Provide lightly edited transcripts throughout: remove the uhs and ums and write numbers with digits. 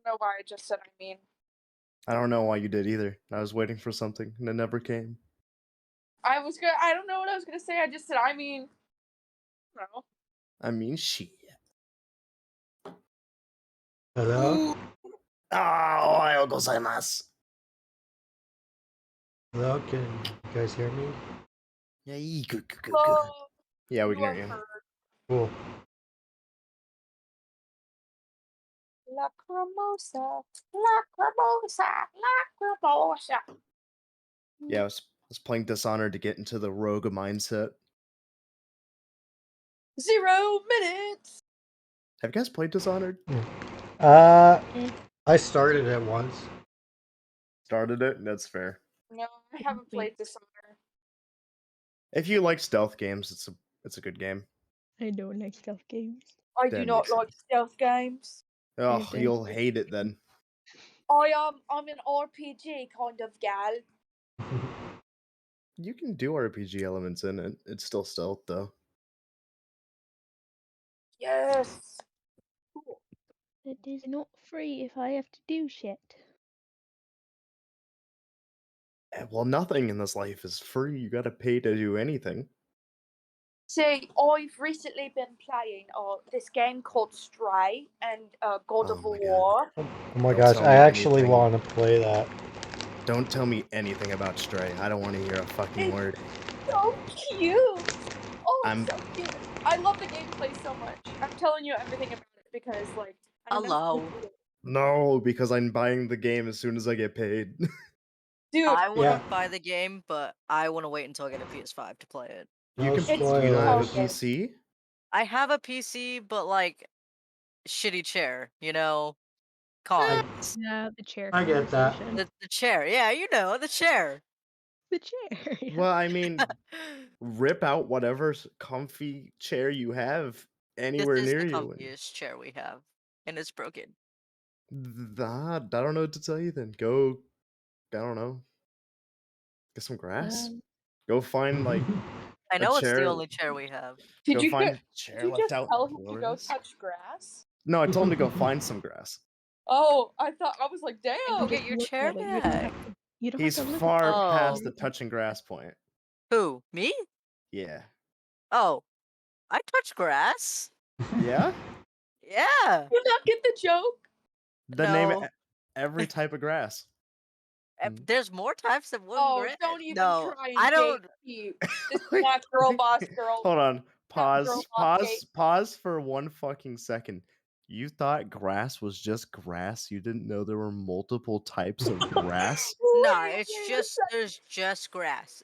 know why I just said I mean. I don't know why you did either. I was waiting for something, and it never came. I don't know what I was gonna say. I just said I mean. No. I mean, shit. Hello? Ah, ohayou gozaimasu. Hello, can you guys hear me? Yeah, good. Oh, Yeah, we you can are hear you. heard. Cool. Lacrimosa, lacrimosa, lacrimosa. Yeah, I was playing Dishonored to get into the rogue mindset. 0 minutes. Have you guys played Dishonored? I started it once. Started it? That's fair. No, I haven't played Dishonored. If you like stealth games, it's a good game. I don't like stealth games. I That do not makes like stealth games. Oh, don't. you'll hate it then. I'm an RPG kind of gal. You can do RPG elements in it. It's still stealth though. Yes. It is not free if I have to do shit. Well, nothing in this life is free. You gotta pay to do anything. See, I've recently been playing this game called Stray and God of Oh my God. War. Oh my Don't gosh, tell I me actually anything. want to play that. Don't tell me anything about Stray. I don't want to hear a fucking word. So cute. Oh, I'm- it's so cute. I love the gameplay so much. I'm telling you everything about it because, like, I'm Hello. No, because I'm buying the game as soon as I get paid. Dude, I want to Yeah. buy the game, but I want to wait until I get a PS5 to play it. No Do you not have a spoilers. okay. PC? I have a PC, but like, shitty chair, you know? Cons. Yeah, the chair I get that. conversation. The chair, yeah, you know, the chair. The chair. yeah. Well, I mean, rip out whatever comfy chair you have anywhere This is near the you. comfiest chair we have, and it's broken. I don't know what to tell you then. Go, I don't know. Get some grass. Go find like I a know it's the chair. only chair we have. Did Go you find get- a chair Did you left just out. tell in him the to go wilderness. touch grass? No, I told him to go find some grass. Oh, I was like, And go damn. get your Look chair at it. You don't back. have to. You don't He's have to look far at it. past Oh. the touching grass point. Who? Me? Yeah. Oh, I touch grass. Yeah? Yeah. You not get the joke? Then name No. every type of grass. There's more types than one Oh, grass. don't even No, try and I don't. gatekeep. This is not girl boss girl. Hold on. Not girl Pause. boss Pause. gate. Pause for one fucking second. You thought grass was just grass? You didn't know there were multiple types of grass? Nah, Wait, it's wait a just there's just grass.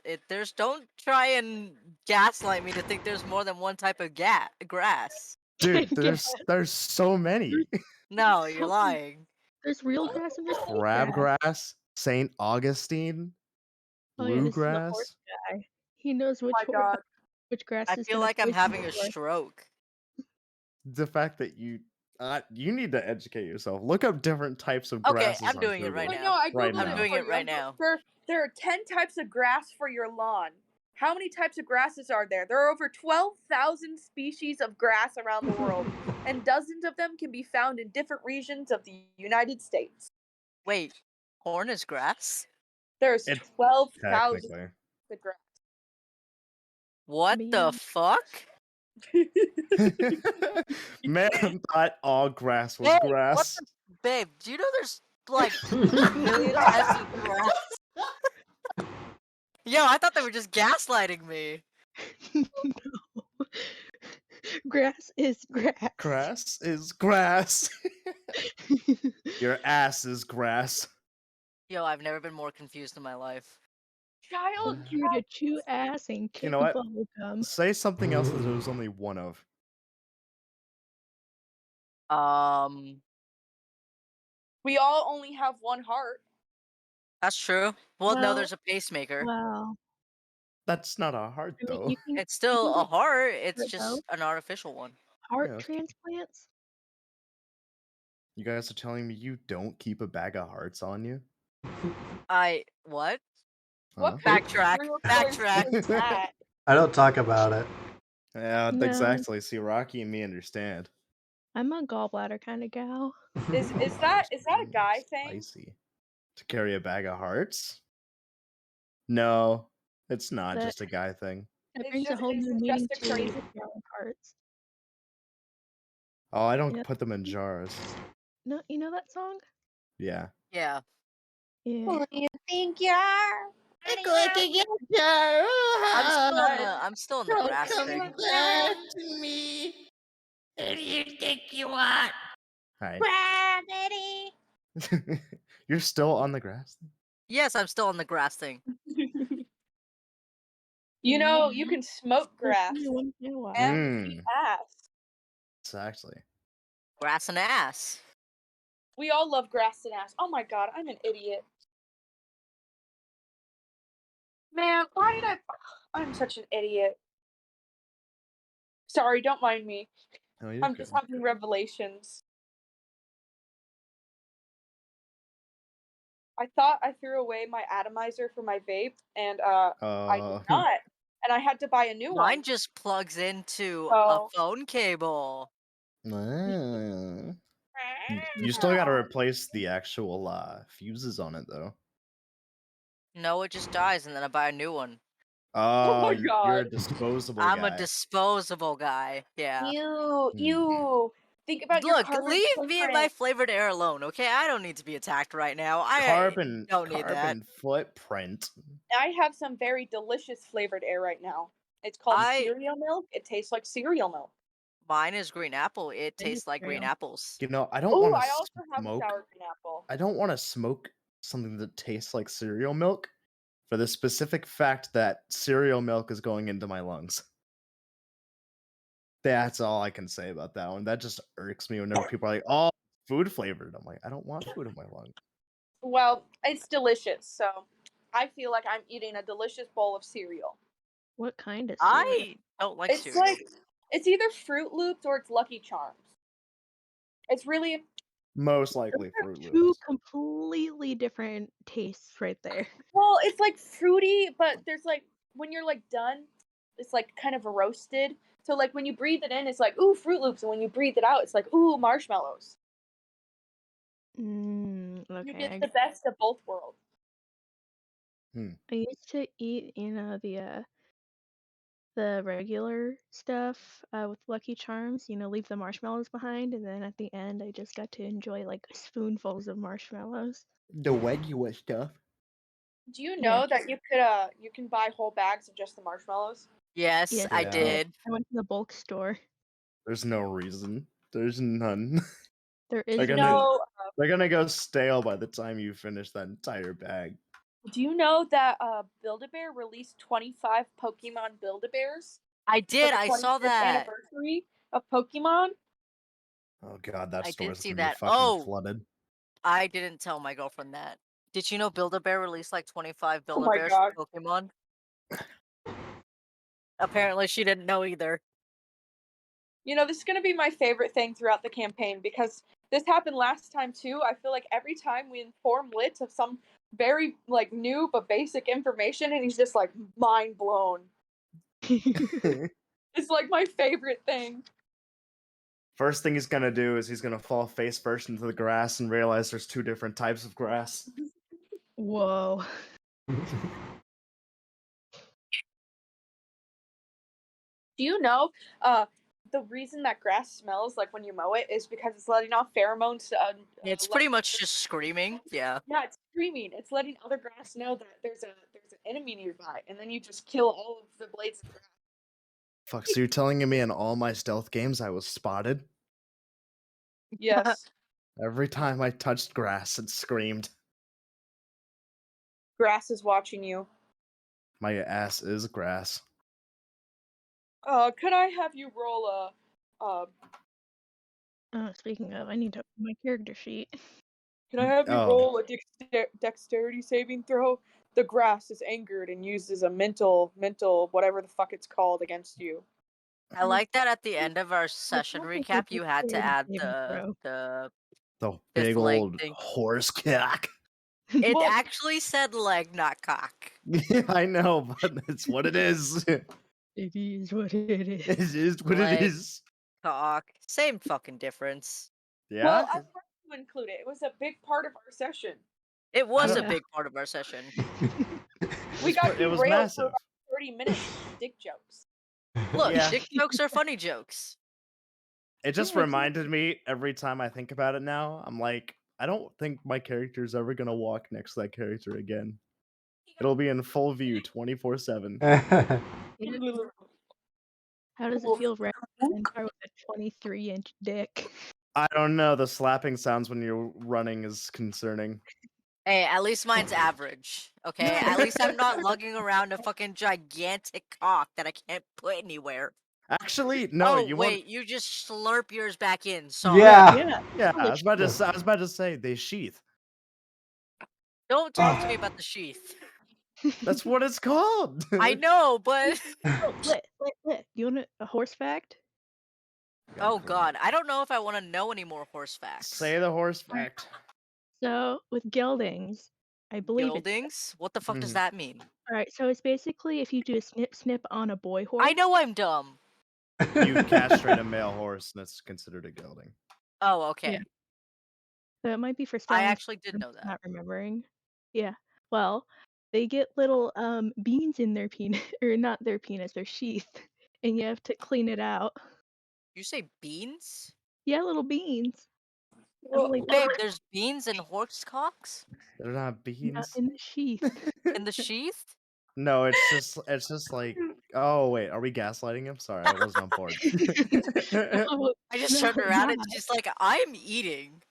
Don't try and gaslight me to think there's more than one type of grass. Dude, Yeah. there's so many. No, you're lying. There's real grass and there's fake Crabgrass, St. Augustine, Oh yeah, this is the bluegrass. horse guy. He knows which my God. which grass I is feel gonna like I'm poison having the a horse. stroke. The fact that you need to educate yourself. Look up different types of Okay, grasses I'm on doing it right Google. I know, I Right googled now. I'm doing for it you. right now. There are 10 types of grass for your lawn. How many types of grasses are there? There are over 12,000 species of grass around the world, and dozens of them can be found in different regions of the United States. Wait, corn is grass? There's It's 12,000 Technically. of grass. What the Man. fuck? Man thought all grass was Hey, grass. what the, babe, do you know there's like a million types of grass? Yo, I thought they were just gaslighting me. No. Grass is grass. Grass is grass. Your ass is grass. Yo, I've never been more confused in my life. Child Here to chew ass and kick know what? bubble gum. Say something else that there was only one of. We all only have one heart. That's true. Well, no, Well, there's a pacemaker. Wow. That's not a heart I mean, though. you can, It's still you a can heart. get It's just though. an artificial one. Heart Yeah. transplants? You guys are telling me you don't keep a bag of hearts on you? What? Huh? Backtrack. real Backtrack. choice is that? I don't talk about it. Yeah, No. exactly. See, Rocky and me understand. I'm a gallbladder kind of gal. Is that a guy thing? Spicy. To carry a bag of hearts? No, it's not That just a guy thing. that It's brings a just whole it's new just meaning a to crazy. yellow hearts. Oh, I don't Yeah. put them in jars. No, you know that song? Yeah. Yeah. Yeah. Who do you think you are? I'm still in the grass thing. to me. Who do you think you are? Alright. Gravity. You're still on the grass thing? Yes, I'm still in the grass thing. You know, you can smoke grass Once in a while. and eat ass. Exactly. Grass and ass. We all love grass and ass. Oh my god, I'm an idiot. Man, why did I'm such an idiot. Sorry, don't mind me. Oh, you're I'm good. just having revelations. I thought I threw away my atomizer for my vape, and I did not. And I had to buy a new Mine one. just plugs into a Oh. phone cable. You still gotta replace the actual fuses on it, though. No, it just dies and then I buy a new one. Oh my You're a god. disposable I'm guy. a disposable guy. Yeah. You. Think about your Look, carbon leave me and my footprint. flavored air alone, okay? I don't need to be attacked right now. I Carbon don't need that. footprint. I have some very delicious flavored air right now. It's called cereal milk. It tastes like cereal milk. Mine is green apple. It Maybe tastes like green cereal. apples. You know, I don't Oh, want I to also have a smoke. sour green apple. I don't want to smoke something that tastes like cereal milk for the specific fact that cereal milk is going into my lungs. That's all I can say about that one. That just irks me whenever people are like, "Oh, food flavored." I'm like, I don't want food in my lungs. Well, it's delicious, so I feel like I'm eating a delicious bowl of cereal. What kind of cereal? I don't like It's cereal. like it's either Fruit Loops or it's Lucky Charms. It's really Most likely Fruit Two Loops. completely different tastes right there. well, it's like fruity, but there's like when you're like done, it's like kind of roasted. So like when you breathe it in, it's like ooh Fruit Loops, and when you breathe it out, it's like ooh marshmallows. You Okay. get the best of both worlds. I used to eat, the regular stuff with Lucky Charms, leave the marshmallows behind, and then at the end, I just got to enjoy like spoonfuls of marshmallows. The regular stuff. Do you Yeah. know that you can buy whole bags of just the marshmallows? Yes, Yes, I Yeah. did. I went to the bulk store. There's no reason. There's none. There is They're You gonna know, they're gonna go stale by the time you finish that entire bag. do you know that Build-A-Bear released 25 Pokemon Build-A-Bears I for did. the I saw 25th that. anniversary of Pokemon? Oh god, that I store did is see gonna be that. fucking Oh, flooded. I didn't tell my girlfriend that. Did you know Build-A-Bear released like 25 Oh my Build-A-Bears god. for Pokemon? Apparently she didn't know either. You know, this is going to be my favorite thing throughout the campaign because this happened last time too. I feel like every time we inform Litz of some very like new but basic information and he's just like mind blown. It's like my favorite thing. First thing he's gonna do is he's gonna fall face first into the grass and realize there's two different types of grass. Whoa. Do you know the reason that grass smells like when you mow it is because it's letting off pheromones to It's pretty much just screaming. Yeah. yeah, it's screaming. It's letting other grass know that there's an enemy nearby, and then you just kill all of the blades of grass. Fuck, so you're telling me in all my stealth games I was spotted? Yes, Every time I touched grass, it screamed. grass is watching you. My ass is grass. Could I have you roll a Speaking of, I need to open my character sheet. Can I have you Oh. roll a dexterity saving throw? The grass is angered and uses a mental whatever the fuck it's called against you. I like that at the end of our session probably recap do you had to dexterity add saving throw. the The fifth big leg old thing. horse cock. It Well- actually said leg, not cock. Yeah, I know, but it's what it is. It is what it is. It is what Leg. it is. Cock. Same fucking difference. Yeah. Well, I tried to include it. It was a big part of our session. It was a Yeah. big part of our session. We got it was derailed for massive. about 30 minutes with dick jokes. Look, Yeah. dick jokes are funny jokes. It just Yeah, reminded me every time I think about it now. I'm like, I don't think my character's ever gonna walk next to that character again. It'll be in full view 24/7. Yeah. How does it feel right in car with a 23-inch dick? I don't know. The slapping sounds when you're running is concerning. Hey, at least mine's average. Okay, at least I'm not lugging around a fucking gigantic cock that I can't put anywhere. Actually, no. Oh You wait, want? you just slurp yours back in. Sorry. Yeah. Yeah. Yeah, Holy I was about to say they sheath. Don't talk to me about the sheath. That's what it's called. I know, but Oh, lit. You want a horse fact? oh god, I don't know if I want to know any more horse facts. Say the horse fact. So with geldings, I believe it's Geldings? What the fuck does Mhm. that mean? alright. So it's basically if you do a snip on a boy horse. I know I'm dumb. You castrate a male horse, and it's considered a gelding. Oh, okay. Yeah. So it might be for I spelling. actually did I'm know just that. not remembering. Yeah. Well, they get little beans in their penis, or not their penis, their sheath, and you have to clean it out. You say beans? Yeah, little beans. I Well, believe Babe, there's beans in horse cocks? They're not not beans. in the sheath. In the sheath? No, it's just like. Oh wait, are we gaslighting him? Sorry, I wasn't on board. Oh, I just no, turned around and not. she's like, I'm eating.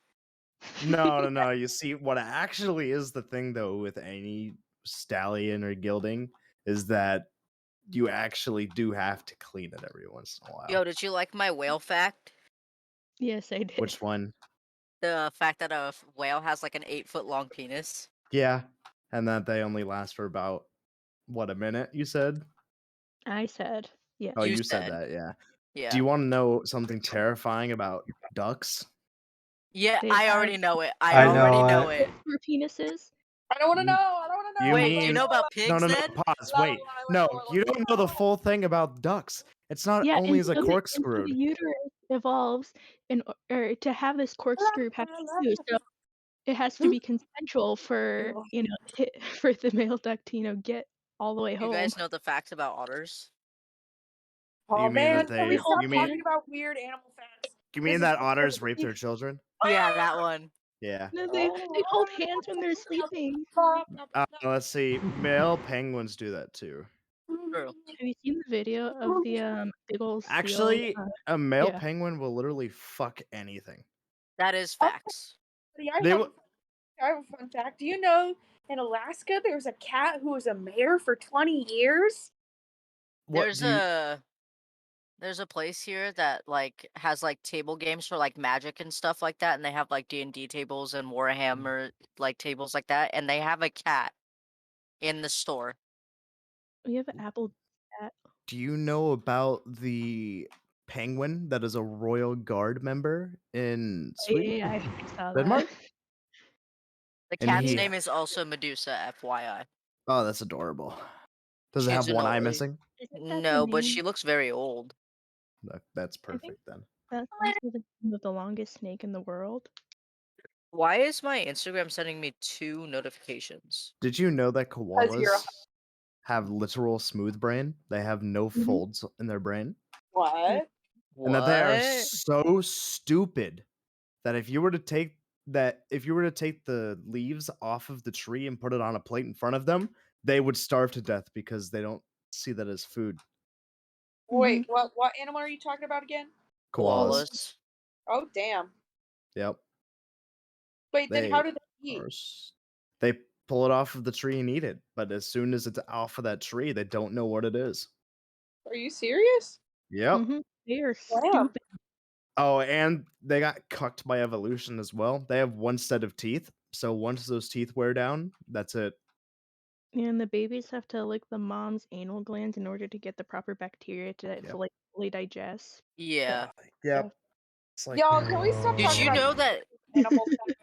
No. You see, what actually is the thing though with any stallion or gilding is that you actually do have to clean it every once in a while. Yo, did you like my whale fact? Yes, I did. Which one? The fact that a whale has like an 8-foot long penis? Yeah, and that they only last for about what, a minute? You said. I said yes. Oh, You you said said. that. Yeah. Yeah. Do you want to know something terrifying about ducks? Yeah, They I have already know it. I I already know know it. it. for penises. I don't want to You- know. I don't want to know. You Wait, do you mean know about no, pigs then? pause. Wait, no, you don't know the full thing about ducks. It's not Yeah, only and as a so corkscrew. the uterus evolves or to have this corkscrew have too. So it has to be consensual for for the male duck to get all the way You home. guys know the facts about otters? Oh You mean that man, can we they? stop You mean talking about weird animal facts? you This mean is that so otters rape deep. their children? Yeah, that one. Yeah. No, they hold hands when they're sleeping. Let's see. Male penguins do that too. True. Have you seen the video of the big old seal? Actually, a male yeah. penguin will literally fuck anything. That is facts. Buddy, I They have will. I have a fun fact. Do you know in Alaska there's a cat who was a mayor for 20 years? What There's do you? there's a place here that like has like table games for like Magic and stuff like that, and they have like D&D tables and Warhammer like tables like that, and they have a cat in the store. We have an apple cat. Do you know about the penguin that is a royal guard member in Sweden? Yeah, I saw Denmark? that. The And cat's he- name is also Medusa, FYI. Oh, that's adorable. Does it She's have one eye annoying. missing? Isn't that No, the but name? she looks very old. That's I think perfect then. that's also the name of the longest snake in the world. Why is my Instagram sending me 2 notifications? Did you know that Because you're koalas have literal smooth brain? They have no Mhm. folds in their brain. what? And that they are What? so stupid that if you were to take the leaves off of the tree and put it on a plate in front of them, they would starve to death because they don't see that as food. Wait, what animal are you talking about again? Koalas. Koalas. Oh damn. Yep. Wait, then how do they eat? They pull it off of the tree and eat it, but as soon as it's off of that tree, they don't know what it is. Are you serious? Yep. They are Wow. stupid. Oh, and they got cucked by evolution as well. They have one set of teeth, so once those teeth wear down, that's it. And the babies have to lick the mom's anal glands in order to get the proper bacteria to Yep. fully digest. Yeah. Yep. It's like, Y'all, can we stop Did talking you about know that? animal facts?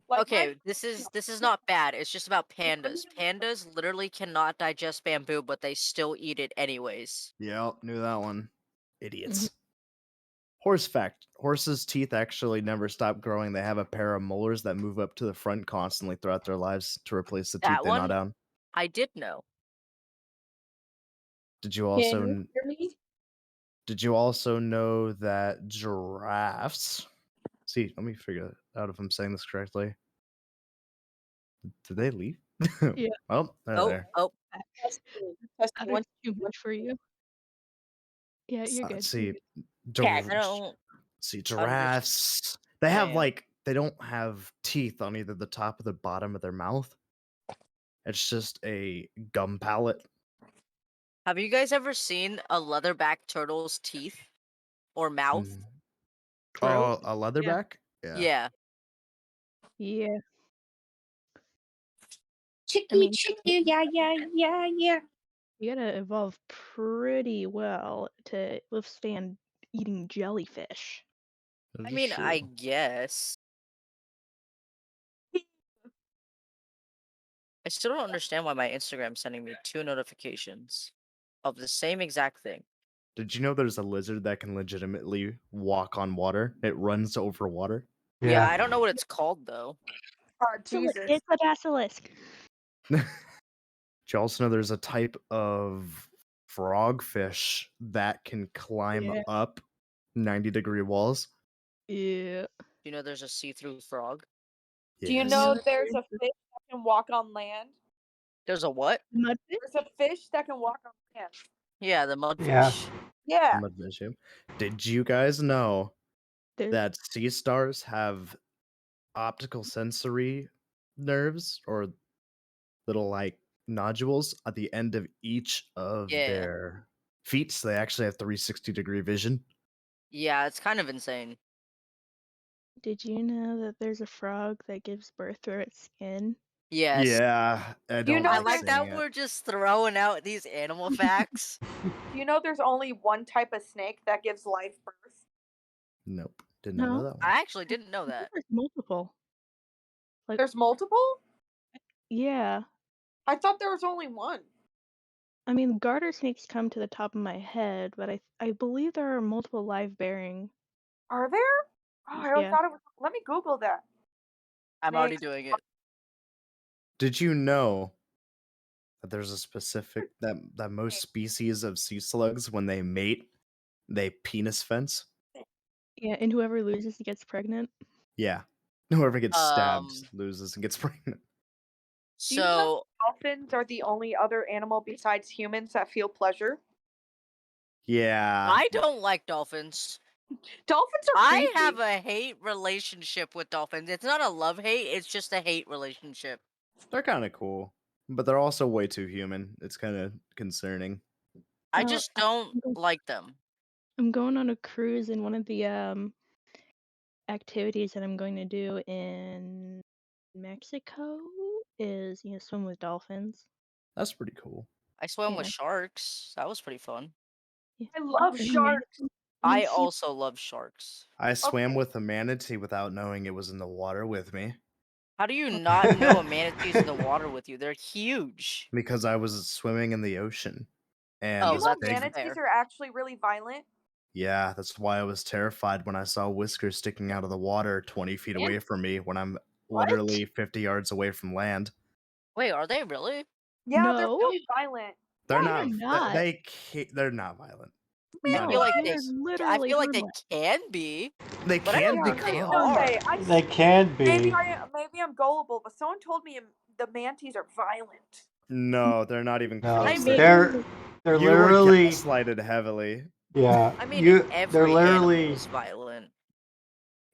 Like, Okay, my- this is not bad. It's just about pandas. Pandas literally cannot digest bamboo, but they still eat it anyways. yep, knew that one. Idiots. Horse fact: horses' teeth actually never stop growing. They have a pair of molars that move up to the front constantly throughout their lives to replace the teeth That they gnaw one down. I did know. Did you Can also you hear me? did you also know that giraffes? See, let me figure out if I'm saying this correctly. Did they leave? Yeah. Well, they're Oh, there. oh, Testing. Testing. That's too much for you. Yeah, you're good. Let's You're see. good. I Gir- don't giraffes. They have they don't have teeth on either the top or the bottom of their mouth. It's just a gum palate. Have you guys ever seen a leatherback turtle's teeth or mouth? Mm. Gross. Oh, a leatherback? Yeah. Yeah. Chicky, you yeah. gotta evolve pretty well to withstand eating jellyfish. That I is mean, I true. guess. I still don't understand why my Instagram's sending me 2 notifications of the same exact thing. Did you know there's a lizard that can legitimately walk on water? It runs over water. Yeah, Yeah. I don't know what it's called though. Jesus. It's a basilisk. Did you also know there's a type of frogfish that can climb Yeah. up 90-degree walls? Yeah. Do you know there's a see-through frog? Do you Yes. know that there's a there's fish that can walk on land? There's a what? mudfish? There's a fish that can walk on land. Yeah, the mudfish. Yeah. Yeah. Mudfish, yeah. Did you guys know There's that sea stars have optical sensory nerves or little like nodules at the end of each of Yeah. their feet? So they actually have 360-degree vision. Yeah, it's kind of insane. Did you know that there's a frog that gives birth through its skin? Yes. Yeah, I don't know I like like there's- saying that it. we're just throwing out these animal facts. Do you know there's only one type of snake that gives life birth? Nope, did not know No. that one. I actually didn't know I think that. there's multiple. Like, There's multiple? yeah. I thought there was only one. I mean, garter snakes come to the top of my head, but I believe there are multiple live bearing. Are there? Oh, I always Yeah. thought it was. Let me Google that. I'm already Snakes. doing it. Did you know that there's a specific that most species of sea slugs, when they mate, they penis fence? Yeah, and whoever loses gets pregnant. Yeah, whoever gets stabbed Um, loses and gets pregnant. Do you know So dolphins are the only other animal besides humans that feel pleasure? Yeah, I don't like dolphins. Dolphins are I creepy. have a hate relationship with dolphins. It's not a love hate, it's just a hate relationship. they're kind of cool, but they're also way too human. It's kind of concerning. I Oh, just I- don't I'm go- like them. I'm going on a cruise, and one of the activities that I'm going to do in Mexico is, swim with dolphins. That's pretty cool. I swam Yeah. with sharks. That was pretty fun. Yeah. I love And sharks. I see- also love sharks. I swam Okay. with a manatee without knowing it was in the water with me How do you not know a manatee's in the water with you? They're huge. because I was swimming in the ocean. And Oh, You this know that's big, manatees fair. are actually really violent. yeah, that's why I was terrified when I saw whiskers sticking out of the water 20 feet away from me when I'm What? literally 50 yards away from land. Wait, are they really? Yeah, they're No. really violent. They're No, not. they're They're not violent. I No, feel like they're they. I literally feel like they harmless. can be. They But I can don't think they become. are. Okay, They can be. maybe I'm gullible, but someone told me the manatees are violent. No, they're not even No, close. I mean- they're you literally were gaslighted heavily. yeah. I mean, they're every literally animal is violent.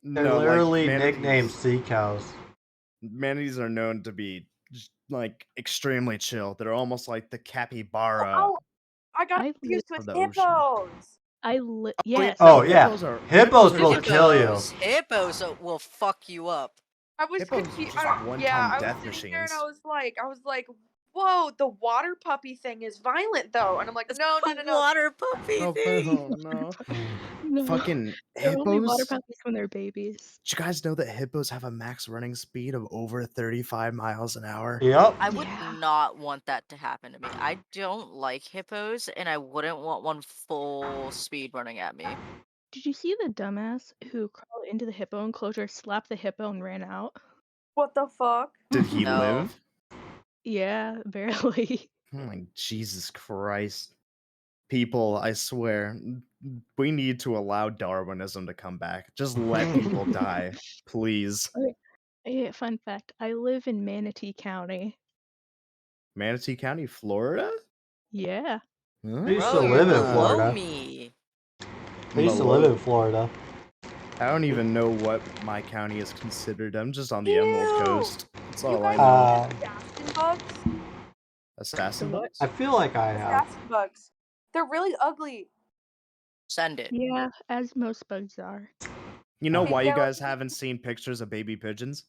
they're No, literally like nicknamed manatees. sea cows. Manatees are known to be like extremely chill. They're almost like the capybara. Oh, I got I confused of with the ocean. hippos. Yes. Oh, no, yeah. Hippos will are kill you. Hippos will fuck you up. I was Hippos are confused. just Yeah, one-time I was death sitting there and machines. I was like, whoa, the water puppy thing is violent though, and I'm like, It's no. a water puppy Oh, thing. no. No. Fucking They're only water hippos. puppies when they're babies. Did you guys know that hippos have a max running speed of over 35 miles an hour? Yep. I would Yeah. not want that to happen to me. I don't like hippos, and I wouldn't want one full speed running at me. Did you see the dumbass who crawled into the hippo enclosure, slapped the hippo, and ran out? What the fuck? Did he No. live? Yeah, barely. Oh my Jesus Christ. People, I swear, we need to allow Darwinism to come back. Just let people die, please. Okay, yeah, fun fact, I live in Manatee County. Manatee County, Florida? Yeah. I used Bro, to you're live in below Florida. me. I used to live in Florida. I don't even know what my county is considered. I'm just on the Emerald Ew! Coast. That's You all I guys know. see assassin bugs? Assassin The what? bugs? I feel like I have. Assassin bugs. They're really ugly. Send it. Yeah, as most bugs are. You know Okay, why you they're guys like- haven't seen pictures of baby pigeons?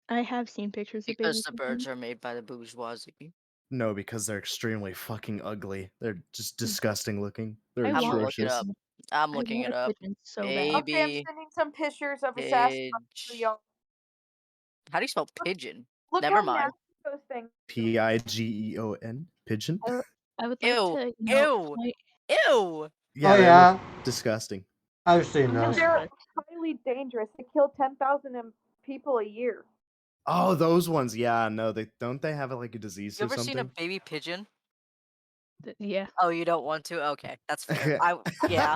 I have seen pictures of Because baby the pigeons. birds are made by the bourgeoisie. No, because they're extremely fucking ugly. They're just disgusting looking. They're I I'm gonna want look it atrocious. up. pigeons. I'm I looking want it a up. pigeon so bad. Okay, I'm Baby sending some pictures of assassin bugs for pidge. y'all. How do you spell pigeon? Look Never how mind. nasty those things. Pigeon? Pigeon? I would like Ew. to, Ew. point. Ew. Yeah, Oh, they yeah. look disgusting. I've seen I'm gonna those. They're look. highly dangerous. They kill 10,000 people a year. Oh, those ones. Yeah, no, they have like a disease You or ever seen a something? baby pigeon? Yeah. Oh, you don't want to? Okay, that's fair. Yeah.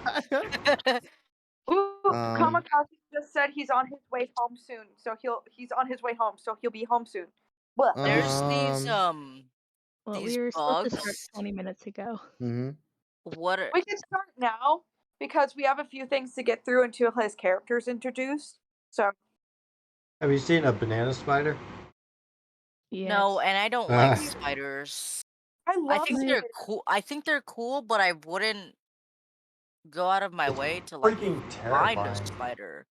Ooh, Um, Kamikaze just said he's on his way home soon. So he's on his way home, so he'll be home soon. What? There's these Well, these we were supposed to start bugs. 20 minutes ago. mhm. What are We can start now because we have a few things to get through until his character's introduced. So Have you seen a banana spider? Yes. no, and I don't like Ah. spiders. I I love think Right. they're cool. I think they're cool, but I wouldn't go out of my way to like Freaking find a terrifying. spider.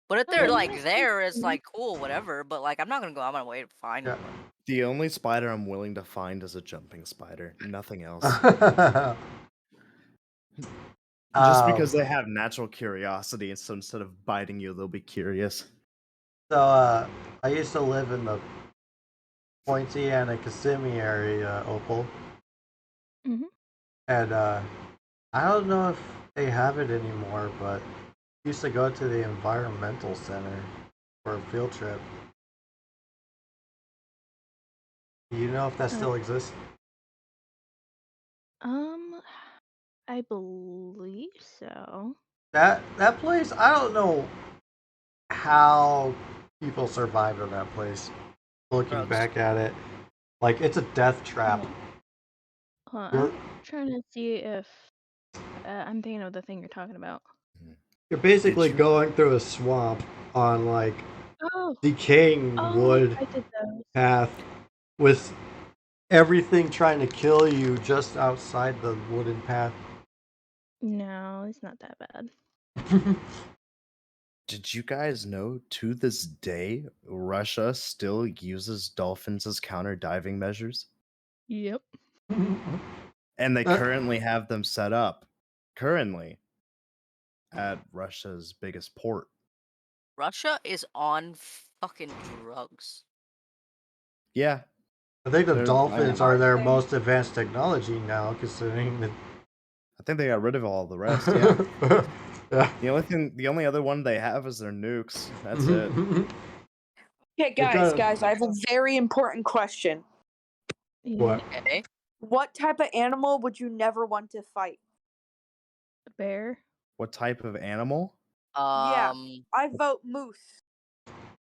But if No, they're they're like really there, it's Mhm. like cool, whatever. But like, I'm not gonna go out of my way to find Yeah. one. The only spider I'm willing to find is a jumping spider. Nothing else. Just because they have natural curiosity, and so instead of biting you, they'll be curious. So, I used to live in the Pointy and a Kissimmee area, Opal. Mhm. And, I don't know if they have it anymore, but I used to go to the environmental center for a field trip. Do you know if that still exists? I believe so. That place, I don't know how people survived in that place. Looking Drugs. back at it, like it's a death trap. You're, I'm trying to see if I'm thinking of the thing you're talking about. you're basically you- going through a swamp on like Oh, decaying wood I did those. path with everything trying to kill you just outside the wooden path. No, it's not that bad. Did you guys know to this day, Russia still uses dolphins as counter diving measures? Yep. And they Uh. currently have them set up, currently, at Russia's biggest port. Russia is on fucking drugs. Yeah. I think the They're- dolphins I- are their most advanced technology now, considering that. I think they got rid of all the rest, yeah. Yeah. The only other one they have is their nukes. That's it. Okay, Because- guys, I have a very important question. What? Okay. What type of animal would you never want to fight? A bear. What type of animal? Yeah. I vote moose.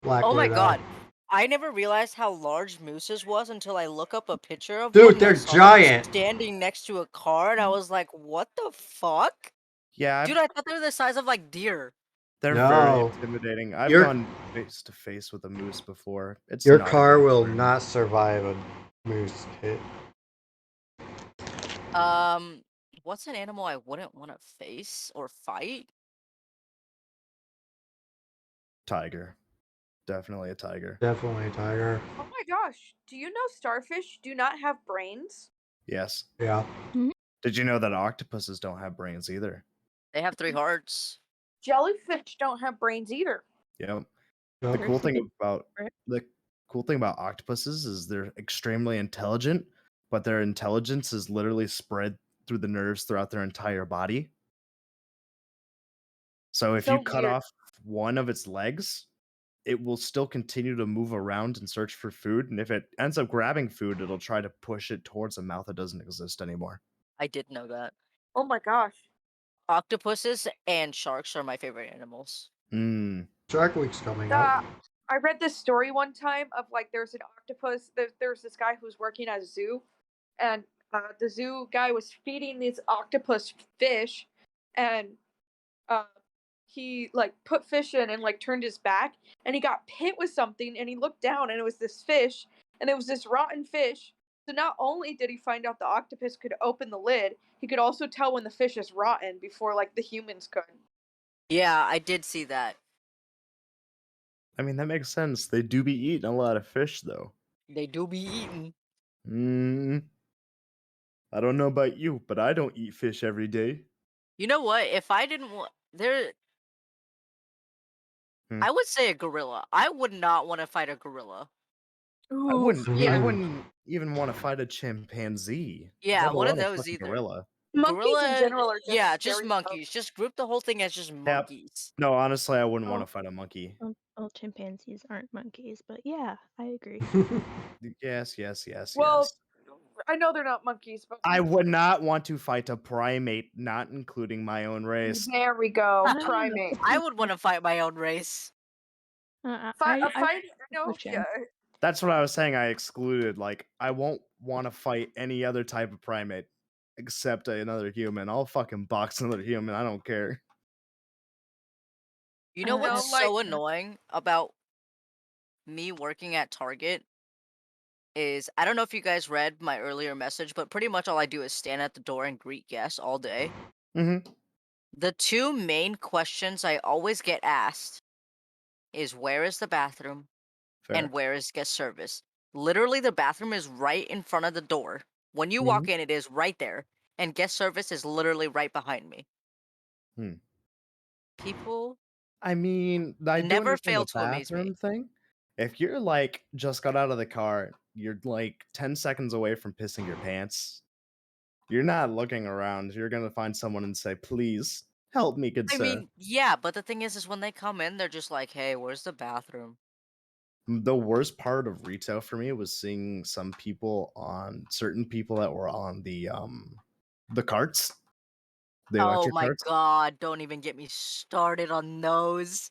Black Oh my widow. god. I never realized how large mooses was until I look up a picture of Dude, one and I they're saw them giant. standing next to a car, and I was like, "What the fuck?" Yeah, Dude, I thought they were the size of like deer. they're No. very intimidating. I've Your- gone face to face with a moose before. It's Your not a car good will experience. not survive a moose hit. What's an animal I wouldn't want to face or fight? Tiger. Definitely a tiger. Definitely a tiger. Oh my gosh. Do you know starfish do not have brains? Yes. Yeah. Did you know that octopuses don't have brains either? They have 3 hearts. Jellyfish don't have brains either. Yep. Yep. The cool thing Right. about octopuses is they're extremely intelligent, but their intelligence is literally spread through the nerves throughout their entire body. So if So you cut weird. off one of its legs, it will still continue to move around and search for food. And if it ends up grabbing food, it'll try to push it towards a mouth that doesn't exist anymore. I did know that. Oh my gosh. Octopuses and sharks are my favorite animals. Mm. Shark Week's coming up. I read this story one time of like there's an octopus. There's this guy who's working at a zoo, and the zoo guy was feeding these octopus fish, and he like put fish in and like turned his back, and he got hit with something, and he looked down, and it was this fish, and it was this rotten fish. So not only did he find out the octopus could open the lid, he could also tell when the fish is rotten before like the humans could. Yeah, I did see that. I mean, that makes sense. They do be eating a lot of fish, though. They do be eaten. I don't know about you, but I don't eat fish every day. You know what? If I didn't want I would say a gorilla. I would not want to fight a gorilla. I wouldn't. Yeah. I wouldn't even want to fight a chimpanzee. Yeah, let one of alone a those fucking either. gorilla. Monkeys in general are just yeah, just scary monkeys. Just group the whole thing as just monkeys. No, honestly, I wouldn't want Oh. to fight a monkey. Well, chimpanzees aren't monkeys, but yeah, I agree. Yes. Well, yes. I know they're not monkeys, but I would not want to fight a primate, not including my own race. there we go. No. Primate. I would want to fight my own race. That's what I was saying. I excluded. Like, I won't want to fight any other type of primate except another human. I'll fucking box another human. I don't care. You know what's No, so like- annoying about me working at Target is I don't know if you guys read my earlier message, but pretty much all I do is stand at the door and greet guests all day. Mm-hmm. The two main questions I always get asked is where is the bathroom and where is guest service? Literally, the bathroom is right in front of the door. When you walk in, it is right there. And guest service is literally right behind me. People I mean, I do never understand fail the to amaze me. bathroom thing. If you're like just got out of the car, you're like 10 seconds away from pissing your pants. You're not looking around. You're gonna find someone and say, "Please help me, good I sir." mean, yeah, but the thing is when they come in, they're just like, "Hey, where's the bathroom?" The worst part of retail for me was seeing certain people that were on the carts. The Oh electric my carts. god, don't even get me started on those.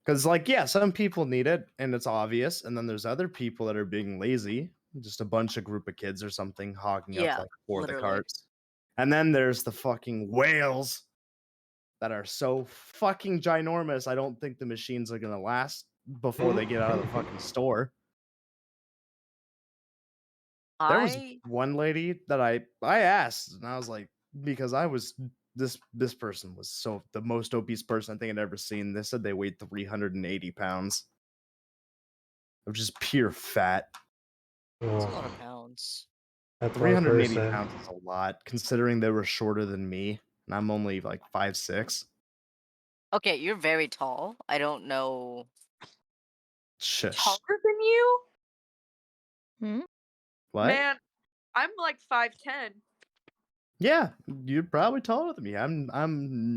Because, like, yeah, some people need it, and it's obvious, and then there's other people that are being lazy, just a group of kids or something hogging up Yeah, like 4 of the literally. carts. And then there's the fucking whales that are so fucking ginormous. I don't think the machines are gonna last before they get out of the fucking store. There was one lady that I asked, and I was like, because I was this person was the most obese person I think I'd ever seen. They said they weighed 380 pounds of just pure fat. That's a lot of pounds. That's 380 1 person. pounds is a lot, considering they were shorter than me, and I'm only like 5'6". Okay, you're very tall. I don't know. Shush. Taller than you? What? Man, I'm like 5'10". Yeah, you're probably taller than me. I'm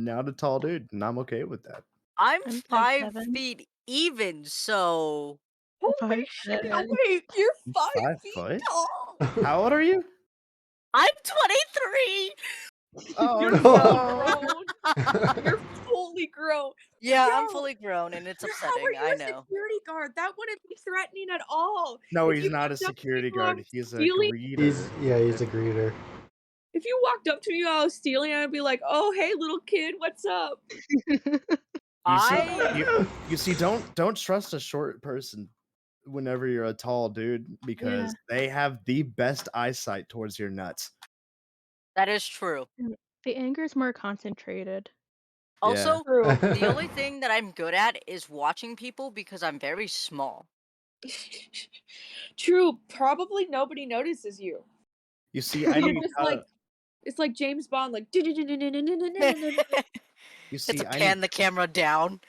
not a tall dude, and I'm okay with that. I'm I'm 5 5'7". feet even, so Holy shit! 5'7". Wait, you're 5 5 feet foot? tall. How old are you? I'm 23. Oh You're no! You're fully grown. Yeah, I'm Yo, fully grown, and it's How are upsetting. you I a know. security guard? That wouldn't be threatening at all. No, If he's you not a walked up to me security while I guard. was He's a stealing- greeter. He's a greeter. If you walked up to me while I was stealing, I'd be like, "Oh, hey, little kid, what's up?" You see, don't trust a short person whenever you're a tall dude, because they have the best eyesight towards your nuts. That is true. The anger is more concentrated. Also, True. the only thing that I'm good at is watching people because I'm very small. True. Probably nobody notices you. You see, I need It's like James Bond, like. You It's see, a pan the camera down.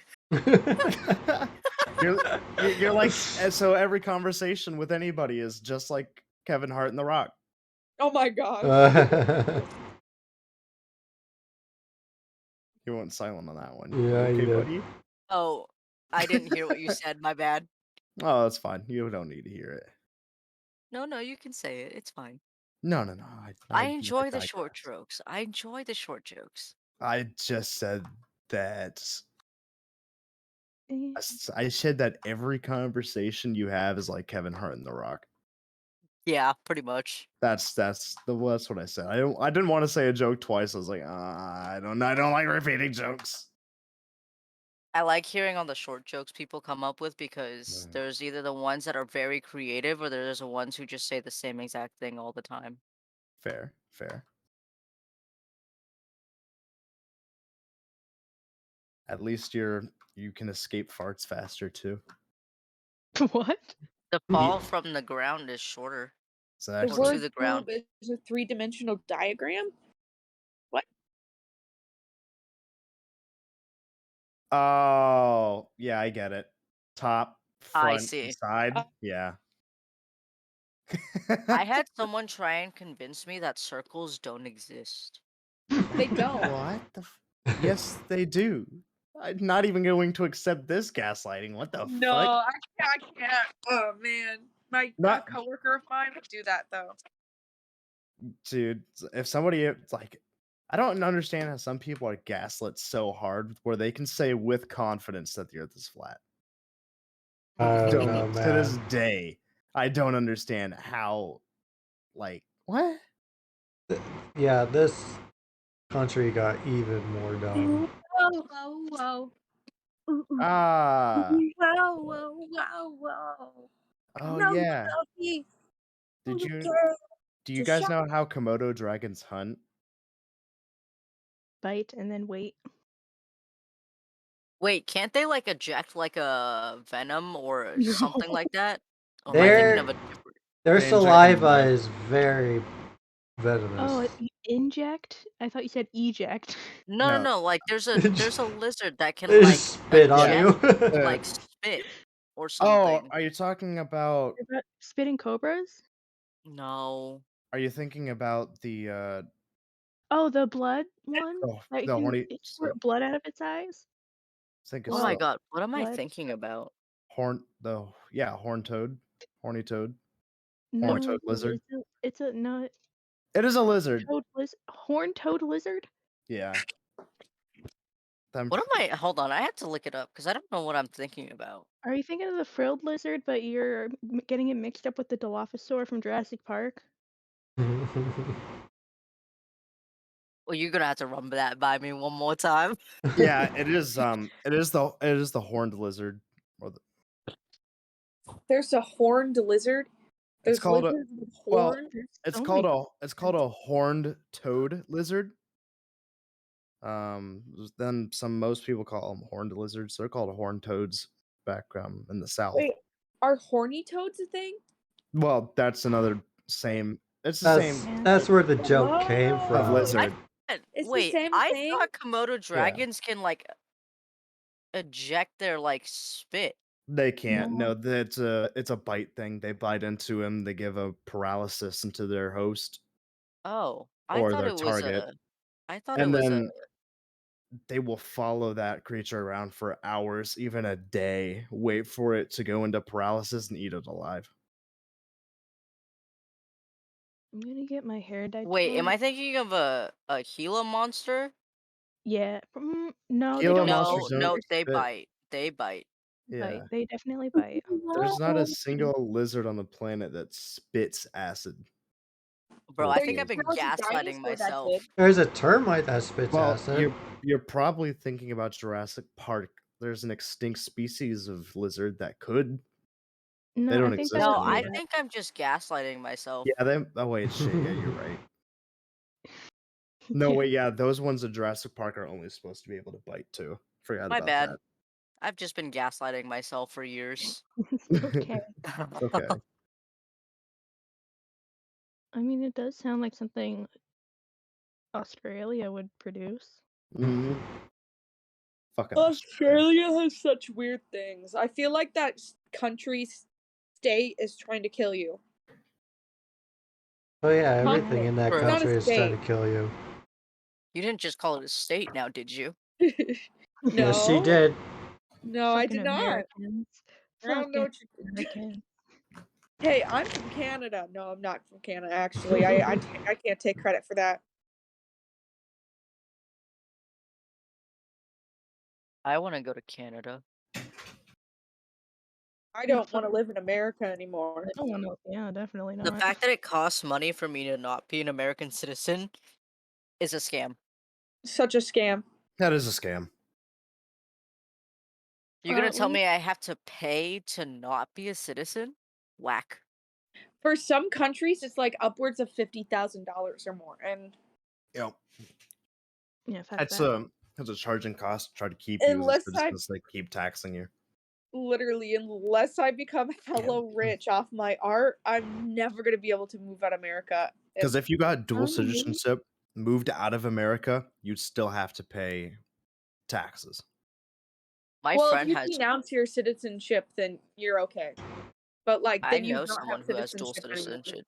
you're like, so every conversation with anybody is just like Kevin Hart and The Rock. Oh my god. You went silent on that one. Yeah, I okay, did. buddy? Oh, I didn't hear what you said. My bad. Oh, that's fine. You don't need to hear it. No, you can say it. It's fine. No. I enjoy the digress. short jokes. I enjoy the short jokes. I just said that. Eh, I said that every conversation you have is like Kevin Hart and The Rock. Yeah, pretty much. That's what I said. I didn't want to say a joke twice. I was like, I don't like repeating jokes. I like hearing all the short jokes people come up with because Mm. there's either the ones that are very creative or there's the ones who just say the same exact thing all the time. Fair. At least you can escape farts faster too. What? The fall from the ground is shorter. So The actually, to word the ground. boob is a three-dimensional diagram. What? oh yeah, I get it. Top, I front, see. side. Yeah. I had someone try and convince me that circles don't exist. They don't. What the? Yes, they do. I'm not even going to accept this gaslighting. What the No, fuck? I can't. Oh man, my Not- coworker of mine would do that though. Dude, if somebody it's like, I don't understand how some people are gaslit so hard where they can say with confidence that the Earth is flat. I don't know, To this man. day, I don't understand how. Like what? Yeah, this country got even more dumb. Whoa. Ah. Whoa. Oh No, yeah. Sophie. Did you? Okay. Do you Just guys shut- know how Komodo dragons hunt? Bite and then wait. Wait, can't they like eject like a venom or something like that? Or am I They're- thinking of a different? Their They inject them saliva blood. is very venomous. Oh, you inject? I thought you said eject. No. Like there's a lizard that can They like just spit on eject, you. like spit or Oh, something. are you talking about? Is that spitting cobras? No. Are you thinking about the Oh, the blood one? That the can horny? squirt blood out of its eyes? I think Oh it's my the god, what am I blood. thinking about? horn toad, horny toad. No, Horned-toad lizard. It's a no. It is a lizard. Horned-toad lizard? Yeah. What am I? Hold on, I have to look it up because I don't know what I'm thinking about. Are you thinking of the frilled lizard, but you're getting it mixed up with the Dilophosaur from Jurassic Park? Well, you're gonna have to run that by me one more time. Yeah, it is the horned lizard. Or There's a horned lizard. There's called a- lizards with well, horns. it's So called many- a horned toad lizard. Then most people call them horned lizards. They're called horned toads back in the south. Wait, are horny toads a thing? Well, that's another same. It's the same That's where the joke came Whoa. from. of lizard. It's the Wait, same I thing? thought Komodo dragons can like eject their like spit. They can't. No, it's a bite thing. They bite into him. They give a paralysis into their host Oh, I or thought their it was target, a. I thought and it was a. then they will follow that creature around for hours, even a day, wait for it to go into paralysis and eat it alive. I'm gonna get my hair dyed. Wait, am tomorrow. I thinking of a Gila monster? Yeah. No, they Gila don't. monsters No, don't they spit. bite. They bite. Yeah. Bite. They definitely bite. There's not a single lizard on the planet that spits acid. Bro, Or I think I've poison. been gaslighting myself. There's a termite that spits Well, acid. you're probably thinking about Jurassic Park. There's an extinct species of lizard that could. No, They don't I think exist that No, was anymore. I made up. think I'm just gaslighting myself. Yeah, they. Oh wait, shit. Yeah, you're right. No, Yeah. wait, yeah, those ones in Jurassic Park are only supposed to be able to bite too. Forgot My about bad. I've just been gaslighting myself for years. It's okay. that. Okay. I mean, it does sound like something Australia would produce. Mm-hmm. Fucking Australia has such weird things. I feel like that state is trying to kill you. Oh yeah, everything in that Bro. country is trying state. to kill you. You didn't just call it a state now, did you? Yes, she No, did. no, I Fucking did not. Americans. I don't know Fucking what you. Americans. Hey, I'm from Canada. No, I'm not from Canada. Actually, I can't take credit for that. I want to go to Canada. I don't want to live in America anymore. I don't want to. Yeah, definitely The not. fact that it costs money for me to not be an American citizen is a scam. Such a scam. That is a scam. You're gonna tell we- me I have to pay to not be a citizen? Whack. For some countries, it's like upwards of $50,000 or more, and Yep. Yeah, fuck That's that. a charging cost to try to keep you as a unless I citizen. So they keep taxing you. literally, unless I become hella rich off my art, I'm never gonna be able to move out of America. Because if you got dual Um, citizenship, moved out of America, you'd still have to pay taxes. My Well, if friend you has. denounce your citizenship, then you're okay. But like, I then you know don't someone have who has dual citizenship anymore. citizenship.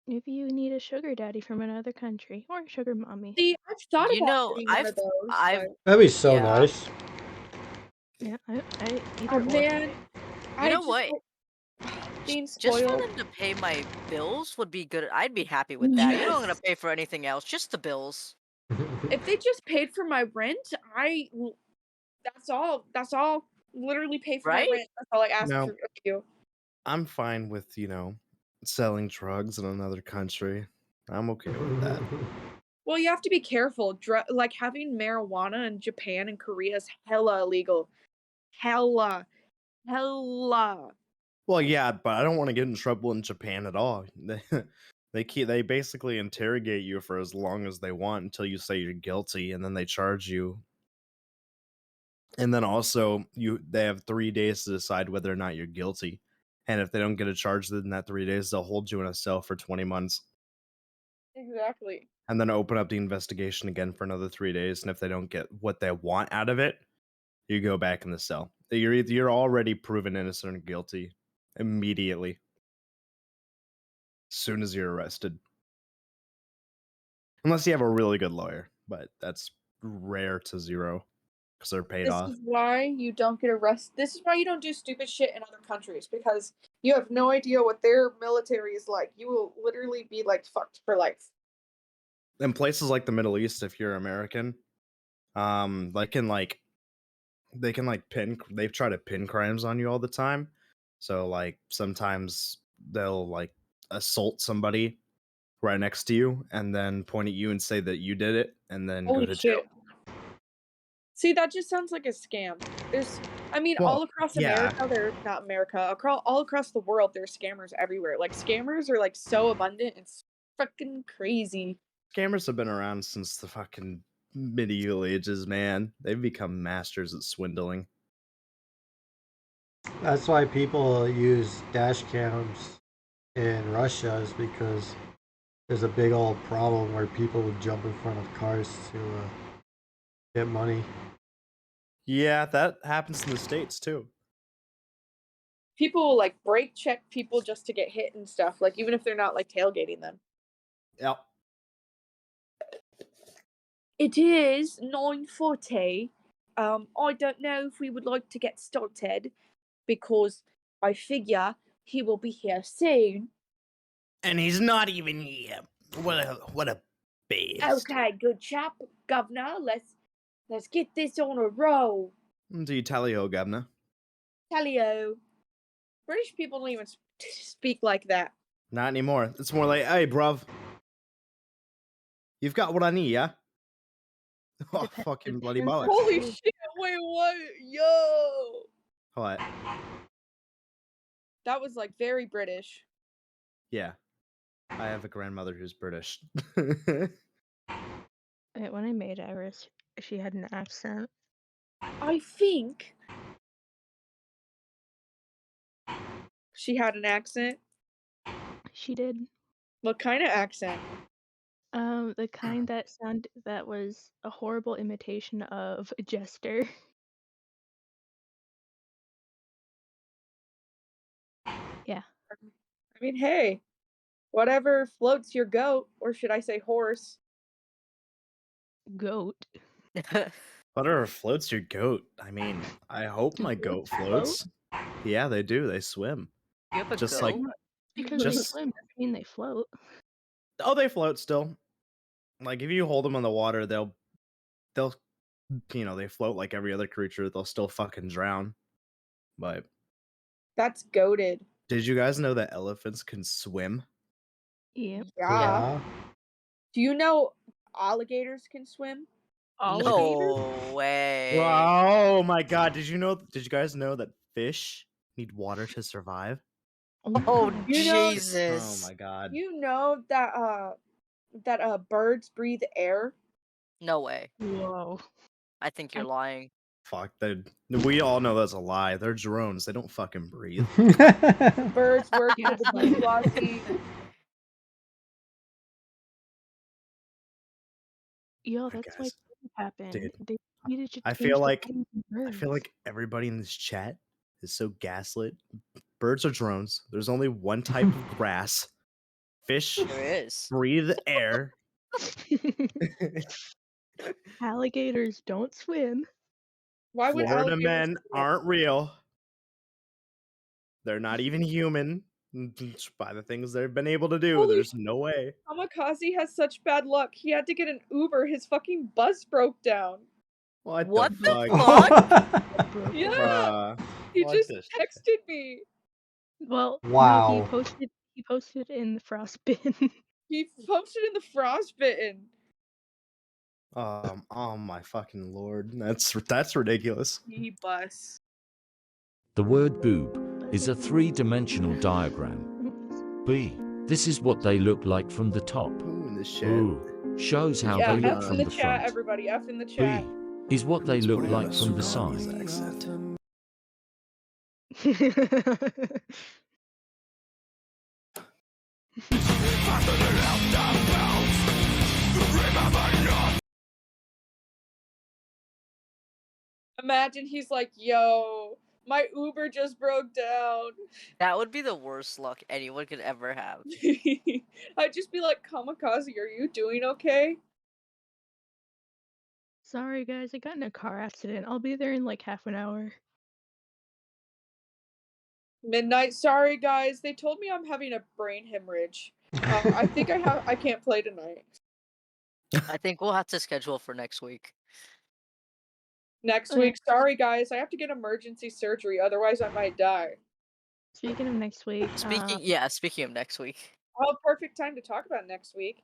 If you need a sugar daddy from another country or a sugar mommy. See, I've thought You about know, getting one of those, but That'd be so yeah. nice. Yeah, I either oh or. man, You I know just what? being Just for spoiled. them to pay my bills would be good. I'd be happy with that. You don't gonna Yes. pay for anything else, just the bills. If they just paid for my rent, that's all. That's all. Literally pay for my Right? rent. That's all I ask No. for you. I'm fine with, selling drugs in another country. I'm okay with that. Well, you have to be careful. Like having marijuana in Japan and Korea is hella illegal. Hella, hella. Well, yeah, but I don't want to get in trouble in Japan at all. They basically interrogate you for as long as they want until you say you're guilty, and then they charge you. And then also they have 3 days to decide whether or not you're guilty. And if they don't get a charge within that 3 days, they'll hold you in a cell for 20 months. Exactly. And then open up the investigation again for another 3 days. And if they don't get what they want out of it, you go back in the cell. You're already proven innocent or guilty immediately. As soon as you're arrested. Unless you have a really good lawyer, but that's rare to zero because they're paid This off. is why you don't get arrested. This is why you don't do stupid shit in other countries because you have no idea what their military is like. You will literally be like fucked for life. In places like the Middle East, if you're American, they can they try to pin crimes on you all the time. So like sometimes they'll like assault somebody right next to you and then point at you and say that you did it and then go Holy to jail. shit. See, that just sounds like a scam. Well, all across yeah. America, not America, all across the world, there's scammers everywhere. Like, scammers are, like, so abundant, it's freaking crazy. Scammers have been around since the fucking medieval ages, man. They've become masters at swindling. That's why people use dash cams in Russia, is because there's a big old problem where people would jump in front of cars to get money. Yeah, that happens in the States too. People will, like, brake check people just to get hit and stuff, like, even if they're not, like, tailgating them. Yep. It is 9:40. I don't know if we would like to get started, because I figure he will be here soon. And he's not even here. What a beast. Okay, good chap, governor. Let's get this on a roll. Do you tally-ho, governor? Tally-o. British people don't even speak like that. Not anymore. It's more like, hey, bruv. You've got what I need, yeah? Oh, Depends- fucking bloody depends bollocks. on- Holy shit! Wait, what? Yo, What? that was like very British. Yeah. I have a grandmother who's British. When I made Iris, she had an accent. I think she had an accent. She did. What kind of accent? The kind that was a horrible imitation of Jester. Yeah. I mean, hey, whatever floats your goat, or should I say horse? goat. Whatever floats your goat. I mean, I hope Do my goats goat float? floats. Yeah, they do. They swim. You have a Just goat? like Because they just swim doesn't mean they float. oh, they float still. Like if you hold them in the water, they'll they float like every other creature. They'll still fucking drown. But That's goated. did you guys know that elephants can swim? Yep. Yeah. Yeah. Do you know alligators can swim? Alligators? No way. Oh my god! Did you guys know that fish need water to survive? Oh, Oh, God. You know- Oh Jesus. my god! You know that birds breathe air? No way. Whoa. I think you're I- lying. Fuck, we all know that's a lie. They're drones. They don't fucking breathe. Birds work for the Gaslight. bourgeoisie. Yo, My that's why guys, COVID happened. dude, They needed to I change feel the like names of I feel birds. like everybody in this chat is so gaslit. Birds are drones. There's only one type of grass. Fish There is. breathe air. Alligators don't swim. Why would Florida alligators men swim? aren't real. They're not even human. By the things they've been able to do, Holy there's no way. Kamikaze has such bad luck. He had to get an Uber. His fucking bus broke down. What What the the fuck? Broke Yeah. Bruh. He What just the shit? texted me. Well, no, Wow. he posted in the frostbitten. He posted in the frostbitten. Oh my fucking lord. That's ridiculous. He bus. The word boob is a three-dimensional diagram. B. This is what they look like from the top. Ooh, in the shit. Ooh shows how Yeah, they look F from in the the chat, front. everybody. F in the chat. B is what they Let's look put it on like a from the Sudanese side. accent. Imagine he's like, yo, my Uber just broke down. That would be the worst luck anyone could ever have. I'd just be like, Kamikaze, are you doing okay? Sorry, guys, I got in a car accident. I'll be there in like half an hour. Midnight, sorry guys. They told me I'm having a brain hemorrhage. I think I can't play tonight. I think we'll have to schedule for next week. Next Okay. week, sorry guys. I have to get emergency surgery, otherwise I might die. Speaking of next week, Speaking of next week. Oh, perfect time to talk about next week.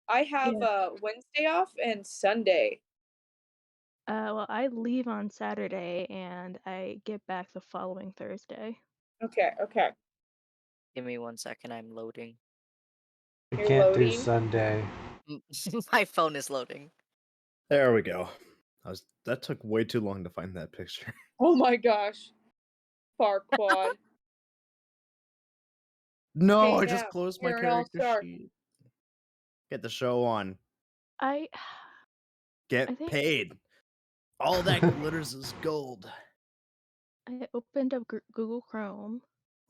I have Wednesday off and Sunday. well, I leave on Saturday and I get back the following Thursday. Okay. Give me 1 second, I'm loading. We You're can't do loading? Sunday. My phone is loading. There we go. That took way too long to find that picture. Oh my gosh. Farquad. No, Hey, I just Sam, closed my you're an character all-star. sheet. Get the show on. I Get think- paid. All that glitters is gold. I opened up Google Chrome.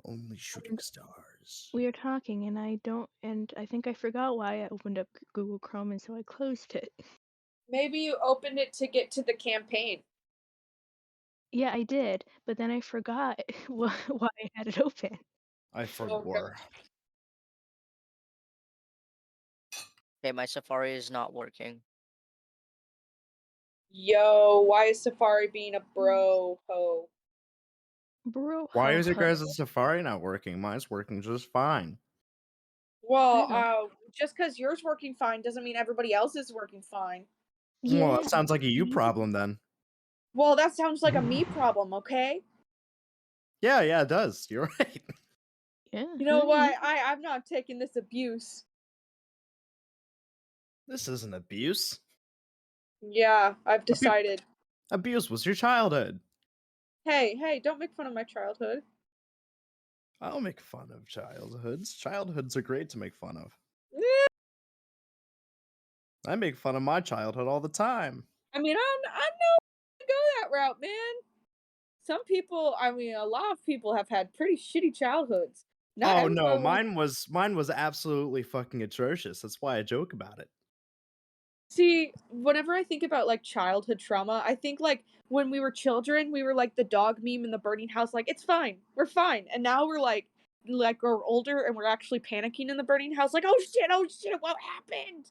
Only shooting stars. We were talking and I think I forgot why I opened up Google Chrome and so I closed it. Maybe you opened it to get to the campaign. Yeah, I did, but then I forgot why I had it open. I forgot. Okay, my Safari is not working. Yo, why is Safari being a bro ho? Bro, Why ho, is your ho. guys' Safari not working? Mine's working just fine. Well, just because yours working fine doesn't mean everybody else is working fine. Well, Yeah, that sounds like a you problem then. Well, that sounds like a me problem, okay? Yeah, it does. You're right. yeah. You know yeah, what? I'm not taking this abuse. This isn't abuse. Yeah, I've decided. Abuse was your childhood. Hey, don't make fun of my childhood. I'll make fun of childhoods. Childhoods are great to make fun of. I make fun of my childhood all the time. I mean, I know to go that route, man. Some people, I mean, a lot of people have had pretty shitty childhoods. Not Oh no, everyone- mine was absolutely fucking atrocious. That's why I joke about it. See, whenever I think about like childhood trauma, I think like when we were children, we were like the dog meme in the burning house, like it's fine, we're fine. And now we're like we're older and we're actually panicking in the burning house, like oh shit, what happened?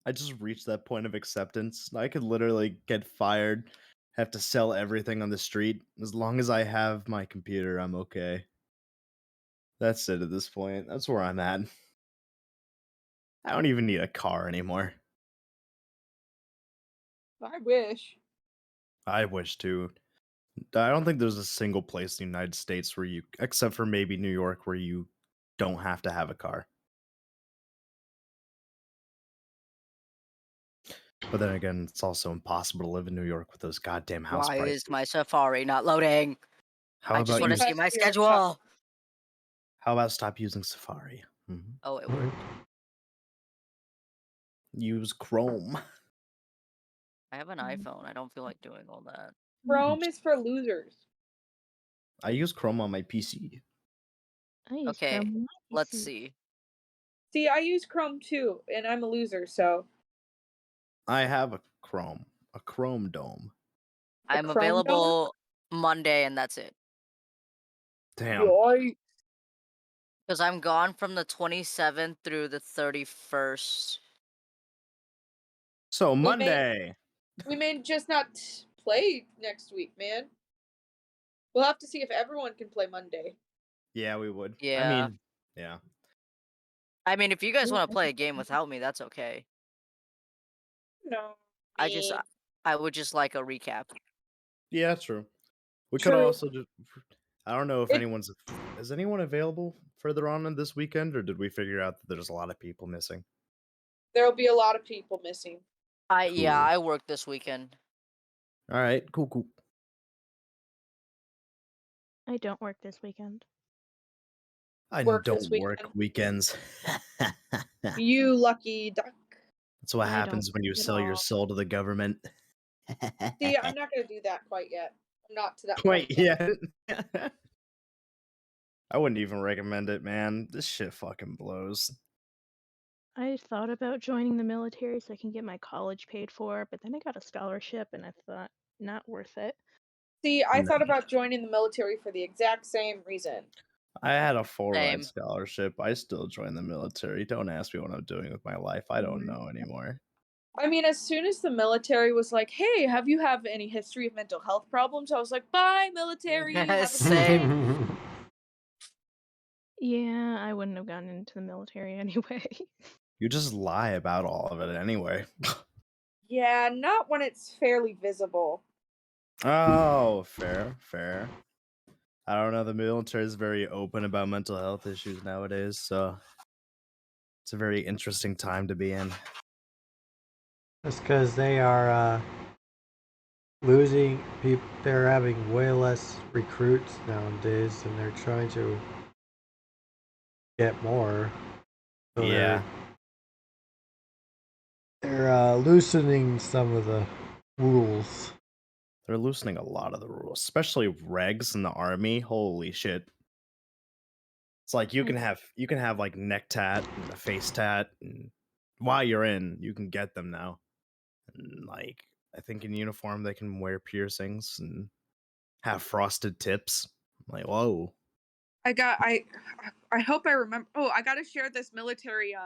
I just reached that point of acceptance. I could literally get fired, have to sell everything on the street. As long as I have my computer, I'm okay. That's it at this point. That's where I'm at. I don't even need a car anymore. I wish. I wish to. I don't think there's a single place in the United States where you, except for maybe New York, where you don't have to have a car. But then again, it's also impossible to live in New York with those goddamn house Why prices. is my Safari not loading? How I just about want you? to see my Because you're schedule. How about stop using Safari? Oh, it worked. Use Chrome. I have an iPhone. I don't feel like doing all that. Chrome is for losers. I use Chrome on my PC. I use Okay, Chrome on my let's PC. see. See, I use Chrome too, and I'm a loser, so I have a Chrome Dome. I'm Chrome dome? available Monday, and that's it. Damn. Yoy. Because I'm gone from the 27th through the 31st. So may- Monday. We may just not play next week, man. We'll have to see if everyone can play Monday. Yeah, we would. I Yeah. mean, yeah. I mean, if you guys want to Yeah. play a game without me, that's okay. No. I would just like a recap. Yeah, true. We could True. also just. I don't know if It- anyone's. Is anyone available further on in this weekend, or did we figure out that there's a lot of people missing? There'll be a lot of people missing. Yeah, Cool. I work this weekend. All right, cool. I don't work this weekend. I Work don't this work weekend. weekends. You lucky duck. That's what I don't happens when you work at sell your all. soul to the government. See, I'm not gonna do that quite yet. I'm not to that Wait, point yet. yeah. I wouldn't even recommend it, man. This shit fucking blows. I thought about joining the military so I can get my college paid for, but then I got a scholarship and I thought, not worth it. See, I No. thought about joining the military for the exact same reason. I had a full ride Same. scholarship. I still joined the military. Don't ask me what I'm doing with my life. I don't know anymore. I mean, as soon as the military was like, "Hey, have you have any history of mental health problems?" I was like, "Bye, military. Have a good day." Same. Yeah, I wouldn't have gotten into the military anyway. You just lie about all of it anyway. Yeah, not when it's fairly visible. Oh, fair. I don't know. The military is very open about mental health issues nowadays, so it's a very interesting time to be in. That's because they are losing people. They're having way less recruits nowadays, and they're trying to get more. So Yeah. they're loosening some of the rules. They're loosening a lot of the rules, especially regs in the army. Holy shit. It's like you can have like neck tat and a face tat, and while you're in, you can get them now. And like I think in uniform they can wear piercings and have frosted tips. I'm like, whoa. I hope I remember. Oh, I got to share this military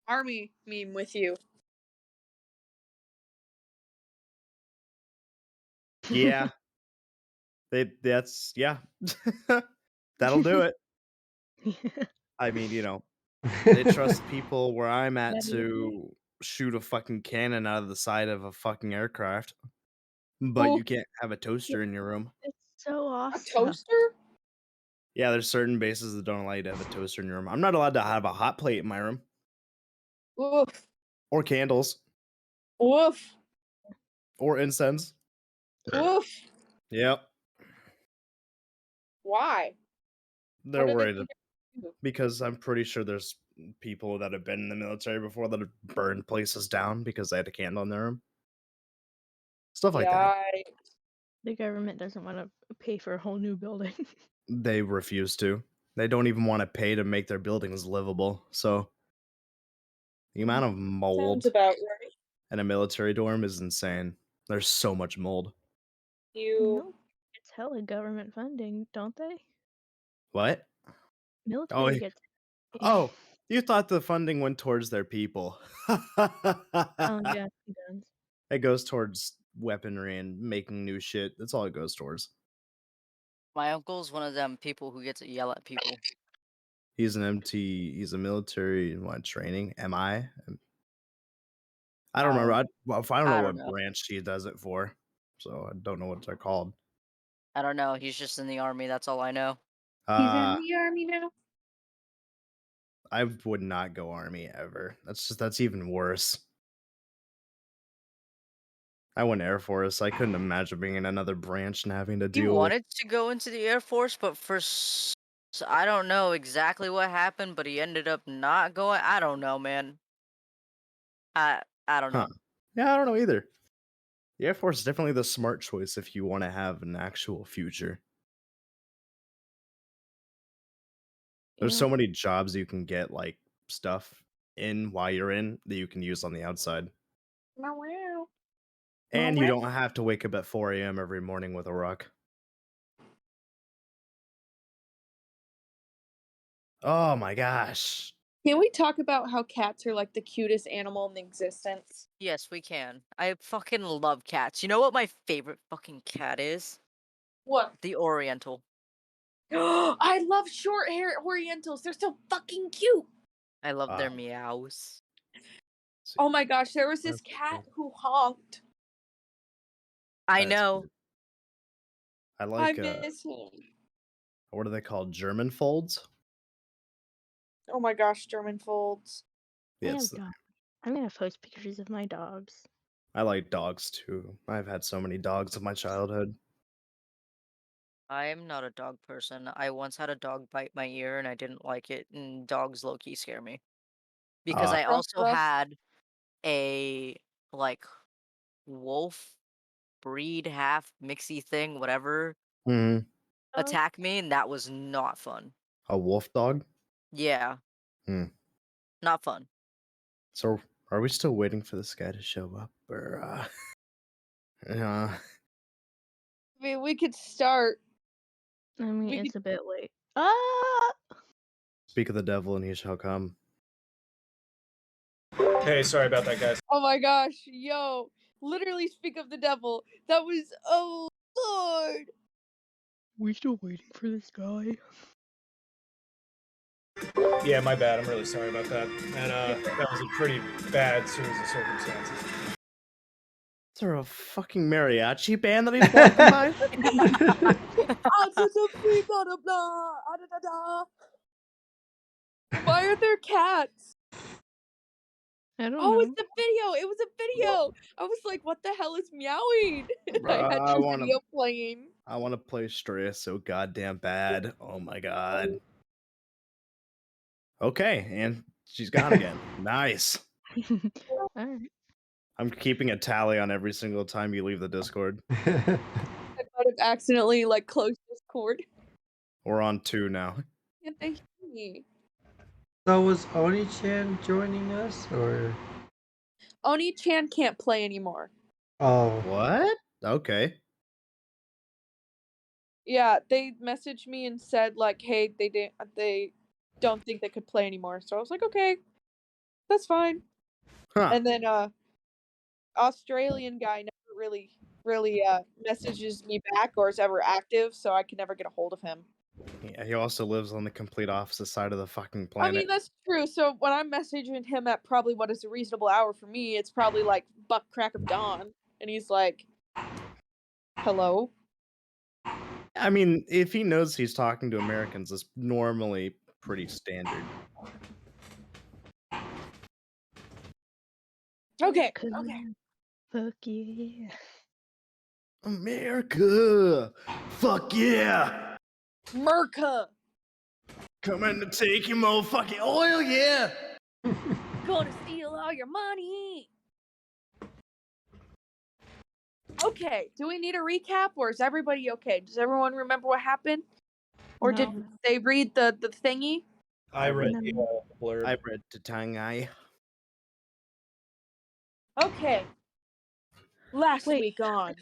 army meme with you. Yeah. That's yeah. That'll do it. I mean, they trust people where I'm at That'd be to shoot a fucking cannon out of the side of a fucking aircraft, but Oh, you can't have a toaster in your room. It's so a awesome. toaster? Yeah, there's certain bases that don't allow you to have a toaster in your room. I'm not allowed to have a hot plate in my room Oof. or candles Oof. or incense. Oof. Yep, Why? they're What do they worried think you're gonna do? because I'm pretty sure there's people that have been in the military before that have burned places down because they had a candle in their room. Stuff like that. Yeah. The government doesn't want to pay for a whole new building. They refuse to. They don't even want to pay to make their buildings livable. So The amount of Sounds mold about right. in a military dorm is insane. There's so much mold. No, it's hella government funding, don't they? What? Military gets. Oh, you thought the funding went towards their people. Oh yeah, it does. It goes towards weaponry and making new shit. That's all it goes towards. My uncle's one of them people who gets to yell at people. He's a military training. Am I? I don't remember. I don't know what branch he does it for. So I don't know what they're called. I don't know. He's just in the army. That's all I know. He's in the army now. I would not go army ever. That's even worse. I went Air Force. I couldn't imagine being in another branch and having to He deal with. wanted to go into the Air Force, but I don't know exactly what happened, but he ended up not going. I don't know, man. I don't know. Yeah, I don't know either. The Air Force is definitely the smart choice if you want to have an actual future. There's so many jobs you can get like stuff in while you're in that you can use on the outside. And you don't have to wake up at 4 a.m. every morning with a rock. Oh my gosh. Can we talk about how cats are like the cutest animal in existence? Yes, we can. I fucking love cats. You know what my favorite fucking cat is? What? The Oriental. I love short hair Orientals. They're so fucking cute. I love their meows. Oh my gosh, there was this cat who honked. I know. I like I miss him. what are they called? German folds? Oh my gosh, German folds. Yes. I'm gonna post pictures of my dogs. I like dogs too. I've had so many dogs in my childhood. I'm not a dog person. I once had a dog bite my ear and I didn't like it, and dogs low-key scare me. Because I also had a like wolf breed half mixy thing, whatever, attack me, and that was not fun. A wolf dog? Yeah. Not fun. So are we still waiting for this guy to show up or I mean, we could start. I mean, it's a bit late. Speak of the devil and he shall come. Hey, sorry about that, guys. Oh my gosh, yo. Literally speak of the devil. That was, oh Lord. We still waiting for this guy. Yeah, my bad. I'm really sorry about that. And that was a pretty bad series of circumstances. Is there a fucking mariachi band that he's walking by? Why are there cats? I don't know. Oh, it's a video. It was a video. I was like, what the hell is meowing? I had the video playing. I want to play Stray so goddamn bad. Oh my god. Okay, and she's gone again. Nice. Alright. I'm keeping a tally on every single time you leave the Discord. I might have accidentally like closed Discord. We're on 2 now. Can't they hear me? So was Oni-chan joining us, or? Oni-chan can't play anymore. Oh. What? Okay. Yeah, they messaged me and said like, hey, they don't think they could play anymore. So I was like, okay, that's fine. And then Australian guy never really messages me back or is ever active, so I can never get a hold of him. Yeah, he also lives on the complete opposite side of the fucking planet. I mean, that's true. So when I'm messaging him at probably what is a reasonable hour for me, it's probably like buck crack of dawn, and he's like, hello? I mean, if he knows he's talking to Americans, it's normally pretty standard. Okay. Fuck yeah. America! Fuck yeah! Merca! Coming to take your motherfucking oil, yeah! Gonna steal all your money! Okay, do we need a recap, or is everybody okay? Does everyone remember what happened? Or did they read the thingy? I read the blurb. I read the Tangai. Okay. Last Wait. week on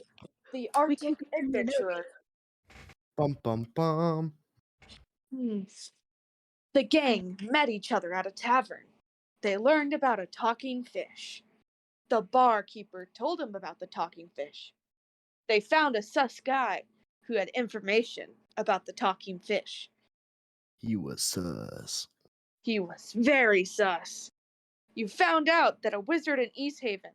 the We can Arctic go through your notes. Adventurer. Bum bum bum. The gang met each other at a tavern. They learned about a talking fish. The barkeeper told them about the talking fish. They found a sus guy who had information about the talking fish. He was sus. He was very sus. You found out that a wizard in East Haven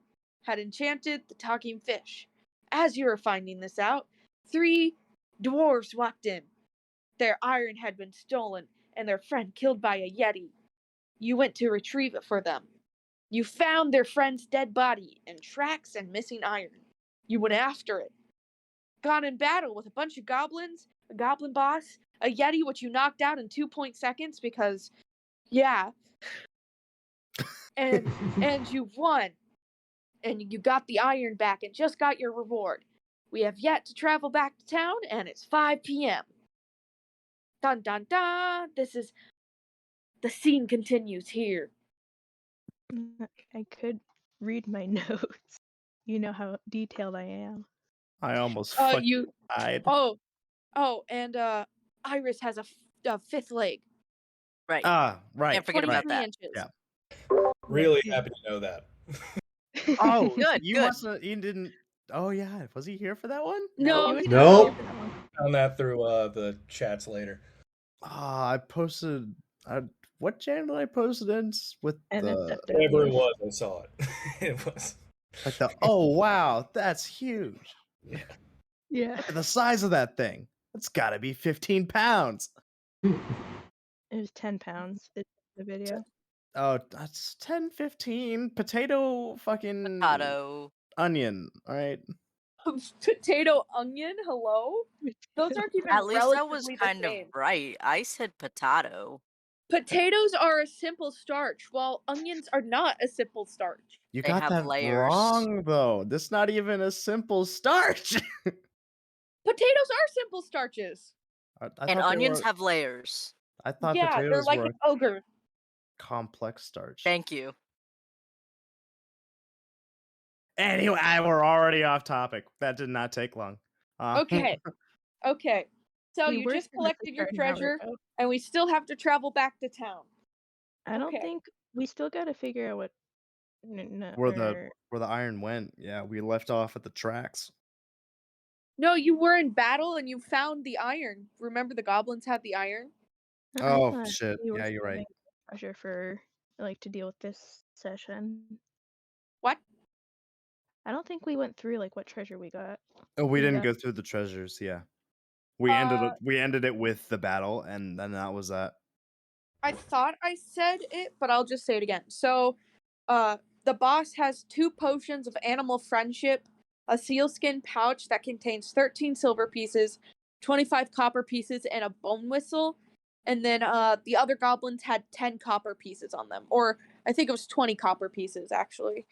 had enchanted the talking fish. As you were finding this out, 3 dwarves walked in. Their iron had been stolen and their friend killed by a yeti. You went to retrieve it for them. You found their friend's dead body and tracks and missing iron. You went after it. Got in battle with a bunch of goblins, a goblin boss, a yeti which you knocked out in 2 seconds because, yeah. And you won. And you got the iron back and just got your reward. We have yet to travel back to town, and it's 5 p.m. Dun dun dun! The scene continues here. I could read my notes. You know how detailed I am. I almost fucking You. died. And Iris has a 5th leg. Right. Right. Can't forget about 23 that. inches. Yeah. Really Yeah. happy to know that. Oh, Good, you good. mustn't. You didn't. Oh yeah, was he here for that one? No, He he was didn't. Nope. here for that one. Found that through the chats later. I posted. What channel did I post it in with the Whatever it NSFW. was, I saw it. It was. like the? Oh wow, that's huge. Yeah. Look at the size of that thing. It's got to be 15 pounds. It was 10 pounds. It's the video. Oh, that's 10, 15. Potato, fucking Potato. onion. All right. Potato onion. Hello. Those aren't even At least I was relatively kind the of same. right. I said potato. Potatoes are a simple starch, while onions are not a simple starch. You They got have that layers. wrong though. This not even a simple starch. Potatoes are simple starches. I And thought they onions were- have layers. I thought Yeah, they're potatoes like were an ogre. complex starch. Thank you. Anyway, we're already off topic. That did not take long. Okay. Okay. So We you were just supposed to collected your start an hour treasure, ago. and we still have to travel back to town. I don't Okay. think we still got to figure out what. No, where the iron went. Yeah, we left off at the tracks. No, you were in battle and you found the iron. Remember the goblins had the iron? I Oh thought shit. we were Yeah, you're right. saving treasure for to deal with this session. What? I don't think we went through what treasure we got. Oh, we We didn't got- go through the treasures. Yeah, we ended it with the battle, and then that was that. I thought I said it, but I'll just say it again. So, the boss has 2 potions of animal friendship, a sealskin pouch that contains 13 silver pieces, 25 copper pieces, and a bone whistle. And then the other goblins had 10 copper pieces on them, or I think it was 20 copper pieces actually.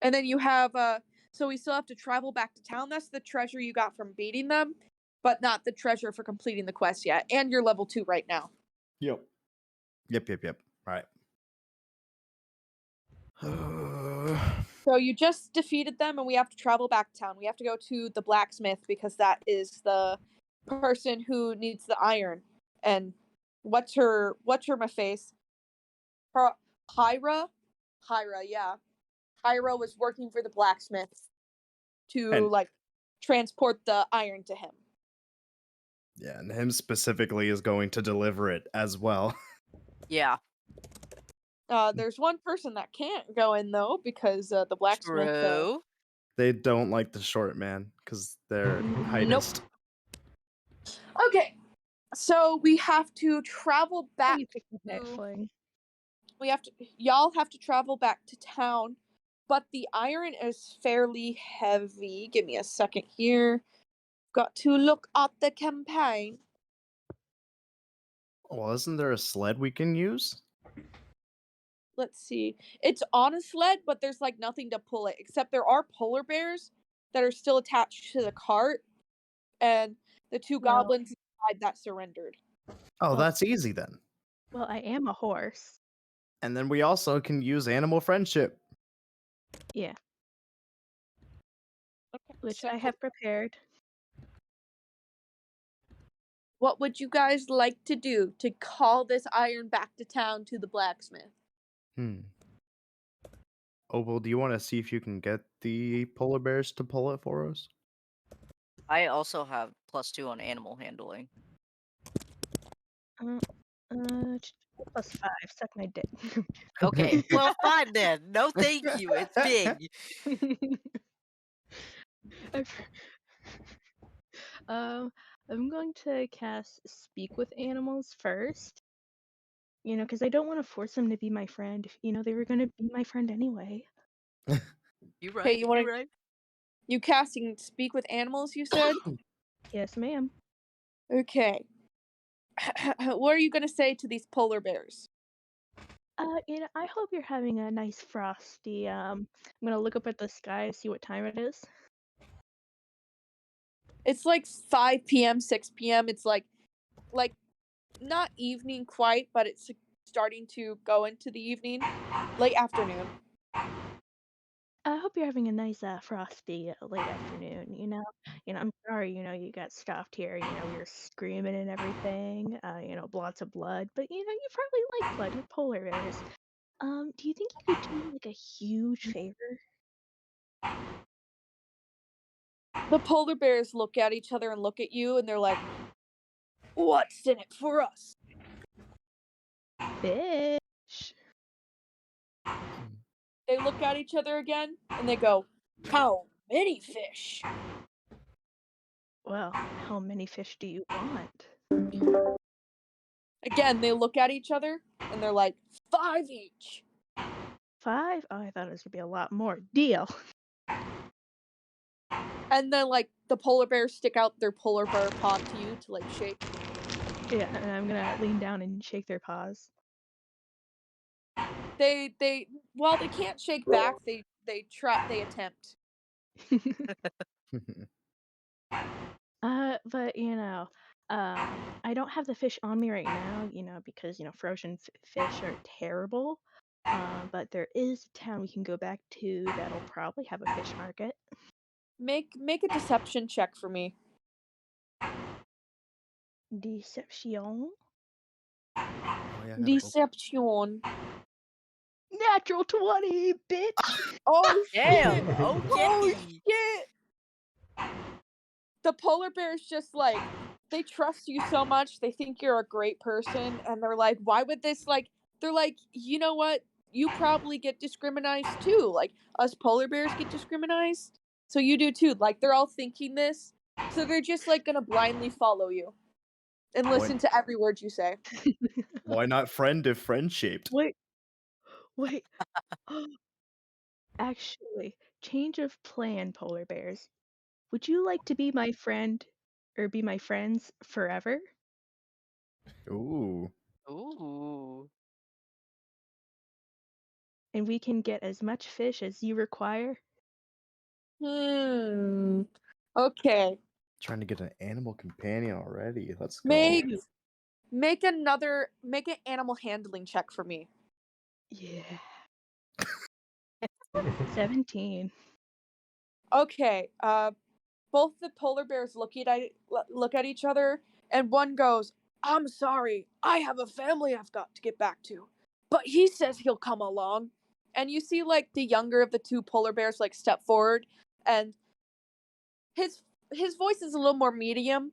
And then you have so we still have to travel back to town. That's the treasure you got from beating them, but not the treasure for completing the quest yet. And you're level 2 right now. Yep. Yep. Right. So you just defeated them, and we have to travel back to town. We have to go to the blacksmith because that is the person who needs the iron. And what's her face? Her Hyra, yeah. Hyra was working for the blacksmith to And- transport the iron to him. Yeah, and him specifically is going to deliver it as well. Yeah. There's one person that can't go in though because the blacksmith. True. They don't like the short man because they're heightist. Okay, so we have to travel back. You picked the next fling. Y'all have to travel back to town, but the iron is fairly heavy. Give me a second here. Got to look at the campaign. Well, isn't there a sled we can use? Let's see. It's on a sled, but there's nothing to pull it, except there are polar bears that are still attached to the cart, and the 2 goblins inside that surrendered. Oh, that's easy then. Well, I am a horse. And then we also can use animal friendship. Yeah, which So I have prepared. what would you guys like to do to call this iron back to town to the blacksmith? Oh, well, do you want to see if you can get the polar bears to pull it for us? I also have +2 on animal handling. Uh, +5. Suck my dick. Okay, well, fine then. No, thank you. It's big. I've- I'm going to cast Speak with Animals first. Because I don't want to force them to be my friend. They were going to be my friend anyway. You Hey, right. you want You to right. you casting speak with animals? You said. Yes, ma'am. Okay. What are you gonna say to these polar bears? I hope you're having a nice frosty. I'm gonna look up at the sky and see what time it is. It's like 5 p.m., 6 p.m. It's like not evening quite, but it's starting to go into the evening, late afternoon. I hope you're having a nice frosty late afternoon. I'm sorry. You got stopped here. We were screaming and everything. Lots of blood. But you probably like blood. You're polar bears. Do you think you could do me like a huge favor? The polar bears look at each other and look at you, and they're like, "What's in it for us?" Fish. They look at each other again, and they go, "How many fish?" Well, how many fish do you want? Again, they look at each other, and they're like, "5 each." 5? Oh, I thought it was gonna be a lot more. Deal. And then like the polar bears stick out their polar bear paw to you to like shake. Yeah, and I'm gonna lean down and shake their paws. They while they can't shake back, they attempt. But I don't have the fish on me right now, because frozen fish are terrible. But there is a town we can go back to that'll probably have a fish market. Make a deception check for me. Deception. Oh, yeah, I gotta go. Deception. Natural 20, bitch. Oh Damn. shit! Oh Okay. shit! The polar bears just like they trust you so much. They think you're a great person, and they're like, "Why would this like?" They're like, "You know what? You probably get discriminized too. Like us polar bears get discriminized, so you do too." Like they're all thinking this, so they're just like gonna blindly follow you and listen to every word you say. Why not friend if friend shaped? Wait, wait. Actually, change of plan, polar bears. Would you like to be my friend or be my friends forever? Ooh. Ooh. And we can get as much fish as you require? Hmm. Okay. Trying to get an animal companion already. Let's go. Make make an animal handling check for me. Yeah. 17. Okay. Both the polar bears look at each other, and one goes, "I'm sorry, I have a family I've got to get back to, but he says he'll come along." And you see like the younger of the two polar bears like step forward, and his his voice is a little more medium.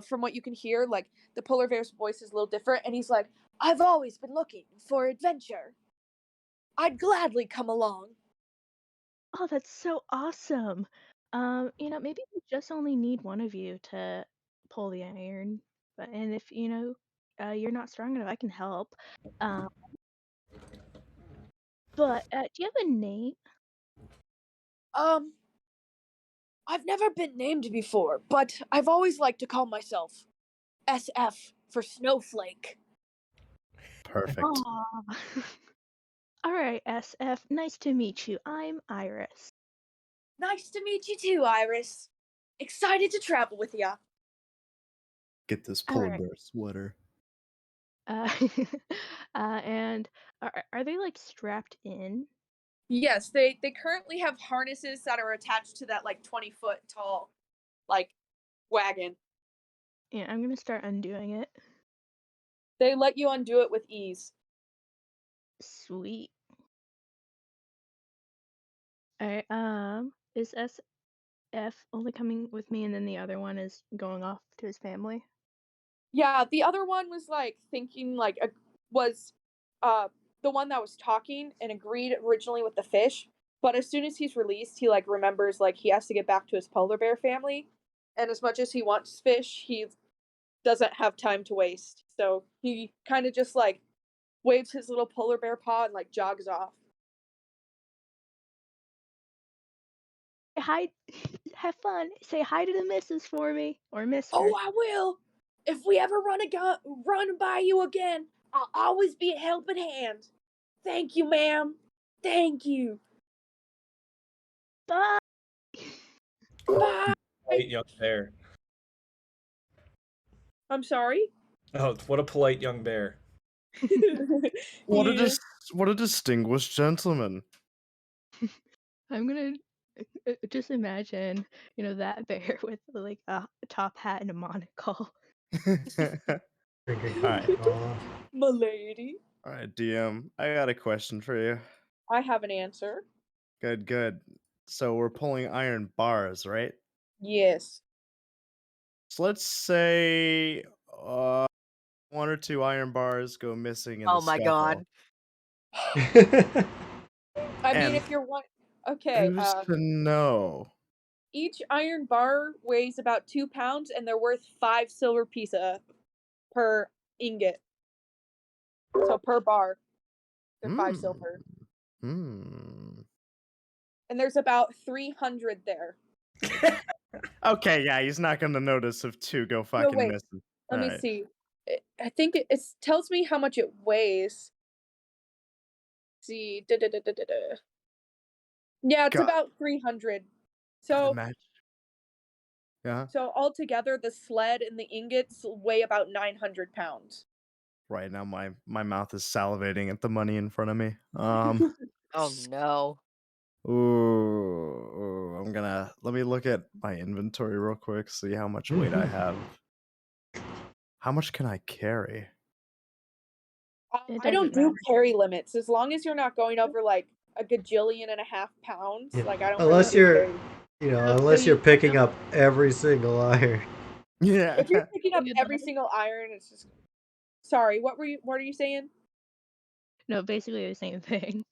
From what you can hear, like the polar bear's voice is a little different, and he's like, "I've always been looking for adventure. I'd gladly come along." Oh, that's so awesome. Maybe we just only need one of you to pull the iron. And if, you're not strong enough, I can help. Um, but do you have a name? Um, I've never been named before, but I've always liked to call myself SF for Snowflake. Perfect. Aw. All right, SF. Nice to meet you. I'm Iris. Nice to meet you too, Iris. Excited to travel with ya. Get this All polar right. bear sweater. Uh, and are they like strapped in? Yes, they currently have harnesses that are attached to that like 20-foot tall like wagon. Yeah, I'm gonna start undoing it. They let you undo it with ease. Sweet. Alright, is SF only coming with me and then the other one is going off to his family? Yeah, the other one was like thinking like was uh the one that was talking and agreed originally with the fish, but as soon as he's released, he like remembers like he has to get back to his polar bear family, and as much as he wants fish, he doesn't have time to waste. So he kind of just like waves his little polar bear paw and like jogs off. Hi, have fun. Say hi to the missus for me or mister. Oh, I will. If we ever run by you again, I'll always be a helping hand. Thank you, ma'am. Thank you. Bye. Bye. Polite young bear. I'm sorry. Oh, what a polite young bear. What a Yeah. what a distinguished gentleman. I'm gonna just imagine, that bear with like a top hat and a monocle. Drinking Alright. Coca-Cola. Milady. All right, DM. I got a question for you. I have an answer. Good, good. So we're pulling iron bars, right? Yes. So let's say one or two iron bars go missing in the Oh my god. scuffle. I mean, And if you're one, okay. who's to know? Each iron bar weighs about 2 pounds, and they're worth 5 silver pieces per ingot. So per bar, they're 5 silver, Hmm. and there's about 300 there. Okay, yeah, he's not gonna notice if two go No, fucking wait. missing. Let me Alright. see. I think it tells me how much it weighs. See, yeah, it's God, about 300. God, So, imagine. Yeah. so altogether, the sled and the ingots weigh about 900 pounds. Right now, my mouth is salivating at the money in front of me. Oh no. Ooh, let me look at my inventory real quick, see how much weight I have. How much can I carry? It I don't doesn't do matter. carry limits as long as you're not going over like a gajillion and a half pounds. Yeah. Like I don't Unless really do you're, carry. So unless you're you picking up every single iron. Yeah. If you're picking up you every know, single iron, it's just. Sorry, what are you saying? no, basically the same thing.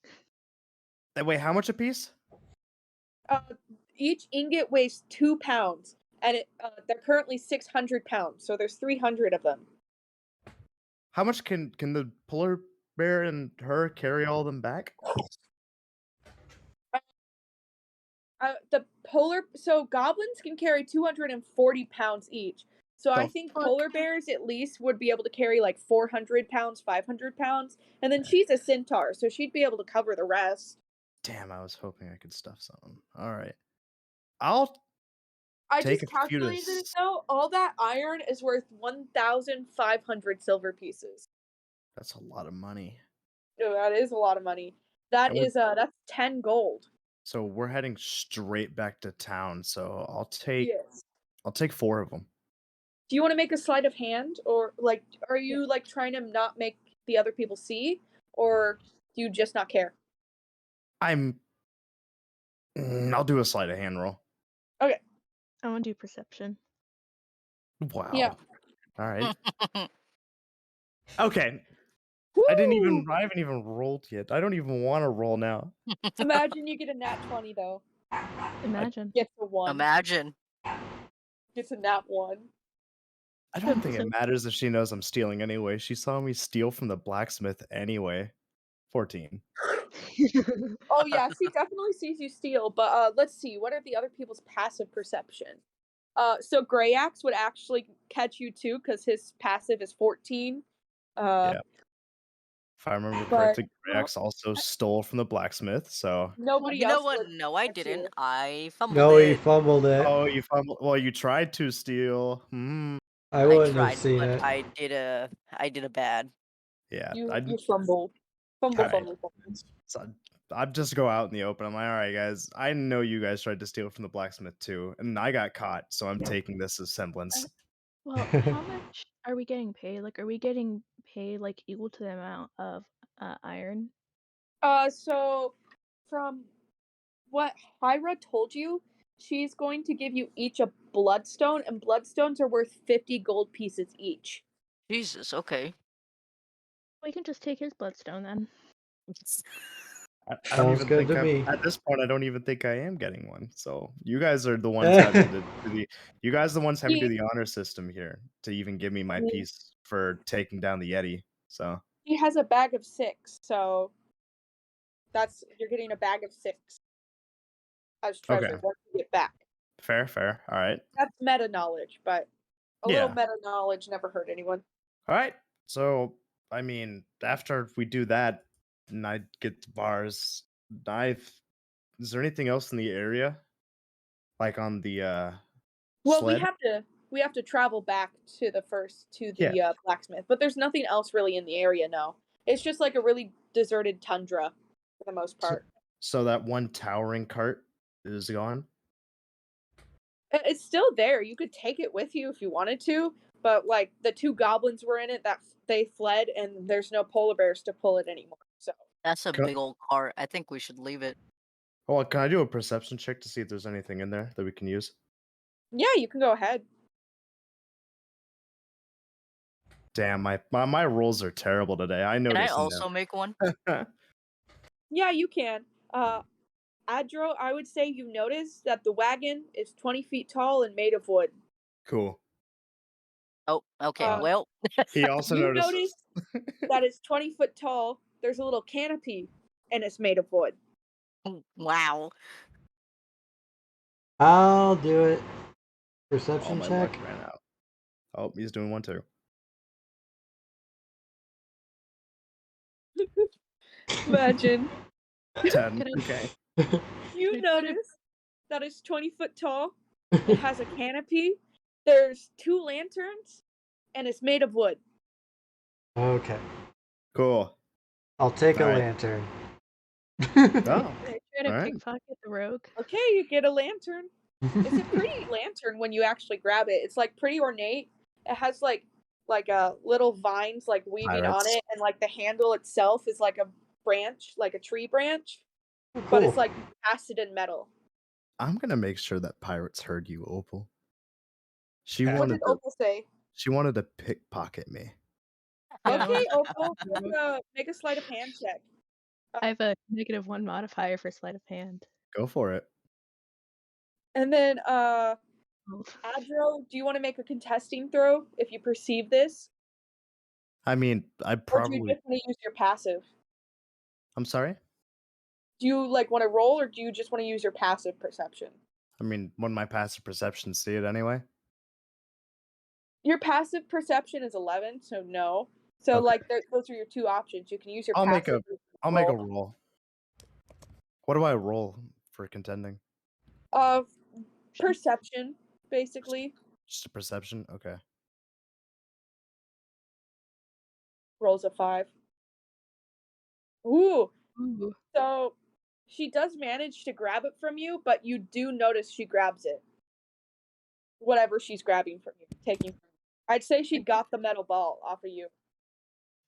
Wait, how much a piece? Uh, each ingot weighs 2 pounds, and they're currently 600 pounds. So there's 300 of them. How much can the polar bear and her carry all of them back? So goblins can carry 240 pounds each. So I The think Fuck. polar bears at least would be able to carry like 400 pounds, 500 pounds, and then she's a centaur, so she'd be able to cover the rest. damn, I was hoping I could stuff something. All right, I'll I take just a few to. calculated it though. All that iron is worth 1,500 silver pieces. That's a lot of money. Oh, that is a lot of money. That And we're is that's 10 gold. so we're heading straight back to town. So Yes. I'll take 4 of them. Do you want to make a sleight of hand, or like, are Yeah. you like trying to not make the other people see, or do you just not care? I'll do a sleight of hand roll. Okay. I want to do perception. Wow. Yeah. All right. Okay. Woo! I haven't even rolled yet. I don't even want to roll now. Imagine you get a nat 20 though. Imagine. Gets a 1. Imagine. Gets a nat 1. I don't think So it matters if she knows I'm stealing anyway. She saw me steal from the blacksmith anyway. 14. Oh yeah, she definitely sees you steal, but let's see, what are the other people's passive perception? So Grey Axe would actually catch you too, because his passive is 14. Yeah. If I remember But correctly, Grex also stole from the blacksmith, so. nobody You know else what? would No, I catch didn't. you. I fumbled No, he it. fumbled it. Oh, you fumbled. Well, you tried to steal. Hmm. I I wouldn't have tried, seen but it. I did a bad. Yeah, You fumble. Fumble, Alright. fumble, fumble. So I'd just go out in the open. I'm like, all right, guys. I know you guys tried to steal from the blacksmith too, and I got caught, so I'm taking this as semblance. Well, how much are we getting paid? Like, are we getting paid like equal to the amount of iron? So from what Hyra told you, she's going to give you each a bloodstone, and bloodstones are worth 50 gold pieces each. Jesus, okay. We can just take his bloodstone then. I don't Sounds even good think to I'm me. at this point. I don't even think I am getting one. So you guys are the ones having to do the. You guys are the ones having to do the honor system here to even give me my piece for taking down the Yeti. So He has a bag of 6, so you're getting a bag of 6 as treasure once you get back. fair. All right. That's meta knowledge, but a little meta knowledge never hurt anyone. All right. So I mean, after we do that, and I get the bars. Is there anything else in the area, like on the Well, sled? we have to travel back to the blacksmith, but there's nothing else really in the area. No, it's just like a really deserted tundra for the most part. So that one towering cart is gone. It's still there. You could take it with you if you wanted to, but like the 2 goblins were in it that they fled, and there's no polar bears to pull it anymore. So That's a big old cart. I think we should leave it. Well, can I do a perception check to see if there's anything in there that we can use? yeah, you can go ahead. Damn, my rolls are terrible today. I Can I noticed. also make one? Yeah, you can. Adro, I would say you notice that the wagon is 20 feet tall and made of wood. Cool. Oh, okay. Uh, Well, He also You notices. notice that it's 20 foot tall. There's a little canopy, and it's made of wood. wow. I'll do it. Oh, Perception my check. luck ran out. Oh, he's doing one too. Imagine. 10. Can I- Okay. You notice that it's 20 foot tall. It has a canopy. There's 2 lanterns, and it's made of wood. Okay. Cool. I'll take a Alright. lantern. Oh. Can I try to Alright. pickpocket the rogue? Okay, you get a lantern. It's a pretty lantern when you actually grab it. It's like pretty ornate. It has like little vines like weaving on Pirates. it, and like the handle itself is like a branch, like a tree branch, Cool. but it's like casted in metal. I'm gonna make sure that pirates heard you, Opal. She What wanted did to. Opal say? She wanted to pickpocket me. Okay, Opal, make a sleight of hand check. I have a -1 modifier for sleight of hand. Go for it. And then Oh. Adro, do you want to make a contesting throw if you perceive this? I mean, I Or do you probably. just want to use your passive? I'm sorry. Do you like want to roll, or do you just want to use your passive perception? I mean, wouldn't my passive perception see it anyway? Your passive perception is 11, so no. So Okay. like those are your 2 options. You can use your I'll make passive. I'll make a roll. What do I roll for contending? Perception, basically. Just a perception? Okay. Rolls a 5. Ooh. Ooh. So she does manage to grab it from you, but you do notice she grabs it. Whatever she's grabbing from you, taking from you. I'd say she got the metal ball off of you.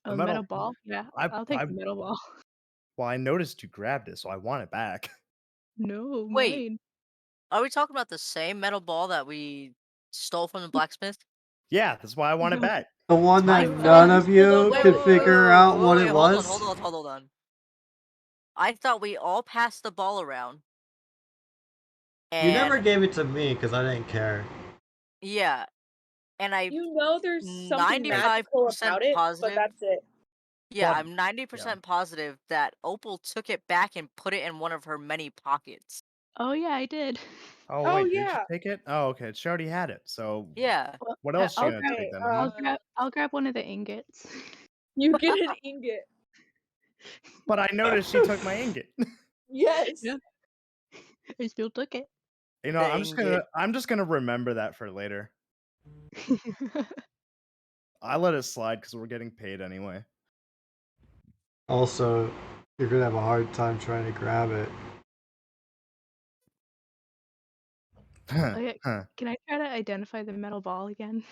The Oh, metal- metal ball? Yeah, I'll take the metal ball. Well, I noticed you grabbed it, so I want it back. No, Wait. mine. Are we talking about the same metal ball that we stole from the blacksmith? Yeah, that's why I want it No. back. The one my that friend. none of you Wait, could wait, figure wait, out what wait, it hold was. on, hold on. I thought we all passed the ball around. You never And gave it to me because I didn't care. yeah, and I You know there's something 95% magical about it, but positive. that's it. Yeah, Well, I'm 90% positive that Opal took it back and put it in one of her many pockets. Oh yeah, I did. Oh, Oh, wait, did yeah. you take it? Oh, okay. She already had it. So Yeah. Well, what else I'll you gonna take then? I'll grab one of the ingots. You get an ingot. But I noticed she took my ingot. Yes. Yeah. I still took it. You know, The I'm just gonna remember that for later. I let it slide because we're getting paid anyway. Also, you're gonna have a hard time trying to grab it. Okay, can I try to identify the metal ball again?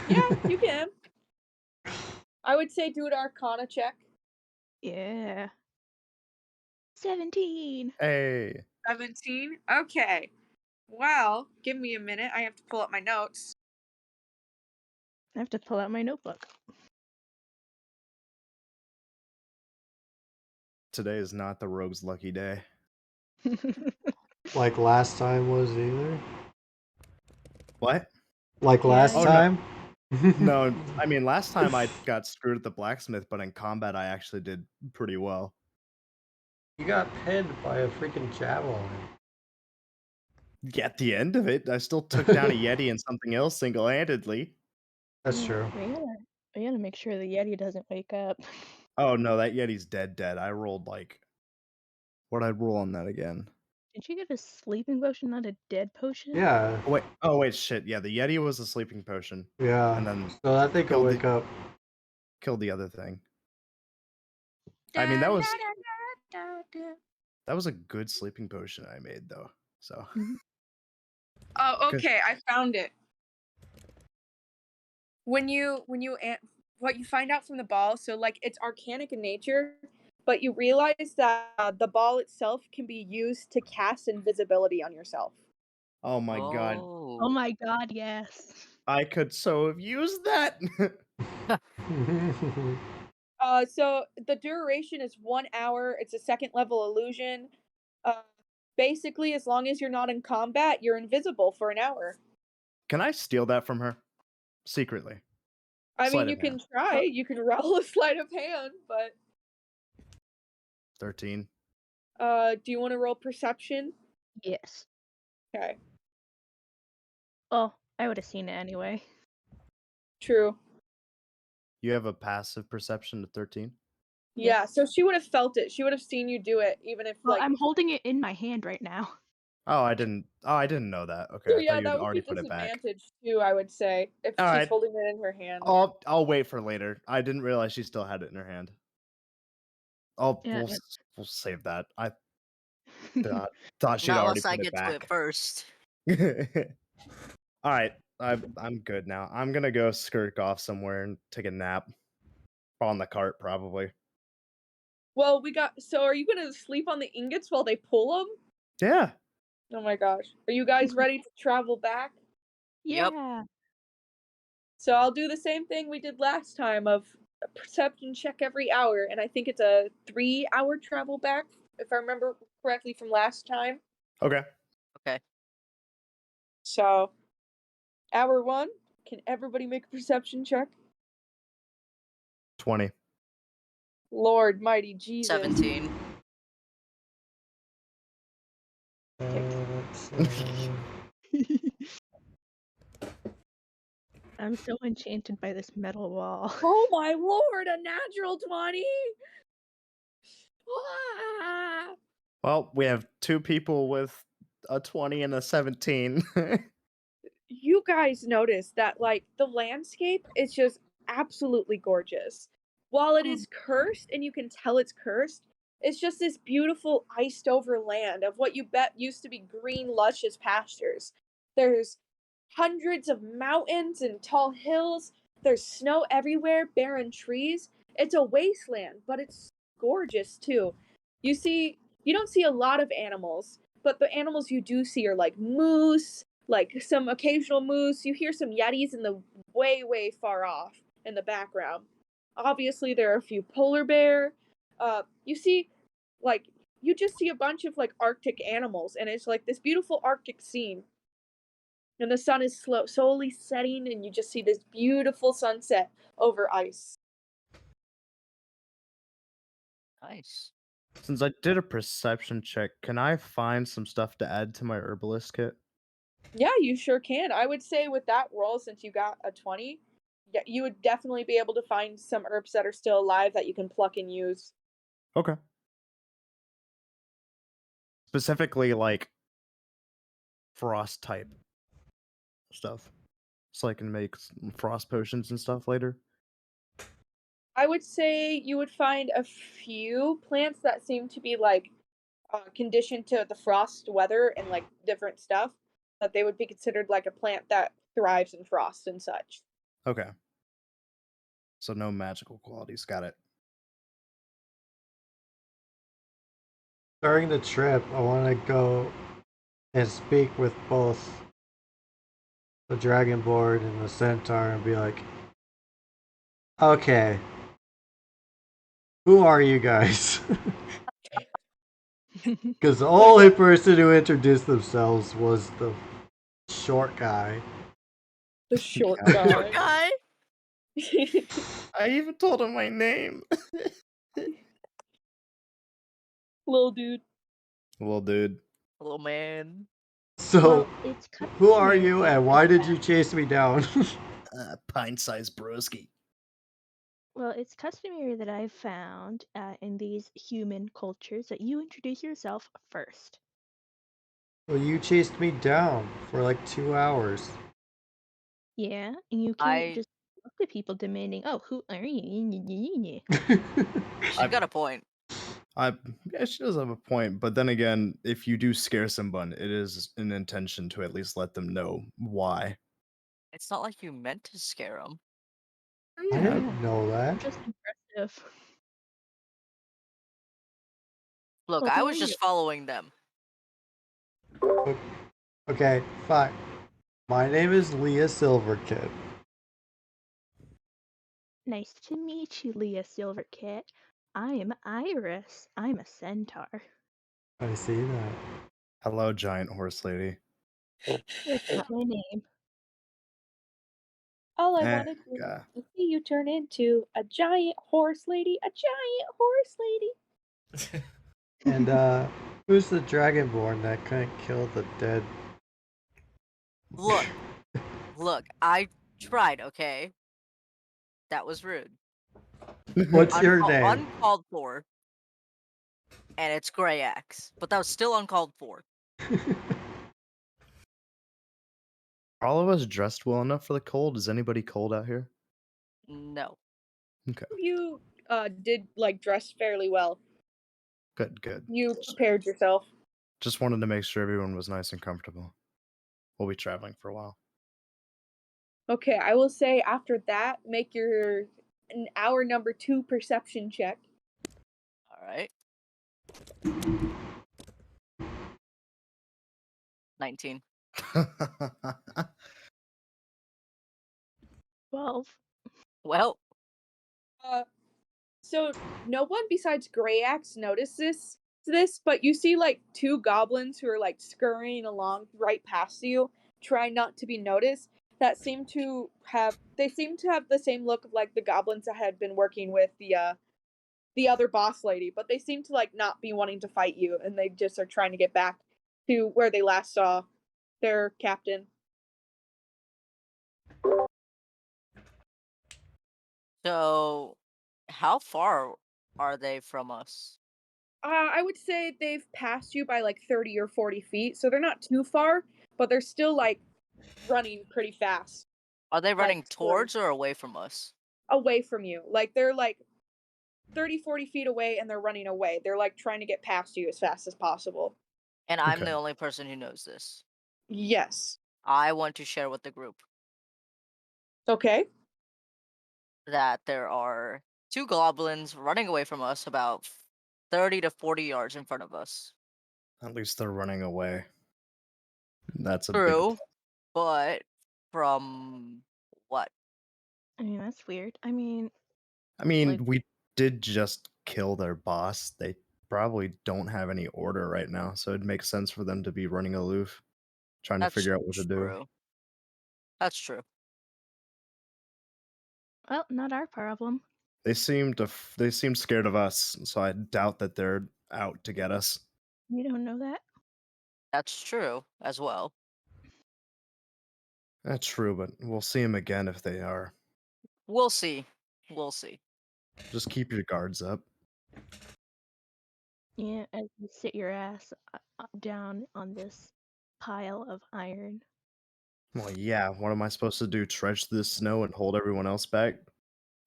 Yeah, you can. I would say do an Arcana check. Yeah. 17. Hey. 17. Okay. Well, give me a minute. I have to pull up my notes. I have to pull out my notebook. Today is not the rogue's lucky day. Like last time was either. What? Like Yeah, last Oh, yeah. time? No, I mean last time I got screwed at the blacksmith, but in combat I actually did pretty well. You got pinned by a freaking javelin. At the end of it, I still took down a Yeti and something else single-handedly. That's true. We gotta make sure the Yeti doesn't wake up. Oh no, that Yeti's dead. I rolled like what'd I roll on that again? Did you get a sleeping potion, not a dead potion? Yeah, Oh wait, shit. Yeah, the Yeti was a sleeping potion. yeah. And then So that thing could killed wake up. killed the other thing. I mean that was a good sleeping potion I made though. So Oh, okay. I found it. What you find out from the ball, so like it's arcanic in nature, but you realize that the ball itself can be used to cast invisibility on yourself. oh my god. Oh Oh. my god, yes. I could so have used that. So the duration is 1 hour. It's a second level illusion. Uh, basically, as long as you're not in combat, you're invisible for an hour. Can I steal that from her? Secretly. I Sleight mean, you of can hand. try. You can roll a sleight of hand, but 13. do you want to roll perception? Yes. Okay, Oh, I would have seen it anyway. true. You have a passive perception of 13? Yeah, Yes. so she would have felt it. She would have seen you do it, even if Well, like. I'm holding it in my hand right now. Oh, I didn't know that. Okay, So I thought yeah, you'd that would be already put it back. disadvantage too. I would say if All she's right. holding it in her hand. I'll wait for later. I didn't realize she still had it in her hand. Yeah, We'll save that. I thought she'd Not already unless I put it get to it back. first. All right, I'm good now. I'm gonna go skirk off somewhere and take a nap on the cart, probably. Well, so are you gonna sleep on the ingots while they pull them? Yeah. Oh my gosh, are you guys ready to travel back? Yep. yeah. So I'll do the same thing we did last time of a perception check every hour, and I think it's a 3-hour travel back, if I remember correctly from last time. Okay. Okay. So, hour 1, can everybody make a perception check? 20. Lord mighty Jesus. 17. I'm so enchanted by this metal wall. Oh my lord, a natural 20! Ah! Well, we have 2 people with a 20 and a 17. You guys notice that like the landscape is just absolutely gorgeous. While it is cursed and you can tell it's cursed, it's just this beautiful iced over land of what you bet used to be green luscious pastures. There's hundreds of mountains and tall hills. There's snow everywhere, barren trees. It's a wasteland, but it's gorgeous too. You don't see a lot of animals, but the animals you do see are like moose, like some occasional moose. You hear some yetis in the way far off in the background. Obviously, there are a few polar bear. You see, like you just see a bunch of like Arctic animals, and it's like this beautiful Arctic scene. And the sun is slowly setting, and you just see this beautiful sunset over ice. Nice. Since I did a perception check, can I find some stuff to add to my herbalist kit? Yeah, you sure can. I would say with that roll, since you got a 20, yeah, you would definitely be able to find some herbs that are still alive that you can pluck and use. Okay. Specifically, like frost type stuff, so I can make frost potions and stuff later. I would say you would find a few plants that seem to be like conditioned to the frost weather and like different stuff that they would be considered like a plant that thrives in frost and such. Okay. So no magical qualities. Got it. During the trip, I want to go and speak with both the Dragonborn and the Centaur and be like, okay, who are you guys? Because the only person who introduced themselves was the short guy. The short Yeah. Short guy. guy. I even told him my name. Little dude. Well, dude. Little man. So, Well, it's who are customary you that and why did you chase me down? Pint-sized broski. Well, it's customary that I've found in these human cultures that you introduce yourself first. Well, you chased me down for like 2 hours. Yeah, and you can't I just look at people demanding, "Oh, who are you?" she's I, got a point. yeah, she does have a point, but then again, if you do scare someone, it is an intention to at least let them know why. It's not like you meant to scare him. I Yeah. didn't know that. Just impressive. Look, Well, I who was are you? just following them. Okay, fine. My name is Leah Silverkid. Nice to meet you, Leah Silverkit. I am Iris. I'm a centaur. I see that. Hello, giant horse lady. That's not my name. All I Eh, wanted was yeah. to see you turn into a giant horse lady, a giant horse lady. And who's the Dragonborn that couldn't kill the dead? Look, look, I tried, okay? That was rude. What's your name? Uncalled for. And it's Gray Axe. But that was still uncalled for. Are all of us dressed well enough for the cold? Is anybody cold out here? No. Okay, You did like dress fairly well. good. You prepared yourself. Just wanted to make sure everyone was nice and comfortable. We'll be traveling for a while. Okay, I will say after that, make your an hour number 2 perception check. Alright. 19. 12. Well, Uh, so no one besides Grey Axe notices this, but you see like two goblins who are like scurrying along right past you, trying not to be noticed. That seem to have the same look of like the goblins that had been working with the other boss lady, but they seem to like not be wanting to fight you, and they just are trying to get back to where they last saw their captain. so how far are they from us? I would say they've passed you by like 30 or 40 feet, so they're not too far, but they're still like running pretty fast, Are they like running towards or away from us? away from you. Like they're like 30, 40 feet away and they're running away. They're like trying to get past you as fast as possible. And I'm Okay. the only person who knows this. Yes. I want to share with the group Okay. that there are 2 goblins running away from us about 30 to 40 yards in front of us. At least they're running away. That's a big. True, but from what? I mean, that's weird. I mean, I mean, like, we did just kill their boss. They probably don't have any order right now, so it makes sense for them to be running aloof, trying to That's figure out what to do. true. That's true. well, not our problem. They seemed scared of us, so I doubt that they're out to get us. You don't know that. That's true as well. That's true, but we'll see them again if they are. We'll see. We'll see. Just keep your guards up. Yeah, as you sit your ass down on this pile of iron. Well, yeah. What am I supposed to do? Trudge through the snow and hold everyone else back?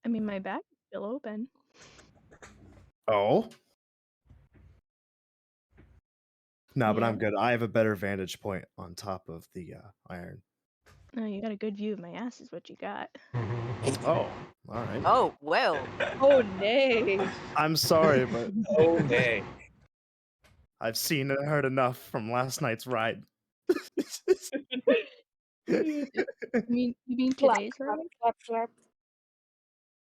I mean, my back is still open. Oh? No, but Yeah. I'm good. I have a better vantage point on top of the iron. Oh, you got a good view of my ass, is what you got. Oh, all right. Oh, well. Oh nay. I'm sorry, but Oh, nay. I've seen and heard enough from last night's ride. You mean Clap, today's clap, ride? clap, clap.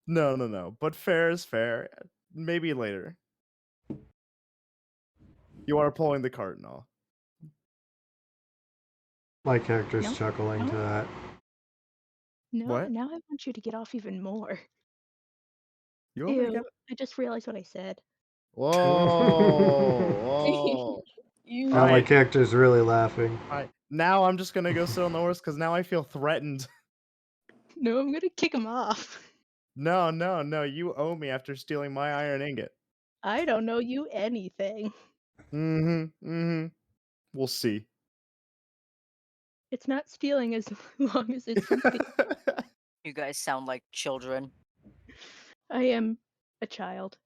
No. But fair is fair. Maybe later. You are pulling the cart and all. My character's No, chuckling to no. that. No, What? now I want you to get off even more. You want me to Ew, get I just realized what I said. Whoa. You. Now my Alright. character's really laughing. Alright. Now I'm just gonna go sit on the horse because now I feel threatened. No, I'm gonna kick him off. No. You owe me after stealing my iron ingot. I don't know you anything. We'll see. It's not stealing as long as it's something. You guys sound like children. I am a child.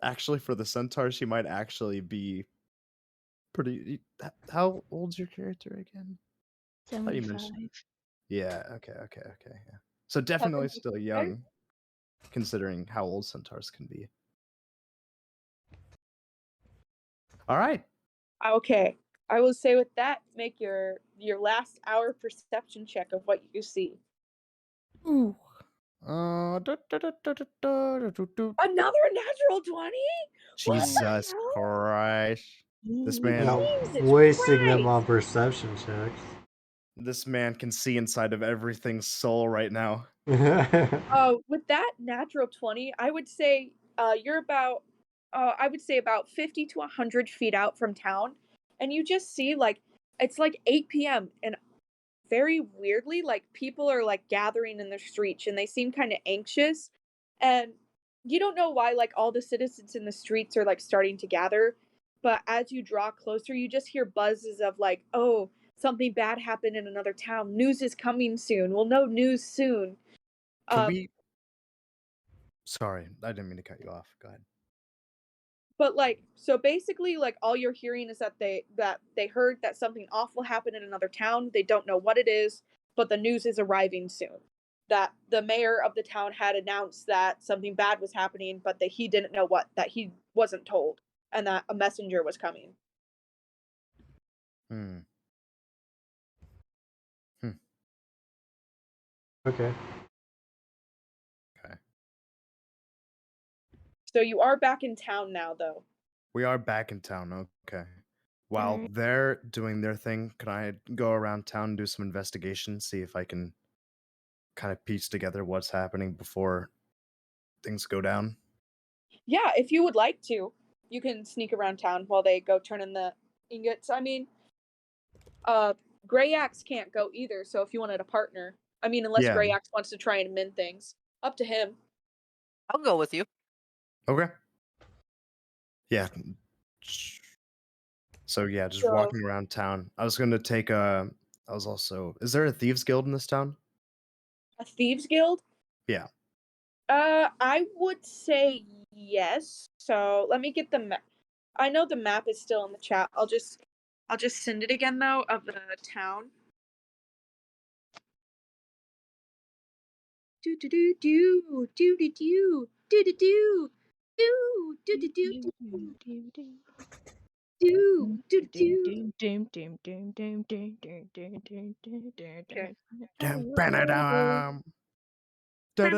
Actually, for the centaur, she might actually be pretty. How old's your character again? I thought you 75. mentioned. Yeah. Okay. Yeah. So definitely still 75? young, considering how old centaurs can be. All right. Okay. I will say with that, make your last hour perception check of what you see. Ooh. Another natural 20? What the Jesus hell? Christ! This man. Yeah, Jesus wasting them Christ. on perception checks. This man can see inside of everything's soul right now. With that natural 20, I would say you're about I would say about 50 to 100 feet out from town, and you just see like it's like 8 p.m. and very weirdly like people are like gathering in the streets and they seem kind of anxious, and you don't know why like all the citizens in the streets are like starting to gather, but as you draw closer you just hear buzzes of like, oh, something bad happened in another town, news is coming soon, we'll know news soon. Can um, we? Sorry, I didn't mean to cut you off. Go ahead. But like, so basically like all you're hearing is that they heard that something awful happened in another town, they don't know what it is, but the news is arriving soon, that the mayor of the town had announced that something bad was happening, but that he didn't know what, that he wasn't told, and that a messenger was coming. Hmm. Okay. Okay. So you are back in town now though. We are back in town. Okay. While Alright. they're doing their thing, can I go around town and do some investigation, see if I can kind of piece together what's happening before things go down? Yeah, if you would like to, you can sneak around town while they go turn in the ingots. I mean, Gray Axe can't go either, so if you wanted a partner, I mean, unless Yeah. Gray Axe wants to try and mend things, up to him. I'll go with you. Okay. Yeah. So yeah, just So- walking around town. I was gonna take a. I was also. Is there a thieves guild in this town? A thieves guild? Yeah. I would say yes. So let me get the map. I know the map is still in the chat. I'll just send it again though of the town. Do do do do do do do do do do do do do do do do do. Okay. There's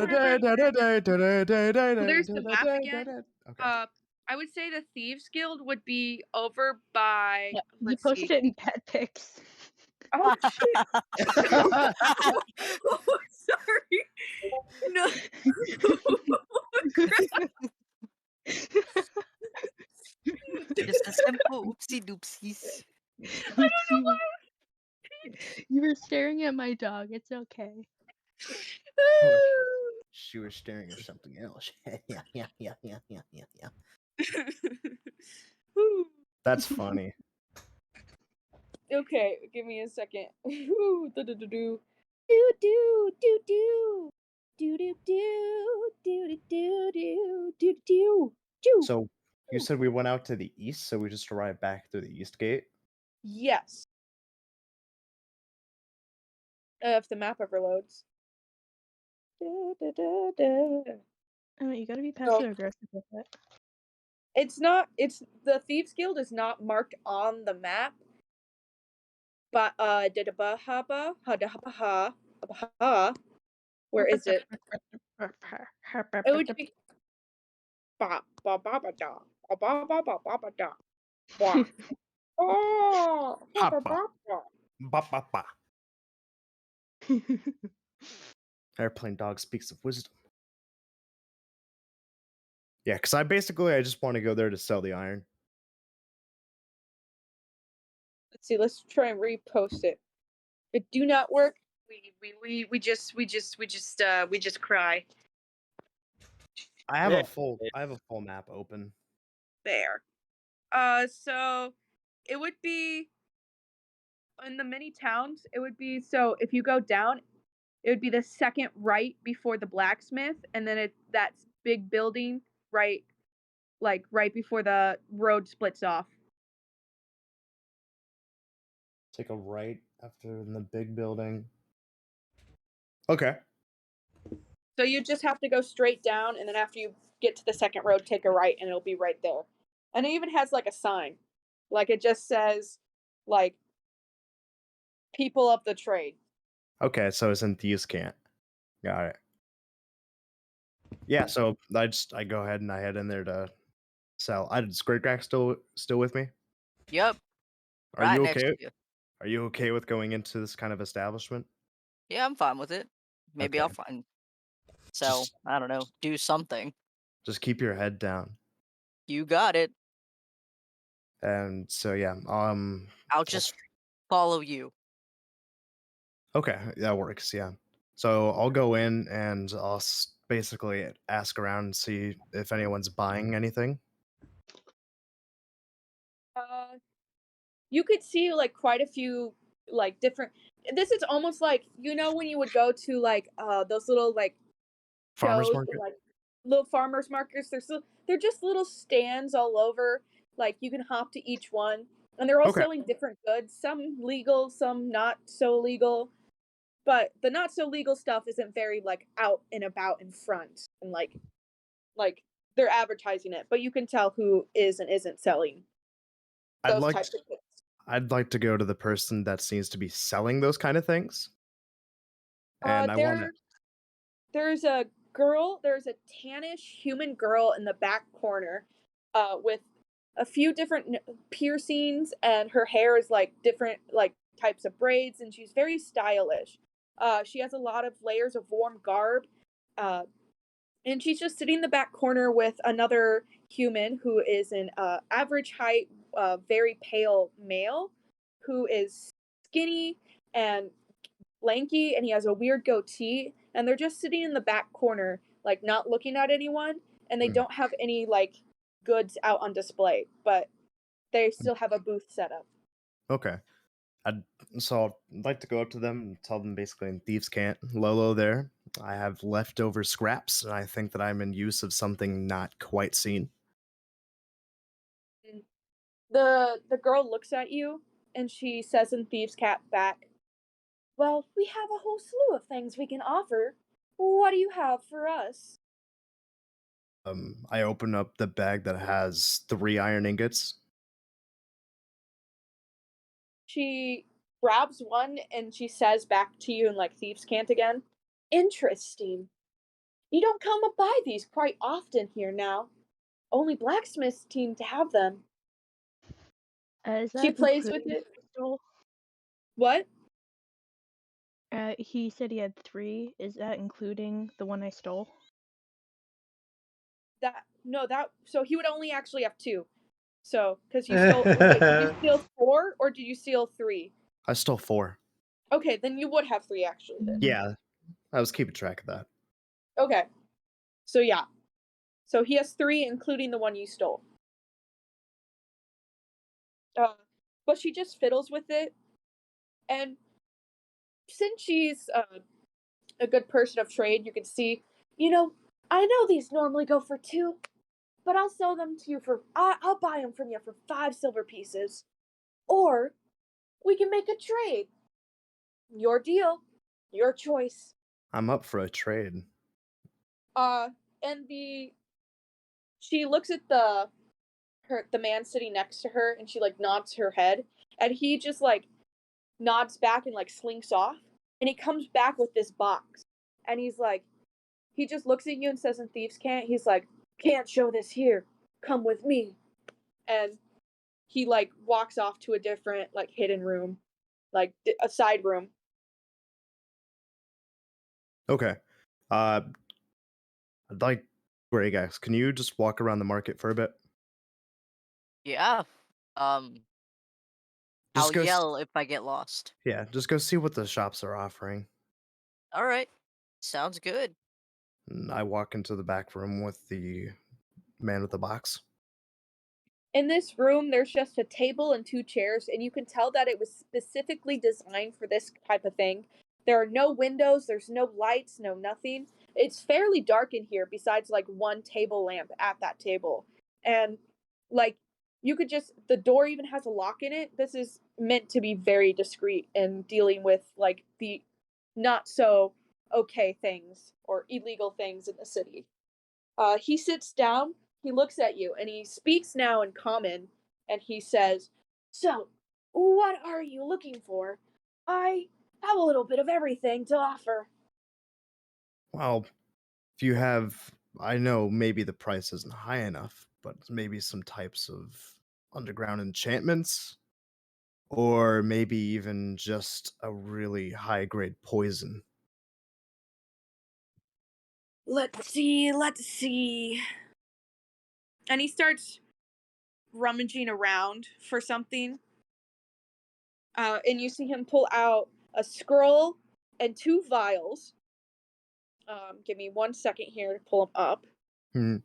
the map again. Okay. I would say the Thieves Guild would be over by. Yeah, you Let's posted see. it in pet pics. Oh shit! Oh, sorry. No. Just a simple oopsie doopsies. I don't know why. You were staring at my dog. It's okay. She was staring at something else. Yeah. That's funny. Okay, give me a second. Do do do do do do do do do Do do do do do do do do do. So you said we went out to the east, so we just arrived back through the east gate. Yes. If the map ever loads. Da, da, da, da. You gotta be So passive aggressive with it. it's not. It's the Thieves Guild is not marked on the map. But where is it? It would be ba ba ba ba da ba ba ba ba ba ba da ba. Oh, ba ba Papa. ba ba. Ba ba ba. Airplane dog speaks of wisdom. Yeah, because I just want to go there to sell the iron. Let's see. Let's try and repost it. If it do not work, we just cry. I have a full map open. There. So it would be in the mini towns. It would be so if you go down, it would be the second right before the blacksmith, and then that big building right before the road splits off. Take a right after in the big building. Okay. So you just have to go straight down, and then after you get to the second road, take a right, and it'll be right there. And it even has like a sign, like it just says, like, people of the trade. Okay, so it's in Thieves Camp. Got it. Yeah, so I go ahead and I head in there to sell. Is Great Crack still with me? Yep. Are Right you next okay? to you. Are you okay with going into this kind of establishment? Yeah, I'm fine with it. Maybe Okay. I'll find sell. I don't know. Do something. Just keep your head down. You got it. And so yeah, I'll just follow you. okay, that works. Yeah. So I'll go in and I'll basically ask around and see if anyone's buying anything. You could see like quite a few like different. This is almost like when you would go to like those little like Farmers shows, market. like little farmers markets. They're just little stands all over. Like you can hop to each one, and they're all Okay. selling different goods. Some legal, some not so legal. But the not so legal stuff isn't very like out and about in front, and like they're advertising it, but you can tell who is and isn't selling those types of goods. I'd like to go to the person that seems to be selling those kind of things. And I want to. There's a girl. There's a tannish human girl in the back corner, with a few different piercings, and her hair is like different like types of braids, and she's very stylish. She has a lot of layers of warm garb, and she's just sitting in the back corner with another human who is an average height, very pale male, who is skinny and lanky, and he has a weird goatee, and they're just sitting in the back corner, like not looking at anyone, and they don't have any like goods out on display, but they still have a booth set up. Okay. So I'd like to go up to them and tell them basically in Thieves' Cant, Lolo there, I have leftover scraps, and I think that I'm in use of something not quite seen. The girl looks at you, and she says in Thieves' Cat back, "Well, we have a whole slew of things we can offer. What do you have for us?" I open up the bag that has 3 iron ingots. She grabs one and she says back to you in like Thieves' Cant again, "Interesting. You don't come by these quite often here now. Only blacksmiths seem to have them." Is She that plays with including it. the stole? What? He said he had 3. Is that including the one I stole? So he would only actually have 2. So, because you stole, wait, did you steal 4 or did you steal 3? I stole 4. Okay, then you would have 3 actually then. Yeah, I was keeping track of that. Okay. So yeah. So he has 3, including the one you stole. But she just fiddles with it, and since she's a good person of trade, you can see, I know these normally go for 2, but I'll sell them to you I'll buy them from you for 5 silver pieces. Or we can make a trade. Your deal, your choice. I'm up for a trade. And she looks at the man sitting next to her, and she like nods her head, and he just like nods back and like slinks off, and he comes back with this box, and he just looks at you and says in thieves' cant, he's like, can't show this here, come with me. And he like walks off to a different like hidden room, like a side room. Okay. I'd like, Gray guys, can you just walk around the market for a bit? Yeah. Just I'll go. yell if I get lost. Yeah, just go see what the shops are offering. All right. Sounds good. And I walk into the back room with the man with the box. In this room, there's just a table and 2 chairs, and you can tell that it was specifically designed for this type of thing. There are no windows, there's no lights, no nothing. It's fairly dark in here, besides like one table lamp at that table. And like, the door even has a lock in it. This is meant to be very discreet in dealing with like the not so okay things or illegal things in the city. He sits down, he looks at you, and he speaks now in common, and he says, so, what are you looking for? I have a little bit of everything to offer. Well, if you have, I know maybe the price isn't high enough, but maybe some types of underground enchantments, or maybe even just a really high grade poison. Let's see. And he starts rummaging around for something. And you see him pull out a scroll and 2 vials. Give me 1 second here to pull them up. Hmm.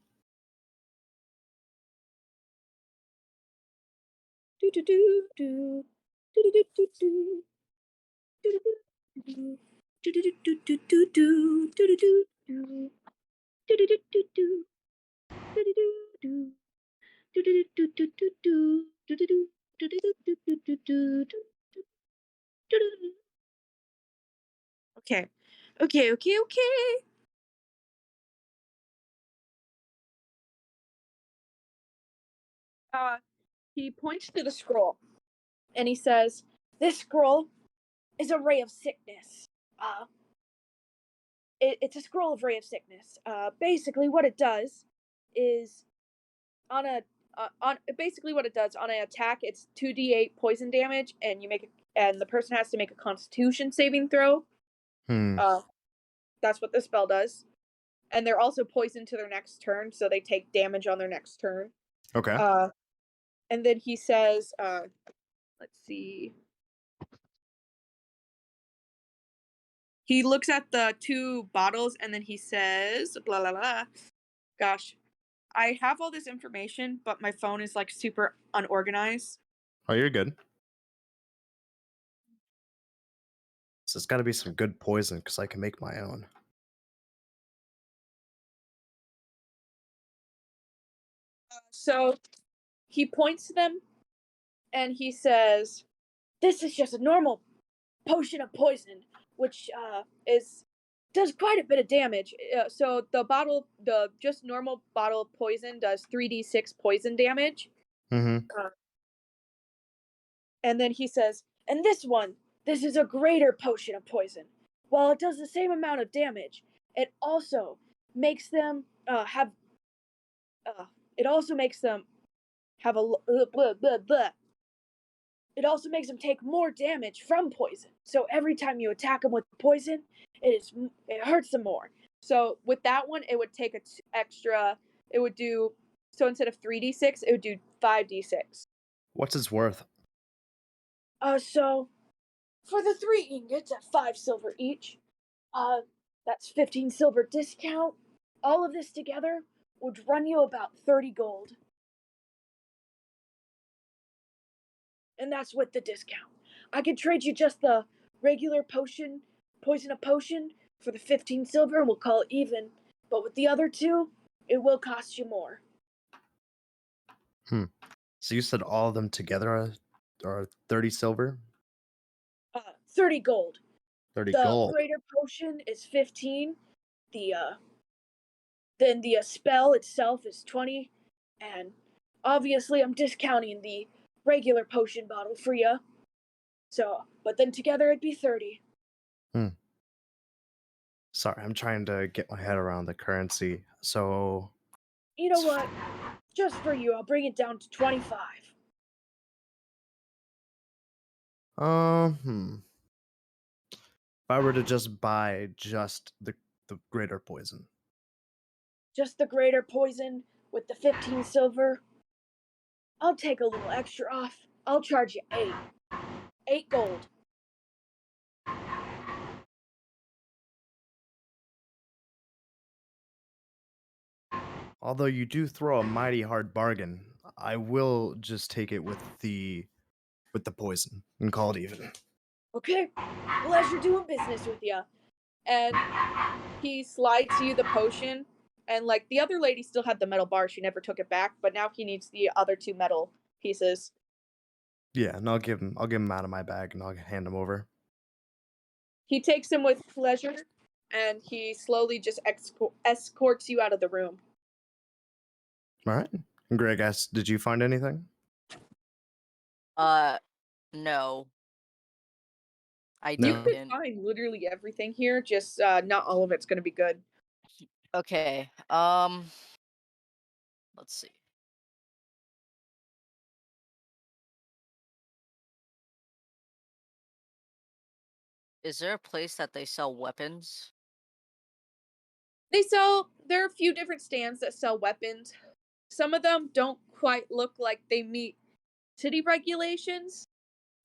Do do do do do do do do do do do do do do do do do do do. Okay. He points to the scroll and he says, this scroll is a ray of sickness. It's a scroll of ray of sickness. Basically what it does is on an attack, it's 2d8 poison damage, and and the person has to make a Constitution saving throw. Hmm. That's what the spell does. And they're also poisoned to their next turn, so they take damage on their next turn. Okay. And then he says, let's see. He looks at the 2 bottles and then he says, blah, blah, blah. Gosh, I have all this information, but my phone is like super unorganized. Oh, you're good. So it's got to be some good poison because I can make my own. So he points to them and he says, this is just a normal potion of poison, which does quite a bit of damage. So the just normal bottle of poison does 3d6 poison damage. Mm-hmm. And then he says, and this is a greater potion of poison. While it does the same amount of damage, it also makes them have blah, blah, blah. It also makes them take more damage from poison. So every time you attack them with poison, it hurts them more. So with that one, it would take extra. It would do, so instead of 3d6, it would do 5d6. What's its worth? So for the 3 ingots at 5 silver each, that's 15 silver discount. All of this together would run you about 30 gold. And that's with the discount. I could trade you just the regular poison of potion, For the 15 silver, we'll call it even. But with the other two, it will cost you more. So you said all of them together are 30 silver? 30 gold. 30 The gold. greater potion is 15. Then the spell itself is 20. And obviously, I'm discounting the regular potion bottle for you. So, but then together it'd be 30. Sorry, I'm trying to get my head around the currency. So, You know what? Just for you, I'll bring it down to 25. If I were to just buy just the greater poison. Just the greater poison with the 15 silver. I'll take a little extra off. I'll charge you 8. 8 gold. Although you do throw a mighty hard bargain, I will just take it with the poison and call it even. Okay, pleasure doing business with you. And he slides you the potion, and like the other lady still had the metal bar, she never took it back, but now he needs the other 2 metal pieces. Yeah, and I'll give him out of my bag and I'll hand him over. He takes him with pleasure, and he slowly just escorts you out of the room. All right. And Greg asked, "Did you find anything?" No. I No. You could didn't. find literally everything here, just not all of it's going to be good. Okay. Let's see. Is there a place that they sell weapons? There are a few different stands that sell weapons. Some of them don't quite look like they meet city regulations,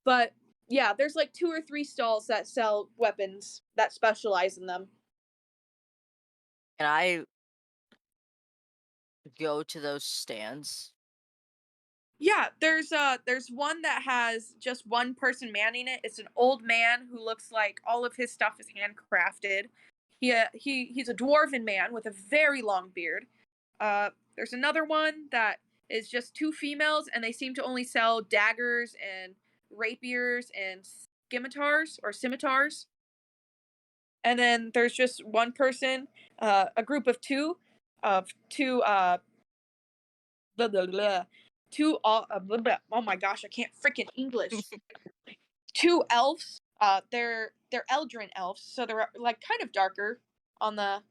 but yeah, there's like 2 or 3 stalls that sell weapons that specialize in them. Can I go to those stands? Yeah, there's one that has just one person manning it. It's an old man who looks like all of his stuff is handcrafted. He's a dwarven man with a very long beard. There's another one that is just 2 females, and they seem to only sell daggers and rapiers and scimitars. And then there's just one person, a group of 2 blah, blah, blah, 2 blah, blah, oh my gosh, I can't freaking English. 2 elves. They're Eldrin elves, so they're like kind of darker on the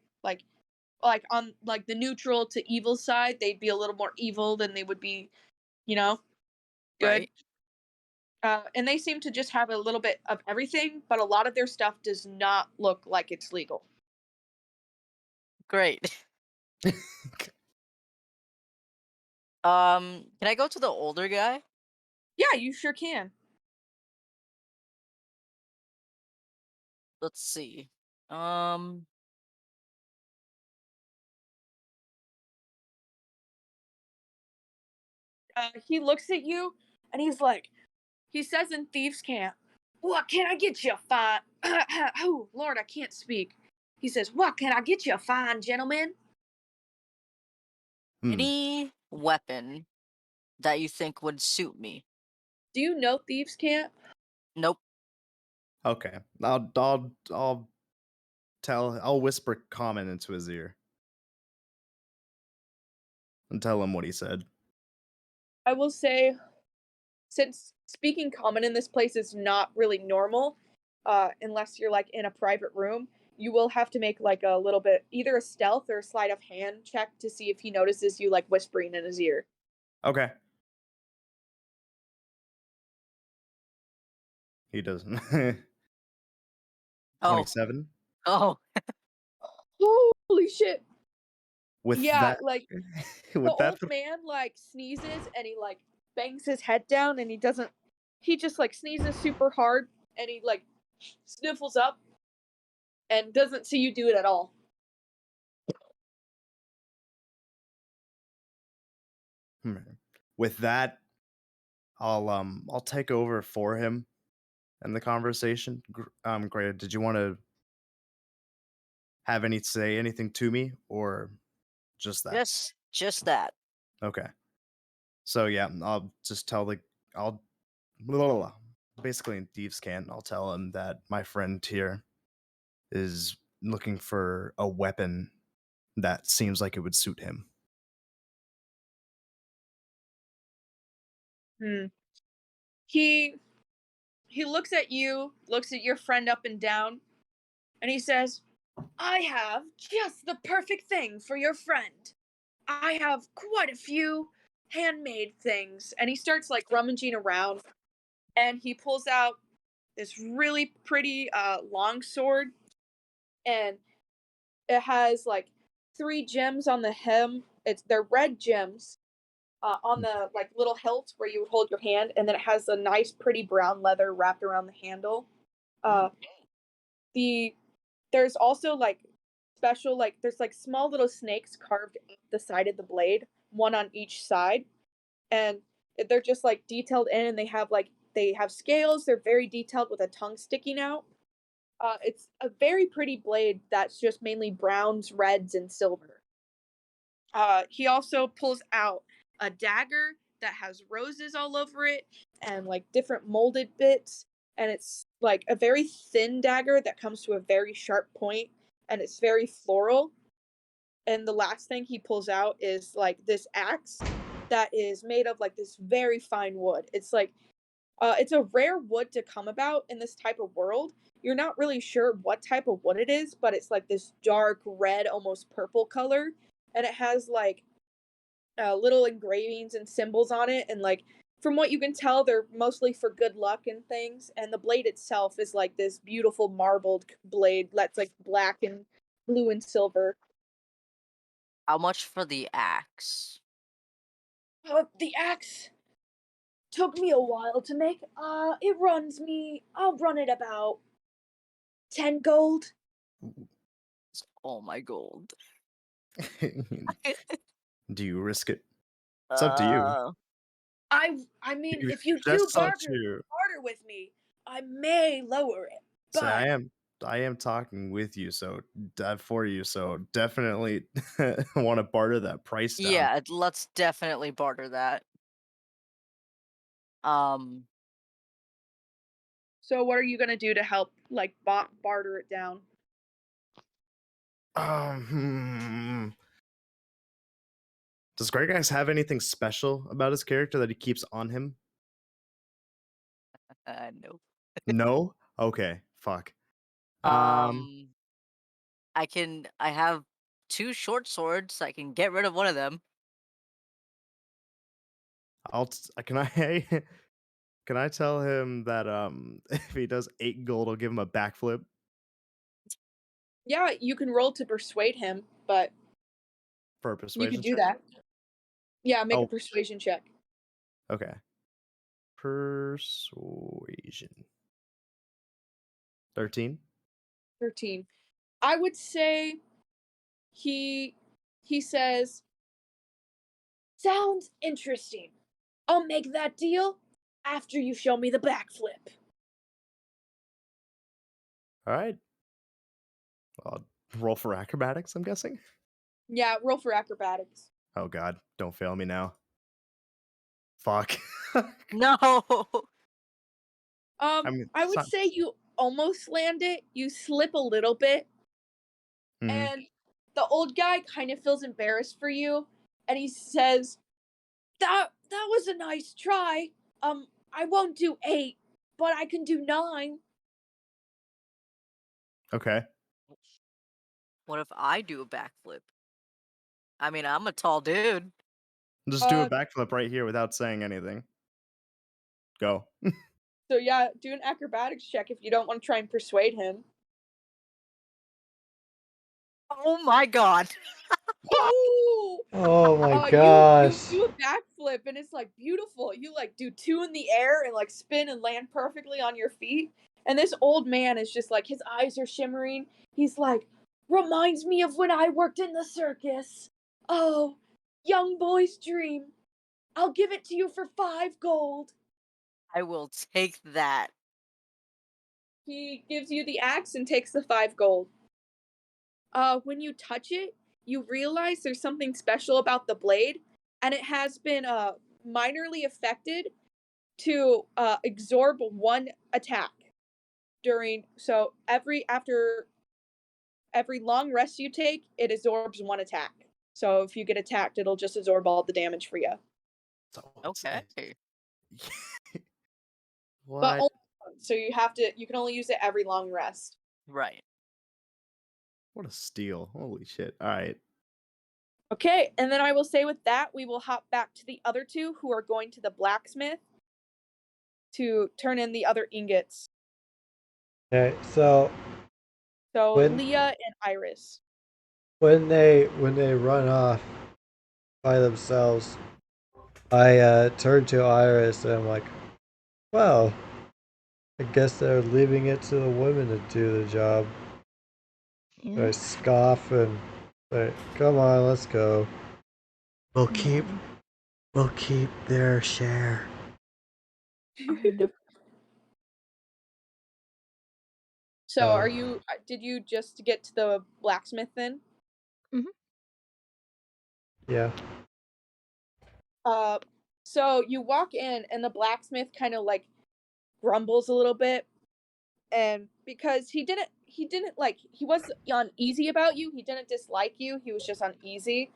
like on like the neutral to evil side. They'd be a little more evil than they would be, you know, good. Right. And they seem to just have a little bit of everything, but a lot of their stuff does not look like it's legal. Great. Can I go to the older guy? Yeah, you sure can. Let's see. Um, He looks at you and he says in Thieves' Camp, "What can I get you, fine?" Oh, Lord, I can't speak. He says, "What can I get you, fine gentlemen?" any weapon that you think would suit me? Do you know Thieves' Camp? Nope. Okay. I'll whisper comment into his ear and tell him what he said. I will say, since speaking common in this place is not really normal, unless you're like in a private room, you will have to make like a little bit, either a stealth or a sleight of hand check to see if he notices you like whispering in his ear. Okay. He doesn't. Oh. 27. Oh. Holy shit! With Yeah, that like the with that old man like sneezes and he like bangs his head down and he just like sneezes super hard and he like sniffles up and doesn't see you do it at all. with that I'll take over for him in the conversation. Great. Did you want to have any say anything to me, or just that? Just that. Okay. So yeah, I'll just tell the I'll blah, blah, blah. Basically in Thieves' Cant, I'll tell him that my friend here is looking for a weapon that seems like it would suit him. Hmm. He looks at you, looks at your friend up and down, and he says, I have just the perfect thing for your friend. I have quite a few handmade things. And he starts like rummaging around and he pulls out this really pretty long sword, and it has like 3 gems on the hem. They're red gems on the like little hilt where you would hold your hand, and then it has a nice pretty brown leather wrapped around the handle. Uh, the There's also like special like there's like small little snakes carved up the side of the blade, one on each side, and they're just like detailed in, and they have scales. They're very detailed with a tongue sticking out. It's a very pretty blade that's just mainly browns, reds, and silver. He also pulls out a dagger that has roses all over it and like different molded bits. And it's like a very thin dagger that comes to a very sharp point, and it's very floral. And the last thing he pulls out is like this axe that is made of like this very fine wood. It's a rare wood to come about in this type of world. You're not really sure what type of wood it is, but it's like this dark red, almost purple color, and it has like little engravings and symbols on it. And like from what you can tell, they're mostly for good luck and things. And the blade itself is like this beautiful marbled blade that's like black and blue and silver. How much for the axe? The axe took me a while to make. I'll run it about 10 gold. It's all my gold. Do you risk it? It's up to you. I mean, You if you do just up barter to with me, I may lower it. say But I am talking with you, so for you, so definitely want to barter that price down. Yeah, let's definitely barter that. Um, so what are you gonna do to help like barter it down? Does Grey Guys have anything special about his character that he keeps on him? no. No? Okay, fuck. I have 2 short swords. I can get rid of one of them. Can I can I tell him that if he does 8 gold, I'll give him a backflip Yeah, you can roll to persuade him, but for a you could persuasion do check? that. Yeah, make a Oh, persuasion check. okay. Persuasion. 13. 13. I would say he says, sounds interesting. I'll make that deal after you show me the backflip. All right. I'll roll for acrobatics, I'm guessing. Yeah, roll for acrobatics. Oh god, don't fail me now. Fuck. No. I mean, I would say you almost land it. You slip a little bit, mhm. and the old guy kind of feels embarrassed for you, and he says, "That was a nice try. I won't do 8, but I can do 9." Okay. What if I do a backflip? I mean, I'm a tall dude. Just do a Uh, backflip right here without saying anything. Go. so yeah, do an acrobatics check if you don't want to try and persuade him. Oh my god. Oh! Oh my You gosh. do a backflip, and it's like beautiful. You like do 2 in the air and like spin and land perfectly on your feet. And this old man is just like his eyes are shimmering. He's like, reminds me of when I worked in the circus. Oh, young boy's dream. I'll give it to you for 5 gold. I will take that. He gives you the axe and takes the 5 gold. when you touch it, you realize there's something special about the blade, and it has been minorly affected to absorb one attack during. So after every long rest you take, it absorbs one attack. So if you get attacked, it'll just absorb all the damage for you. So Okay. But what? only once, so you can only use it every long rest. Right. What a steal! Holy shit! All right. Okay, and then I will say with that, we will hop back to the other two who are going to the blacksmith to turn in the other ingots. Okay, so So when Leah and Iris. when they run off by themselves, I turn to Iris and I'm like, well, I guess they're leaving it to the women to do the job. Yeah. I scoff and say, come on, let's go. We'll keep Yeah. we'll keep their share. Oh, no. So Uh, are you did you just get to the blacksmith then? Mhm. yeah. Uh so you walk in and the blacksmith kind of like grumbles a little bit, and because he didn't like he was uneasy about you, he didn't dislike you, he was just uneasy.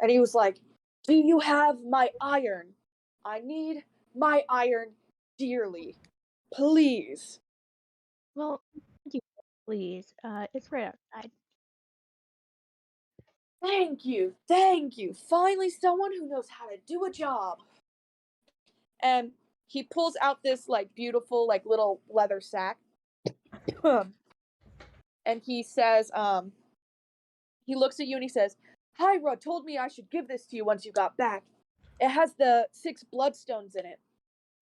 And he was like, "Do you have my iron? I need my iron dearly. Please." Well, could you please? It's right outside. Thank you. Thank you. Finally someone who knows how to do a job. And he pulls out this like beautiful like little leather sack. And he says, he looks at you and he says, "Hyra told me I should give this to you once you got back. It has the 6 bloodstones in it.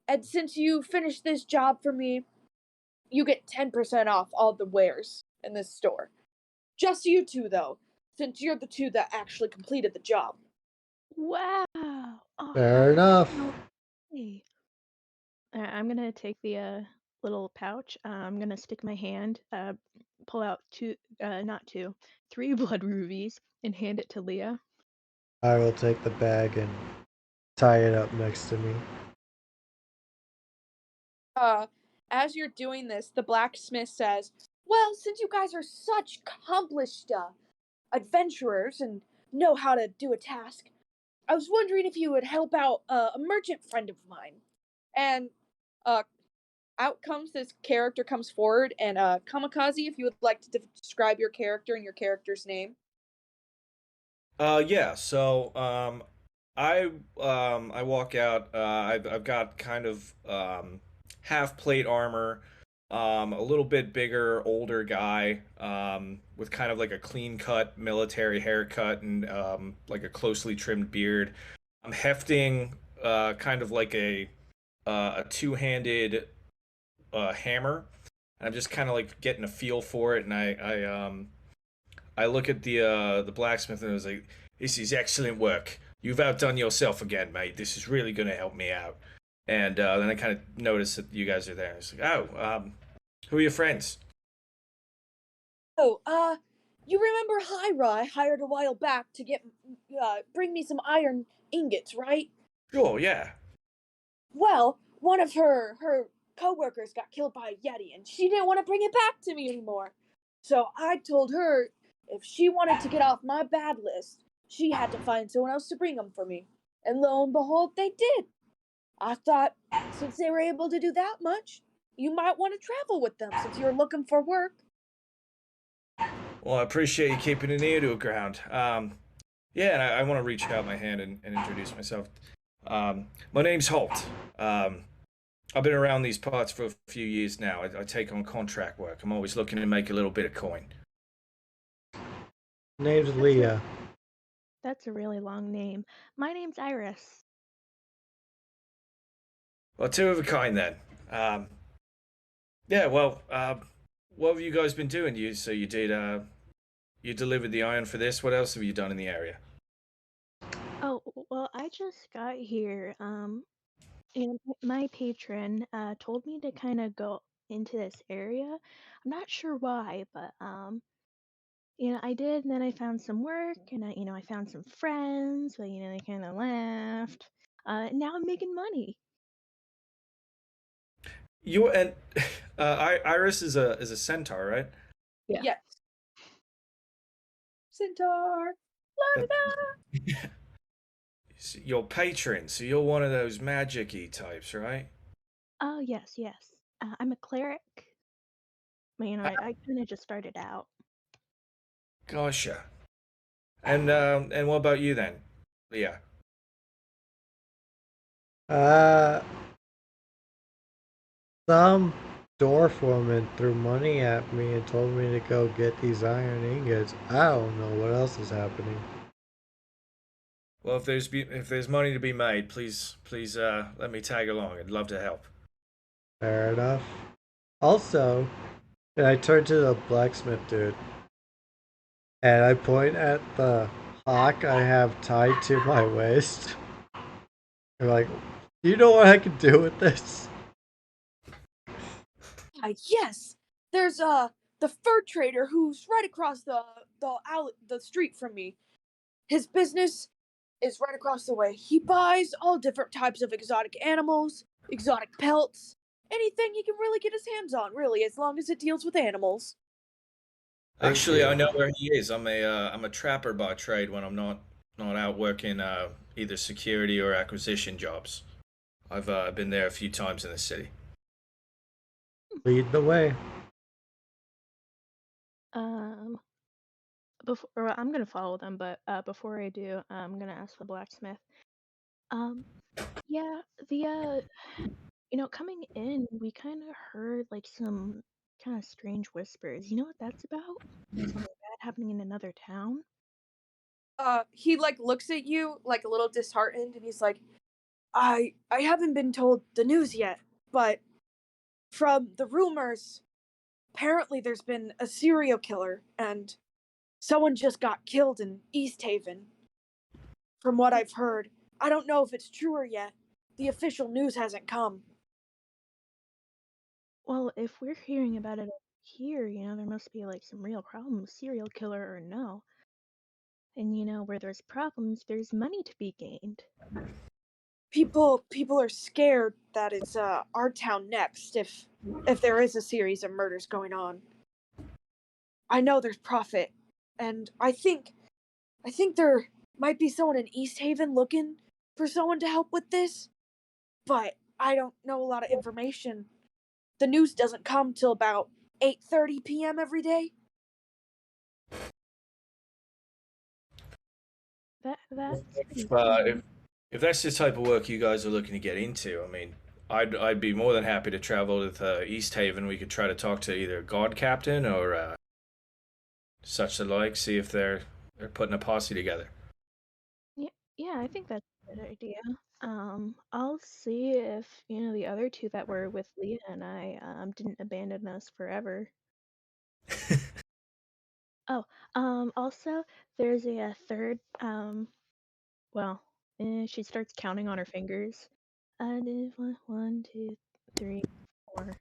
And since you finished this job for me, you get 10% off all the wares in this store. Just you two, though, since you're the two that actually completed the job." Wow. Oh, Fair enough. no way. I'm gonna take the little pouch. I'm gonna stick my hand, pull out not two, 3 blood rubies, and hand it to Leah. I will take the bag and tie it up next to me. Uh, as you're doing this, the blacksmith says, "Well, since you guys are such accomplished adventurers and know how to do a task, I was wondering if you would help out a merchant friend of mine." And uh, out comes this character comes forward, and Kamikaze, if you would like to describe your character and your character's name. Yeah. So I walk out. I've got kind of half plate armor, a little bit bigger, older guy, with kind of like a clean cut military haircut and like a closely trimmed beard. I'm hefting kind of like a two-handed hammer. I'm just kind of like getting a feel for it, and I look at the blacksmith and I was like, "This is excellent work. You've outdone yourself again, mate. This is really going to help me out." And then I kind of noticed that you guys are there. It's like, "Oh, who are your friends?" Oh, you remember Hyra I hired a while back to bring me some iron ingots, right? Sure, yeah. Well, one of her coworkers got killed by a yeti, and she didn't want to bring it back to me anymore. So I told her if she wanted to get off my bad list, she had to find someone else to bring them for me. And lo and behold, they did. I thought since they were able to do that much, you might want to travel with them since you're looking for work. Well, I appreciate you keeping an ear to the ground. Yeah, and I want to reach out my hand and introduce myself. My name's Holt. I've been around these parts for a few years now. I take on contract work. I'm always looking to make a little bit of coin. Name's That's a Leah. that's a really long name. My name's Iris. Well, two of a kind then. Um, yeah, well, what have you guys been doing? You delivered the iron for this. What else have you done in the area? Oh, well, I just got here, and my patron told me to kind of go into this area. I'm not sure why, but I did, and then I found some work, and I found some friends, but they kind of left. And now I'm making money. You and Iris is a centaur, right? Yeah. Yes. Centaur. La, da, da. Your patron, so you're one of those magic-y types, right? Oh yes, yes. I'm a cleric. But I kind of just started out. Gotcha. And what about you then, Leah? Some dwarf woman threw money at me and told me to go get these iron ingots. I don't know what else is happening. Well, if there's money to be made, please let me tag along. I'd love to help. Fair enough. Also, and I turn to the blacksmith dude and I point at the hawk I have tied to my waist. I'm like, you know what I can do with this? Yes. There's the fur trader who's right across the street from me. His business is right across the way. He buys all different types of exotic animals, exotic pelts, anything he can really get his hands on, really, as long as it deals with animals. Thank Actually, I you. know where he is. I'm a trapper by trade when I'm not out working either security or acquisition jobs. I've been there a few times in the city. Lead the way. I'm gonna follow them, but before I do, I'm gonna ask the blacksmith. Yeah, coming in, we kind of heard like some kind of strange whispers. You know what that's about? Like something bad happening in another town? He like looks at you like a little disheartened, and he's like, I haven't been told the news yet, but from the rumors, apparently there's been a serial killer, and someone just got killed in East Haven. From what I've heard, I don't know if it's truer yet. The official news hasn't come. Well, if we're hearing about it here, there must be like some real problems, serial killer or no. And where there's problems, there's money to be gained. People are scared that it's our town next if there is a series of murders going on. I know there's profit, and I think there might be someone in East Haven looking for someone to help with this, but I don't know a lot of information. The news doesn't come till about 8:30 p.m. every day. That's pretty If, common. if that's the type of work you guys are looking to get into, I mean, I'd be more than happy to travel with East Haven. We could try to talk to either God Captain or such the like, see if they're putting a posse together. Yeah, I think that's a good idea. I'll see if, the other two that were with Leah and I didn't abandon us forever. Oh, also there's a third, well, she starts counting on her fingers. There's one, two, three, four.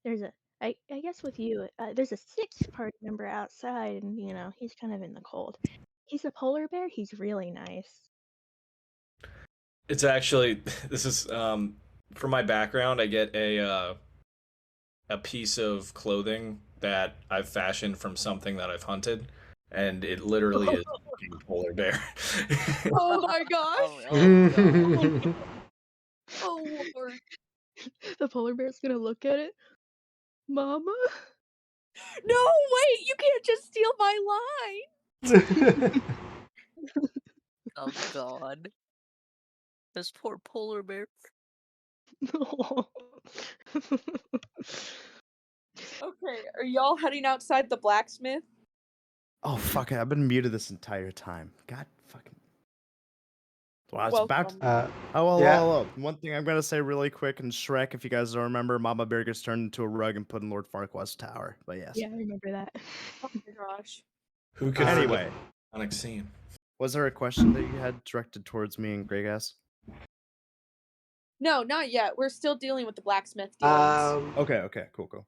There's I guess with you, there's a sixth party member outside, and he's kind of in the cold. He's a polar bear. He's really nice. It's actually this is for my background. I get a piece of clothing that I've fashioned from something that I've hunted, and it literally is a fucking polar bear. Oh my gosh! God. Oh Lord! The polar bear's gonna look at it. Mama? No, wait! You can't just steal my line. Oh God. This poor polar bear. Okay, are y'all heading outside the blacksmith? Oh fuck it! I've been muted this entire time. God fucking. Well, I was about to. Welcome. Oh, Yeah. hello. One thing I'm gonna say really quick in Shrek, if you guys don't remember, Mama Bear gets turned into a rug and put in Lord Farquaad's tower. But yes. Yeah, I remember that. Oh my gosh. Who could Anyway, forget the iconic scene? was there a question that you had directed towards me and Greygas? No, not yet. We're still dealing with the blacksmith dealings. Okay, cool.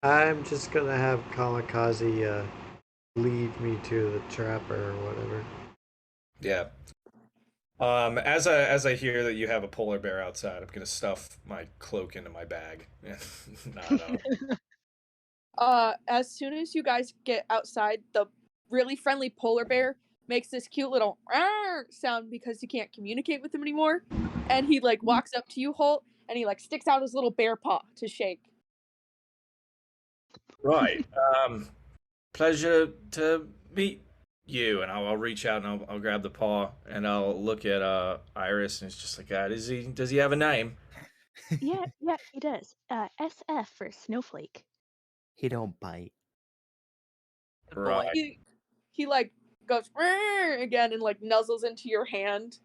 I'm just gonna have Kamikaze lead me to the trapper or whatever. Yeah. As I hear that you have a polar bear outside, I'm gonna stuff my cloak into my bag. No. As soon as you guys get outside, the really friendly polar bear makes this cute little sound because you can't communicate with him anymore. And he like walks up to you, Holt, and he like sticks out his little bear paw to shake. Right. Pleasure to meet you. And I'll reach out and I'll grab the paw and I'll look at Iris and it's just like, does he have a name? Yeah, he does. SF for snowflake. He don't bite. Good boy. Right. He like goes again and like nuzzles into your hand.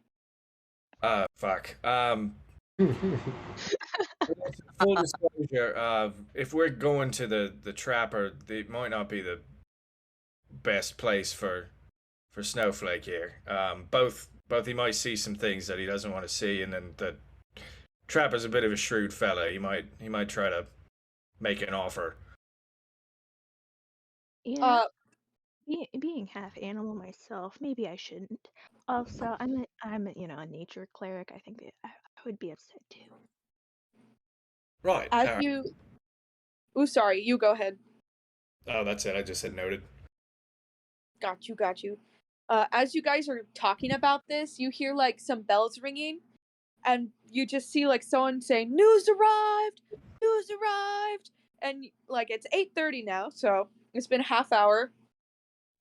Fuck. Full disclosure, if we're going to the trapper, it might not be the best place for Snowflake here. Both he might see some things that he doesn't want to see, and then the trapper's a bit of a shrewd fella. He might try to make an offer. Yeah, being half animal myself, maybe I shouldn't. Also, I'm a nature cleric. I think that I would be upset too. Right. As All right. you Ooh, sorry, you go ahead. Oh, that's it. I just hit noted. Got you. As you guys are talking about this, you hear like some bells ringing, and you just see like someone saying, "News arrived! News arrived!" And like it's 8:30 now, so it's been a half hour,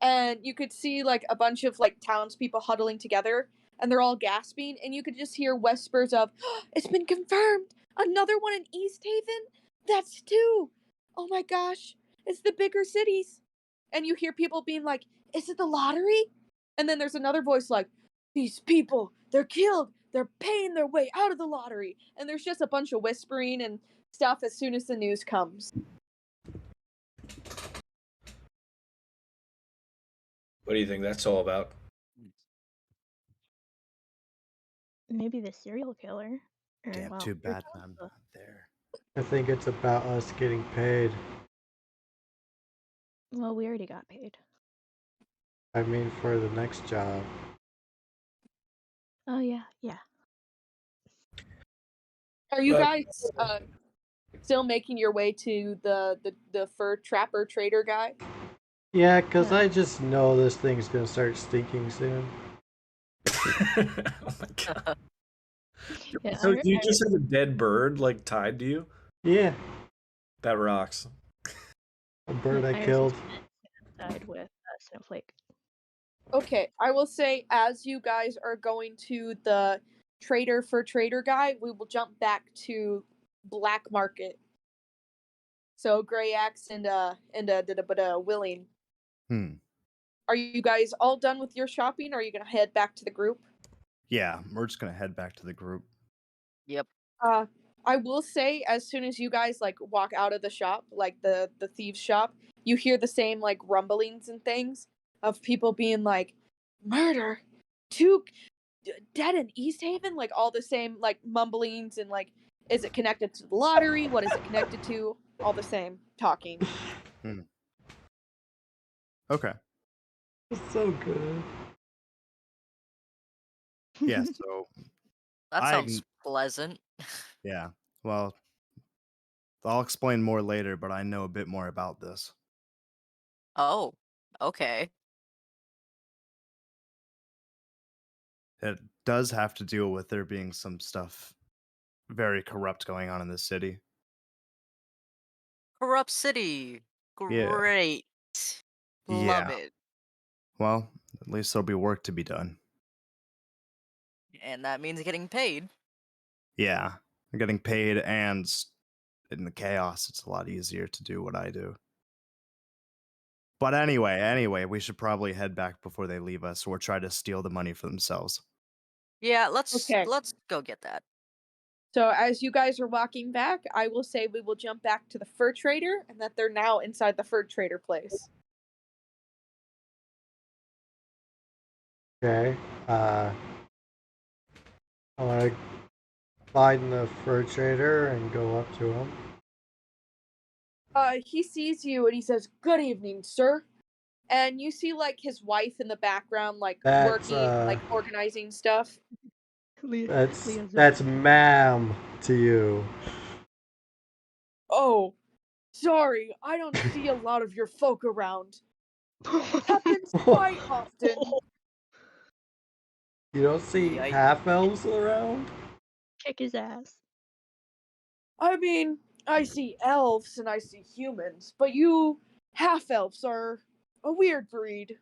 and you could see like a bunch of like townspeople huddling together, and they're all gasping, and you could just hear whispers of, "It's been confirmed! Another one in East Haven? That's two! Oh my gosh! It's the bigger cities!" And you hear people being like, "Is it the lottery?" And then there's another voice like, "These people, they're killed! They're paying their way out of the lottery!" And there's just a bunch of whispering and stuff as soon as the news comes. What do you think that's all about? Maybe the serial killer. Or, Damn, well, too or bad I'm Tulsa. not there. I think it's about us getting paid. Well, we already got paid. I mean, for the next job. Oh yeah. Are you Uh, guys still making your way to the fur trapper trader guy? Yeah, because Uh, I just know this thing's gonna start stinking soon. oh my god. yeah, So you just have a dead bird like tied to you? Yeah, That rocks. a bird I Iris killed. side with snowflake. Okay, I will say as you guys are going to the trader for trader guy, we will jump back to black market. So Gray Axe and Willing. Are you guys all done with your shopping? Or are you gonna head back to the group? Yeah, we're just gonna head back to the group. Yep. I will say as soon as you guys like walk out of the shop, like the thieves shop, you hear the same like rumblings and things of people being like, "Murder, two dead in East Haven," like all the same like mumblings and like, is it connected to the lottery? What is it connected to? All the same talking. Okay. It's so good. Yeah, so That I sounds pleasant. yeah. Well, I'll explain more later, but I know a bit more about this. Oh, okay. It does have to deal with there being some stuff very corrupt going on in the city. Corrupt City. Yeah. Great. Love Yeah. it. Well, at least there'll be work to be done. And that means getting paid. Yeah. I'm getting paid, and in the chaos, it's a lot easier to do what I do. But anyway, we should probably head back before they leave us or try to steal the money for themselves. Yeah, let's Okay. go get that. So as you guys are walking back, I will say we will jump back to the fur trader and that they're now inside the fur trader place. Okay. I want to find the fur trader and go up to him. He sees you and he says, "Good evening, sir. And you see like his wife in the background, like That's working, like organizing stuff. that's Leo's that's ma'am to you. Oh, sorry, I don't see a lot of your folk around. Happens quite often. You don't see Yikes. half elves around? Kick his ass. I mean, I see elves and I see humans, but you half elves are a weird breed.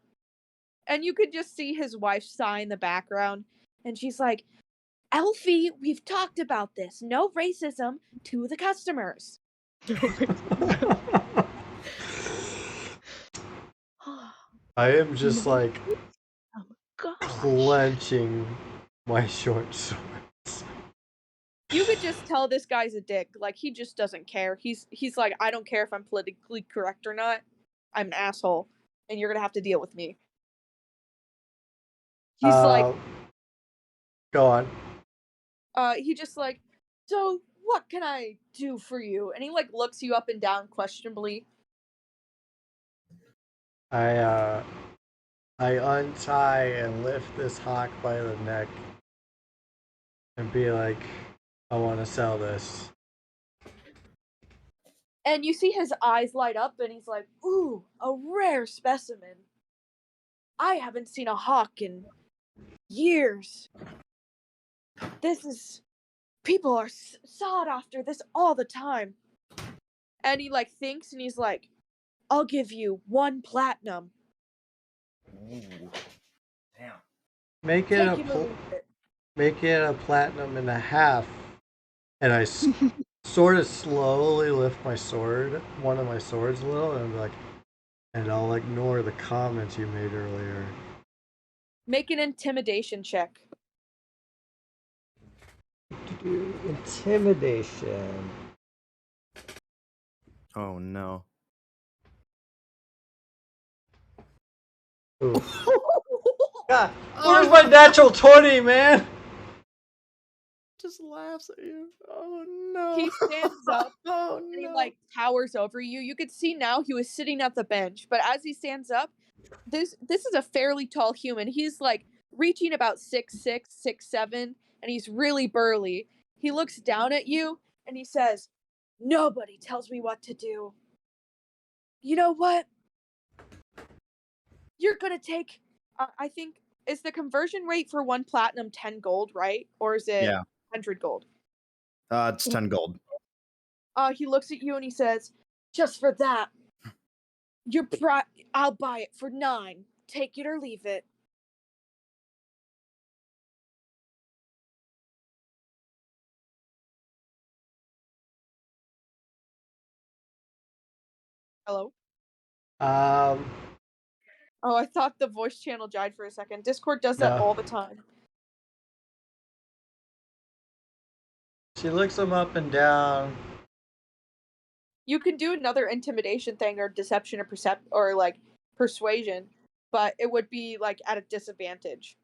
And you could just see his wife sigh in the background, and she's like, Elfie, we've talked about this. No racism to the customers. I am just No. like Oh gosh. clenching my short swords. You could just tell this guy's a dick. Like, he just doesn't care. He's like, I don't care if I'm politically correct or not. I'm an asshole, and you're gonna have to deal with me. He's like, Go on. he just like, so what can I do for you? And he like looks you up and down questionably. I untie and lift this hawk by the neck and be like, I want to sell this. And you see his eyes light up, and he's like, ooh, a rare specimen. I haven't seen a hawk in years. This is. People are sought after this all the time. And he like thinks, and he's like, I'll give you 1 platinum. Ooh. Damn. Make it Take it or leave it. make it a platinum and a half. And I sort of slowly lift my sword, one of my swords a little, and I'm like, and I'll ignore the comments you made earlier. Make an intimidation check. Intimidation. Oh no. Oof. God, where's my natural 20, man? Just laughs at you. Oh no. He stands up Oh and he no. like towers over you. You could see now he was sitting at the bench, but as he stands up, this is a fairly tall human. He's like reaching about 6'6", 6'7", and he's really burly. He looks down at you and he says, "Nobody tells me what to do. You know what? You're gonna take. I think is the conversion rate for 1 platinum 10 gold, right? Or is it Yeah. 100 gold?" It's 10 gold. He looks at you and he says, "Just for that, I'll buy it for 9. Take it or leave it." Hello? Oh, I thought the voice channel died for a second. Discord does that No. all the time. She looks him up and down. You can do another intimidation thing or deception or like persuasion, but it would be like at a disadvantage.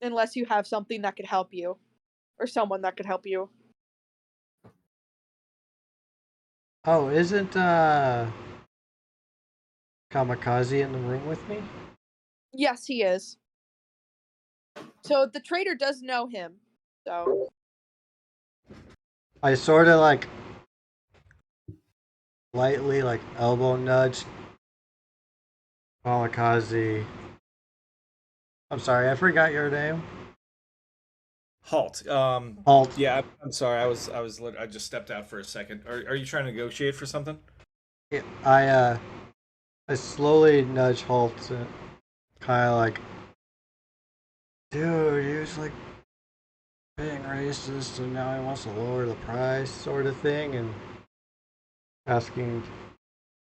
Unless you have something that could help you. Or someone that could help you. Oh, isn't Kamikaze in the room with me? Yes, he is. So the trader does know him. So I sort of like lightly like elbow nudge Kamikaze. I'm sorry, I forgot your name. Halt. Halt. Yeah, I'm sorry. I just stepped out for a second. Are you trying to negotiate for something? I slowly nudge Halt, kind of like, dude, he was like being racist, and now he wants to lower the price, sort of thing, and asking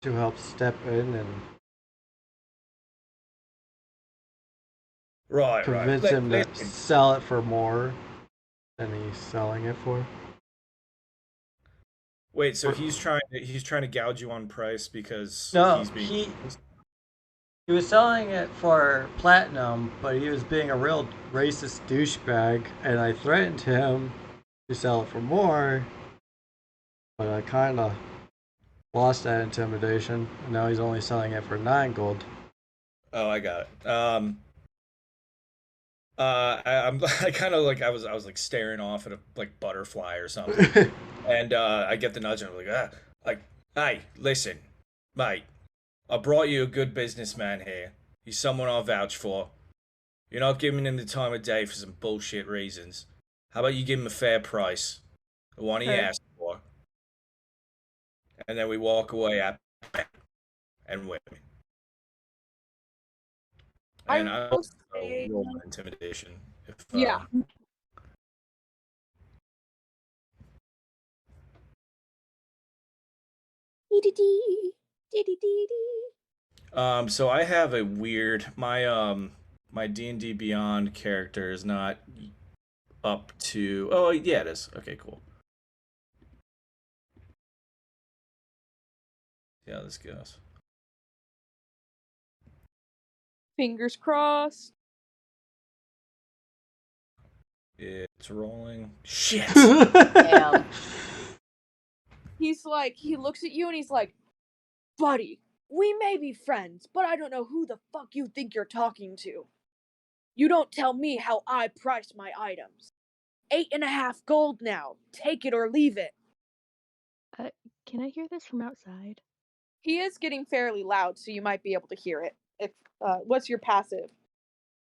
to help step in and Right, convince him to sell it for more than he's selling it for. Wait, so he's trying to gouge you on price because No, he's being he was selling it for platinum, but he was being a real racist douchebag, and I threatened him to sell it for more, but I kind of lost that intimidation, and now he's only selling it for 9 gold. Oh, I got it. I'm I kind of like I was like staring off at a like butterfly or something, and I get the nudge and I'm like, hey, listen, mate, I brought you a good businessman here. He's someone I'll vouch for. You're not giving him the time of day for some bullshit reasons. How about you give him a fair price, the one he Okay. asked for, and then we walk away happy and win. And I will also say, roll my intimidation if yeah. So I have a weird my D&D Beyond character is not up to. Oh yeah, it is. Okay, cool. See how this goes. Fingers crossed. It's rolling. Shit. Damn. He's like, he looks at you and he's like, buddy, we may be friends, but I don't know who the fuck you think you're talking to. You don't tell me how I price my items. 8.5 gold now. Take it or leave it. Can I hear this from outside? He is getting fairly loud, so you might be able to hear it. If what's your passive?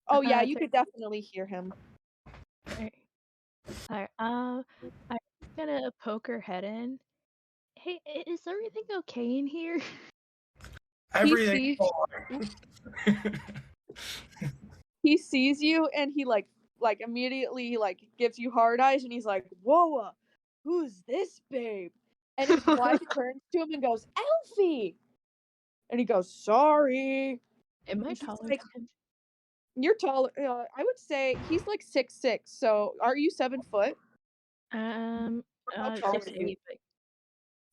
Oh yeah, you could definitely hear him. Alright. I'm gonna poke her head in. Hey, is everything okay in here? Everything. He sees you and he like immediately like gives you hard eyes and he's like, whoa, who's this babe? And his wife turns to him and goes, Elfie! And he goes, sorry. Am I And she's taller like, than him? you're taller. I would say he's like 6'6". So are you 7 foot? How tall are you? 6'8", but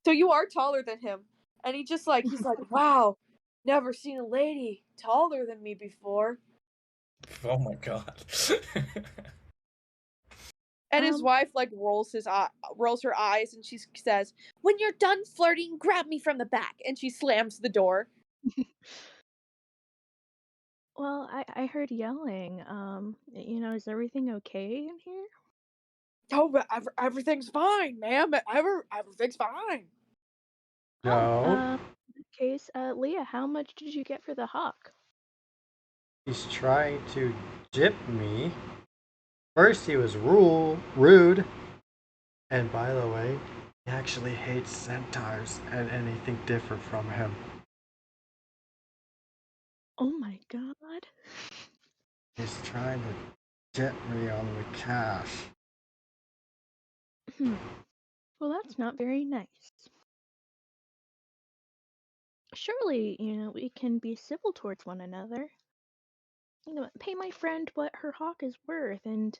So you are taller than him. And he's like, wow, never seen a lady taller than me before. Oh my god. And his wife like rolls her eyes and she says, when you're done flirting, grab me from the back. And she slams the door. well, I heard yelling. Is everything okay in here? Oh, everything's fine, ma'am. Everything's fine. No. In that case, Leah, how much did you get for the hawk? He's trying to jip me. First he was rude. And by the way, he actually hates centaurs and anything different from him. Oh my god. He's trying to jip me on the cash. Well, that's not very nice. Surely, we can be civil towards one another. Pay my friend what her hawk is worth, and,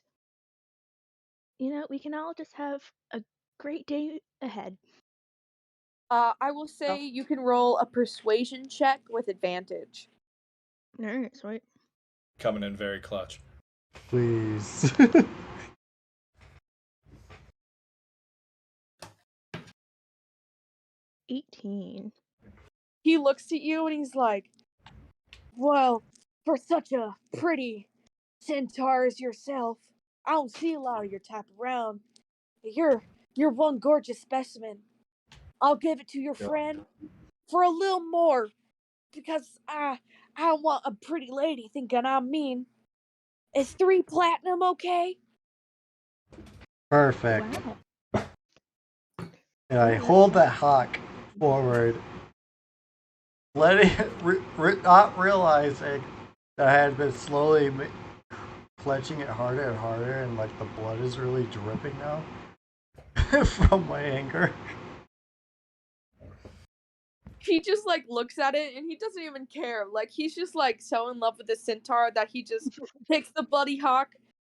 we can all just have a great day ahead. I will say you can roll a persuasion check with advantage. Alright, sweet. Coming in very clutch. Please. 18. He looks at you and he's like, well, for such a pretty centaur as yourself, I don't see a lot of your type around. You're one gorgeous specimen. I'll give it to your friend for a little more because I want a pretty lady thinking I'm mean. Is 3 platinum okay? Perfect. Wow. And I hold that hawk forward, letting it, not realizing that I had been slowly clenching it harder and harder, and like the blood is really dripping now from my anger. He just like looks at it and he doesn't even care. Like he's just like so in love with the centaur that he just picks the bloody hawk,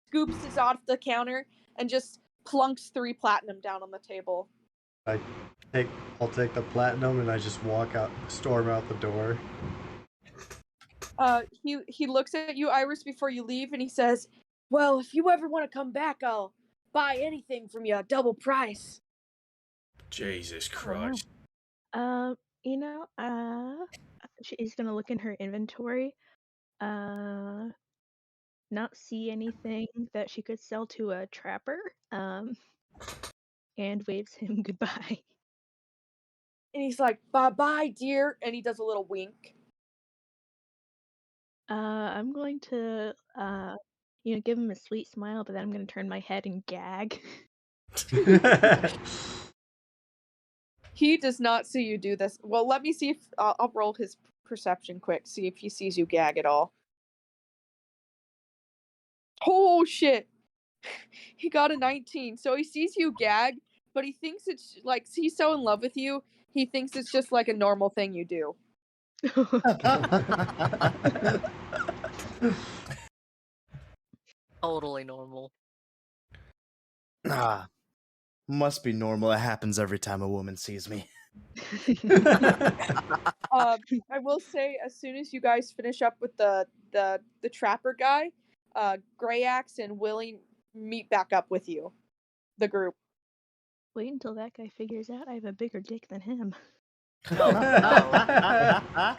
scoops it off the counter, and just plunks 3 platinum down on the table. I'll take the platinum and I just storm out the door. He looks at you, Iris, before you leave, and he says, well, if you ever want to come back, I'll buy anything from you, double price. Jesus Christ. You know, she's gonna look in her inventory, uh, not see anything that she could sell to a trapper, and waves him goodbye. And he's like, "Bye bye, dear," and he does a little wink. I'm going to, give him a sweet smile, but then I'm gonna turn my head and gag. He does not see you do this. Well, let me see if I'll roll his perception quick, see if he sees you gag at all. Oh shit! He got a 19, so he sees you gag, but he thinks it's like he's so in love with you. He thinks it's just like a normal thing you do. Totally normal. Ah, must be normal. It happens every time a woman sees me. I will say, as soon as you guys finish up with the trapper guy, Grey Axe and Willie meet back up with you, the group. Wait until that guy figures out I have a bigger dick than him. Oh no.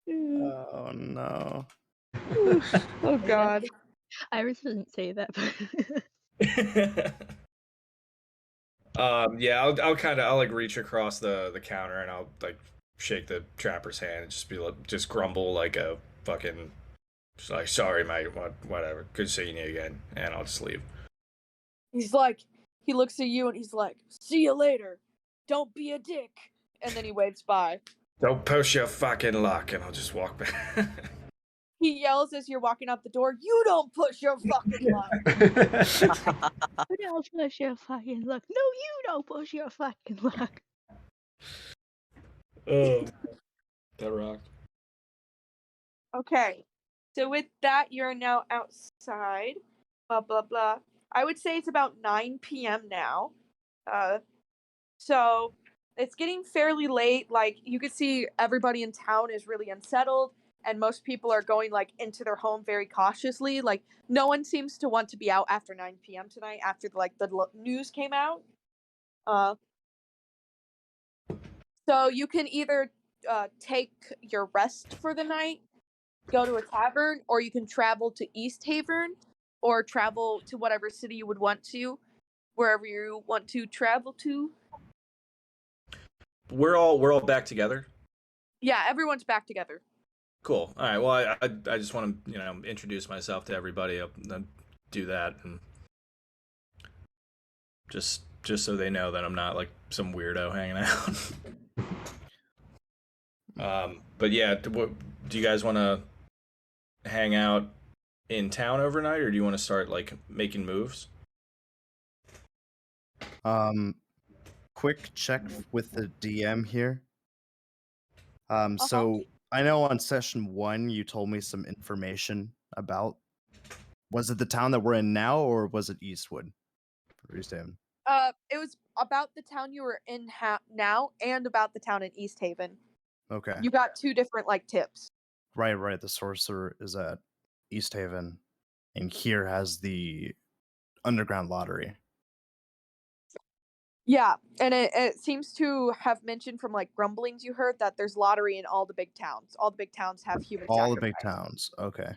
Oh no. Oh god. Iris doesn't say that, Yeah, I'll like reach across the counter and I'll like shake the trapper's hand and just be like, just grumble like a fucking, just like, sorry mate, whatever, good seeing you again, and I'll just leave. He's like, he looks at you and he's like, "See you later. Don't be a dick." And then he waves bye. Don't push your fucking luck, and I'll just walk back. He yells as you're walking out the door, "You don't push your fucking luck." Who don't push your fucking luck? No, you don't push your fucking luck. Oh, that rocked. Okay. So with that, you're now outside. Blah blah blah. I would say it's about 9 p.m. now. So it's getting fairly late. Like you could see everybody in town is really unsettled and most people are going like into their home very cautiously. Like no one seems to want to be out after 9 p.m. tonight after the news came out. Uh so you can either take your rest for the night, go to a tavern, or you can travel to East Haven or travel to whatever city you would want to, wherever you want to travel to. We're all back together. Yeah, everyone's back together. Cool. All right. Well, I just want to introduce myself to everybody. I'll do that, and just so they know that I'm not like some weirdo hanging out. But yeah, do you guys want to hang out in town overnight, or do you want to start like making moves? Quick check with the DM here. So I know on session 1 you told me some information about. Was it the town that we're in now, or was it Eastwood? Or East Haven? It was about the town you were in now and about the town in East Haven. Okay. You got two different like tips. Right. The sorcerer is at East Haven, and here has the underground lottery. Yeah, and it seems to have mentioned from like grumblings you heard that there's lottery in all the big towns. All the big towns have human All the sacrifice. big towns. Okay.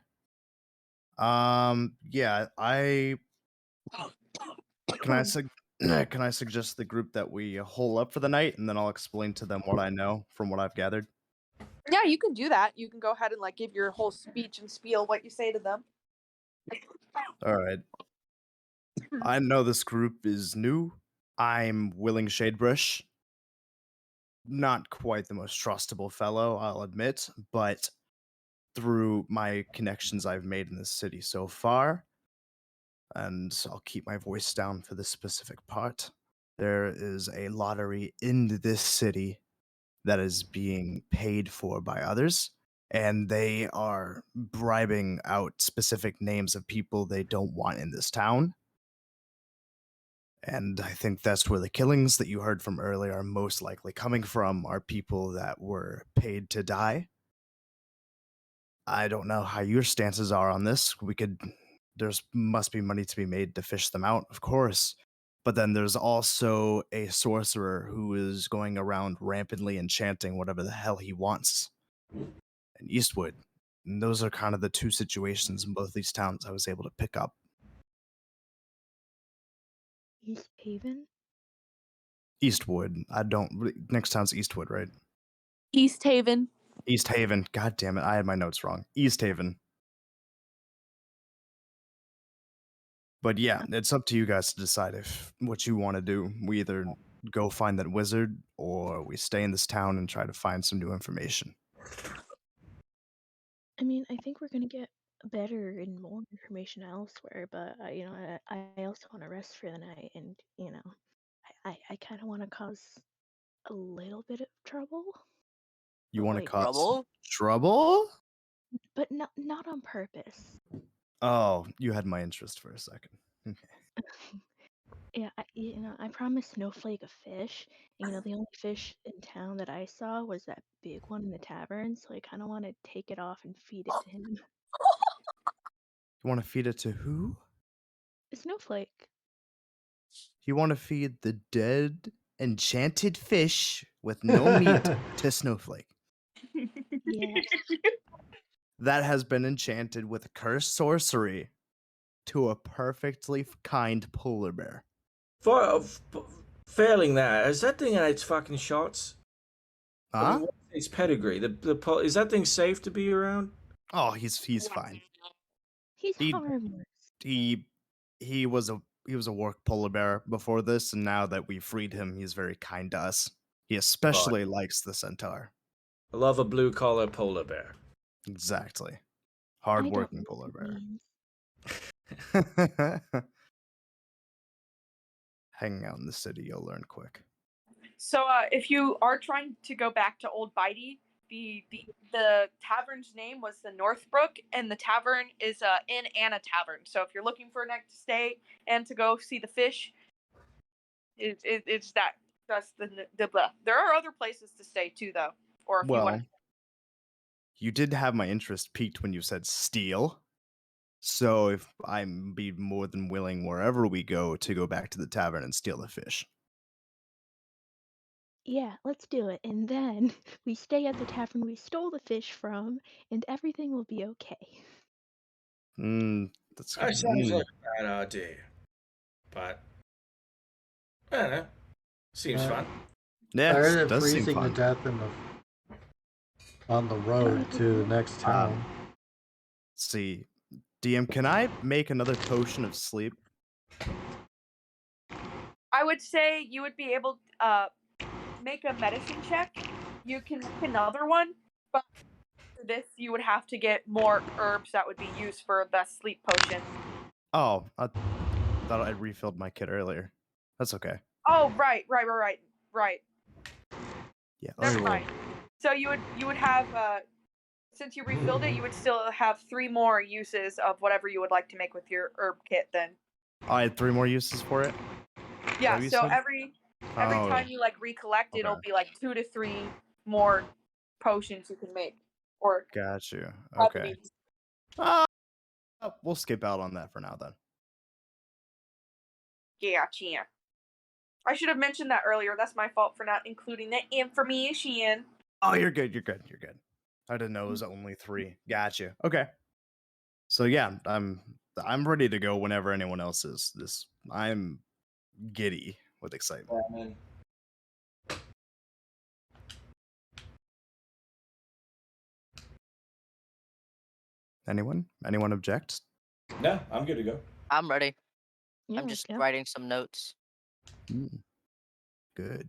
Yeah, can I suggest the group that we hole up for the night, and then I'll explain to them what I know from what I've gathered. Yeah, you can do that. You can go ahead and like give your whole speech and spiel what you say to them. All right. I know this group is new. I'm Willing Shadebrush. Not quite the most trustable fellow, I'll admit, but through my connections I've made in this city so far, and I'll keep my voice down for this specific part, there is a lottery in this city that is being paid for by others, and they are bribing out specific names of people they don't want in this town. And I think that's where the killings that you heard from earlier are most likely coming from, are people that were paid to die. I don't know how your stances are on this. There's must be money to be made to fish them out, of course. But then there's also a sorcerer who is going around rampantly enchanting whatever the hell he wants in Eastwood. And those are kind of the two situations in both these towns I was able to pick up. East Haven? Eastwood. I don't. Next town's Eastwood, right? East Haven. East Haven. God damn it. I had my notes wrong. East Haven. But yeah, it's up to you guys to decide if what you want to do. We either go find that wizard or we stay in this town and try to find some new information. I mean, I think we're gonna get better and more information elsewhere, but I also want to rest for the night, and I kind of want to cause a little bit of trouble, You but want to like, cause Trouble? trouble? but not on purpose. Oh, you had my interest for a second. Okay. Yeah, I promised Snowflake a fish. And, the only fish in town that I saw was that big one in the tavern, so I kind of want to take it off and feed it to him. You want to feed it to who? Snowflake. You want to feed the dead, enchanted fish with no meat to Snowflake. Yes. That has been enchanted with cursed sorcery to a perfectly kind polar bear. Failing that, is that thing at its fucking shots? I Huh? mean, what's its pedigree? Is that thing safe to be around? Oh, he's fine. He's He- harmless. He was a work polar bear before this, and now that we freed him, he's very kind to us. He especially likes the centaur. I love a blue collar polar bear. Exactly. I Hard-working don't polar know what it bear. means. Hanging out in the city, you'll learn quick. So, if you are trying to go back to Old Bitey, the tavern's name was the Northbrook, and the tavern is Inn Anna Tavern. So, if you're looking for a night to stay and to go see the fish, it's that. That's the blah. There are other places to stay too, though. Or if you Well, want, you did have my interest piqued when you said steal. So if I'm be more than willing wherever we go to go back to the tavern and steal the fish. Yeah, let's do it. And then we stay at the tavern we stole the fish from, and everything will be okay. That's That sounds like a bad idea. But I don't know. Seems fun. yeah, I heard it it does seem freezing to fun. death on the road to the next town. See, DM, can I make another potion of sleep? I would say you would be able make a medicine check. You can make another one, but for this you would have to get more herbs that would be used for the sleep potion. Oh, I thought I refilled my kit earlier. That's okay. Oh, right. Yeah, let Never me roll. mind. So you would have since you refilled it, you would still have 3 more uses of whatever you would like to make with your herb kit then. I had 3 more uses for it. Yeah, what you so said? every Oh, time you recollect, it'll okay. be 2 to 3 more potions you can make. Or Got you. remedies. Okay. We'll skip out on that for now then. Gotcha. I should have mentioned that earlier. That's my fault for not including the information. Oh, you're good. I didn't know it was only 3. Gotcha. Okay. So yeah, I'm ready to go whenever anyone else is. I'm giddy with excitement. Yeah, man. Anyone object? No, I'm good to go. I'm ready. Yeah, I'm let's just go. writing some notes. Good.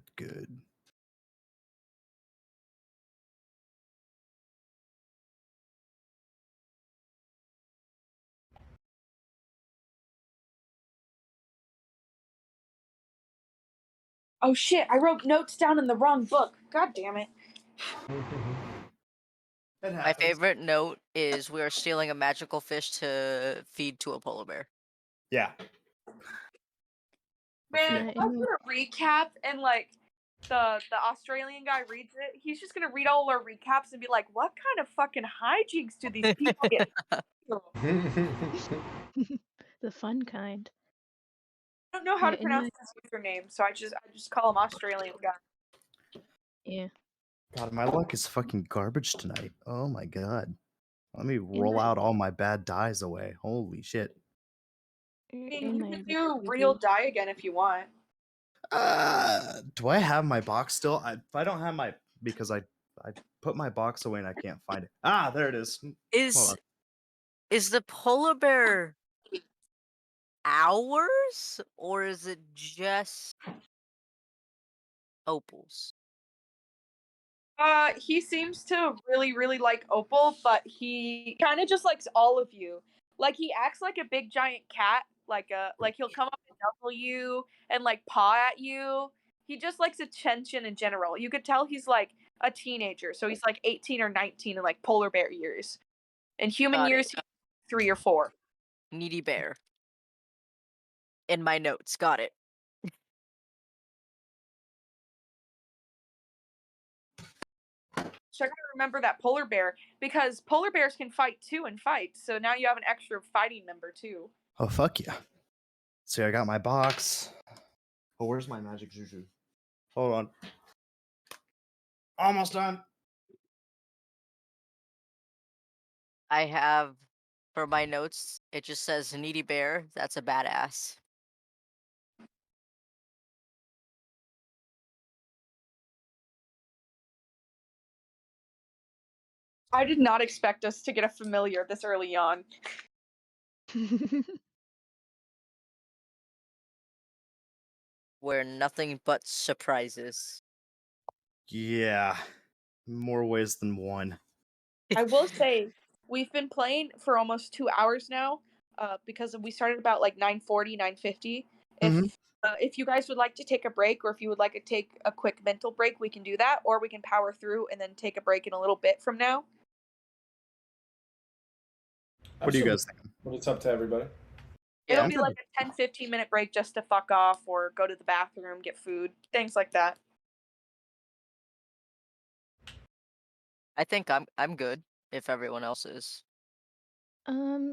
Oh shit, I wrote notes down in the wrong book. God damn it. My favorite note is we are stealing a magical fish to feed to a polar bear. Yeah. Man, Yeah, if I put a recap and the Australian guy reads it, he's just gonna read all our recaps and be like, what kind of fucking hijinks do these people get? The fun kind. I don't know how Yeah, to in pronounce my his username, so I just call him Australian guy. yeah. God, my luck is fucking garbage tonight. Oh my god. Let me In roll my out all my bad dies away. Holy shit. I mean, in you my can other do real pages. die again if you want. Do I have my box still? If I don't have my because I put my box away and I can't find it. Ah, there it is. Hold Is on. is the polar bear ours or is it just Opal's? He seems to really, really like Opal, but he kind of just likes all of you. Like he acts like a big giant cat, like he'll come up and nuzzle you and like paw at you. He just likes attention in general. You could tell he's like a teenager, so he's like 18 or 19 in like polar bear years. In human Got it. years, he's 3 or 4. Needy bear. In my notes. Got it. So I gotta remember that polar bear because polar bears can fight too in fights. So now you have an extra fighting member too. Oh fuck yeah. See, I got my box. Oh, where's my magic juju? Hold on. Almost done. I have for my notes, it just says needy bear. That's a badass. I did not expect us to get a familiar this early on. Where nothing but surprises. Yeah. More ways than one. I will say we've been playing for almost 2 hours now, because we started about like 9:40, 9:50. Mhm. If you guys would like to take a break, or if you would like to take a quick mental break, we can do that, or we can power through and then take a break in a little bit from now. What do you guys Absolutely. think? But it's up to everybody. It'll Yeah. be like a 10-15 minute break just to fuck off or go to the bathroom, get food, things like that. I think I'm good if everyone else is.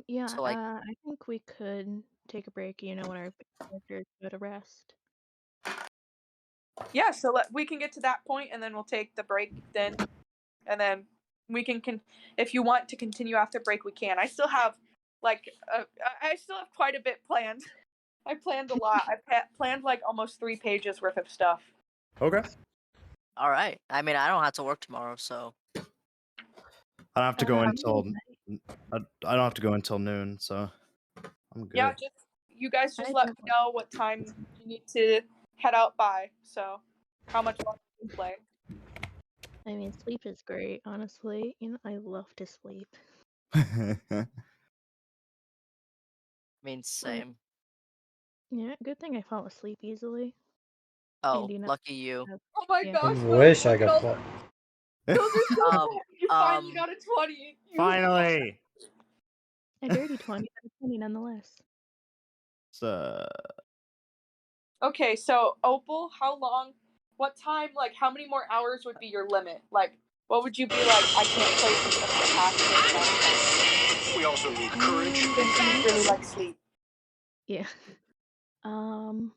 Yeah, So like I think we could take a break, when our characters go to rest. Yeah, so we can get to that point and then we'll take the break then, and then we can if you want to continue after break we can. I still have I still have quite a bit planned. I planned a lot. I've planned like almost 3 pages worth of stuff. Okay. all right. I mean I don't have to work tomorrow, so I don't have to go I'm until gonna- I don't have to go until noon, so I'm good. Yeah, you guys just I let me don't know what time you need to head out by. So, how much longer you play. I mean, sleep is great, honestly. I love to sleep. I mean Like, same. yeah, good thing I fall asleep easily. Oh, And lucky you. Oh my Yeah. gosh! Wish I Look at could all play. those are so Um, cool. You finally got a 20. Finally. A dirty 20, but a 20 nonetheless. So, Okay, so Opal, what time, like, how many more hours would be your limit? Like, what would you be like, I can't play for past this amount of time? We also need courage. Since you really like sleep. Yeah. Um,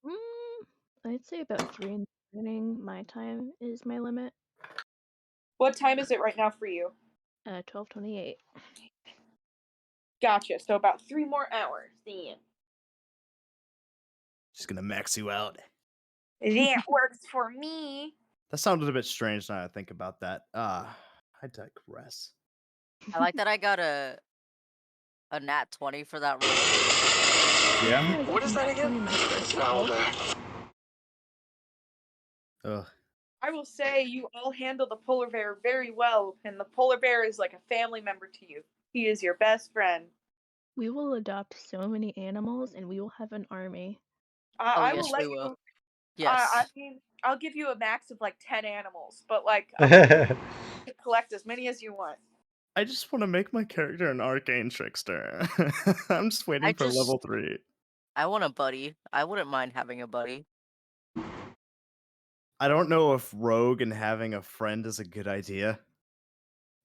mm, I'd say about 3 in the morning. My time is my limit. What time is it right now for you? 12:28. Gotcha, so about 3 more hours then. just gonna max you out. That works for me. That sounded a bit strange now that I think about that. I digress. I like that I got a nat 20 for that roll. Yeah? What is that again? 20 my first Now roll. Ugh. I will say you all handle the polar bear very well, and the polar bear is like a family member to you. He is your best friend. We will adopt so many animals and we will have an army. Oh I will yes, let we will. you. I Yes. mean, I'll give you a max of like 10 animals, but like collect as many as you want. I just want to make my character an arcane trickster. I'm just waiting I for just level 3. I want a buddy. I wouldn't mind having a buddy. I don't know if rogue and having a friend is a good idea.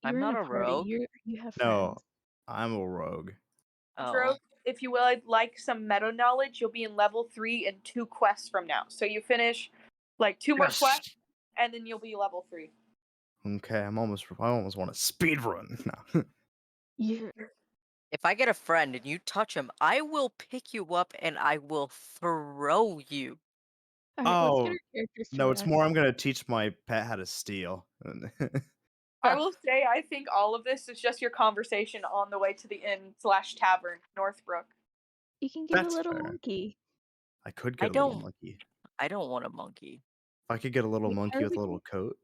I'm You're in not a a party. rogue. You have No, friends. I'm a rogue. Oh. Rogue, if you would like some meta knowledge, you'll be in level 3 in 2 quests from now. So you finish like 2 more quests, and then you'll be level 3. Okay, I almost want to speed run now. Yeah. If I get a friend and you touch him, I will pick you up and I will throw you. All right, let's get Oh, our characters to no, it's run. more I'm gonna teach my pet how to steal. I will say, I think all of this is just your conversation on the way to the inn/tavern, Northbrook. You can get a That's little fair. monkey. I could I get a little don't. monkey. I don't want a monkey. If I could get a little Wait, how monkey are with we a little gonna coat.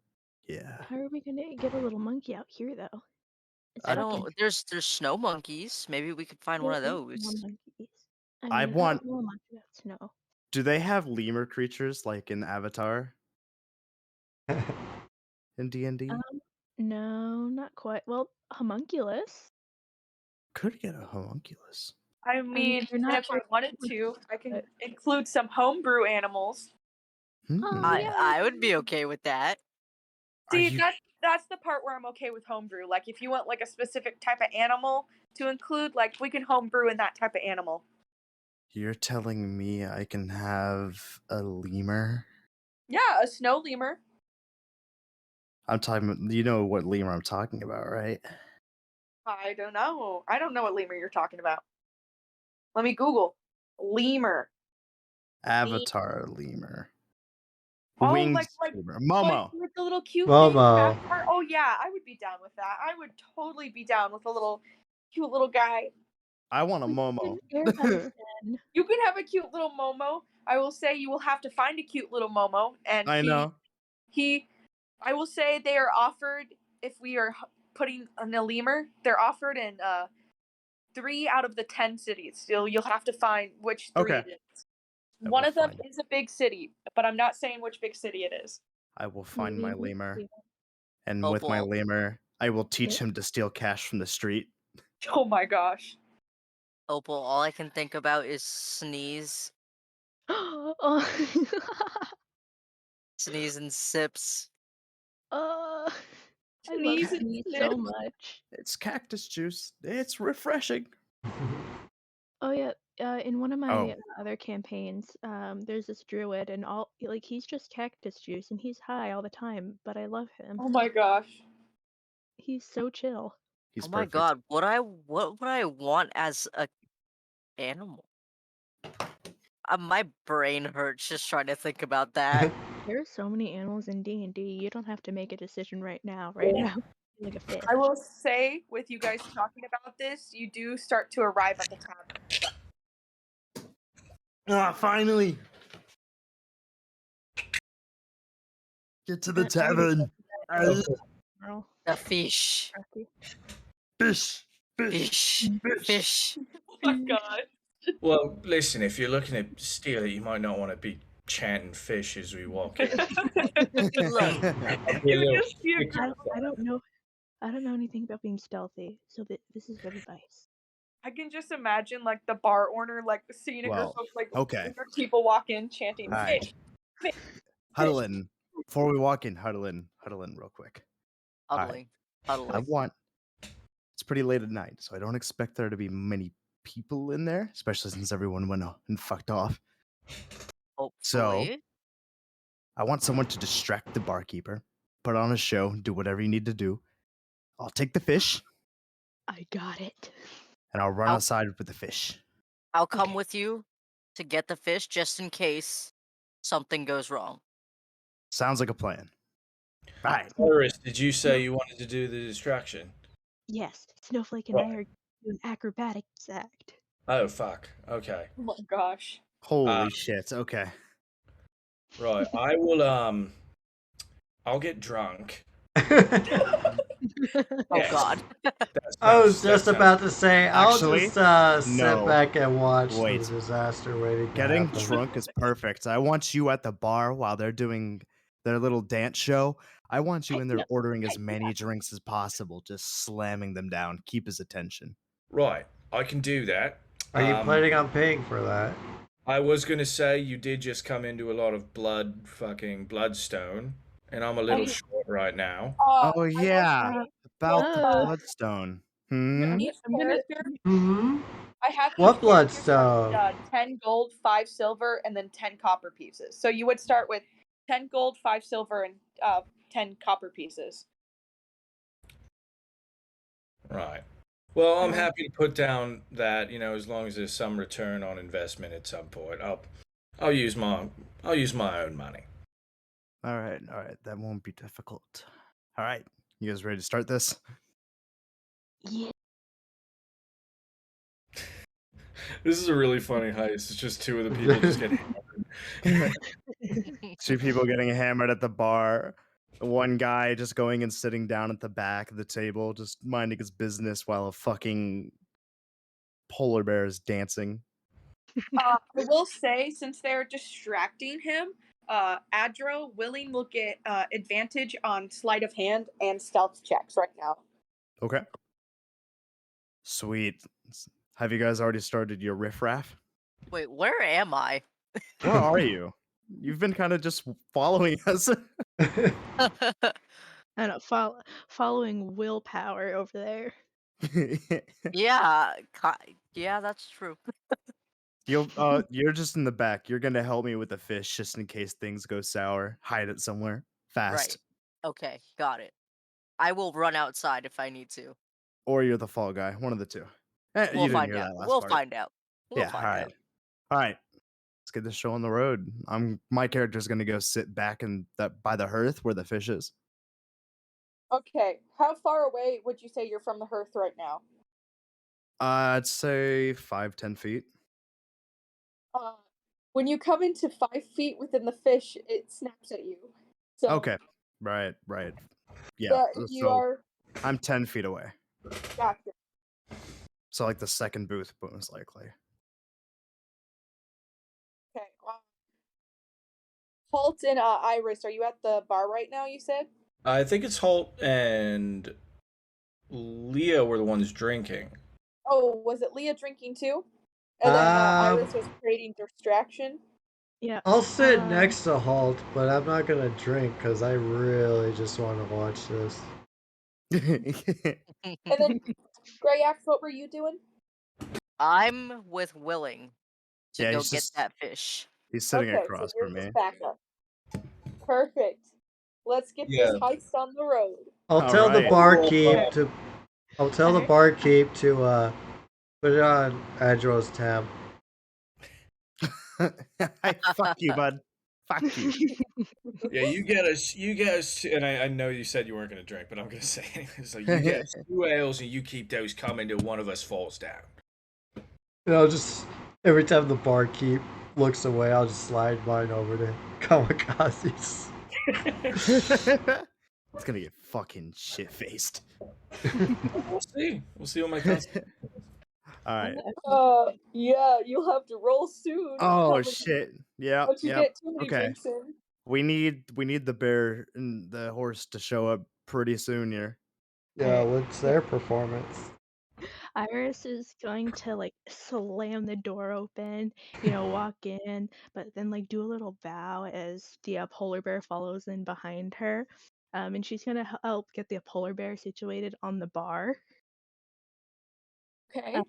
Yeah. how are we gonna get a little monkey out here though? It's I fucking don't. There's snow monkeys. Maybe we could find one of there is no those. monkeys. I I mean, I want. don't know much about snow. Do they have lemur creatures like in Avatar in D&D? No, not quite. Well, homunculus. Could get a homunculus. I I mean, mean, they're and not if I wanted to, I can but include some homebrew animals. yeah, I would be okay with that. Are See, you that's the part where I'm okay with homebrew. Like, if you want like a specific type of animal to include, like we can homebrew in that type of animal. You're telling me I can have a lemur? Yeah, a snow lemur. I'm talking. You know what lemur I'm talking about, right? I don't know. I don't know what lemur you're talking about. Let me Google lemur. Avatar lemur. Oh, Winged lemur. Momo. like the little cute Momo. thing. Oh yeah, I would be down with that. I would totally be down with a little cute little guy. I want a we Momo. can air bison. You can have a cute little Momo. I will say you will have to find a cute little Momo, and I know. I will say they are offered if we are putting in a lemur. They're offered in 3 out of the 10 cities. You'll have to find which 3 Okay. it is. I One will of them find it. is a big city, but I'm not saying which big city it is. I will find my Maybe lemur. we- And Oh, with my well. lemur, I will teach him to steal cash from the street. Oh my gosh. Opal, all I can think about is sneeze, Oh. sneeze and sips. I love Sneeze and sneeze sniff. so much. It's cactus juice. It's refreshing. Oh yeah, in one of my Oh. other campaigns, there's this druid, and he's just cactus juice, and he's high all the time, but I love him. Oh my gosh. He's so chill. He's Oh my perfect. god, what would I want as a animal? My brain hurts just trying to think about that. There are so many animals in D&D. You don't have to make a decision right now. Right now, like a fish. I will say, with you guys talking about this, you do start to arrive at the tavern. Ah, finally. Get to the tavern. Girl. A fish, Fish. fish, fish. Oh my god. Well, listen, if you're looking to steal it, you might not want to be chanting fish as we walk in. Look, I'll be a You little just see a sticky. girl. I don't know. I don't know anything about being stealthy, so this is good advice. I can just imagine like the bar owner like seeing a Well, group of like okay. older people walk in chanting Alright. fish. Fish. Huddle in. Before we walk in, huddle in real quick. huddling, huddling. It's pretty late at night, so I don't expect there to be many people in there, especially since everyone went and fucked off. Hopefully. I want someone to distract the barkeeper, put on a show, do whatever you need to do. I'll take the fish, I got it. and I'll run I'll- outside with the fish. I'll come Okay. with you to get the fish just in case something goes wrong. Sounds like a plan. Right. Iris, did you say you wanted to do the distraction? Yes, Snowflake and I are doing acrobatics act. Oh, fuck. Okay. Oh my gosh. Holy shit. Okay. Right. I'll get drunk. Oh Yes. god. I was just about to say, I'll Actually, just sit no. back and watch Wait. the disaster waiting to Getting happen. drunk is perfect. I want you at the bar while they're doing their little dance show. I want you in there ordering as many drinks as possible, just slamming them down. Keep his attention. Right. I can do that. Are you planning on paying for that? I was going to say you did just come into a lot of fucking bloodstone, and I'm a little short right now. Oh yeah, about the Oh. bloodstone. Hmm. Each I'm gonna. character, Hmm. I have What each character start bloodstone? 10 gold, 5 silver, and then 10 copper pieces. So you would start with 10 gold, 5 silver, and 10 copper pieces. Right. Well, I'm Uh, happy to put down that, as long as there's some return on investment at some point, I'll use my own money. All right. That won't be difficult. All right. You guys ready to start this? yeah. This is a really funny heist. It's just two of the people just getting Two people getting hammered at the bar. One guy just going and sitting down at the back of the table, just minding his business while a fucking polar bear is dancing. I will say, since they're distracting him, Adro Willing will get advantage on sleight of hand and stealth checks right now. Okay. Sweet. Have you guys already started your riffraff? Wait, where am I? Where are you? You've been kind of just following us. I don't know, following willpower over there. Yeah, yeah, that's true. You're just in the back. You're gonna help me with the fish just in case things go sour. Hide it somewhere Right. fast. Okay, got it. I will run outside if I need to. Or you're the fall guy. One of the two. We'll You didn't find hear out. that last We'll part. find out. We'll Yeah, find out. all right. Let's get this show on the road. My character's gonna go sit back in that by the hearth where the fish is. Okay, how far away would you say you're from the hearth right now? I'd say 5-10 feet. When you come into 5 feet within the fish, it snaps at you. So Okay. Right. Yeah. you So are I'm 10 feet away. gotcha. So like the second booth, most likely. Okay. Halt and Iris, are you at the bar right now? You said. I think it's Holt and Leah were the ones drinking. Oh, was it Leah drinking too? And then Iris Um, was creating distraction. Yeah. I'll sit next to Halt, but I'm not gonna drink because I really just want to watch this. And then Grey Axe, what were you doing? I'm with Willing to Yeah, go get that fish. he's sitting Okay, so across you're from just me. backup. Perfect. Let's get this heist on the road. I'll All tell the right. barkeep to. I'll tell the Alright. barkeep to put it on Adro's tab. Fuck you, bud. Fuck you. Yeah, you get us, and I know you said you weren't going to drink, but I'm going to say anyway. So you get us 2 ales, and you keep those coming till one of us falls down. Just every time the barkeep looks away, I'll just slide mine over to Kamikazes. It's gonna get fucking shit faced. We'll see. We'll see what my cousin. All right. Yeah, you'll have to roll soon. Oh shit. Yeah. Once you get too many Okay. drinks in. We need the bear and the horse to show up pretty soon here. Yeah, what's their performance? Iris is going to like slam the door open, walk in, but then like do a little bow as the polar bear follows in behind her. And she's gonna help get the polar bear situated on the bar. Okay.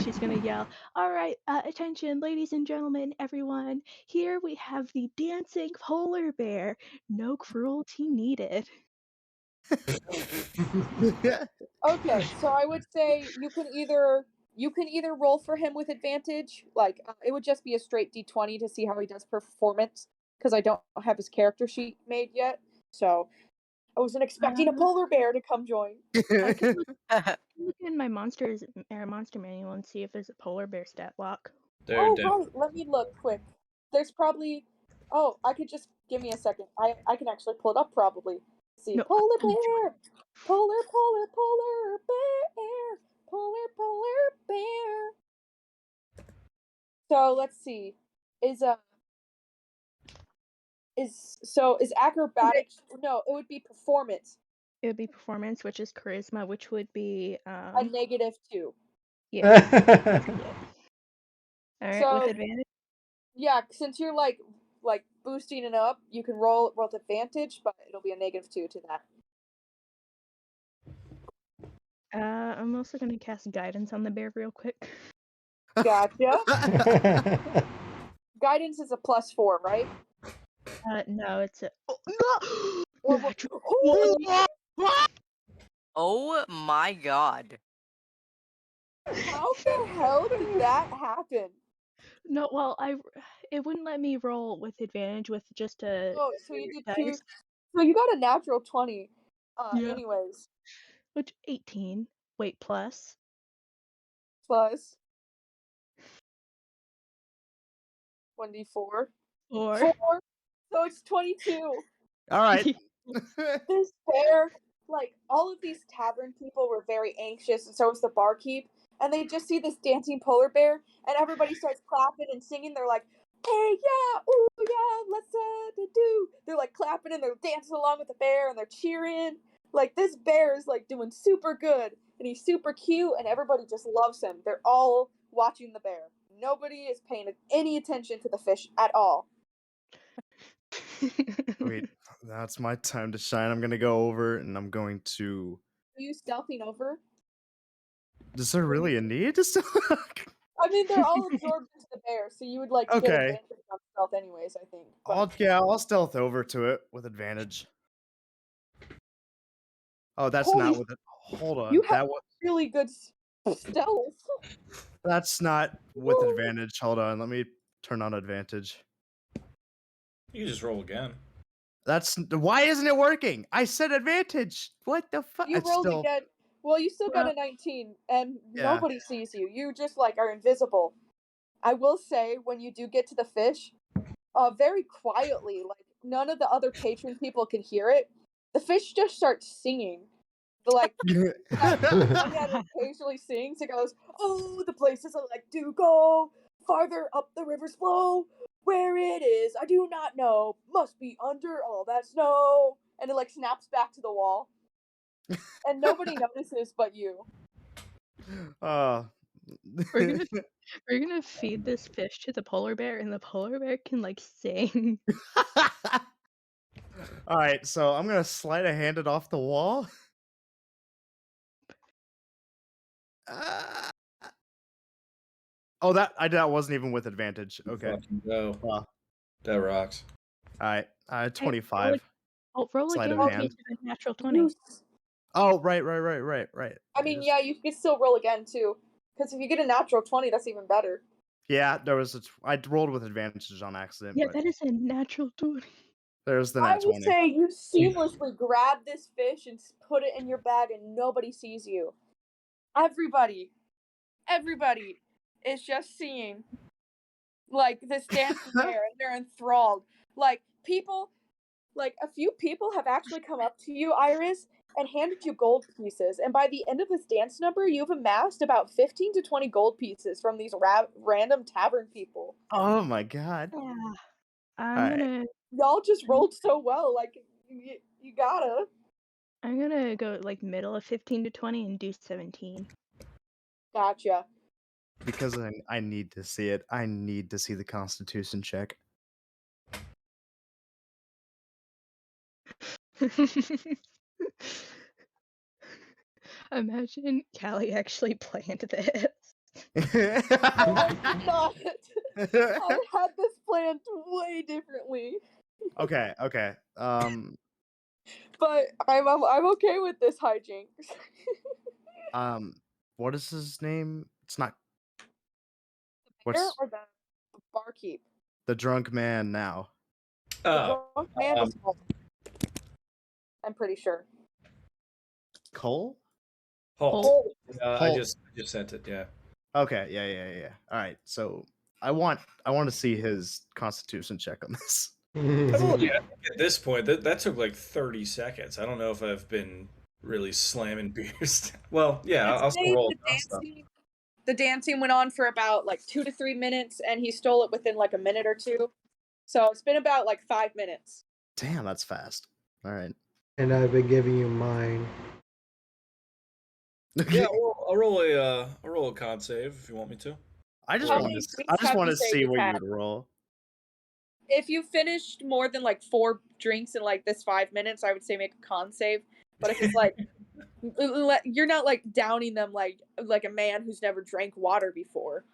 She's gonna yell, "All right, attention, ladies and gentlemen, everyone! Here we have the dancing polar bear. No cruelty needed." Okay, so I would say you can either roll for him with advantage, like it would just be a straight d20 to see how he does performance, because I don't have his character sheet made yet. So I wasn't expecting a polar bear to come join. I can look in my monster manual and see if there's a polar bear stat block. Right, let me look quick. There's probably I could just give me a second. I can actually pull it up probably. Let's see, No, polar bear, polar bear, polar bear. So let's see, is acrobatics? No, it would be performance. It would be performance, which is charisma, which would be A -2. yeah. All right, with So advantage. yeah, since you're like boosting it up, you can roll with advantage, but it'll be a -2 to that. I'm also gonna cast guidance on the bear real quick. Gotcha. Guidance is a +4, right? No, it's a Or natural holy shit, Oh my god. how the hell did that happen? No, well, it wouldn't let me roll with advantage with just a Oh, so you did 2. dice. So you got a natural 20. Yeah. Anyways, Which 18. Wait, plus. plus 1d4. Or 4. So it's 22. All right. This bear, like, all of these tavern people were very anxious, and so was the barkeep. And they just see this dancing polar bear, and everybody starts clapping and singing. They're like, "Hey, yeah, ooh, yeah, let's do." They're like clapping and they're dancing along with the bear and they're cheering. Like, this bear is like doing super good, and he's super cute, and everybody just loves him. They're all watching the bear. Nobody is paying any attention to the fish at all. Wait, that's my time to shine. I'm gonna go over and I'm going to. Are you stealthing over? Is there really a need to stealth? I mean, they're all absorbed into the bear, so you would like get Okay. advantage on stealth anyways, I think. But I'll stealth over to it with advantage. Oh, that's Holy not with it. Hold on. you have That was really good stealth. that's not with Whoa. advantage. Hold on. Let me turn on advantage. You can just roll again. That's why isn't it working? I said advantage. What the fuck? You It's rolled still again. Well, you still got Well- a 19, and Yeah. nobody sees you. You just like are invisible. I will say, when you do get to the fish, very quietly, like none of the other patron people can hear it. The fish just starts singing. The like one that occasionally sings. It goes, "Oh, the places I like to go, farther up the river's flow. Where it is, I do not know. Must be under all that snow." And it like snaps back to the wall, and nobody notices but you. We're gonna feed this fish to the polar bear, and the polar bear can like sing. All right, so I'm gonna sleight of hand it off the wall. Oh, that wasn't even with advantage. Okay. Fucking go. Wow. That rocks. All right. 25. Oh, roll Sleight again of in hand. case of a natural 20. You, Oh, right. I mean, yeah, you could still roll again too, because if you get a natural 20, that's even better. Yeah, there was I rolled with advantage on accident, Yeah, but that is a natural 20. there's the I nat would 20. say you seamlessly grab this fish and put it in your bag, and nobody sees you. Everybody is just seeing like this dancing bear, and they're enthralled. Like people, like a few people have actually come up to you, Iris, and handed you gold pieces. And by the end of this dance number, you've amassed about 15 to 20 gold pieces from these random tavern people. Oh my god. Yeah. Alright. Y'all just rolled so well, like you gotta. I'm gonna go like middle of 15 to 20 and do 17. Gotcha. Because I need to see it. I need to see the Constitution check. Imagine Callie actually planned this. No, I did not. I had this planned way differently, Okay. but I'm okay with this hijinks. What is his name? It's not Bear what's or the barkeep? the drunk man now. The drunk man um, is Paul. I'm pretty sure. Cole? Halt. Oh, I Halt. just sent it. Yeah. Okay, yeah. Alright, so I want to see his Constitution check on this. Well, yeah, I think at this point, that took like 30 seconds. I don't know if I've been really slamming beers. Well, yeah, I'll still roll stuff. the dancing went on for about like 2 to 3 minutes, and he stole it within like a minute or two. So it's been about like 5 minutes. Damn, that's fast. Alright. And I've been giving you mine. Yeah, I'll roll a con save if you want me to. I just How want many to drinks have you saved see you've what you had? would roll. If you finished more than like 4 drinks in like this 5 minutes, I would say make a con save. But if it's like You're not like downing them like a man who's never drank water before,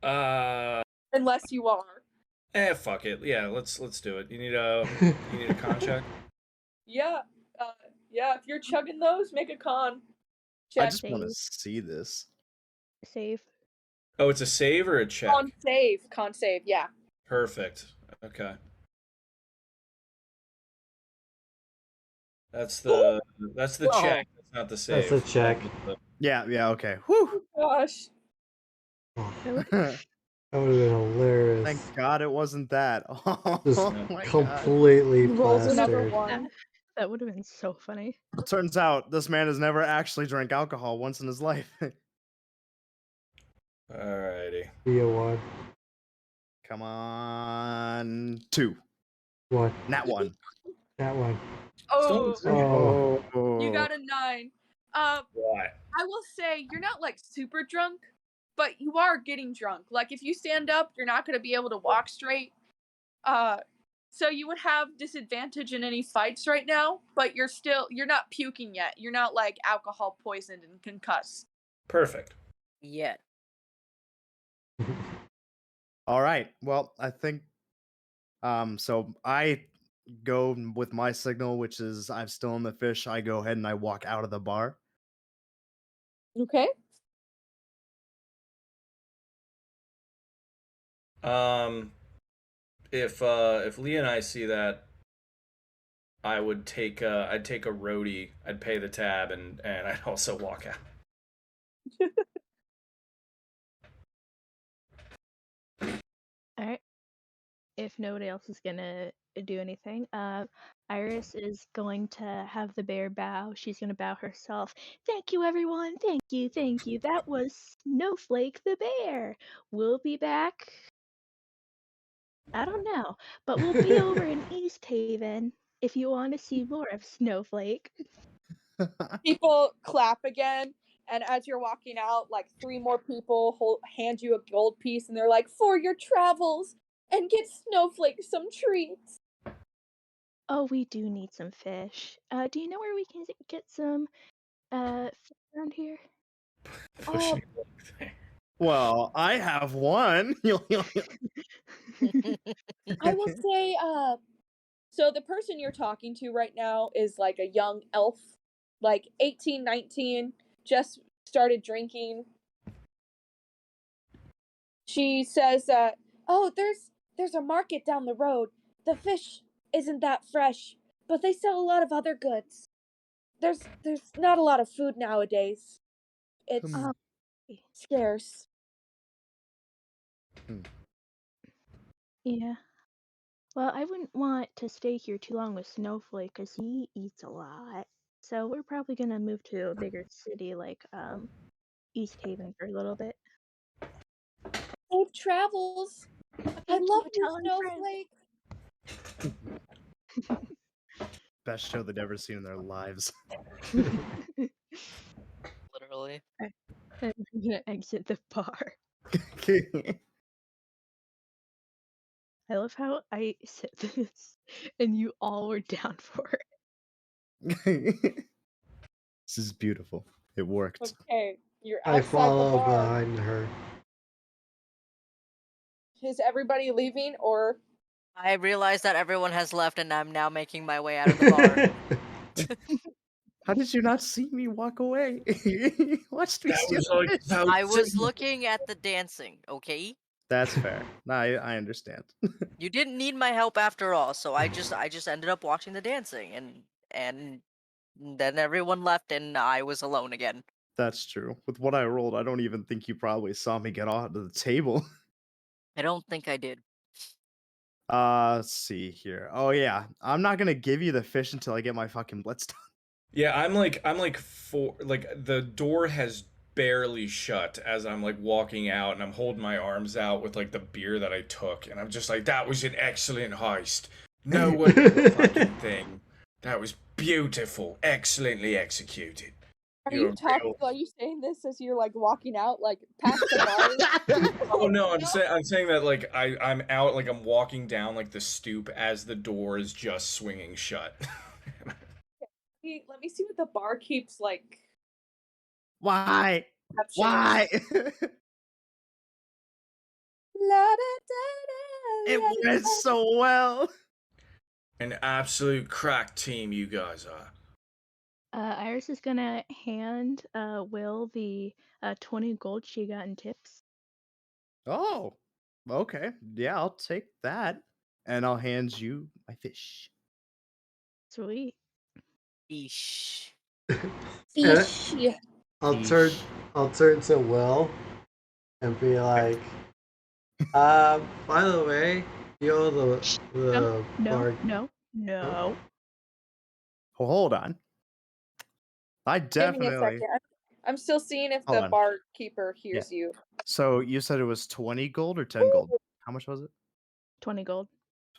Uh, unless you are. fuck it. Yeah, let's do it. You need a con check? Yeah, yeah. If you're chugging those, make a con I check. just want to see this. Save. Oh, it's a save or a check? Con save. Yeah. Perfect. Okay. That's the Whoa. check. That's not the save. That's a check. Yeah, okay. Whew. Gosh. That would have been hilarious. Thank God it wasn't that. Just Oh my God. completely Rolls another plastered. one. That would have been so funny. Turns out this man has never actually drank alcohol once in his life. Alrighty. Be a one. Come on. 2. One. Nat 1. That one. Oh, Oh. you got a 9. Why? I will say you're not like super drunk, but you are getting drunk. Like if you stand up, you're not going to be able to walk straight. So you would have disadvantage in any fights right now, but you're not puking yet. You're not like alcohol poisoned and concussed. Perfect. Yet. All right. Well, I think so I go with my signal, which is I'm still in the fish. I go ahead and I walk out of the bar. Okay. If Lee and I see that, I would take I'd take a roadie. I'd pay the tab and I'd also walk out. All right. If nobody else is gonna do anything, Iris is going to have the bear bow. She's gonna bow herself. Thank you, everyone. Thank you. Thank you. That was Snowflake the bear. We'll be back. I don't know, but we'll be over in East Haven if you want to see more of Snowflake. People clap again, and as you're walking out, like 3 more people hand you a gold piece, and they're like, "For your travels, and get Snowflake some treats." Oh, we do need some fish. Do you know where we can get some fish around here? Pushing there. Well, I have one. I will say, so the person you're talking to right now is like a young elf, like 18, 19, just started drinking. She says, "Oh, there's a market down the road. The fish isn't that fresh, but they sell a lot of other goods. There's not a lot of food nowadays. It's scarce." Yeah. Well, I wouldn't want to stay here too long with Snowflake because he eats a lot. So we're probably gonna move to a bigger city like East Haven for a little bit. Safe travels. I Thank love you, you, telling Snowflake. Best show they've ever seen in their lives. Literally. I'm gonna exit the bar. I love how I said this and you all were down for it. This is beautiful. It worked. Okay, you're I outside the follow bar. behind her. Is everybody leaving, or I realize that everyone has left and I'm now making my way out of the bar. How did you not see me walk away? Watched me That steal was like fish. that I was signal. looking at the dancing, okay? That's fair. No, I understand. You didn't need my help after all, so I just ended up watching the dancing and then everyone left and I was alone again. That's true. With what I rolled, I don't even think you probably saw me get off the table. I don't think I did. Let's see here. Oh yeah, I'm not gonna give you the fish until I get my fucking blitz done. Yeah, I'm like the door has barely shut as I'm like walking out and I'm holding my arms out with like the beer that I took and I'm just like, that was an excellent heist. No one did a fucking thing. That was beautiful, excellently executed. are you saying this as you're like walking out, like past the bar? Oh no, I'm saying that like I'm out, like I'm walking down like the stoop as the door is just swinging shut. Let me see what the barkeep's like. Why? Perception Why? It went so well. An absolute crack team, you guys are. Iris is gonna hand Will the 20 gold she got in tips. Oh, okay. Yeah, I'll take that. And I'll hand you my fish. Sweet. Eesh. Fish. I'll turn to Will and be like, by the way, you're the bar. No. Oh, hold on. I Give me a definitely. second. I'm still seeing if Hold the on. barkeeper hears you. So you said it was 20 gold or 10 gold? How much was it? 20 gold.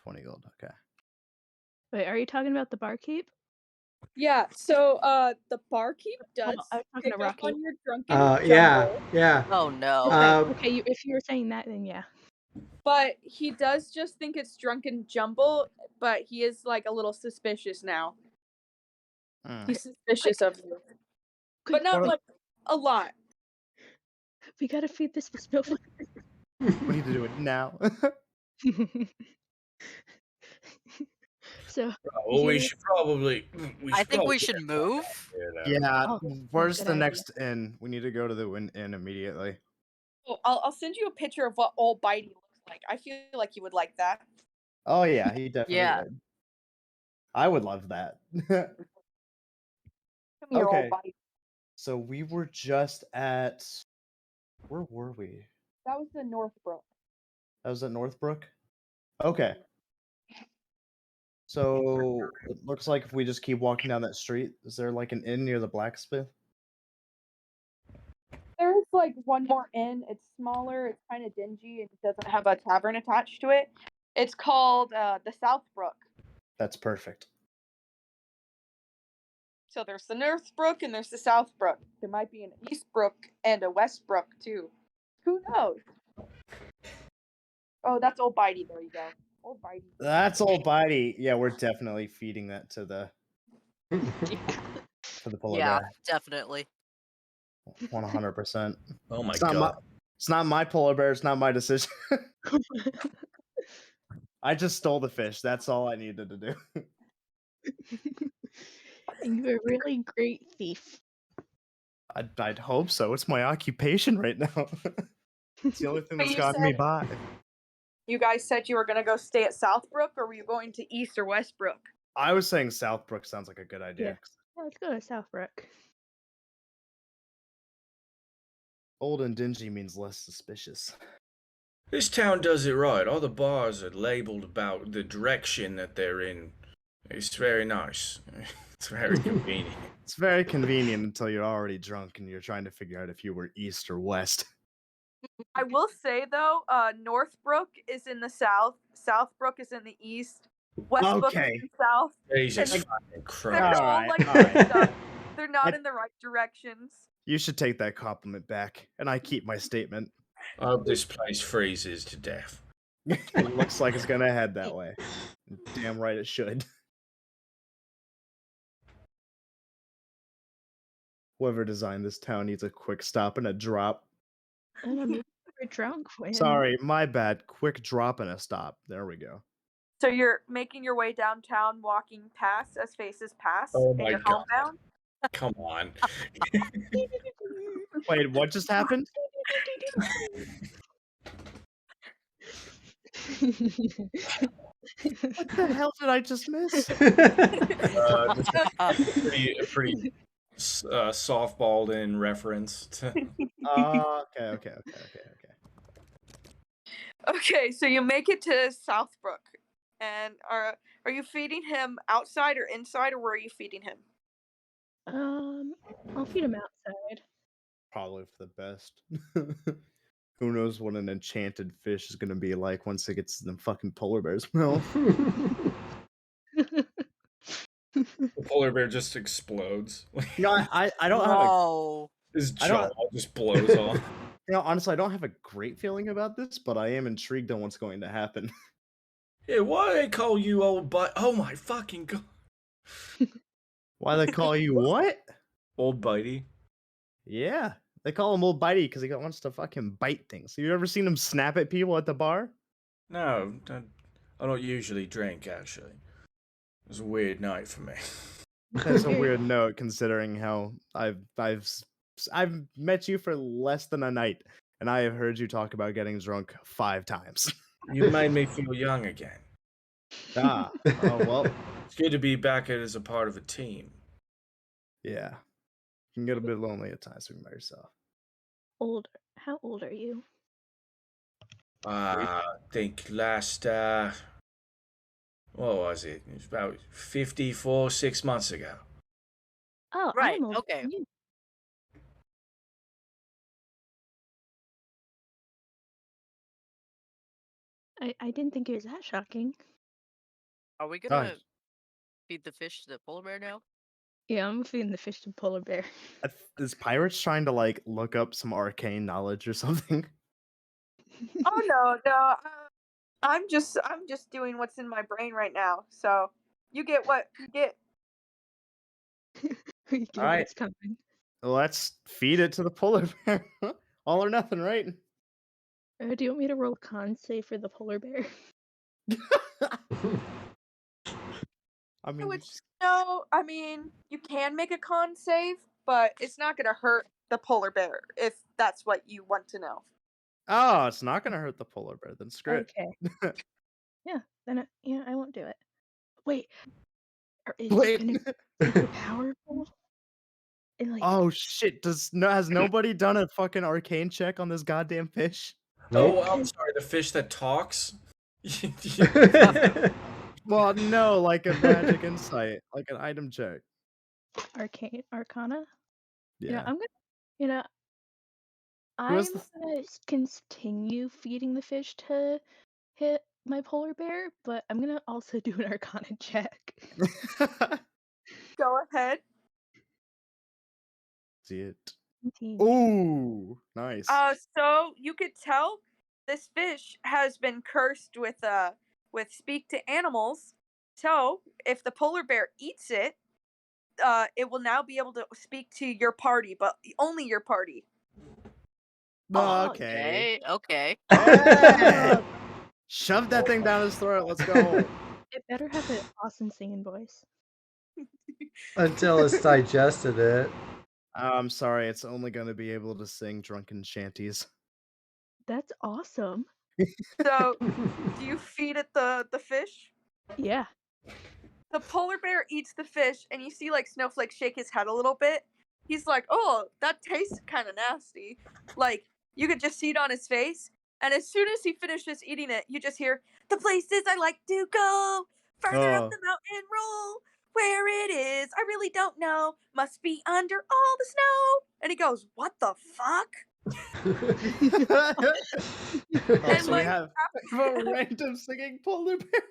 20 gold. Okay. Wait, are you talking about the barkeep? Yeah, so the barkeep does I was talking pick to up Rocky. on your drunken Yeah. jumble, Oh no. Okay, if you were saying that, then yeah. but he does just think it's drunken jumble, but he is like a little suspicious now. He's suspicious of you. But not like a lot. We gotta feed this snowflake. We need to do it now. So Well, we should probably. I think we probably should get move. here, though. Yeah. Oh, Where's good the idea. next inn? We need to go to the inn immediately. Oh, I'll send you a picture of what old Bitey looks like. I feel like you would like that. Oh yeah, he definitely Yeah. would. I would love that. Come here, Okay. old Bitey. So we were just at. Where were we? That was the Northbrook. That was at Northbrook? Okay. So it looks like if we just keep walking down that street, is there like an inn near the blacksmith? There's like one more inn. It's smaller. It's kind of dingy and it doesn't have a tavern attached to it. It's called the Southbrook. That's perfect. So there's the Northbrook and there's the Southbrook. There might be an Eastbrook and a Westbrook too. Who knows? Oh, that's old Bitey. There you go. Old Bitey. That's old Bitey. Yeah, we're definitely feeding that to the polar Yeah, bear. definitely. 100%. Oh my It's god. not my polar bear. It's not my decision. I just stole the fish. That's all I needed to do. And you're a really great thief. I'd hope so. It's my occupation right now. It's the only thing that's gotten me by. You guys said you were gonna go stay at Southbrook, or were you going to East or Westbrook? I was saying Southbrook sounds like a good idea. Yeah, let's go to Southbrook. Old and dingy means less suspicious. This town does it right. All the bars are labeled about the direction that they're in. It's very nice. It's very convenient. It's very convenient until you're already drunk and you're trying to figure out if you were east or west. I will say though, Northbrook is in the south, Southbrook is in the east, Westbrook is in the south. Jesus And fucking they're Christ. all Alright, like alright. mixed up. They're not in the right directions. You should take that compliment back, and I keep my statement. I hope this place freezes to death. It looks like it's gonna head that way. Damn right it should. Whoever designed this town needs a quick stop and a drop. And I'm super drunk when. Sorry, my bad. Quick drop and a stop. There we go. So you're making your way downtown, walking past as faces pass, Oh and my you're God. homebound. Come on. Wait, what just happened? What the hell did I just miss? Just a pretty softballed in reference to. Okay. Okay, so you make it to Southbrook, and are you feeding him outside or inside, or where are you feeding him? I'll feed him outside. Probably for the best. Who knows what an enchanted fish is gonna be like once it gets in the fucking polar bear's mouth. The polar bear just explodes. You know, I don't have a No. His I don't- jaw just blows off. you know, honestly, I don't have a great feeling about this, but I am intrigued on what's going to happen. Yeah, why they call you old but? Oh my fucking god! Why they call you what? Old Bitey. Yeah, they call him Old Bitey because he wants to fucking bite things. Have you ever seen him snap at people at the bar? No, I don't usually drink, actually. It was a weird night for me. That's a weird note considering how I've met you for less than a night, and I have heard you talk about getting drunk 5 times. You made me feel young again. Oh well, It's good to be back as a part of a team. yeah. You can get a bit lonely at times being by yourself. Older. How old are you? I think last, what was it? It was about 54, 6 months ago. Oh, Right, I'm older okay. than you. I didn't think it was that shocking. Are we Oh, gonna feed the fish to the polar bear now? Yeah, I'm feeding the fish to polar bear. is Pirates trying to like look up some arcane knowledge or something? Oh no. I'm just doing what's in my brain right now. So you get what you get. We get Alright. what's coming. Let's feed it to the polar bear. All or nothing, right? Do you want me to roll con save for the polar bear? I mean, Which no, I mean you can make a con save, but it's not gonna hurt the polar bear if that's what you want to know. oh, it's not gonna hurt the polar bear. Then screw it. Okay. Yeah, then I won't do it. Wait, is Wait. it gonna be super powerful? And like, Oh shit! Has nobody done a fucking arcane check on this goddamn fish? Oh, Nope. I'm sorry, the fish that talks? Well, no, like a magic insight, like an item check. arcana? Yeah. I'm gonna, you know, Who has I'm the gonna continue feeding the fish to hit my polar bear, but I'm gonna also do an arcana check. Go ahead. See it. 17. Ooh, nice. So you could tell this fish has been cursed with speak to animals. So if the polar bear eats it, it will now be able to speak to your party, but only your party. Oh, okay. Okay. Hey! Shove that thing down his throat. Let's go. It better have an awesome singing voice. Until it's digested it. I'm sorry, it's only going to be able to sing drunken shanties. That's awesome. So do you feed it the fish? Yeah. The polar bear eats the fish, and you see like Snowflake shake his head a little bit. He's like, "Oh, that tastes kind of nasty." Like you could just see it on his face. And as soon as he finishes eating it, you just hear, "The places I like to go, further up Oh. the mountain roll. Where it is, I really don't know. Must be under all the snow." And he goes, "What the fuck?" Oh, And so we like have a random singing polar bear.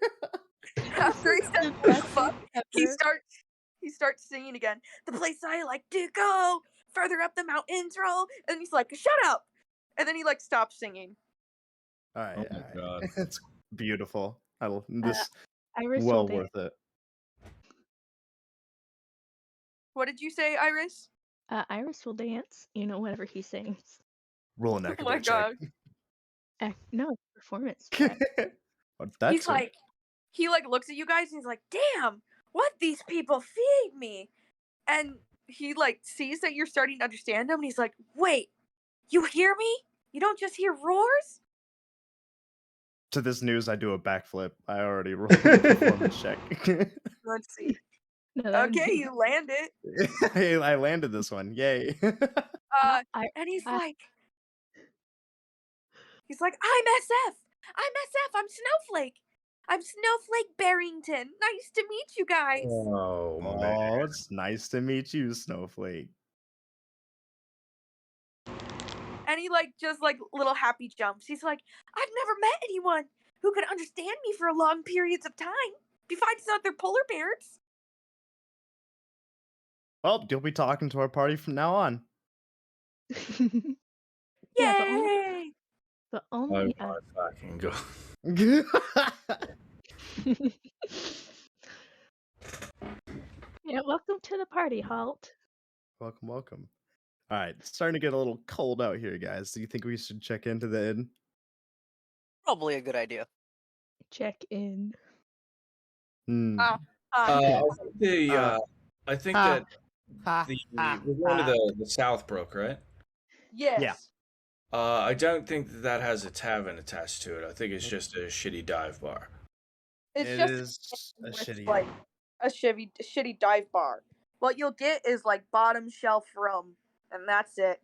after he says, The "What the best fuck," thing he ever. starts singing again. "The place I like to go, further up the mountains roll." And he's like, "Shut up!" And then he like stops singing. All right, Oh my God. It's beautiful. This Iris well will dance. worth it. What did you say, Iris? Iris will dance, whenever he sings. Roll an Oh my acrobat check. god. No, performance check. He's like, he like looks at you guys and he's like, "Damn, what these people feed me." And he like sees that you're starting to understand him and he's like, "Wait, you hear me? You don't just hear roars?" To this news, I do a backflip. I already rolled a performance check. Let's see. No, that would Okay, be- you land it. Hey, I landed this one. Yay. And he's I- like, "I'm SF. I'm SF. I'm Snowflake. I'm Snowflake Barrington. Nice to meet you guys." Oh, man. Oh, it's nice to meet you, Snowflake. And he like just like little happy jumps. He's like, "I've never met anyone who could understand me for long periods of time besides other polar bears." Well, you'll be talking to our party from now on. Yeah, Yay! but Oh only my fucking God. Yeah, welcome to the party, Halt. Welcome, welcome. All right, it's starting to get a little cold out here, guys. Do you think we should check into the inn? Probably a good idea. Check in. Hmm. I'm I think the Uh, I think ha, that ha, we're going to ha. the Southbrook, right? yes. I don't think that has a tavern attached to it. I think it's just a shitty dive bar. It's It just is a with shitty. like a shitty dive bar. What you'll get is like bottom shelf rum, and that's it.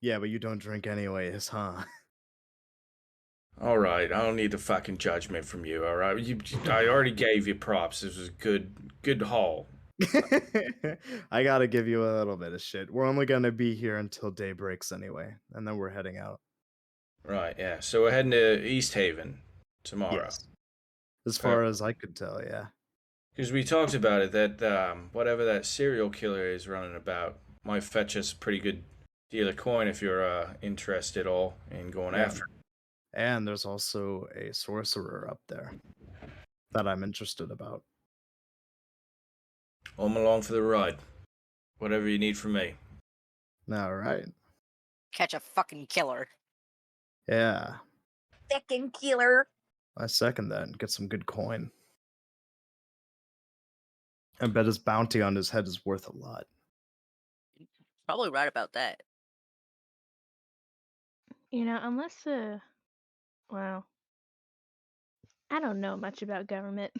Yeah, but you don't drink anyways, huh? All right, I don't need the fucking judgment from you. All right, I already gave you props. This was a good haul. I gotta give you a little bit of shit. We're only gonna be here until day breaks anyway, and then we're heading out. Right, yeah. So we're heading to East Haven tomorrow. Yes. As far as I could tell, yeah. Because we talked about it that whatever that serial killer is running about might fetch us a pretty good deal of coin if you're interested all in going Yeah. after it. And there's also a sorcerer up there that I'm interested about. I'm along for the ride. Whatever you need from me. All right. Catch a fucking killer. Yeah, Fucking killer. I second that and get some good coin. I bet his bounty on his head is worth a lot. Probably right about that. Unless well, I don't know much about government.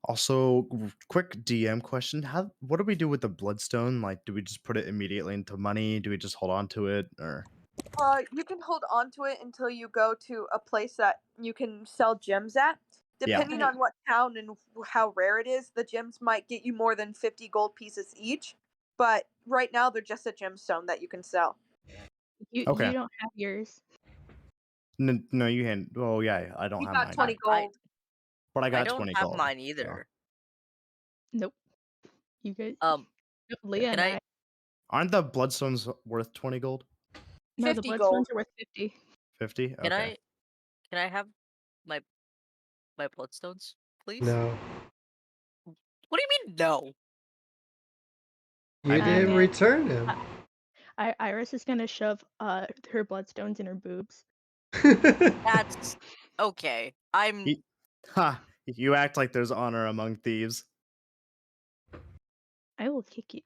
Also, quick DM question: what do we do with the bloodstone? Like, do we just put it immediately into money? Do we just hold on to it, or? You can hold on to it until you go to a place that you can sell gems at. Yeah. Depending on what town and how rare it is, the gems might get you more than 50 gold pieces each. But right now, they're just a gemstone that you can sell. You Okay. don't have yours. No, you hand. Oh yeah, I don't You have got mine. 20 gold. But I I got don't 20 have gold. mine so- either. Nope. You guys. Leah Can and I? I. Aren't the bloodstones worth 20 gold? No, the 50 bloodstones gold. are worth 50. 50? Can Okay. Can I have my bloodstones, please? No. What do you mean no? You I didn't mean- return him. Iris is gonna shove her bloodstones in her boobs. That's okay. I'm Ha! You act like there's honor among thieves. I will kick you.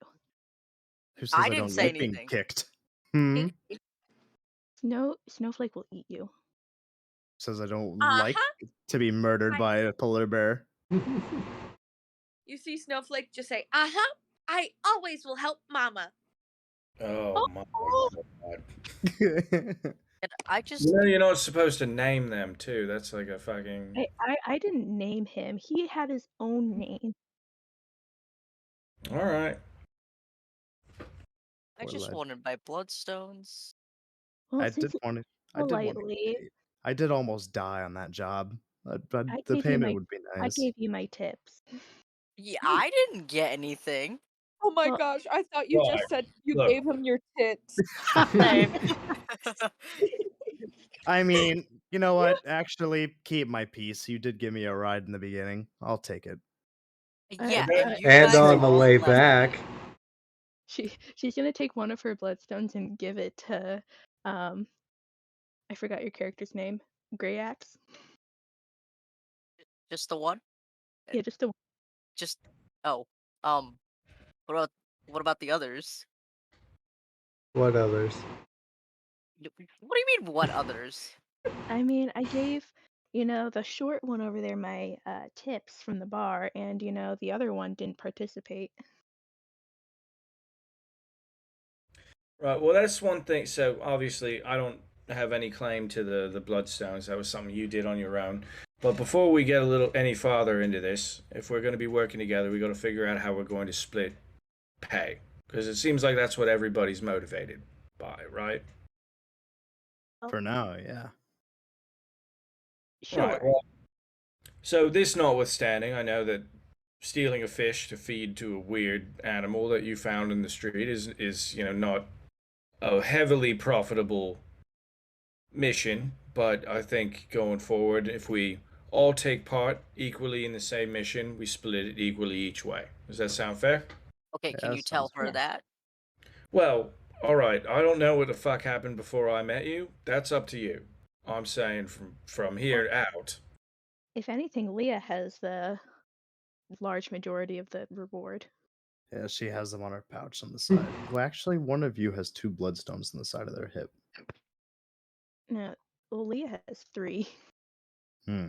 Who says I, didn't don't say like being anything. kicked? Hmm? Snowflake will eat you. Says I don't like to be murdered by a polar bear. You see Snowflake just say, I always will help Mama. Oh my god. And I just You know you're not supposed to name them too. That's like a fucking. I didn't name him. He had his own name. All right. I Poor just lad. wanted my bloodstones. Well, I since did want to. I did want to. politely, I did almost die on that job. But I the gave you payment my would be I nice. gave you my tips. Yeah, I didn't get anything. Oh my Well- gosh, I thought you Right. just said you Look. gave him your tits. Same. I mean, you know what? Actually, keep my peace. You did give me a ride in the beginning. I'll take it. Yeah, I- and you And guys on the all way left back. me. She's gonna take one of her bloodstones and give it to I forgot your character's name. Grey Axe. Just the one? Yeah, just a Just oh. What about the others? What others? What do you mean what others? I mean, I gave, the short one over there my tips from the bar, and the other one didn't participate. Right. Well, that's one thing. So obviously, I don't have any claim to the bloodstones. That was something you did on your own. But before we get any farther into this, if we're going to be working together, we got to figure out how we're going to split pay, because it seems like that's what everybody's motivated by, right? For now, yeah. Sure. Right. Well, so this notwithstanding, I know that stealing a fish to feed to a weird animal that you found in the street is not a heavily profitable mission, but I think going forward, if we all take part equally in the same mission. We split it equally each way. Does that sound fair? Okay, Yeah, can that you tell sounds her fair. that? Well, all right. I don't know what the fuck happened before I met you. That's up to you. I'm saying from here out. If anything, Leah has the large majority of the reward. Yeah, she has them on her pouch on the side. Well, actually, one of you has 2 bloodstones on the side of their hip. No, well, Leah has 3. Hmm.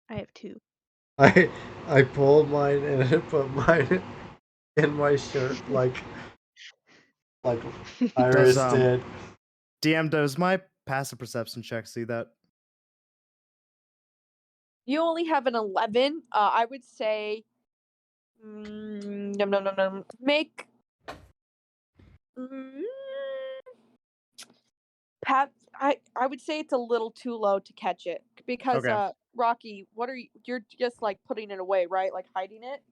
I have 2. I pulled mine and I put mine in my shirt like Does Iris did. DM, does my passive perception check see that? You only have an 11. I would say, no. Make mm, Pat. I would say it's a little too low to catch it because Okay. Rocky, what are you? You're just like putting it away, right? Like hiding it.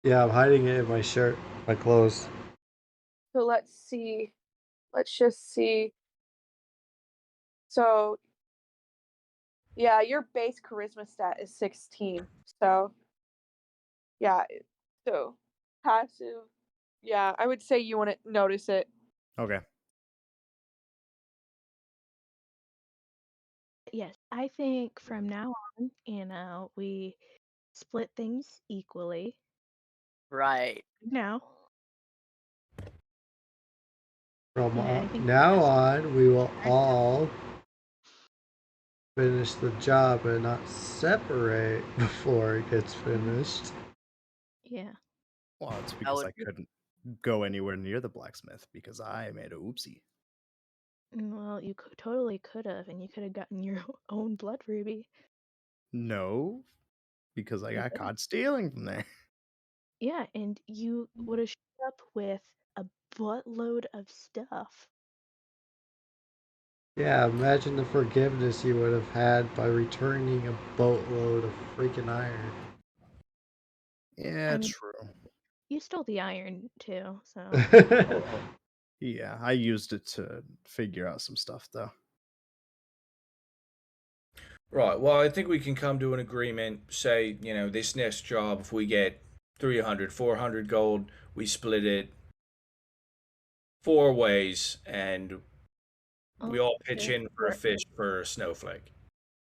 Yeah, I'm hiding it in my shirt, my clothes. So let's see. Let's just see. So yeah, your base charisma stat is 16. So yeah, so passive. Yeah, I would say you wouldn't notice it. Okay. Yes, I think from now on, we split things equally. Right. Now, From anything now else? on, we will all finish the job and not separate before it gets finished. Yeah. Well, it's I because would. I couldn't go anywhere near the blacksmith because I made a oopsie. Well, you totally could have, and you could have gotten your own blood ruby. No, because I You got could've. caught stealing from there. Yeah, and you would have showed up with a buttload of stuff. Yeah, imagine the forgiveness you would have had by returning a boatload of freaking iron. Yeah, I mean, true. you stole the iron too, so Yeah, I used it to figure out some stuff though. Right. Well, I think we can come to an agreement. Say, this next job, if we get 300, 400 gold, we split it 4 ways, and we oh, all pitch in for a there, fish for a snowflake.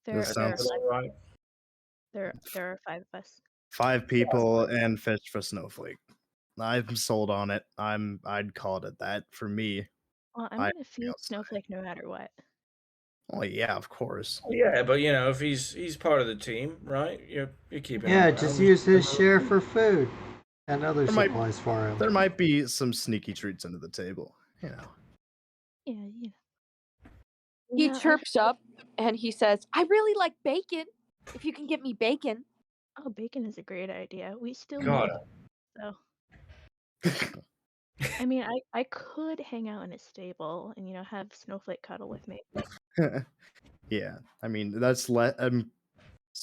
This That sounds all right? there are 5 of us. 5 people and fish for snowflake. I'm sold on it. I'd call it at that for me. Well, I'm I gonna feed Snowflake no matter what. Oh yeah, of course. Yeah, but if he's part of the team, right? You're keeping him Yeah, just around. use his share for food and other There might supplies for him. there might be some sneaky treats under the table, you know. Yeah, yeah. He No, chirps up and he says, "I really like bacon. If you can get me bacon." oh, bacon is a great idea. We still God. need, so. I mean, I could hang out in a stable and have Snowflake cuddle with me. Yeah, I mean it's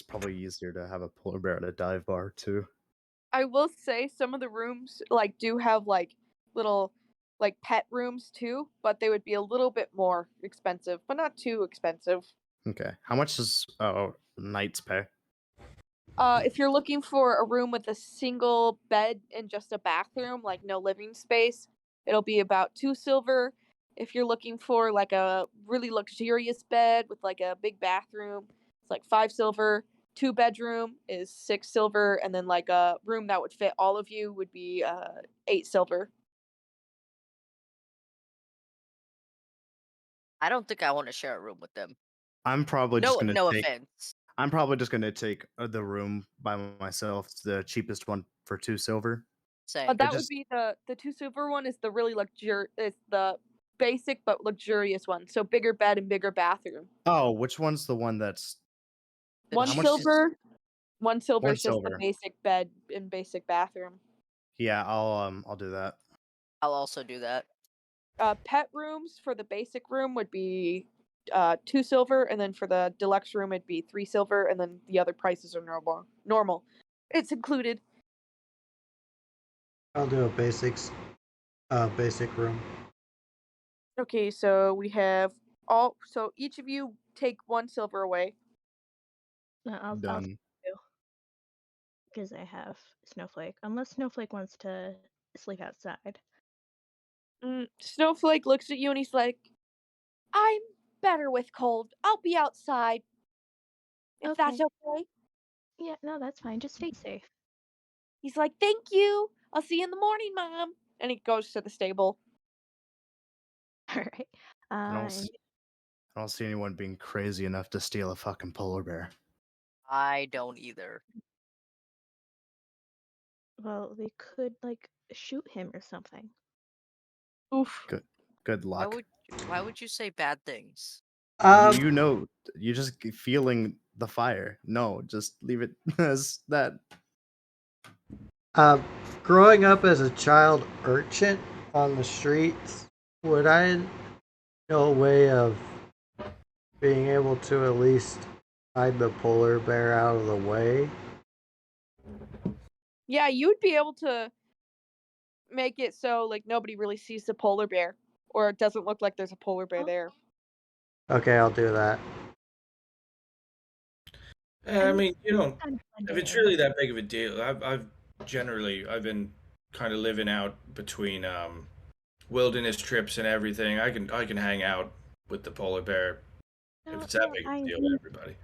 probably easier to have a polar bear at a dive bar too. I will say some of the rooms like do have like little like pet rooms too, but they would be a little bit more expensive, but not too expensive. Okay, how much does knights pay? If you're looking for a room with a single bed and just a bathroom, like no living space, it'll be about 2 silver. If you're looking for like a really luxurious bed with like a big bathroom, it's like 5 silver. 2 bedroom is 6 silver, and then like a room that would fit all of you would be 8 silver. I don't think I want to share a room with them. I'm probably just No, gonna no take. offense. I'm probably just gonna take the room by myself, the cheapest one for 2 silver. Same. That would just be the 2 silver one is the really is the basic but luxurious one. So bigger bed and bigger bathroom. Oh, which one's the one that's The One how much? cheapest. silver. 1 silver One is just the silver. basic bed and basic bathroom. Yeah, I'll do that. I'll also do that. Pet rooms for the basic room would be 2 silver, and then for the deluxe room it'd be 3 silver, and then the other prices are normal. Normal. It's included. I'll do a basic room. Okay, so we have all. So each of you take 1 silver away. No, I'll Done. because I have Snowflake. Unless Snowflake wants to sleep outside. Snowflake looks at you and he's like, I'm better with cold. I'll be outside. If that's okay. Yeah, no, that's fine. Just stay safe. He's like, thank you. I'll see you in the morning, Mom. And he goes to the stable. All right. I don't see anyone being crazy enough to steal a fucking polar bear. I don't either. Well, they could like shoot him or something. Oof. Good luck. Why would you say bad things? You know, you're just feeling the fire. No, just leave it as that. Growing up as a child urchin on the streets, would I know a way of being able to at least hide the polar bear out of the way? Yeah, you would be able to make it so like nobody really sees the polar bear, or it doesn't look like there's a polar bear there. Okay, I'll do that. I mean, you don't. Kind of fun If it's day. really that big of a deal, I've been kind of living out between wilderness trips and everything. I can hang out with the polar bear if it's that big of a deal to everybody.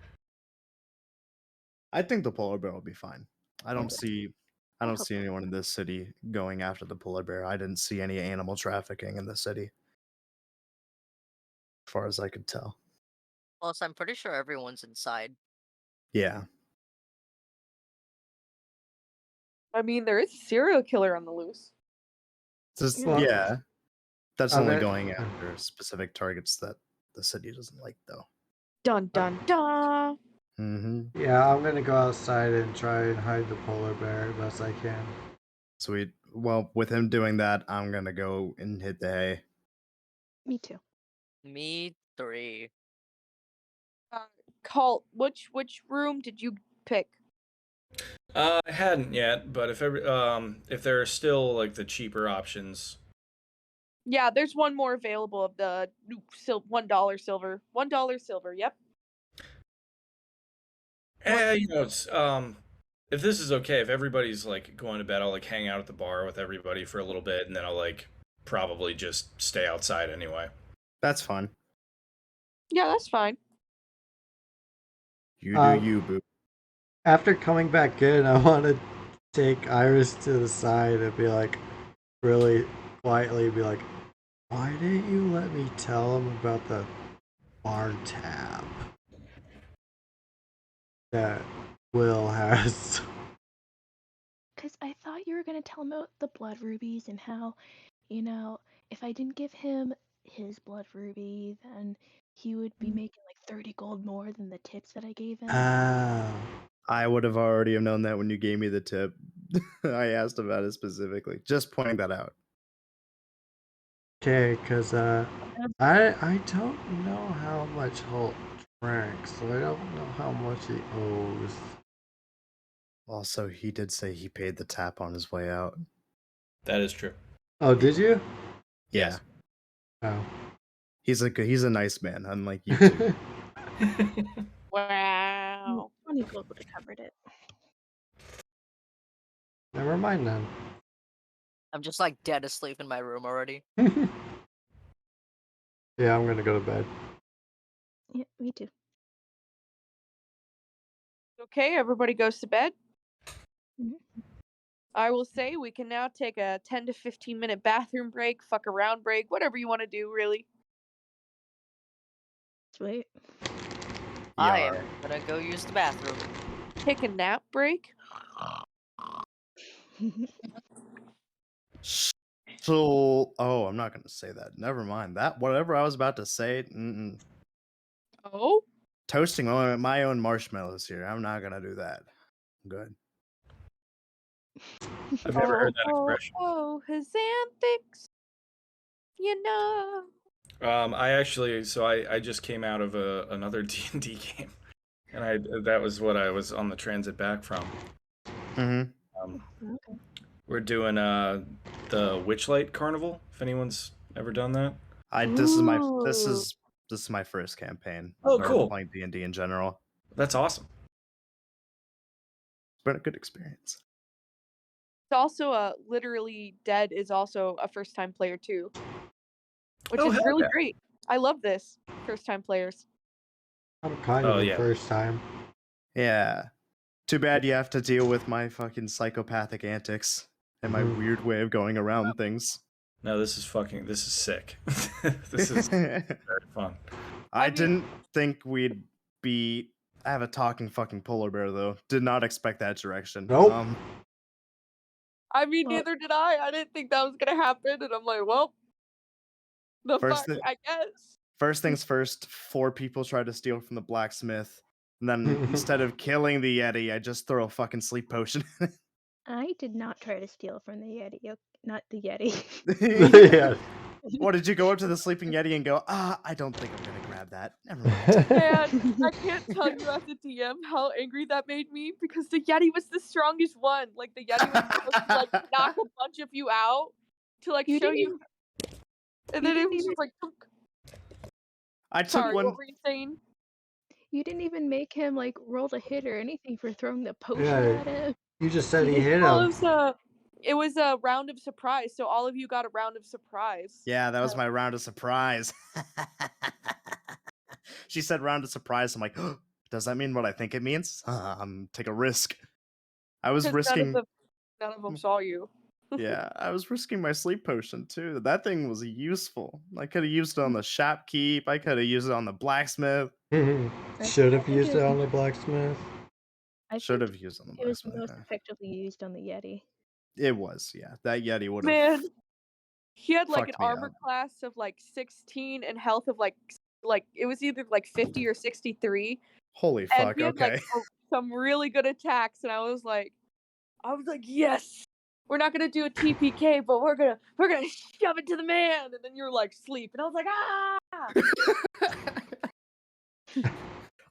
I think the polar bear will be fine. I don't see anyone in this city going after the polar bear. I didn't see any animal trafficking in the city, as far as I could tell. Plus, I'm pretty sure everyone's inside. Yeah. I mean, there is a serial killer on the loose. Just Well, yeah. That's I'm only at- going after specific targets that the city doesn't like, though. Dun dun dun. Mm-hmm. Yeah, I'm gonna go outside and try and hide the polar bear best I can. Sweet. Well, with him doing that, I'm gonna go and hit the hay. Me too. Me 3. Colt, which room did you pick? I hadn't yet, but if there are still like the cheaper options, Yeah, there's one more available of the $1 silver. $1 silver. Yep. it's if this is okay, if everybody's like going to bed, I'll like hang out at the bar with everybody for a little bit, and then I'll like probably just stay outside anyway. That's fine. Yeah, that's fine. You do you, boo. After coming back in, I want to take Iris to the side and be like, really quietly, be like, why didn't you let me tell him about the bar tab that Will has? Because I thought you were going to tell him about the blood rubies and how, if I didn't give him his blood ruby, then he would be making like 30 gold more than the tips that I gave him. Oh. I would have already have known that when you gave me the tip. I asked about it specifically. Just pointing that out. Okay, because I don't know how much Holt drank, so I don't know how much he owes. Also, he did say he paid the tap on his way out. That is true. Oh, did you? Yeah. Oh. He's a nice man, unlike you two. Wow. 20 gold would have covered it. Never mind then. I'm just like dead asleep in my room already. Yeah, I'm gonna go to bed. Yeah, me too. Okay, everybody goes to bed. Mhm. I will say we can now take a 10 to 15 minute bathroom break, fuck around break, whatever you want to do, really. Sweet. I Yar. am gonna go use the bathroom. Take a nap break. So, I'm not gonna say that. Never mind that. Whatever I was about to say. Oh? Toasting my own marshmallows here. I'm not gonna do that. Good. I've never heard that expression. Oh, Xanthics. You know. I just came out of another D&D game, and that was what I was on the transit back from. Mm-hmm. Okay. We're doing the Witchlight Carnival. If anyone's ever done that. This is my first campaign. Oh, or cool. Playing D&D in general. That's awesome. been a good experience. It's also literally Dead is also a first time player too, which Oh, is hell really yeah. great. I love this first time players. I'm kind of Oh, a yeah. first time. Yeah. Too bad you have to deal with my fucking psychopathic antics and my Mhm. weird way of going around things. No, this is sick. This is very fun. I mean- didn't think we'd be. I have a talking fucking polar bear though. Did not expect that direction. Nope. I mean, Well- neither did I. I didn't think that was gonna happen, and I'm like, well, the First fuck, thi- I guess. First things first, 4 people tried to steal from the blacksmith. And then instead of killing the Yeti, I just throw a fucking sleep potion. I did not try to steal from the Yeti. Not the Yeti. Yeah. What, did you go up to the sleeping Yeti and go, I don't think I'm gonna grab that. Never mind. Man, I can't tell you as a DM how angry that made me because the Yeti was the strongest one. Like the Yeti was supposed to like knock a bunch of you out to like You show didn't you, and you then it didn't was even- just like, I took sorry, one. what were you saying? You didn't even make him like roll the hit or anything for throwing the potion Yeah. at him. You just said he hit Well, him. it was a round of surprise, so all of you got a round of surprise. Yeah, that was my round of surprise. She said round of surprise. I'm like, does that mean what I think it means? Take a risk. I was 'Cause risking. none of them saw you. Yeah, I was risking my sleep potion too. That thing was useful. I could have used it on the shopkeep. I could have used it on the blacksmith. Should have used it on the blacksmith. I Should think have used it on the it was blacksmith. most effectively used on the Yeti. It was, yeah. That Yeti would have. Man, he had like an fucked me armor up. class of like 16 and health of like it was either like 50 or 63. Holy And fuck! he had Okay. like some really good attacks, and I was like, yes, we're not gonna do a TPK, but we're gonna shove it to the man. And then you're like sleep, and I was like,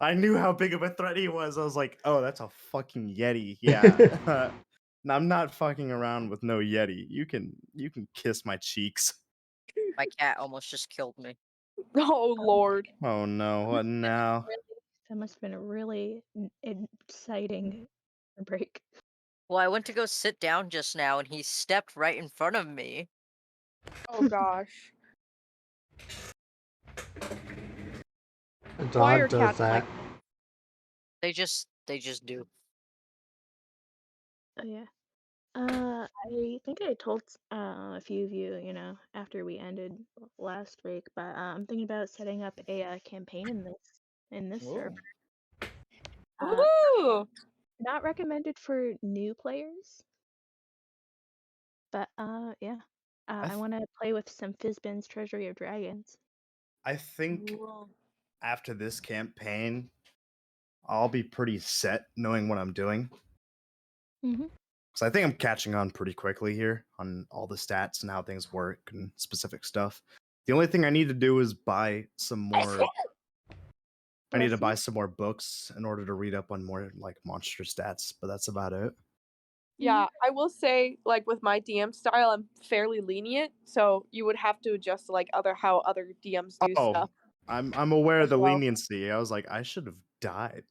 I knew how big of a threat he was. I was like, oh, that's a fucking Yeti. Yeah. Now, I'm not fucking around with no Yeti. You can kiss my cheeks. My cat almost just killed me. oh lord. Oh no, what now? That must have been a really exciting break. Well, I went to go sit down just now, and he stepped right in front of me. Oh gosh. A Why are dog does cats that. like They just do. Oh yeah. I think I told a few of you, after we ended last week, but I'm thinking about setting up a campaign in this server. Woo! Not recommended for new players, but yeah. I want to play with some Fizbin's Treasury of Dragons. I think Cool. after this campaign, I'll be pretty set knowing what I'm doing. Mm-hmm. Because I think I'm catching on pretty quickly here on all the stats and how things work and specific stuff. The only thing I need to do is buy some more. I need to buy some more books in order to read up on more like monster stats, but that's about it. Yeah, I will say, like with my DM style, I'm fairly lenient, so you would have to adjust to like how other DMs do stuff. I'm aware of as the well. leniency. I was like, I should have died.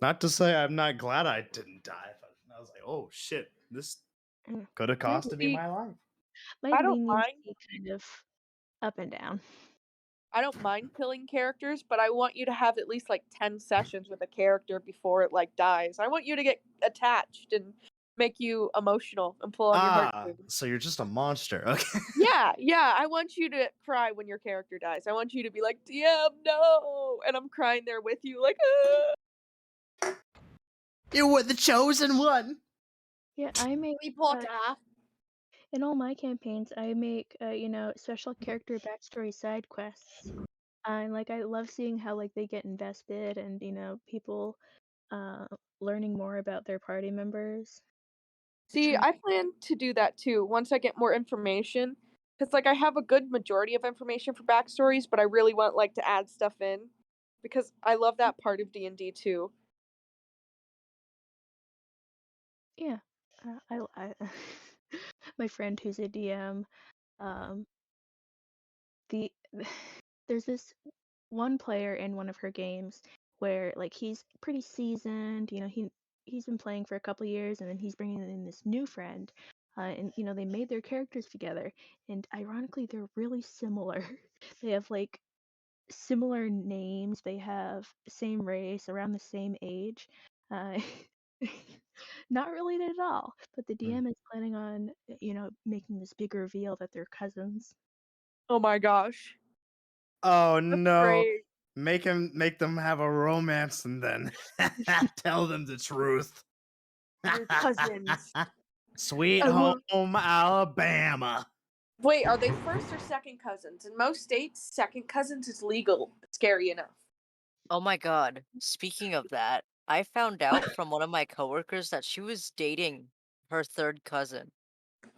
Not to say I'm not glad I didn't die, but I was like, oh shit, this could have costed me my life. My I don't leniency kind of up and down. I don't mind killing characters, but I want you to have at least like 10 sessions with a character before it like dies. I want you to get attached and make you emotional and pull on your heartstrings. So you're just a monster. Okay. Yeah. I want you to cry when your character dies. I want you to be like, DM, no! And I'm crying there with you, like, You were the chosen one. Yeah, I make in all my campaigns, I make special character backstory side quests. And like I love seeing how like they get invested and people learning more about their party members. See, I plan to do that too once I get more information. Because, like, I have a good majority of information for backstories, but I really want, like, to add stuff in. Because I love that part of D&D too. Yeah, I my friend who's a DM, the there's this one player in one of her games where like he's pretty seasoned, he's been playing for a couple years, and then he's bringing in this new friend, and they made their characters together, and ironically they're really similar. They have like similar names, they have same race, around the same age. Uh, not related at all, but the DM is planning on, making this big reveal that they're cousins. Oh my gosh. Oh That's no. great. Make them have a romance and then tell them the truth. They're cousins. Sweet I love- home Alabama. Wait, are they first or second cousins? In most states, second cousins is legal. Scary enough. Oh my god. Speaking of that, I found out from one of my coworkers that she was dating her third cousin.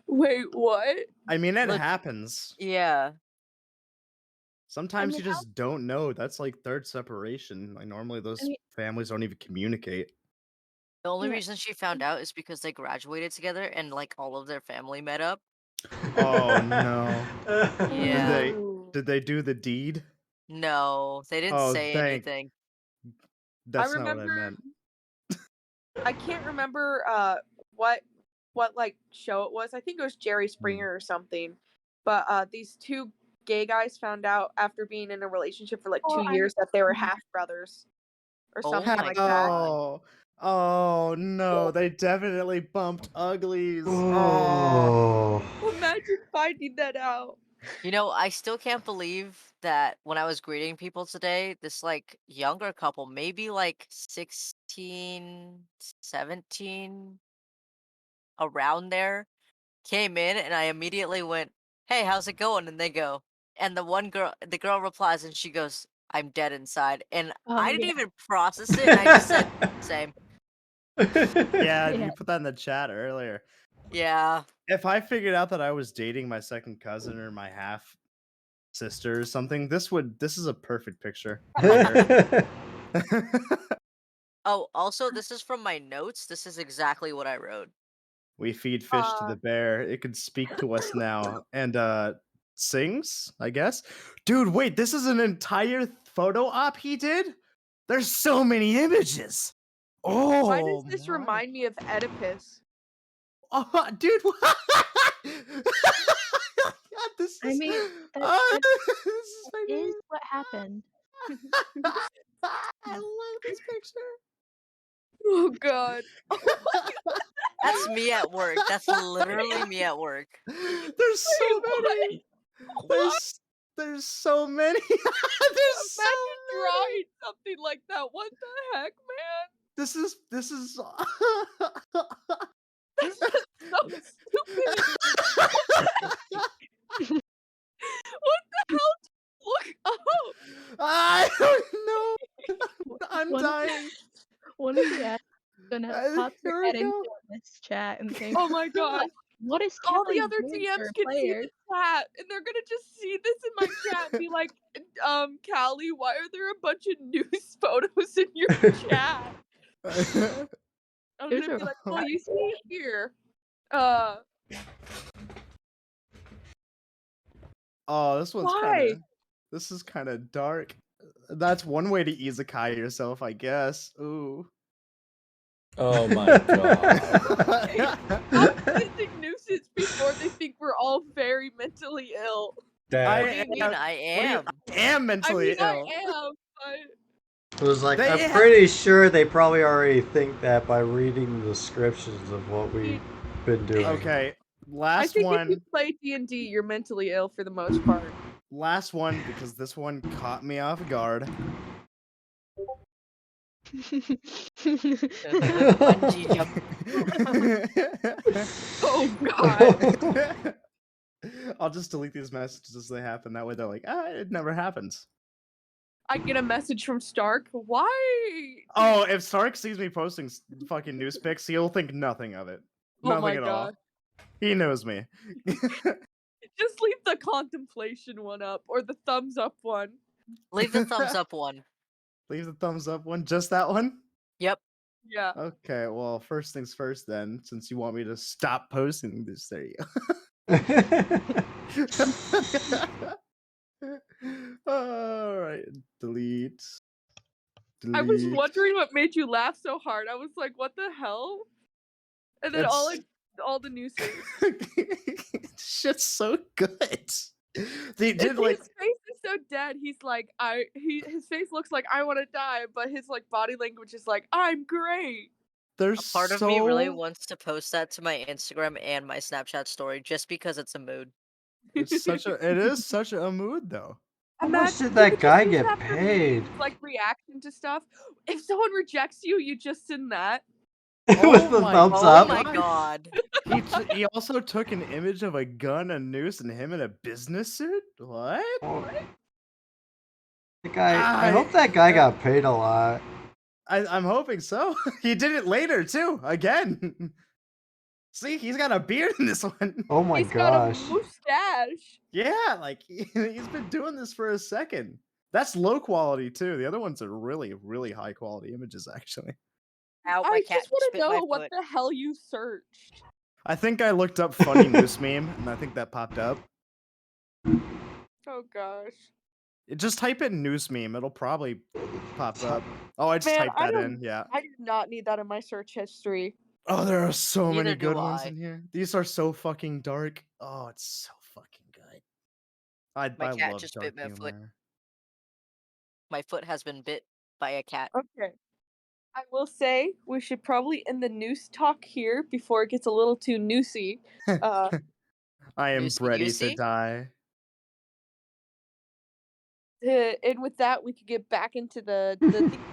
Wait, what? I mean, it Look- happens. Yeah. Sometimes mean, you just don't know. That's like third separation. Like normally those mean- families don't even communicate. The only Yeah. reason she found out is because they graduated together and like all of their family met up. Oh no. Yeah. Ooh. Did they do the deed? No, they didn't Oh, say thank- anything. That's I not what I remember. meant. I can't remember what like show it was. I think it was Jerry Springer or something. But these two gay guys found out after being in a relationship for like Oh, 2 I years that they were remember. half brothers or Oh something my like that. Oh, oh no, they definitely bumped uglies. Oh. Oh. Imagine finding that out. You know, I still can't believe that when I was greeting people today, this like younger couple, maybe like 16, 17, around there, came in and I immediately went, "Hey, how's it going?" And they go, and the girl replies and she goes, "I'm dead inside." And Oh, I didn't yeah. even process it. And I just said, "Same." Yeah, Yeah. you put that in the chat earlier. Yeah. If I figured out that I was dating my second cousin or my half sister or something, this is a perfect picture. Oh, also, this is from my notes. This is exactly what I wrote. We feed fish to the bear. It can speak to us now and sings, I guess. Dude, wait, this is an entire photo op he did? There's so many images. Oh, Why does this my. remind me of Oedipus? Oh, dude. God, this I is mean, this is is fucking- what happened. I love this picture. Oh god. That's me at work. That's literally me at work. There's so many. There's so many. There's so Imagine many. drawing something like that. What the heck, man? This is That's just so stupid. What the hell? Look up. I don't know. I'm One of- dying. One of the ads is gonna pop Here their we head into go. this chat and think, Oh my god. what is All the Kelly other doing DMs for can see players? the chat, and they're gonna just see this in my chat and be like, Callie, why are there a bunch of news photos in your chat? I'm There's gonna a be like, well, you see it here. Oh, this one's Why? this is kind of dark. That's one way to isekai yourself, I guess. Ooh. Oh my god. I'm using nuisance before they think we're all very mentally ill. That What do you mean? I am. I am I mentally mean, ill. I am, but It was like, They I'm ha- pretty sure they probably already think that by reading the descriptions of what we've been doing. Okay, I last think if one. you play D&D, you're mentally ill for the most part. Last one, because this one caught me off guard. Bungee jump. Oh god. I'll just delete these messages as they happen. That way they're like, it never happens. I get a message from Stark. Why? Oh, if Stark sees me posting fucking news pics, he'll think nothing of it. Oh Nothing my at all. god. He knows me. Just leave the contemplation one up or the thumbs up one. Leave the thumbs up one. Leave the thumbs up one. Just that one? Yep. Yeah. Okay, well, first things first then, since you want me to stop posting this, there you go. All right, delete. I was Delete. wondering what made you laugh so hard. I was like, what the hell? And then all the nooses. Shit's so good. They did like His face is so dead. He's like, his face looks like I want to die, but his like body language is like, I'm great. there's A part of me really so wants to post that to my Instagram and my Snapchat story just because it's a mood. it is such a mood though. How much Imagine did you that could guy just use get that for paid? memes, like reaction to stuff. If someone rejects you, you just send that. With Oh the my thumbs Oh up? my gosh. god. He also took an image of a gun, a noose, and him in a business suit. What? Oh. I hope that guy got paid a lot. I'm hoping so. He did it later too. Again. See, he's got a beard in this one. Oh my He's got a gosh. mustache. Yeah, like he's been doing this for a second. That's low quality too. The other ones are really, really high quality images, actually. Ow, my I cat just want to bit my know what foot. the hell you searched. I think I looked up funny noose meme, and I think that popped up. Oh gosh. Just type in noose meme; it'll probably pop up. Oh, I just Man, typed I that don't. in. Yeah. I do not need that in my search history. Oh, there are so many Neither do good ones I. in here. These are so fucking dark. Oh, it's so fucking good. I My cat love just dark bit my foot. humor. My foot has been bit by a cat. Okay. I will say we should probably end the noose talk here before it gets a little too noosey. I am Noosey ready to goosey? die. And with that, we could get back into the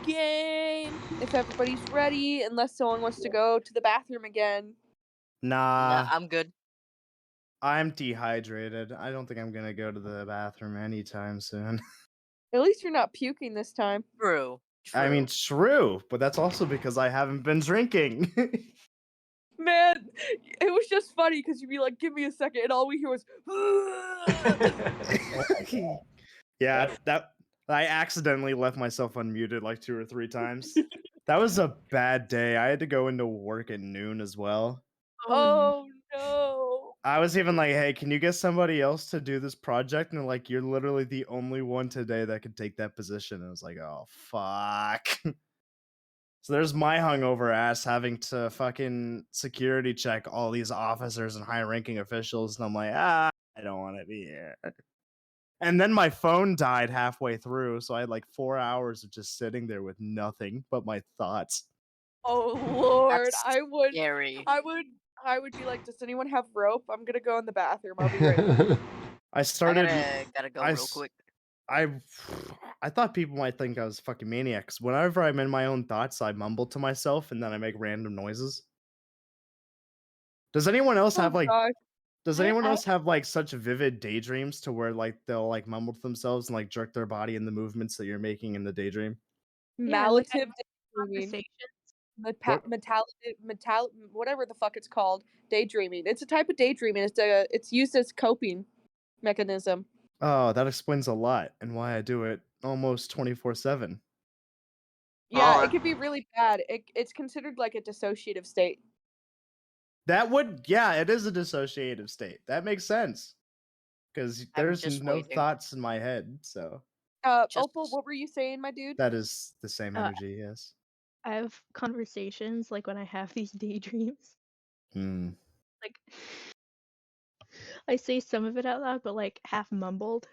game if everybody's ready, unless someone wants to go to the bathroom again. Nah, Nah, I'm good. I'm dehydrated. I don't think I'm gonna go to the bathroom anytime soon. At least you're not puking this time. True. I mean, True. true, but that's also because I haven't been drinking. Man, it was just funny because you'd be like, "Give me a second," and all we hear was. Yeah, that I accidentally left myself unmuted like 2 or 3 times. That was a bad day. I had to go into work at noon as well. Oh no! I was even like, "Hey, can you get somebody else to do this project?" And they're like, "You're literally the only one today that could take that position." And I was like, "Oh, fuck." So there's my hungover ass having to fucking security check all these officers and high-ranking officials, and I'm like, I don't want to be here. And then my phone died halfway through, so I had like 4 hours of just sitting there with nothing but my thoughts. Oh lord! That's scary. I would be like, "Does anyone have rope? I'm gonna go in the bathroom. I'll be right back." I I started. gotta go I real s- quick. I I thought people might think I was a fucking maniac. 'Cause whenever I'm in my own thoughts, I mumble to myself and then I make random noises. Does anyone else Oh have like? gosh! Does I anyone I else have like such vivid daydreams to where like they'll like mumble to themselves and like jerk their body in the movements that you're making in the daydream? yeah, like Malative daydreaming, conversation. What? whatever the fuck it's called, daydreaming. It's a type of daydreaming. It's used as coping mechanism. Oh, that explains a lot and why I do it almost 24/7. Yeah, Oh, it could be really bad. It's considered like a dissociative state. That would, yeah, it is a dissociative state. That makes sense because I'm there's just no waiting. thoughts in my head. So Opal, Just what were you saying, my dude? that is the same Uh, energy. Yes. I have conversations like when I have these daydreams. Hmm. Like I say some of it out loud, but like half mumbled.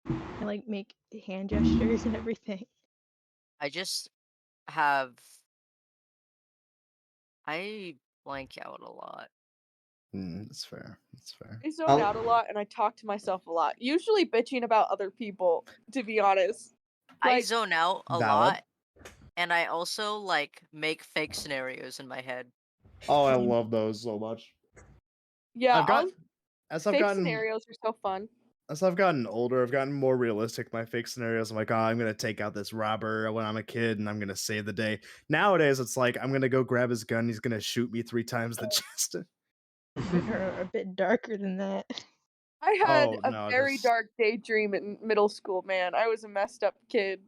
I like make hand gestures and everything. I just have I blank out a lot. That's fair. That's fair. I zone I'll- out a lot and I talk to myself a lot. Usually bitching about other people, to be honest. I Like, zone out a Valid. lot, and I also like make fake scenarios in my head. Oh, I love those so much. yeah, I've got as I've fake gotten scenarios are so fun. as I've gotten older, I've gotten more realistic. My fake scenarios, I'm like, oh, I'm gonna take out this robber when I'm a kid, and I'm gonna save the day. Nowadays, it's like I'm gonna go grab his gun. He's gonna shoot me 3 times the chest. Mine are a bit darker than that. I had Oh a no, very there's dark daydream in middle school, man. I was a messed up kid.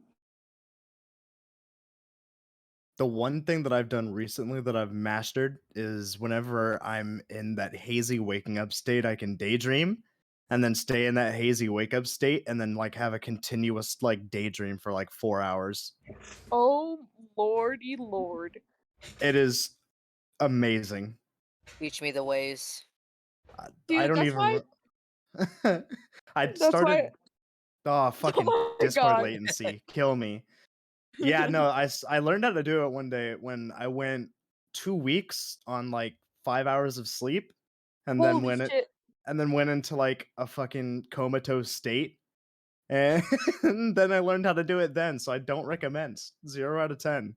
the one thing that I've done recently that I've mastered is whenever I'm in that hazy waking up state, I can daydream. and then stay in that hazy wake up state, and then like have a continuous like daydream for like 4 hours. Oh lordy lord. It is amazing. Teach me the ways. I Dude, don't that's even. I That's started. why. Oh, fucking Oh my Discord God. latency, kill me. Yeah, no, I learned how to do it one day when I went 2 weeks on like 5 hours of sleep, and then Holy shit. went into like a fucking comatose state, and then I learned how to do it then. So I don't recommend. 0 out of 10.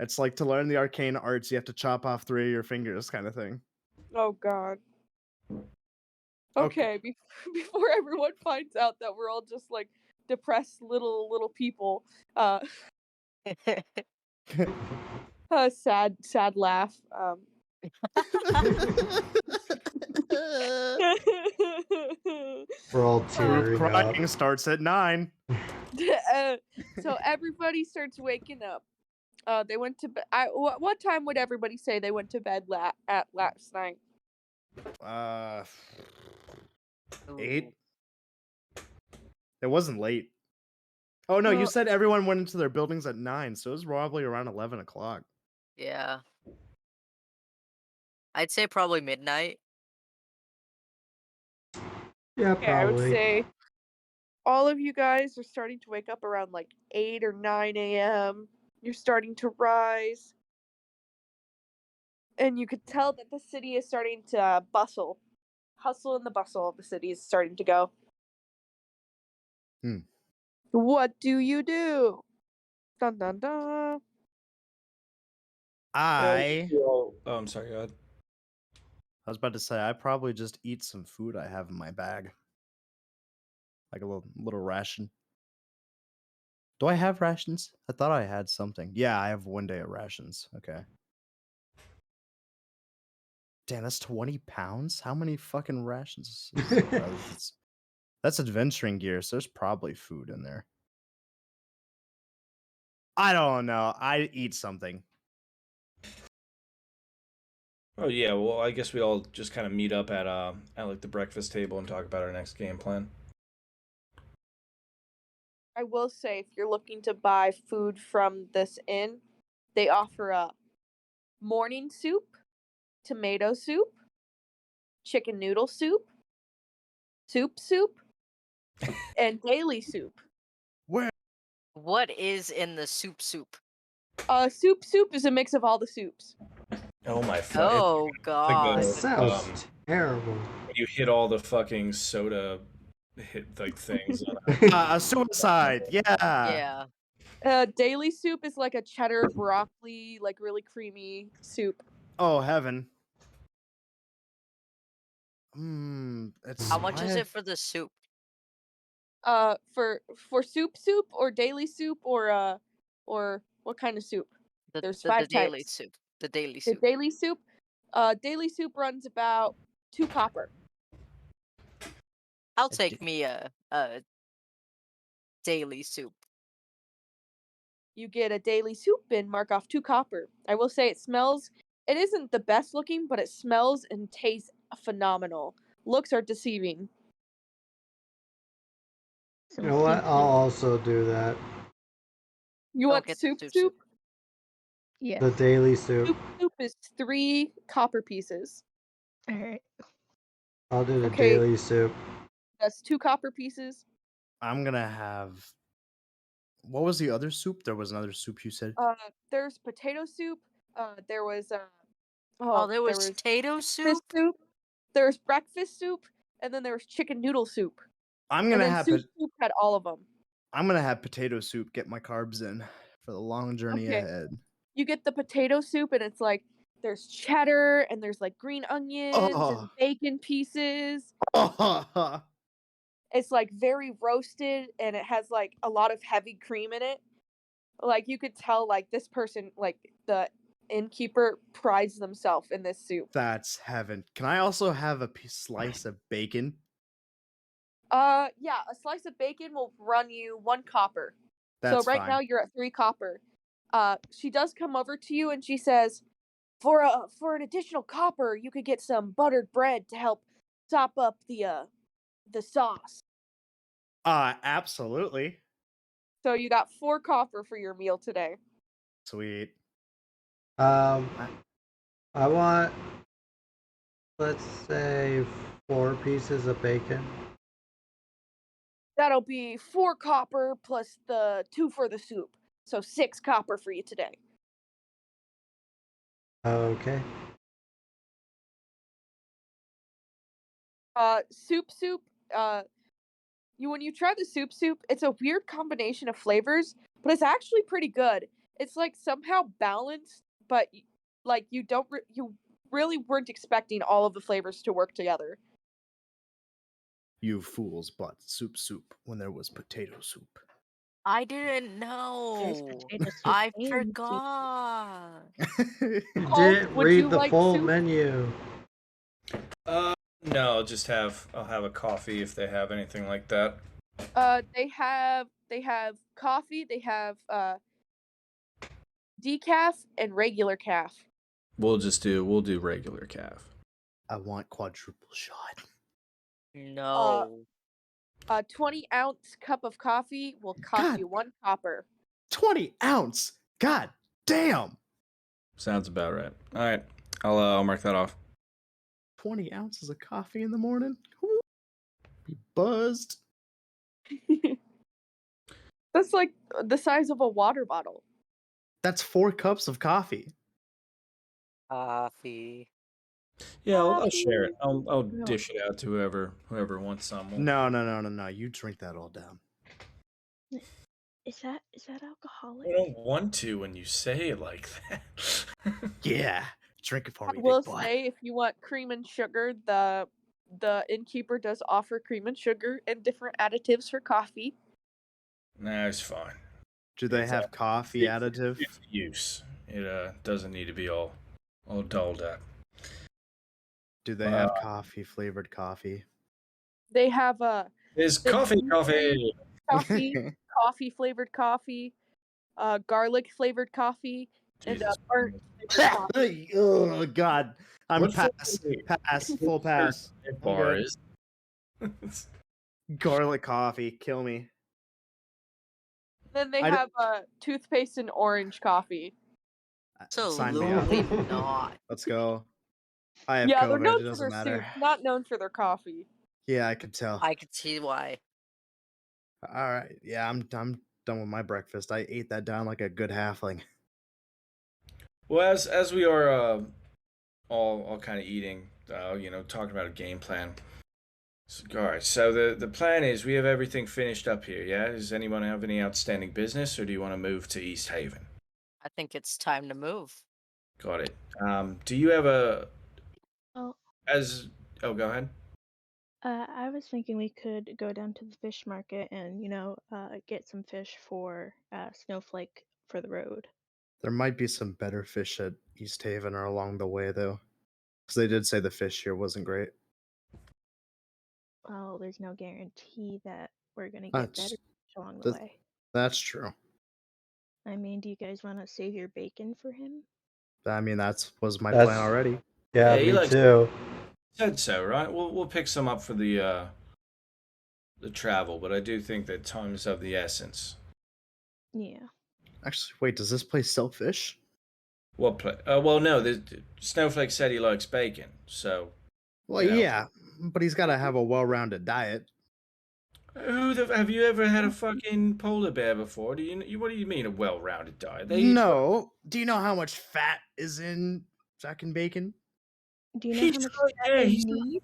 It's like to learn the arcane arts, you have to chop off 3 of your fingers, kind of thing. Oh god. Okay, before everyone finds out that we're all just like depressed little people, sad laugh. We're all Group tearing up. crying starts at 9. So everybody starts waking up. They went to bed. What time would everybody say they went to bed at last night? 8. Ooh, It wasn't late. Oh no, you Well, said everyone went into their buildings at 9, so it was probably around 11 o'clock. yeah. I'd say probably midnight. Yeah, yeah, I would probably. say all of you guys are starting to wake up around like 8 or 9 a.m. You're starting to rise. And you could tell that the city is starting to bustle. Hustle and the bustle of the city is starting to go. Hmm. What do you do? Dun dun dun. I Oh, I'm sorry, go ahead. was about to say I probably just eat some food I have in my bag. Like a little ration. Do I have rations? I thought I had something. Yeah, I have 1 day of rations. Okay. Damn, that's 20 pounds? How many fucking rations? That's adventuring gear, so there's probably food in there. I don't know. I eat something. Oh yeah, well I guess we all just kind of meet up at like the breakfast table and talk about our next game plan. I will say, if you're looking to buy food from this inn, they offer a morning soup, tomato soup, chicken noodle soup, soup, and daily soup. Where? What is in the soup? Soup is a mix of all the soups. Oh my Oh Like god. That sounds terrible. you hit all the fucking soda hit like things. A suicide. Yeah. Yeah. Daily soup is like a cheddar broccoli, like really creamy soup. Oh heaven. It's How much is it for the soup? For soup or daily soup or what kind of soup? There's The 5 daily types. soup. The daily The soup. daily soup runs about 2 copper. I'll take me a daily soup. You get a daily soup and mark off 2 copper. I will say it isn't the best looking, but it smells and tastes phenomenal. Looks are deceiving. You know what? I'll also do that. You I'll want get soup the soup? Yeah. The daily soup. Soup is 3 copper pieces. All right. I'll do the Okay. daily soup. That's 2 copper pieces. I'm gonna have. What was the other soup? There was another soup you said. There's potato soup. There was there was potato breakfast soup? soup. There's breakfast soup, and then there was chicken noodle soup. I'm And gonna then have soup had all of them. I'm gonna have potato soup. Get my carbs in for the long journey Okay. ahead. You get the potato soup, and it's like there's cheddar, and there's like green onions and bacon pieces. It's like very roasted, and it has like a lot of heavy cream in it. Like you could tell, like this person, like the innkeeper, prides themselves in this soup. That's heaven. Can I also have a slice of bacon? Yeah, a slice of bacon will run you 1 copper. That's so right fine. now you're at 3 copper. She does come over to you and she says, for an additional copper, you could get some buttered bread to help sop up the sauce. Absolutely. So you got 4 copper for your meal today. Sweet. I want, let's say, 4 pieces of bacon. That'll be 4 copper plus the 2 for the soup. So 6 copper for you today. Okay. Soup. When you try the soup, it's a weird combination of flavors, but it's actually pretty good. It's like somehow balanced, but like you really weren't expecting all of the flavors to work together. You fools bought soup when there was potato soup. I didn't There's know. potato soup I and soup. forgot. You Paul, didn't would read you the like full soup? menu. No, I'll have a coffee if they have anything like that. They have coffee, they have decaf and regular calf. We'll do regular calf. I want quadruple shot. No. A 20-ounce cup of coffee will cost God. you 1 copper. 20 ounce. God damn. Sounds about right. All right, I'll mark that off. 20 ounces of coffee in the morning. Woo. Be buzzed. That's like the size of a water bottle. That's 4 cups of coffee. Coffee. Yeah, I'll share it. I'll No. dish it out to whoever wants some. No. You drink that all down. Is that alcoholic? I don't want to when you say it like that. Yeah. Drink it for I me, will big boy. say, if you want cream and sugar, the innkeeper does offer cream and sugar and different additives for coffee. Nah, it's fine. Do they It's have coffee it's- additive? It's use. It doesn't need to be all dulled up. Do they have coffee flavored coffee? They have There's the coffee. coffee flavored coffee, garlic flavored coffee, and Jesus. burnt flavored coffee. Oh God. I'm What pass. Pass. Full pass. I'm bar good. is. Garlic coffee. Kill me. Then they I d- have toothpaste and orange coffee. Sign me up. Absolutely not. Let's go. I have Yeah, they're COVID. known It for doesn't their matter. soup, not known for their coffee. Yeah, I could tell. I could see why. All right. Yeah, I'm done with my breakfast. I ate that down like a good halfling. Well, as we are all kind of eating, talking about a game plan. So, all right. So the plan is we have everything finished up here. Yeah. Does anyone have any outstanding business, or do you want to move to East Haven? I think it's time to move. Got it. Do you have a Oh, Oh, go ahead. I was thinking we could go down to the fish market and get some fish for Snowflake for the road. There might be some better fish at East Haven or along the way, though. Because they did say the fish here wasn't great. Well, there's no guarantee that we're gonna get better That's, fish along the that's, way. that's true. I mean, do you guys want to save your bacon for him? I mean, that was my That's- plan already. Yeah, Yeah, he me likes- too. Said so, right? We'll pick some up for the travel, but I do think that time is of the essence. Yeah. Actually, wait, does this place sell fish? What play? Well, no. Snowflake said he likes bacon, so. Well, You know. yeah, but he's got to have a well-rounded diet. Have you ever had a fucking polar bear before? What do you mean a well-rounded diet? No. Do you know how much fat is in fucking bacon? Do you know He's how much not- fat yeah, they he's not need?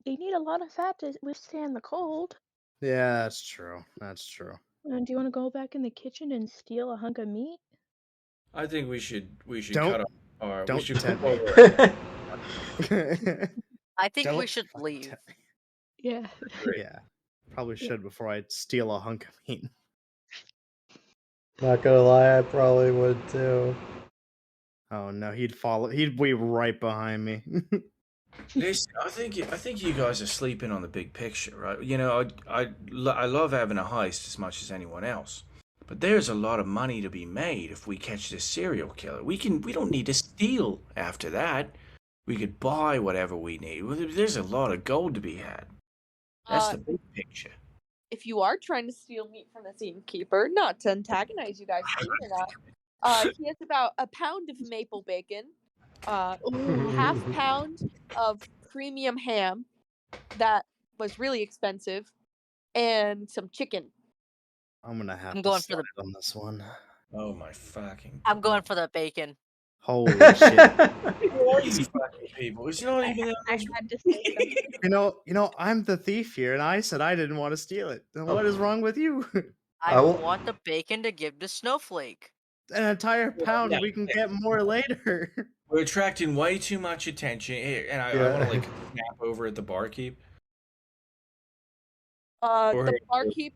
They need a lot of fat to withstand the cold. Yeah, that's true. That's true. Do you want to go back in the kitchen and steal a hunk of meat? I think we should Don't- cut off our. don't we should tempt cut me. our- I think we Don't should fucking leave. tempt me. Yeah. Yeah, probably should before I steal a hunk of meat. Not gonna lie, I probably would too. Oh no, he'd follow. He'd be right behind me. Listen, I think you guys are sleeping on the big picture, right? You know, I love having a heist as much as anyone else, but there's a lot of money to be made if we catch this serial killer. We don't need to steal after that. we could buy whatever we need. There's a lot of gold to be had. That's Uh, the big picture. if you are trying to steal meat from the innkeeper, not to antagonize you guys, believe it or not, he has about a pound of maple bacon, Ooh. half pound of premium ham that was really expensive, and some chicken. I'm gonna have I'm to going for the- slide on this one. Oh my fucking! I'm going for the bacon. Holy shit! Who are you fucking people? It's not even that I much. had to say something. You know, I'm the thief here, and I said I didn't want to steal it. Then what is wrong with you? I I will- want the bacon to give to Snowflake. An entire pound, yeah, we can get more later. We're attracting way too much attention here, and I Yeah. want to like snap over at the barkeep. The barkeep.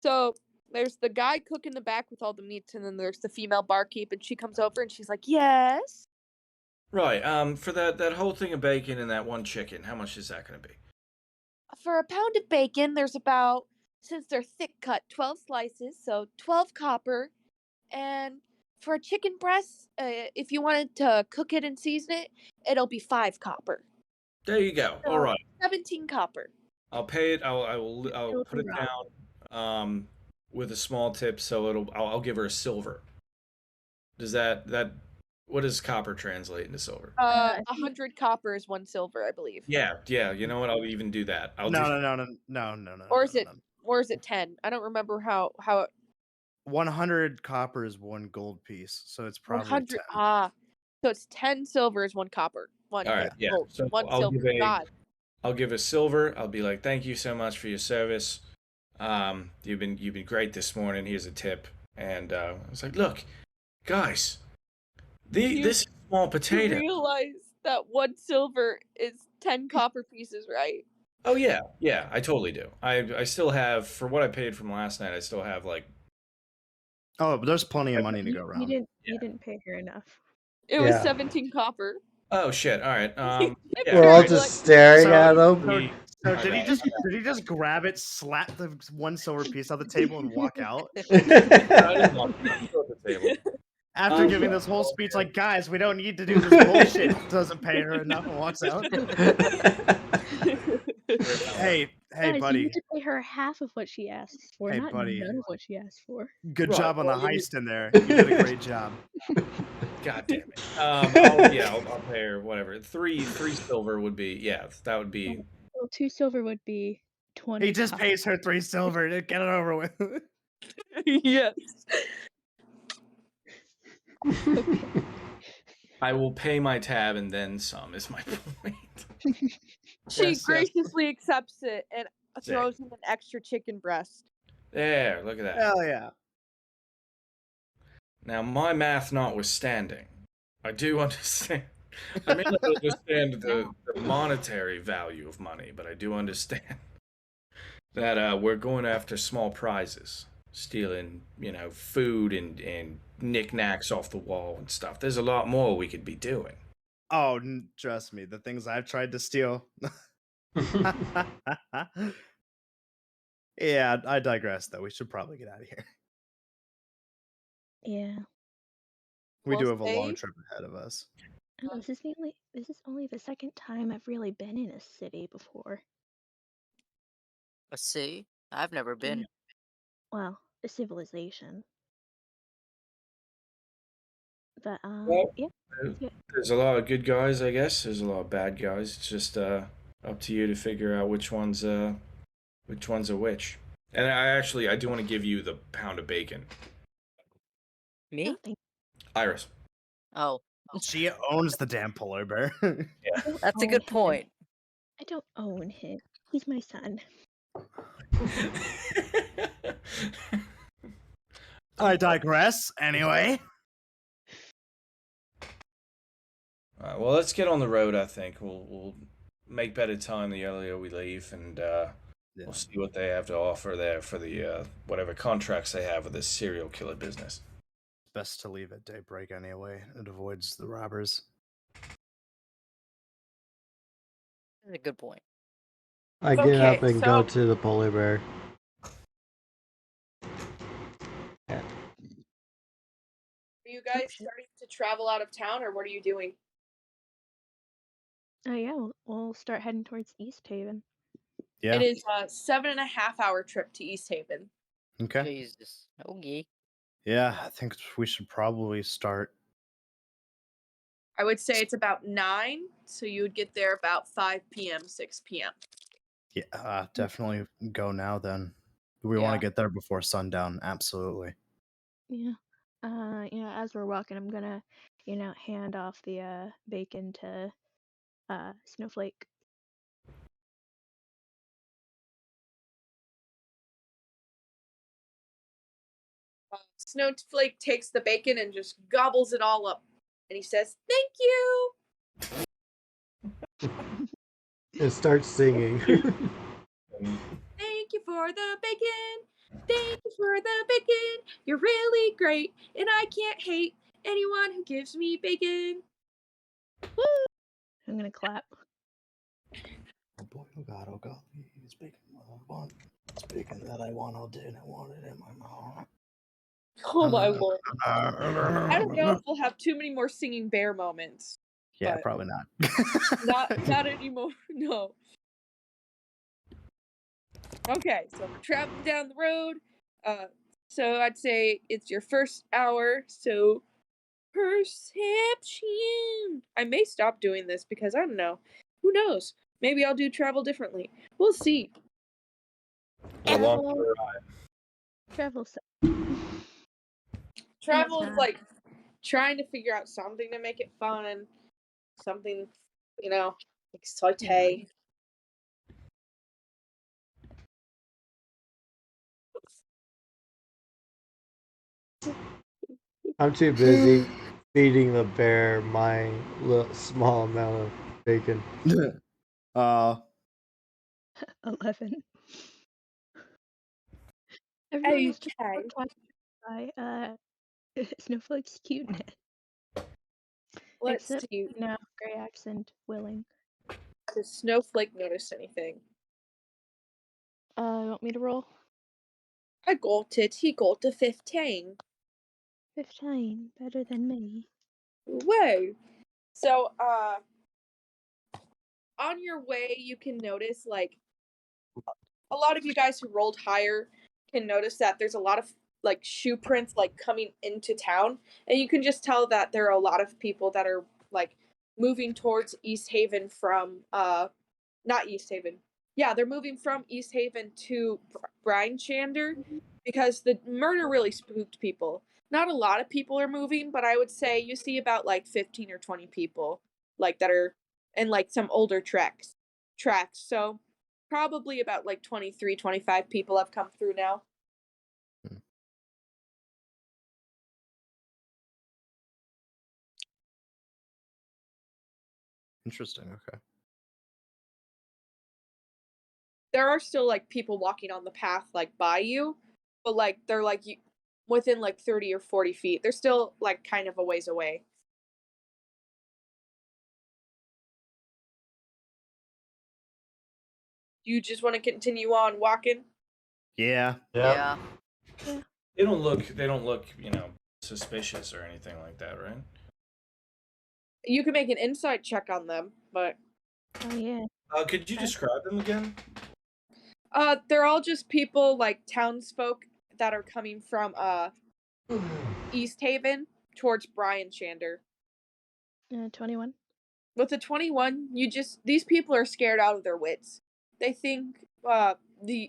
So there's the guy cook in the back with all the meats, and then there's the female barkeep, and she comes over and she's like, "Yes." Right. For that whole thing of bacon and that one chicken, how much is that going to be? For a pound of bacon, there's about, since they're thick cut, 12 slices, so 12 copper. And for a chicken breast, if you wanted to cook it and season it, it'll be 5 copper. There you go. So All right. 17 copper. I'll pay it. I'll put it down with a small tip, so I'll give her a silver. Does that what does copper translate into silver? 100 copper is 1 silver, I believe. Yeah. You know what? I'll even do that. No. Or is it 10? I don't remember how it 100 copper is 1 gold piece, so it's probably 100 10. So it's 10 silver is 1 copper. 1 All right. Yeah. gold, So 1 I'll silver. I'll give a silver. I'll be like, thank you so much for your service. You've been great this morning. Here's a tip. And I was like, look, guys, this is small potato. You realize that 1 silver is 10 copper pieces, right? Oh yeah, I totally do. I still have, for what I paid from last night, I still have like. Oh, but there's plenty of money to go around. You didn't pay her enough. It was 17 copper. Oh shit! All right. Yeah, We're all like- just staring So- at him. So did he just grab it, slap the 1 silver piece on the table, and walk out? After giving this whole speech, like, guys, we don't need to do this bullshit. Doesn't pay her enough and walks out. Hey, Guys, you buddy. need to pay her half of what she asked for, Hey, not buddy. none of what she asked for. Good Right, job on the well, you- heist in there. You did a great job. God damn it. I'll pay her whatever. Three silver would be that would be. Well, 2 silver would be 20. He just copper. pays her 3 silver to get it over with. Yes. I will pay my tab and then some. Is my point. She Yes. graciously accepts it and Sick. throws in an extra chicken breast. There, look at that. Hell yeah. Now, my math notwithstanding, I do understand. I may not understand the monetary value of money, but I do understand that we're going after small prizes, stealing, food and knickknacks off the wall and stuff. There's a lot more we could be doing. Oh, trust me, the things I've tried to steal. Yeah, I digress, though. We should probably get out of here. Yeah. We do Well, have a long Dave? trip ahead of us. Oh, this is only the second time I've really been in a city before. Let's see. I've never been. Well, a civilization. But Well, yeah. There's a lot of good guys, I guess. There's a lot of bad guys. It's just up to you to figure out which one's a which. And I do want to give you the pound of bacon. Me? No, thank Iris. Oh, She owns the damn polar bear. you. that's a own good him. point. I don't own him. He's my son. I digress, anyway. All right, well, let's get on the road. I think we'll make better time the earlier we leave, and we'll see what they have to offer there for the whatever contracts they have with this serial killer business. Best to leave at daybreak anyway. It avoids the robbers. That's a good point. I get Okay, up and go so- to the polar bear. Are you guys starting to travel out of town, or what are you doing? Yeah, we'll start heading towards East Haven. Yeah. It is a 7.5 hour trip to East Haven. Okay. Jesus. Okay. Yeah, I think we should probably start. I would say it's about 9, so you would get there about 5 p.m., 6 p.m. Yeah, definitely go now then. We want Yeah. to get there before sundown. Absolutely. Yeah. As we're walking, I'm gonna, hand off the bacon to Snowflake. Snowflake takes the bacon and just gobbles it all up. And he says, "Thank you." And starts singing. Thank you for the bacon. Thank you for the bacon. You're really great, and I can't hate anyone who gives me bacon. Woo! I'm gonna clap. Oh boy, oh God, it's bacon. It's bacon that I want all day and I want it in my mouth. Oh my lord. I don't know if we'll have too many more singing bear moments. Yeah, but probably not. not anymore. No. Okay, so we're traveling down the road. So I'd say it's your first hour, so perception. I may stop doing this because I don't know. Who knows? Maybe I'll do travel differently. We'll see. Along Travel. Travel is not- like trying to figure out something to make it fun, something, exciting. I'm too busy feeding the bear my small amount of bacon. 11. Everyone is just Okay. talking by Snowflake's cuteness. Let's Except, see. Gray accent willing. Does Snowflake notice anything? You want me to roll? I got it. He got a 15. 15, better than me. Whoa. So, on your way, you can notice, like, a lot of you guys who rolled higher can notice that there's a lot of, like, shoe prints, like, coming into town. And you can just tell that there are a lot of people that are, like, moving towards East Haven from, not East Haven. Yeah, they're moving from East Haven to Brine Shander because the murder really spooked people. Not a lot of people are moving, but I would say you see about like 15 or 20 people like that are in like some older tracks. So probably about like 23, 25 people have come through now. Interesting. Okay. There are still like people walking on the path like by you, but like they're like within like 30 or 40 feet. They're still like kind of a ways away. You just want to continue on walking? Yeah. Yeah. Yeah. they don't look, suspicious or anything like that, right? You can make an insight check on them, but Oh, yeah. Could you describe them again? they're all just people like townsfolk that are coming from East Haven towards Bryan Shander. 21. With the 21, these people are scared out of their wits. They think the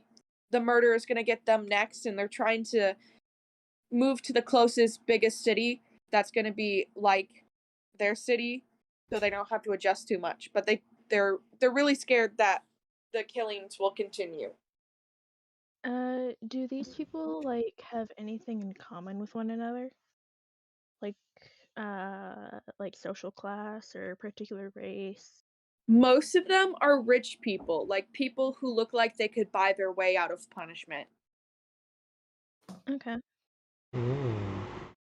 murder is going to get them next, and they're trying to move to the closest biggest city that's going to be like their city, so they don't have to adjust too much. But they're really scared that the killings will continue. Do these people, like, have anything in common with one another? Like social class or particular race? Most of them are rich people, like people who look like they could buy their way out of punishment. Okay.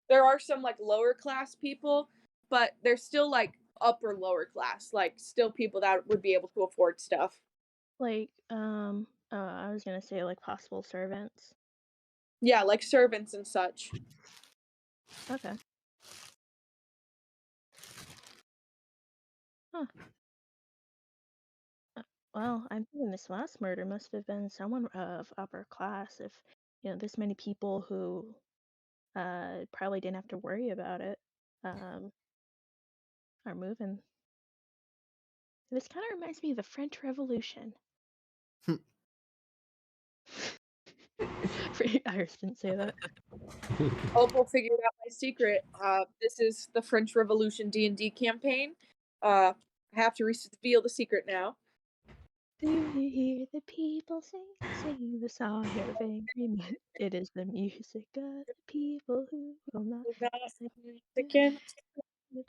There are some like lower class people, but they're still like upper lower class, like still people that would be able to afford stuff. Like, I was gonna say, like, possible servants. Yeah, like servants and such. Okay. Huh. Well, I'm thinking this last murder must have been someone of upper class if, this many people who probably didn't have to worry about it are moving. This kind of reminds me of the French Revolution. Iris didn't say that. Opal figured out my secret. This is the French Revolution D&D campaign. I have to reveal the secret now. Do you hear the people sing the song of angry men? It is the music of the people who will not. Again.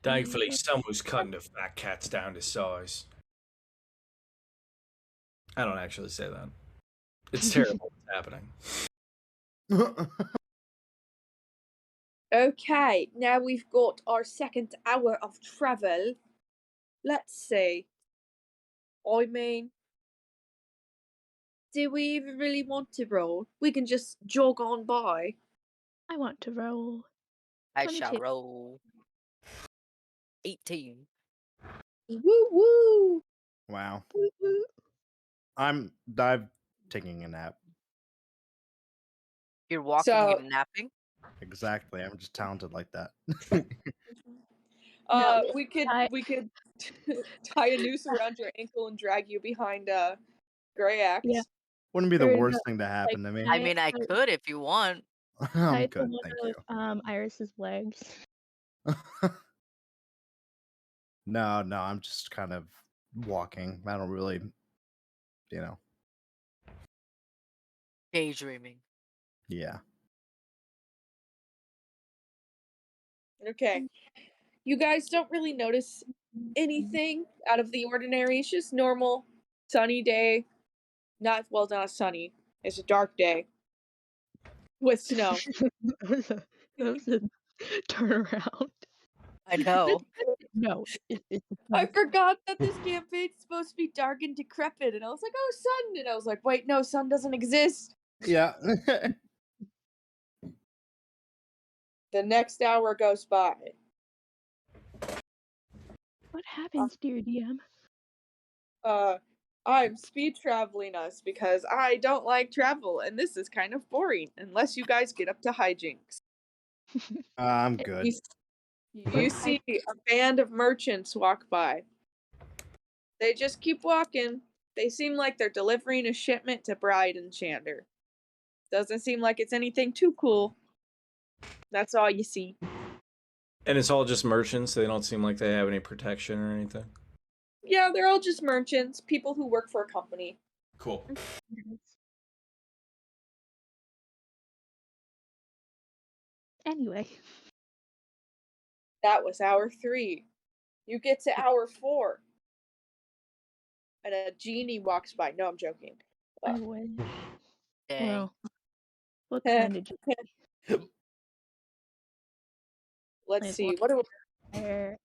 Thankfully, someone's cutting the fat cats down to size. I don't actually say that. It's terrible what's happening. Okay, now we've got our second hour of travel. Let's see. I mean, do we even really want to roll? We can just jog on by. I want to roll. I shall 22. roll 18. Woo woo! Wow. Woo woo! I'm taking a nap. You're walking So- and napping? Exactly. I'm just talented like that. No, we could I- tie a noose around your ankle and drag you behind Grey Axe. Yeah. Wouldn't be the Or worst no, thing to happen to me. I mean, I could if you want. I'm tied to good, one thank you. of Iris's legs. No, I'm just kind of walking. I don't really, Daydreaming. yeah. Okay. You guys don't really notice anything out of the ordinary. It's just normal sunny day. Not sunny. It's a dark day with snow. That was a turnaround. I know. No, it's I forgot that this campaign's supposed to be dark and decrepit, and I was like, "Oh, sun!" And I was like, "Wait, no, sun doesn't exist." Yeah. The next hour goes by. What happens, dear DM? I'm speed traveling us because I don't like travel, and this is kind of boring unless you guys get up to hijinks. I'm good. You see a band of merchants walk by. They just keep walking. They seem like they're delivering a shipment to Bride Enchanter. Doesn't seem like it's anything too cool. That's all you see. And it's all just merchants. They don't seem like they have any protection or anything. Yeah, they're all just merchants, people who work for a company. Cool. Anyway. That was hour 3. You get to hour 4. And a genie walks by. No, I'm joking. I wish. Dang. Well, what kind of genie? Let's Like, see. What do air.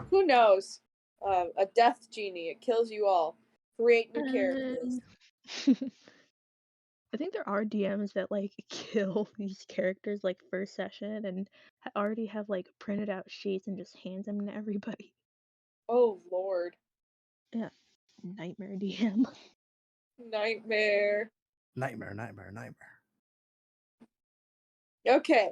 Who knows? A death genie. It kills you all. Create new characters. I think there are DMs that like kill these characters like first session and already have like printed out sheets and just hands them to everybody. Oh lord. Yeah, nightmare DM. Nightmare. Nightmare. Okay.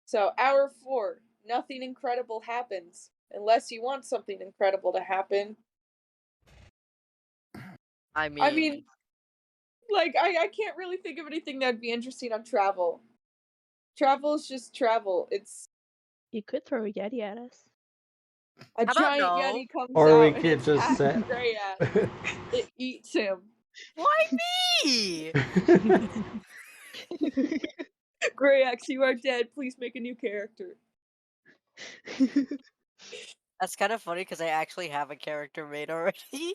So hour 4. Nothing incredible happens. Unless you want something incredible to happen. I mean, like, I can't really think of anything that'd be interesting on travel. Travel is just travel. It's You could throw a Yeti at us. a How about giant no? Yeti comes Or out we and could it's just at set. Grey Axe. It eats him. Why me? Grey Axe, you are dead. Please make a new character. That's kind of funny because I actually have a character made already.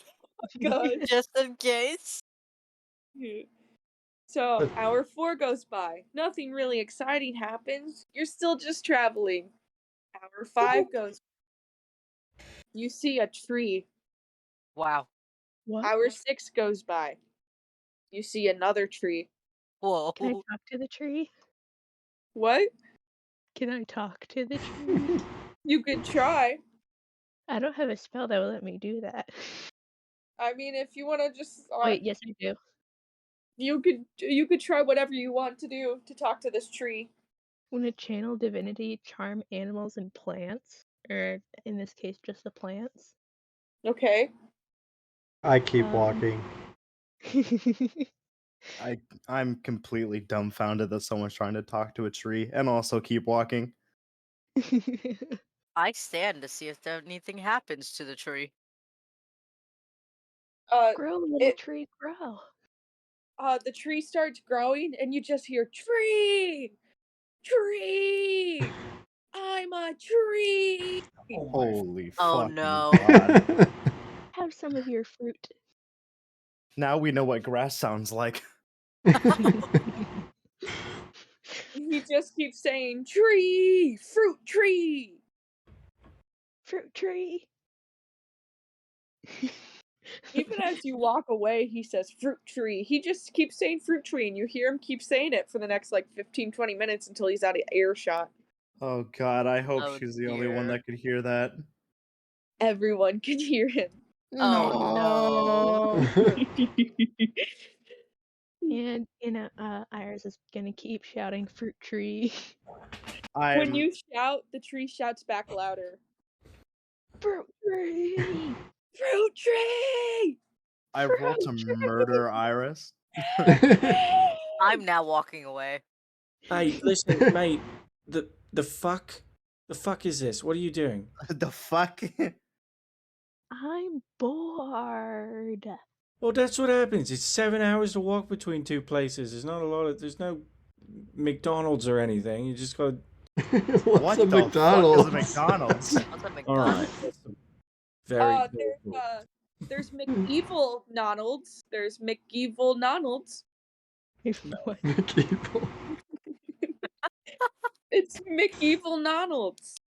God. Just in case. Yeah. So hour 4 goes by. Nothing really exciting happens. You're still just traveling. Hour 5 goes. You see a tree. Wow. What? Hour 6 goes by. You see another tree. Whoa. Can I talk to the tree? What? Can I talk to the tree? You could try. I don't have a spell that will let me do that. I mean, if you want to just, Wait, yes, I do. you could try whatever you want to do to talk to this tree. When a channel divinity charm animals and plants, or in this case, just the plants. Okay. I keep Um, walking. I'm completely dumbfounded that someone's trying to talk to a tree and also keep walking. I stand to see if anything happens to the tree. Grow, little It tree, grow. the tree starts growing, and you just hear tree, tree. I'm a tree. Holy Oh fucking no. god. Have some of your fruit. Now we know what grass sounds like. He just keeps saying tree, fruit tree. Fruit tree. Even as you walk away, he says fruit tree. He just keeps saying fruit tree, and you hear him keep saying it for the next like 15, 20 minutes until he's out of earshot. Oh god, I hope Oh she's the only one dear. that could hear that. Everyone can hear him. Oh no. And Iris is gonna keep shouting fruit tree. When I'm you shout, the tree shouts back louder. Fruit tree! Fruit tree! I roll to murder Iris. I'm now walking away. Hey, listen, mate. The fuck? The fuck is this? What are you doing? The fuck? I'm bored. Well, that's what happens. It's 7 hours to walk between two places. There's not a lot of. There's no McDonald's or anything. You just gotta. What's What a the McDonald's? fuck is a McDonald's? What's a All right. McDonald's? That's very. very There's cool. there's McEvil Donalds. There's McEvil Donalds. What? McEvil. It's McEvil Donalds.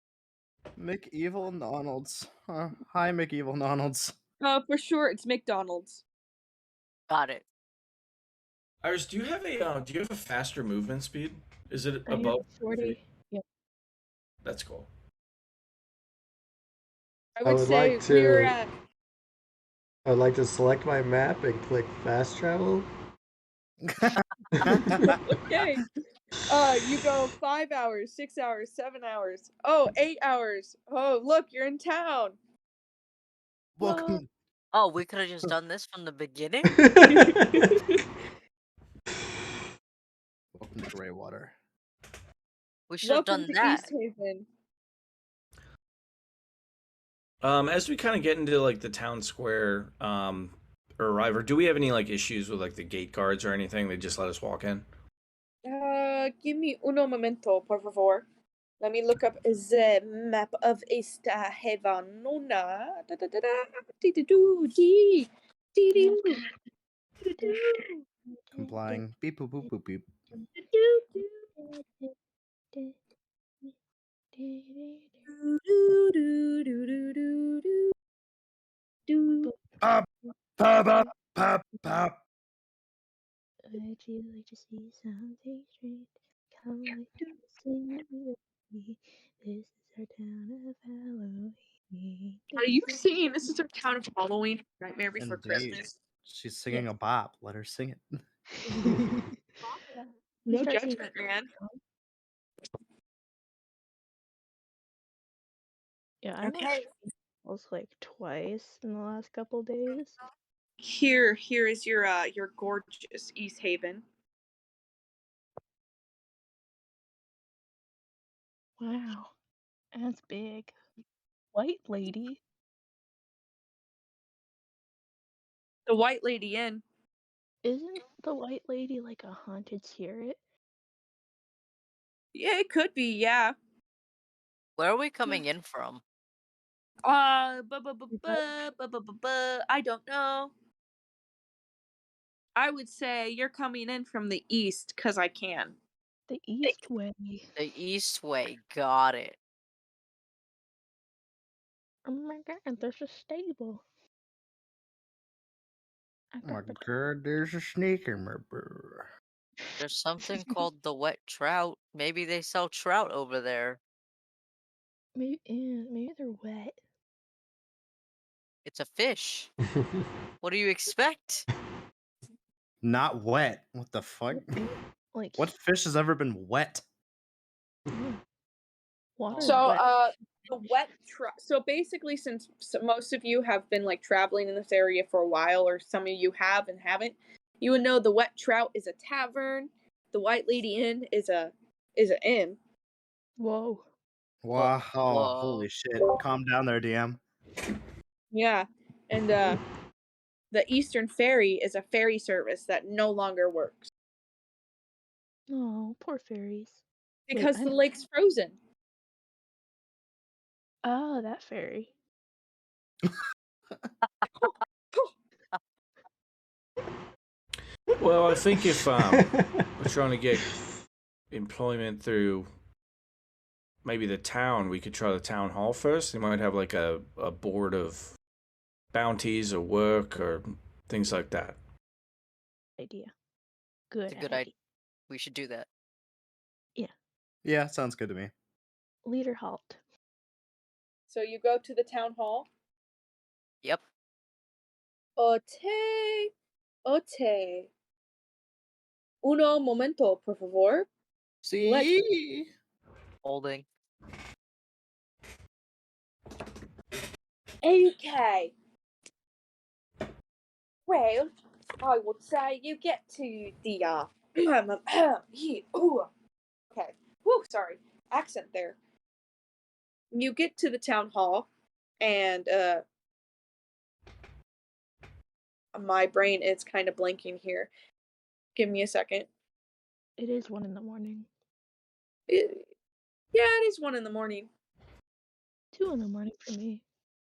McEvil Donalds. Hi, McEvil Donalds. For sure, it's McDonald's. Got it. Iris, do you have a faster movement speed? Is it I have above 40. Yeah. That's cool. I I would would say like we're to- at. I would like to select my map and click fast travel. Okay. You go 5 hours, 6 hours, 7 hours. Oh, 8 hours. Oh, look, you're in town. Welcome. Oh, we could have just done this from the beginning? Welcome to Greywater. We should have Welcome done to that. East Haven. As we kind of get into like the town square, or arrive, or do we have any like issues with like the gate guards or anything? They just let us walk in. Give me uno momento, por favor. Let me look up the map of East Haven. Da da da da. Dee dee doo dee. Dee dee doo. Dee dee doo. Complying. Beep boop boop boop beep. Dee doo doo. Doo doo doo doo doo doo doo. Doo. Pop, pop, pop, pop, pop. Would you like to see something strange? Come with me, sing with me. This is our town of Halloween. Are you singing? This is our town of Halloween. Nightmare Before Indeed. Christmas. She's singing a bop. Let her sing it. No Start singing- judgment, man. Yeah, I Okay. was like twice in the last couple days. Here is your gorgeous East Haven. Wow, that's big. White lady. The White Lady Inn. Isn't the white lady like a haunted spirit? Yeah, it could be. Yeah. Where are we coming in from? I don't know. I would say you're coming in from the east because I can. The east way. The east way. Got it. Oh my god, there's a stable. I Oh my got the god, there's a snake in my burr. There's something called the wet trout. Maybe they sell trout over there. maybe they're wet. It's a fish. What do you expect? Not wet. What the fuck? Like What fish has ever been wet? water. So, wet. the wet so basically, since most of you have been like traveling in this area for a while, or some of you have and haven't, you would know the Wet Trout is a tavern. The White Lady Inn is an inn. Whoa. Wow, Whoa. holy shit. Calm down there, DM. Yeah, and the Eastern Ferry is a ferry service that no longer works Oh, poor fairies. because the I'm- lake's frozen. Oh, that fairy. Well, I think if we're trying to get employment through maybe the town, we could try the town hall first. They might have like a board of bounties or work or things like that. Idea. Good It's a good idea. We should do that. Yeah, sounds good to me. Leader halt. So you go to the town hall. Yep. Ote. Uno momento, por favor. See? Holding. Okay. Well, I would say you get to the okay. Whew, sorry. Accent there. You get to the town hall and my brain is kind of blanking here. Give me a second. It is 1 a.m. Yeah, it is 1 a.m. 2 a.m. for me.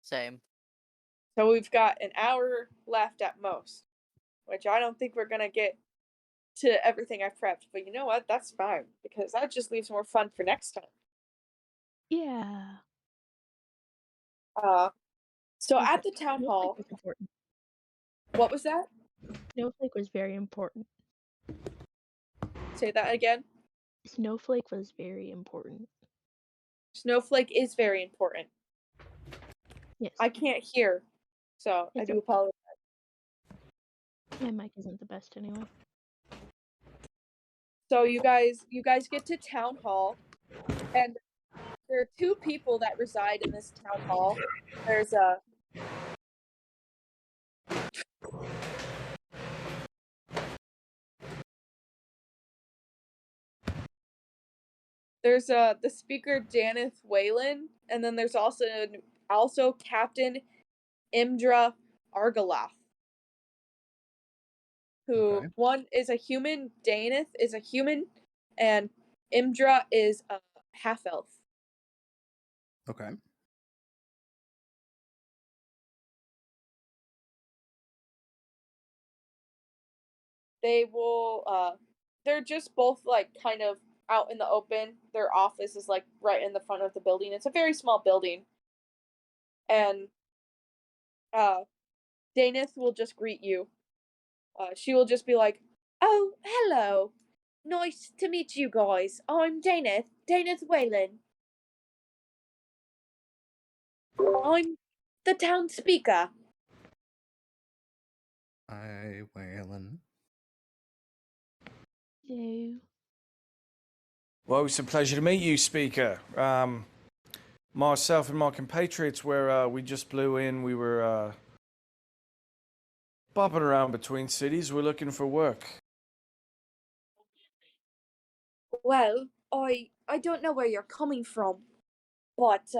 Same. So we've got an hour left at most, which I don't think we're gonna get to everything I've prepped. But you know what? That's fine because that just leaves more fun for next time. Yeah. So Listen, at the town Snowflake hall, was important. what was that? Snowflake was very important. Say that again. Snowflake was very important. Snowflake is very important. Yes. I can't hear, so I It's do apologize. My mic isn't the best anyway. So you guys get to town hall, and there are two people that reside in this town hall. There's a the speaker Janeth Whalen, and then there's also Captain Imdra Argalath, who Okay. one is a human, Daneth is a human, and Imdra is a half elf. Okay. They will they're just both like kind of out in the open. Their office is like right in the front of the building. It's a very small building. And Daneth will just greet you. She will just be like, "Oh, hello. Nice to meet you guys. I'm Daneth Whalen. I'm the town speaker." Hi, Waylon. Hello. Well, it's a pleasure to meet you, speaker. Myself and my compatriots, where we just blew in, we were bopping around between cities. We're looking for work. Well, I don't know where you're coming from, but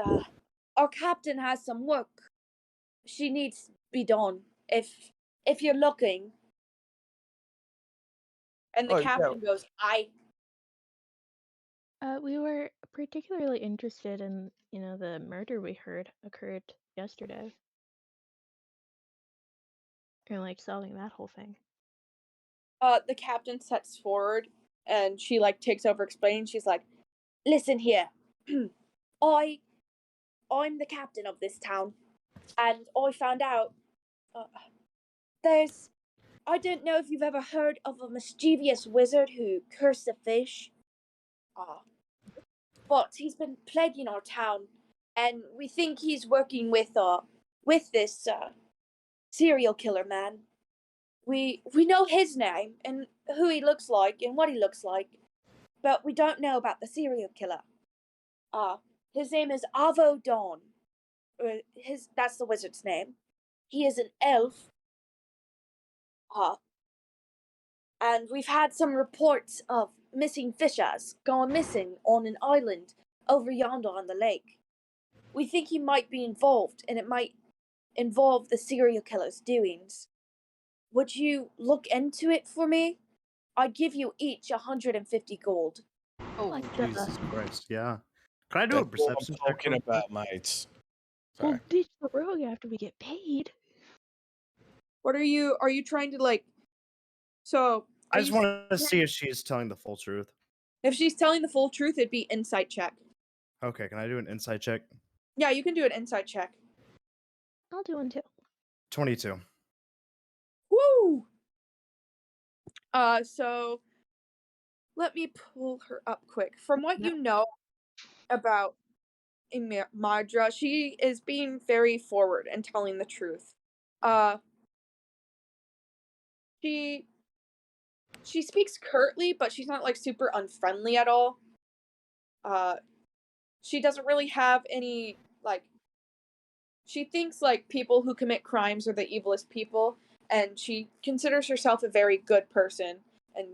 our captain has some work. She needs to be done. If you're looking. And the Oh, yeah. captain goes, "I." We were particularly interested in, the murder we heard occurred yesterday. And like solving that whole thing. The captain steps forward and she like takes over explaining. She's like, "Listen here. I'm the captain of this town, and I found out there's I don't know if you've ever heard of a mischievous wizard who cursed a fish. But he's been plaguing our town, and we think he's working with with this serial killer man. We know his name and who he looks like and what he looks like, but we don't know about the serial killer. His name is Avo Dawn. That's the wizard's name. He is an elf. And we've had some reports of missing fishers going missing on an island over yonder on the lake. We think he might be involved, and it might involve the serial killer's doings. Would you look into it for me? I give you each 150 gold. Oh, What Jesus Christ, yeah. Can I do a That's what I'm perception check? talking real quick? about, mates. We'll Sorry. ditch the rogue after we get paid. What are you trying to like? So I just want to see if she's telling the full truth. if she's telling the full truth, it'd be insight check. Okay, can I do an insight check? Yeah, you can do an insight check. I'll do one too. 22. Woo! So let me pull her up quick. From what you know about Madra, she is being very forward and telling the truth. She speaks curtly, but she's not like super unfriendly at all. She doesn't really have any like. She thinks like people who commit crimes are the evilest people, and she considers herself a very good person and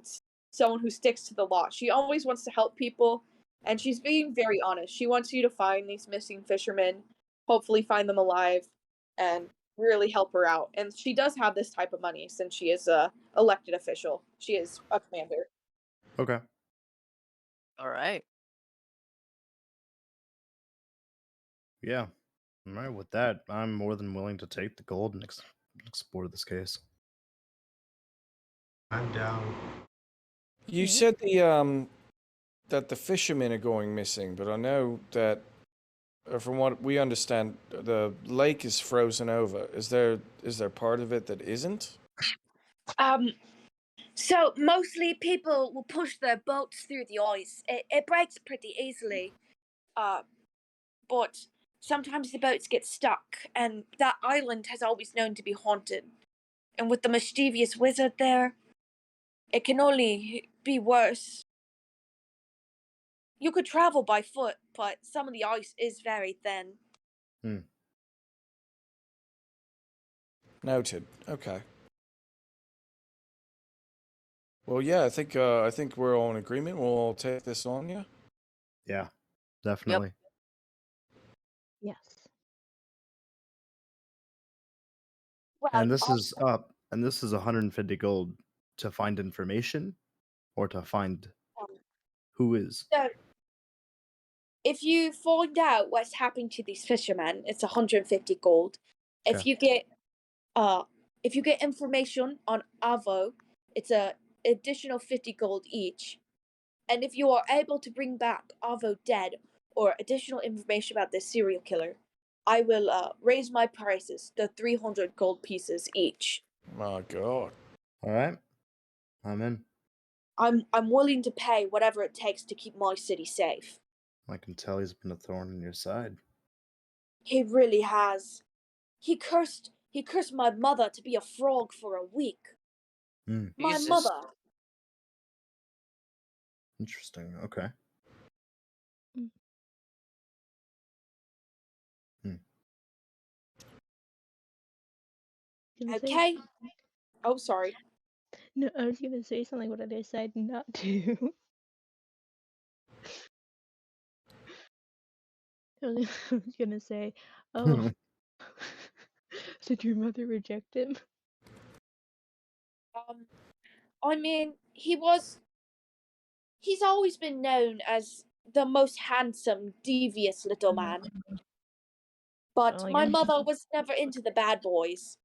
someone who sticks to the law. She always wants to help people, and she's being very honest. She wants you to find these missing fishermen, hopefully find them alive, and really help her out. And she does have this type of money since she is a elected official. She is a commander. Okay. all right. Yeah. All right, with that, I'm more than willing to take the gold and explore this case. I'm down. You said that the fishermen are going missing, but I know that from what we understand, the lake is frozen over. Is there part of it that isn't? So mostly people will push their boats through the ice. It breaks pretty easily. But sometimes the boats get stuck, and that island has always known to be haunted. And with the mischievous wizard there, it can only be worse. You could travel by foot, but some of the ice is very thin. Noted. Okay. Well, yeah, I think we're all in agreement. We'll all take this on, yeah. Yeah, definitely. Yes. Well, And this is up, and this is 150 gold to find information or to find who is. so if you find out what's happening to these fishermen, it's 150 gold. If Okay. you get information on Avo, it's a additional 50 gold each. And if you are able to bring back Avo dead or additional information about this serial killer, I will raise my prices to 300 gold pieces each. My God. All right. I'm in. I'm willing to pay whatever it takes to keep my city safe. I can tell he's been a thorn in your side. He really has. He cursed my mother to be a frog for a week. My Jesus. mother. Interesting. Okay. Okay. Oh, sorry. No, I was gonna say something, but I decided not to. I was gonna say, oh, did your mother reject him? I mean, he's always been known as the most handsome, devious little man. But Oh, my yeah. mother was never into the bad boys.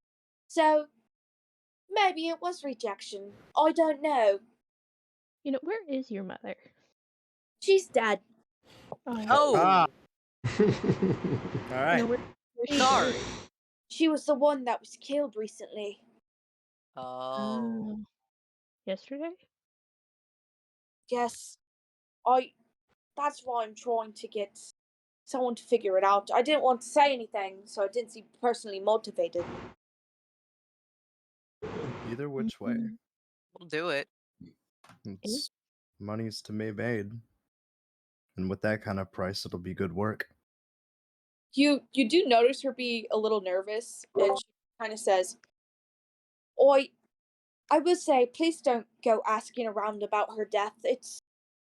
So, maybe it was rejection. I don't know. You know, where is your mother? She's dead. Oh, Ah. All You right. know, where's she sorry. buried? She was the one that was killed recently. Oh, Yesterday? Yes. That's why I'm trying to get someone to figure it out. I didn't want to say anything, so I didn't seem personally motivated. Either which way, Mhm. We'll do it. it's money's to be made, and with that kind of price, it'll be good work. You do notice her be a little nervous, and she kind of says, "Oi, I will say, please don't go asking around about her death. It's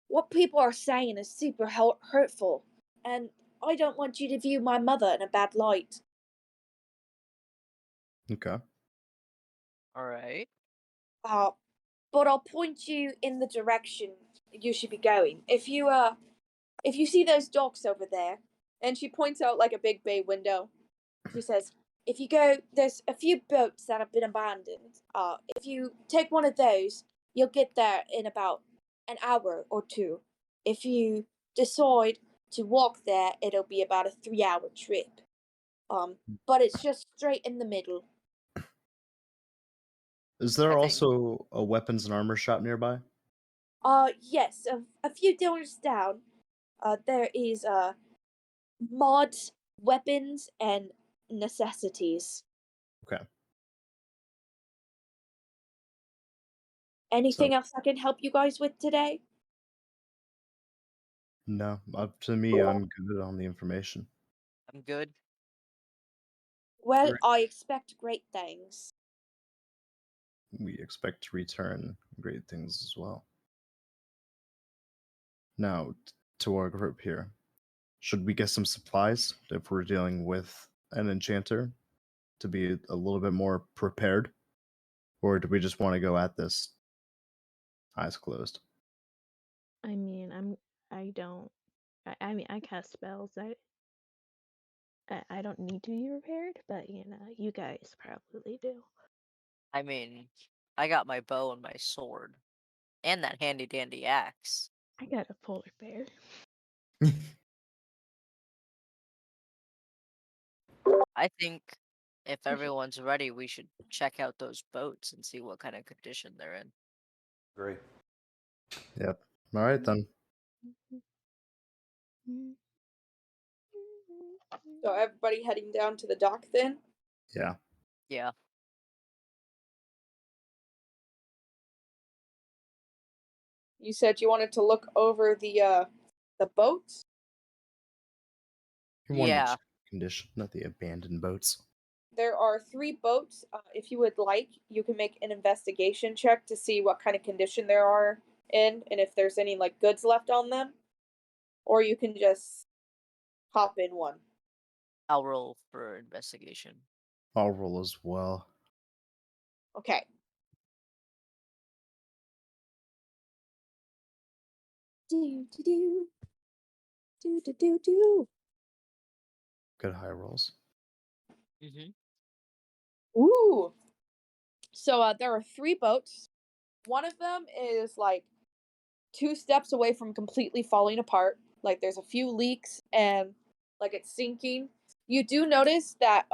what people are saying is super hurtful, and I don't want you to view my mother in a bad light." Okay. All right. Uh, but I'll point you in the direction you should be going. If you see those docks over there, and she points out like a big bay window, she says, if you go, there's a few boats that have been abandoned. If you take one of those, you'll get there in about an hour or two. If you decide to walk there, it'll be about a 3-hour trip. But it's just straight in the middle. Is there I think- also a weapons and armor shop nearby? Yes, a few doors down, there is mods, weapons, and necessities. Okay. Anything So else I can help you guys with today? no, up to me. I'm good on the information. I'm good. Well, Great. I expect great things. We expect to return great things as well. Now, to our group here, should we get some supplies if we're dealing with an enchanter to be a little bit more prepared? Or do we just want to go at this eyes closed? I mean, I don't. I mean, I cast spells. I don't need to be prepared, but you guys probably do. I mean, I got my bow and my sword, and that handy dandy axe. I got a polar bear. I think if everyone's ready, we should check out those boats and see what kind of condition they're in. Great. Yep. All right then. So everybody heading down to the dock then? Yeah. Yeah. You said you wanted to look over the boats? You want to Yeah. check condition, not the abandoned boats. There are 3 boats. If you would like, you can make an investigation check to see what kind of condition there are in and if there's any like goods left on them. Or you can just hop in one. I'll roll for investigation. I'll roll as well. Okay. Do do do do do do do. Good high rolls. Mm-hmm. Ooh. So there are 3 boats. One of them is like 2 steps away from completely falling apart. Like there's a few leaks and like it's sinking. You do notice that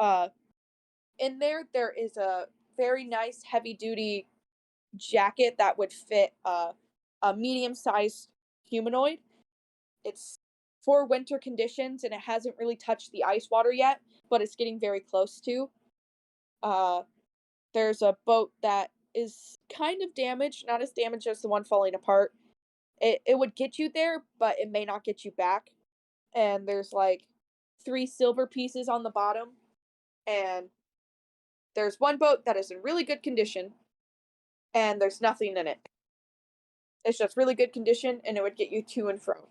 in there is a very nice heavy duty jacket that would fit a medium sized humanoid. It's for winter conditions and it hasn't really touched the ice water yet, but it's getting very close to. Uh, there's a boat that is kind of damaged, not as damaged as the one falling apart. It would get you there, but it may not get you back. And there's like 3 silver pieces on the bottom. And there's one boat that is in really good condition, and there's nothing in it. It's just really good condition, and it would get you to and fro.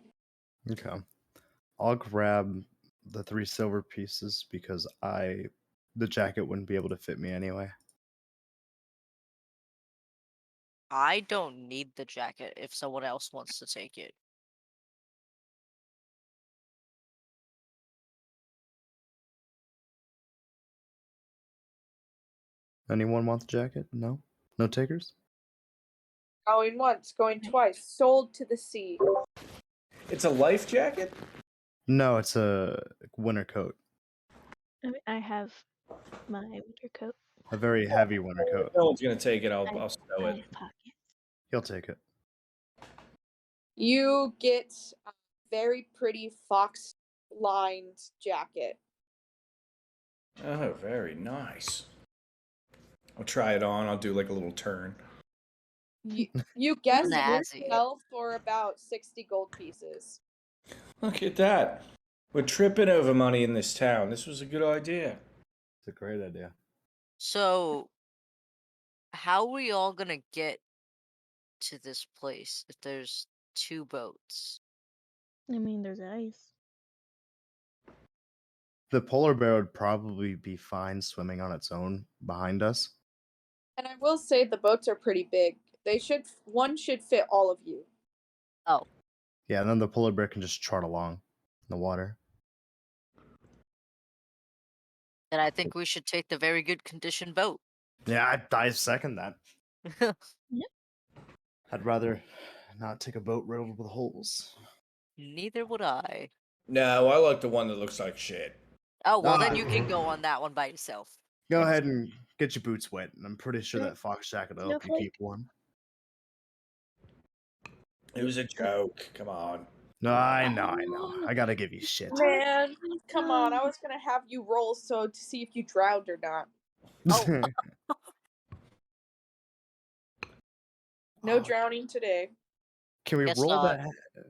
Okay. I'll grab the 3 silver pieces because the jacket wouldn't be able to fit me anyway. I don't need the jacket if someone else wants to take it. Anyone want the jacket? No? No takers? Going once, going twice, sold to the sea. It's a life jacket? No, it's a winter coat. I have my winter coat. A very heavy winter coat. No one's gonna take it. I'll stow I it. have pockets. He'll take it. You get a very pretty fox lined jacket. Oh, very nice. I'll try it on. I'll do like a little turn. You guessed Snazzy. retail for about 60 gold pieces. Look at that. We're tripping over money in this town. This was a good idea. It's a great idea. So, how are we all gonna get to this place if there's 2 boats? I mean, there's ice. The polar bear would probably be fine swimming on its own behind us. And I will say the boats are pretty big. One should fit all of you. Oh, Yeah, and then the polar bear can just trot along in the water. then I think we should take the very good condition boat. Yeah, I second that. Yep. I'd rather not take a boat riddled with holes. Neither would I. No, I like the one that looks like shit. Oh, well, then Ah. you can go on that one by yourself. Go ahead and get your boots wet, and I'm pretty sure Yeah. that fox jacket will help you Snowflake? keep warm. It was a joke. Come on. No, I know. I gotta give you shit. Man, come on. I was going to have you roll to see if you drowned or not. Oh. No drowning today. Can we Guess roll not. that?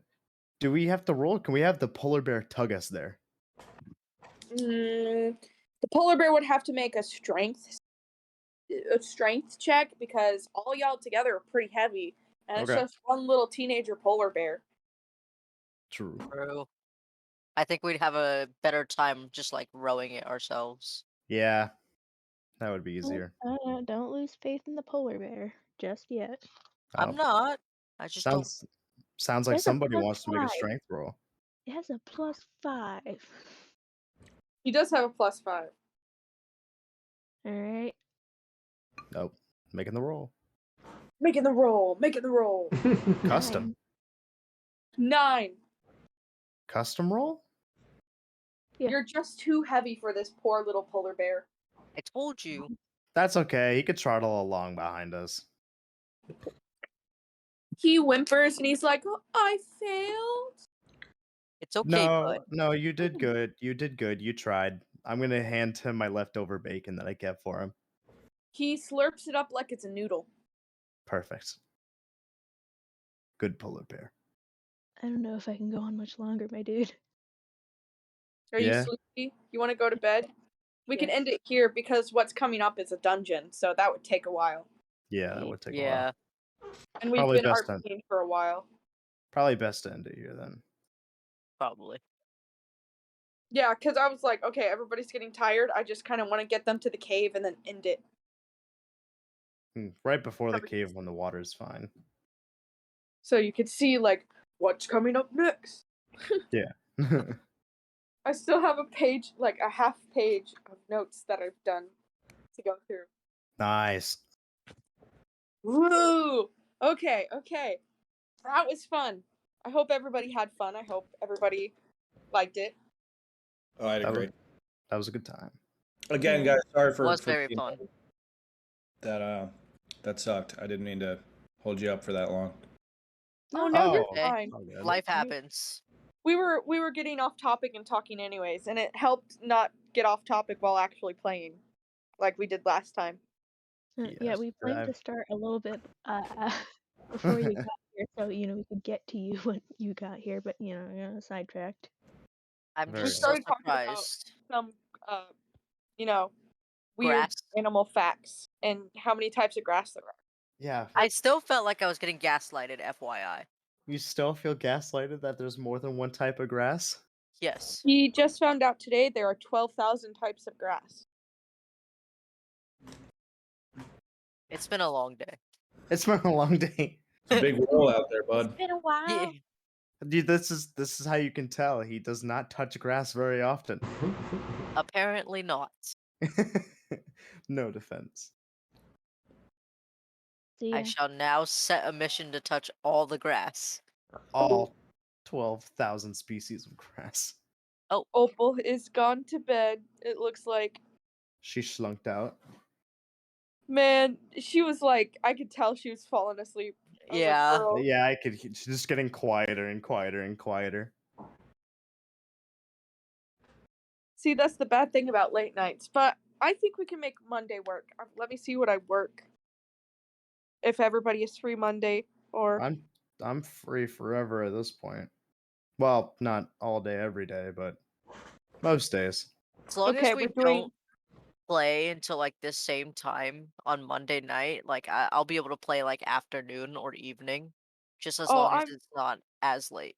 Do we have to roll? Can we have the polar bear tug us there? The polar bear would have to make a strength check because all y'all together are pretty heavy, and it's Okay. just one little teenager polar bear. True. True. I think we'd have a better time just like rowing it ourselves. Yeah, that would be easier. Don't lose faith in the polar bear just yet. I'm Oh, not. I just don't. sounds like There's a somebody plus wants to make a 5. strength roll. It has a +5. He does have a +5. All right. Nope, making the roll. Making the roll. Custom. 9. Custom roll? Yeah. You're just too heavy for this poor little polar bear. I told you. That's okay. He could trottle along behind us. He whimpers and he's like, "Oh, I failed." It's okay, No, bud. no, you did good. You did good. You tried. I'm gonna hand him my leftover bacon that I kept for him. He slurps it up like it's a noodle. Perfect. Good polar bear. I don't know if I can go on much longer, my dude. Are Yeah. you sleepy? You want to go to bed? We can Yes. end it here because what's coming up is a dungeon, so that would take a while. Yeah, that would take a while. Yeah. And we've Probably been best to- RPing for a while. Probably best to end it here then. Probably. Yeah, because I was like, okay, everybody's getting tired. I just kind of want to get them to the cave and then end it. Right before the cave when the water's fine. So you could see, like, what's coming up next. Yeah. I still have a page, like a half page of notes that I've done to go through. Nice. Woo! Okay. That was fun. I hope everybody had fun. I hope everybody liked it. Oh, I had a That great. That was a good time. Again, guys, sorry for Was for very being- fun. That sucked. I didn't mean to hold you up for that long. Oh no, you're Oh. fine. Oh, yeah, Life that's- happens. We were getting off topic and talking anyways, and it helped not get off topic while actually playing, like we did last time. Yeah, Yes, we but planned to start a little bit before you got here, so we could get to you when you got here. But sidetracked. I'm Very just We so started talking about surprised. some, weird Grass. animal facts and how many types of grass there are. Yeah. I still felt like I was getting gaslighted, FYI. You still feel gaslighted that there's more than one type of grass? Yes. He just found out today there are 12,000 types of grass. It's been a long day. It's been a long day. It's a big roll out there, bud. Been a while. Yeah. Dude, this is how you can tell he does not touch grass very often. Apparently not. No defense. See I ya. shall now set a mission to touch all the grass. All 12,000 species of grass. Opal is gone to bed, it looks like. She slunked out. Man, she was like, I could tell she was falling asleep. I was like, Yeah. "Girl." Yeah, I could. She's just getting quieter and quieter and quieter. See, that's the bad thing about late nights. But I think we can make Monday work. Let me see what I work. If everybody is free Monday, or I'm free forever at this point. Well, not all day, every day, but most days. As long okay, as we're we doing. don't play until like this same time on Monday night, like I'll be able to play like afternoon or evening, just as Oh, long as it's not as late.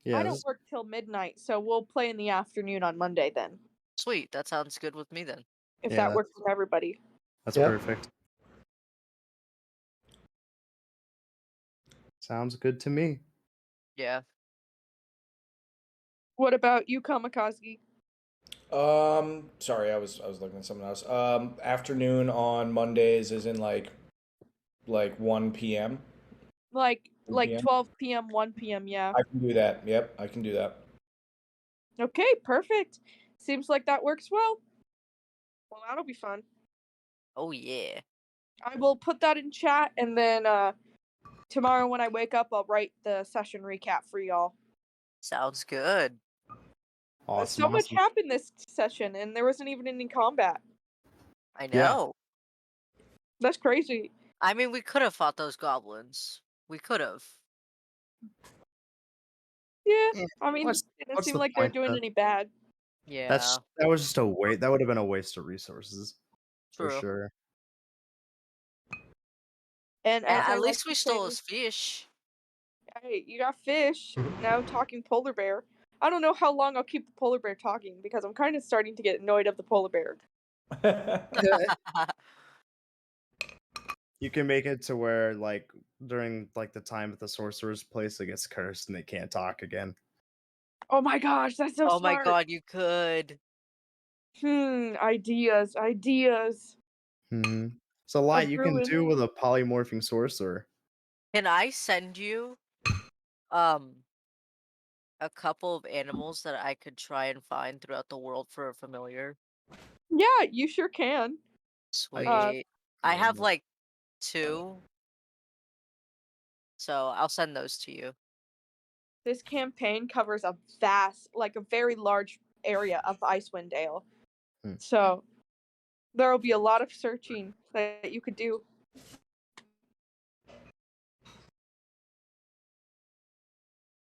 I Yeah, don't work till midnight, so we'll play in the afternoon on Monday then. Sweet, that sounds good with me then. If Yeah, that works with everybody. that's Yep. perfect. Sounds good to me. Yeah. What about you, Kamikaze? Sorry, I was looking at something else. Afternoon on Mondays is in like 1 p.m. Like 1 p.m. 12 p.m., 1 p.m. Yeah. I can do that. Yep, I can do that. Okay, perfect. Seems like that works well. Well, that'll be fun. Oh yeah. I will put that in chat, and then tomorrow when I wake up, I'll write the session recap for y'all. Sounds good. Awesome. So much awesome. happened this session, and there wasn't even any combat. I Yeah. know. That's crazy. I mean, we could have fought those goblins. We could have. Yeah, Yeah, I mean, what's- it didn't what's seem the like they're point, doing though? any bad. Yeah. That was just a waste. That would have been a waste of resources for True. sure. And as I At like least to we say, stole his fish. hey, you got fish. Now talking polar bear. I don't know how long I'll keep the polar bear talking because I'm kind of starting to get annoyed of the polar bear. You can make it to where like during like the time at the sorcerer's place it gets cursed and they can't talk again. Oh my gosh, that's so Oh my smart. god, you could. Ideas. Mm-hmm. It's a lot Of you can ruin. do with a polymorphing sorcerer. Can I send you um a couple of animals that I could try and find throughout the world for a familiar? Yeah, you sure can. Sweet. Uh, I have no. like 2. So I'll send those to you. This campaign covers a vast, like a very large area of Icewind Dale. Hmm. So there will be a lot of searching that you could do.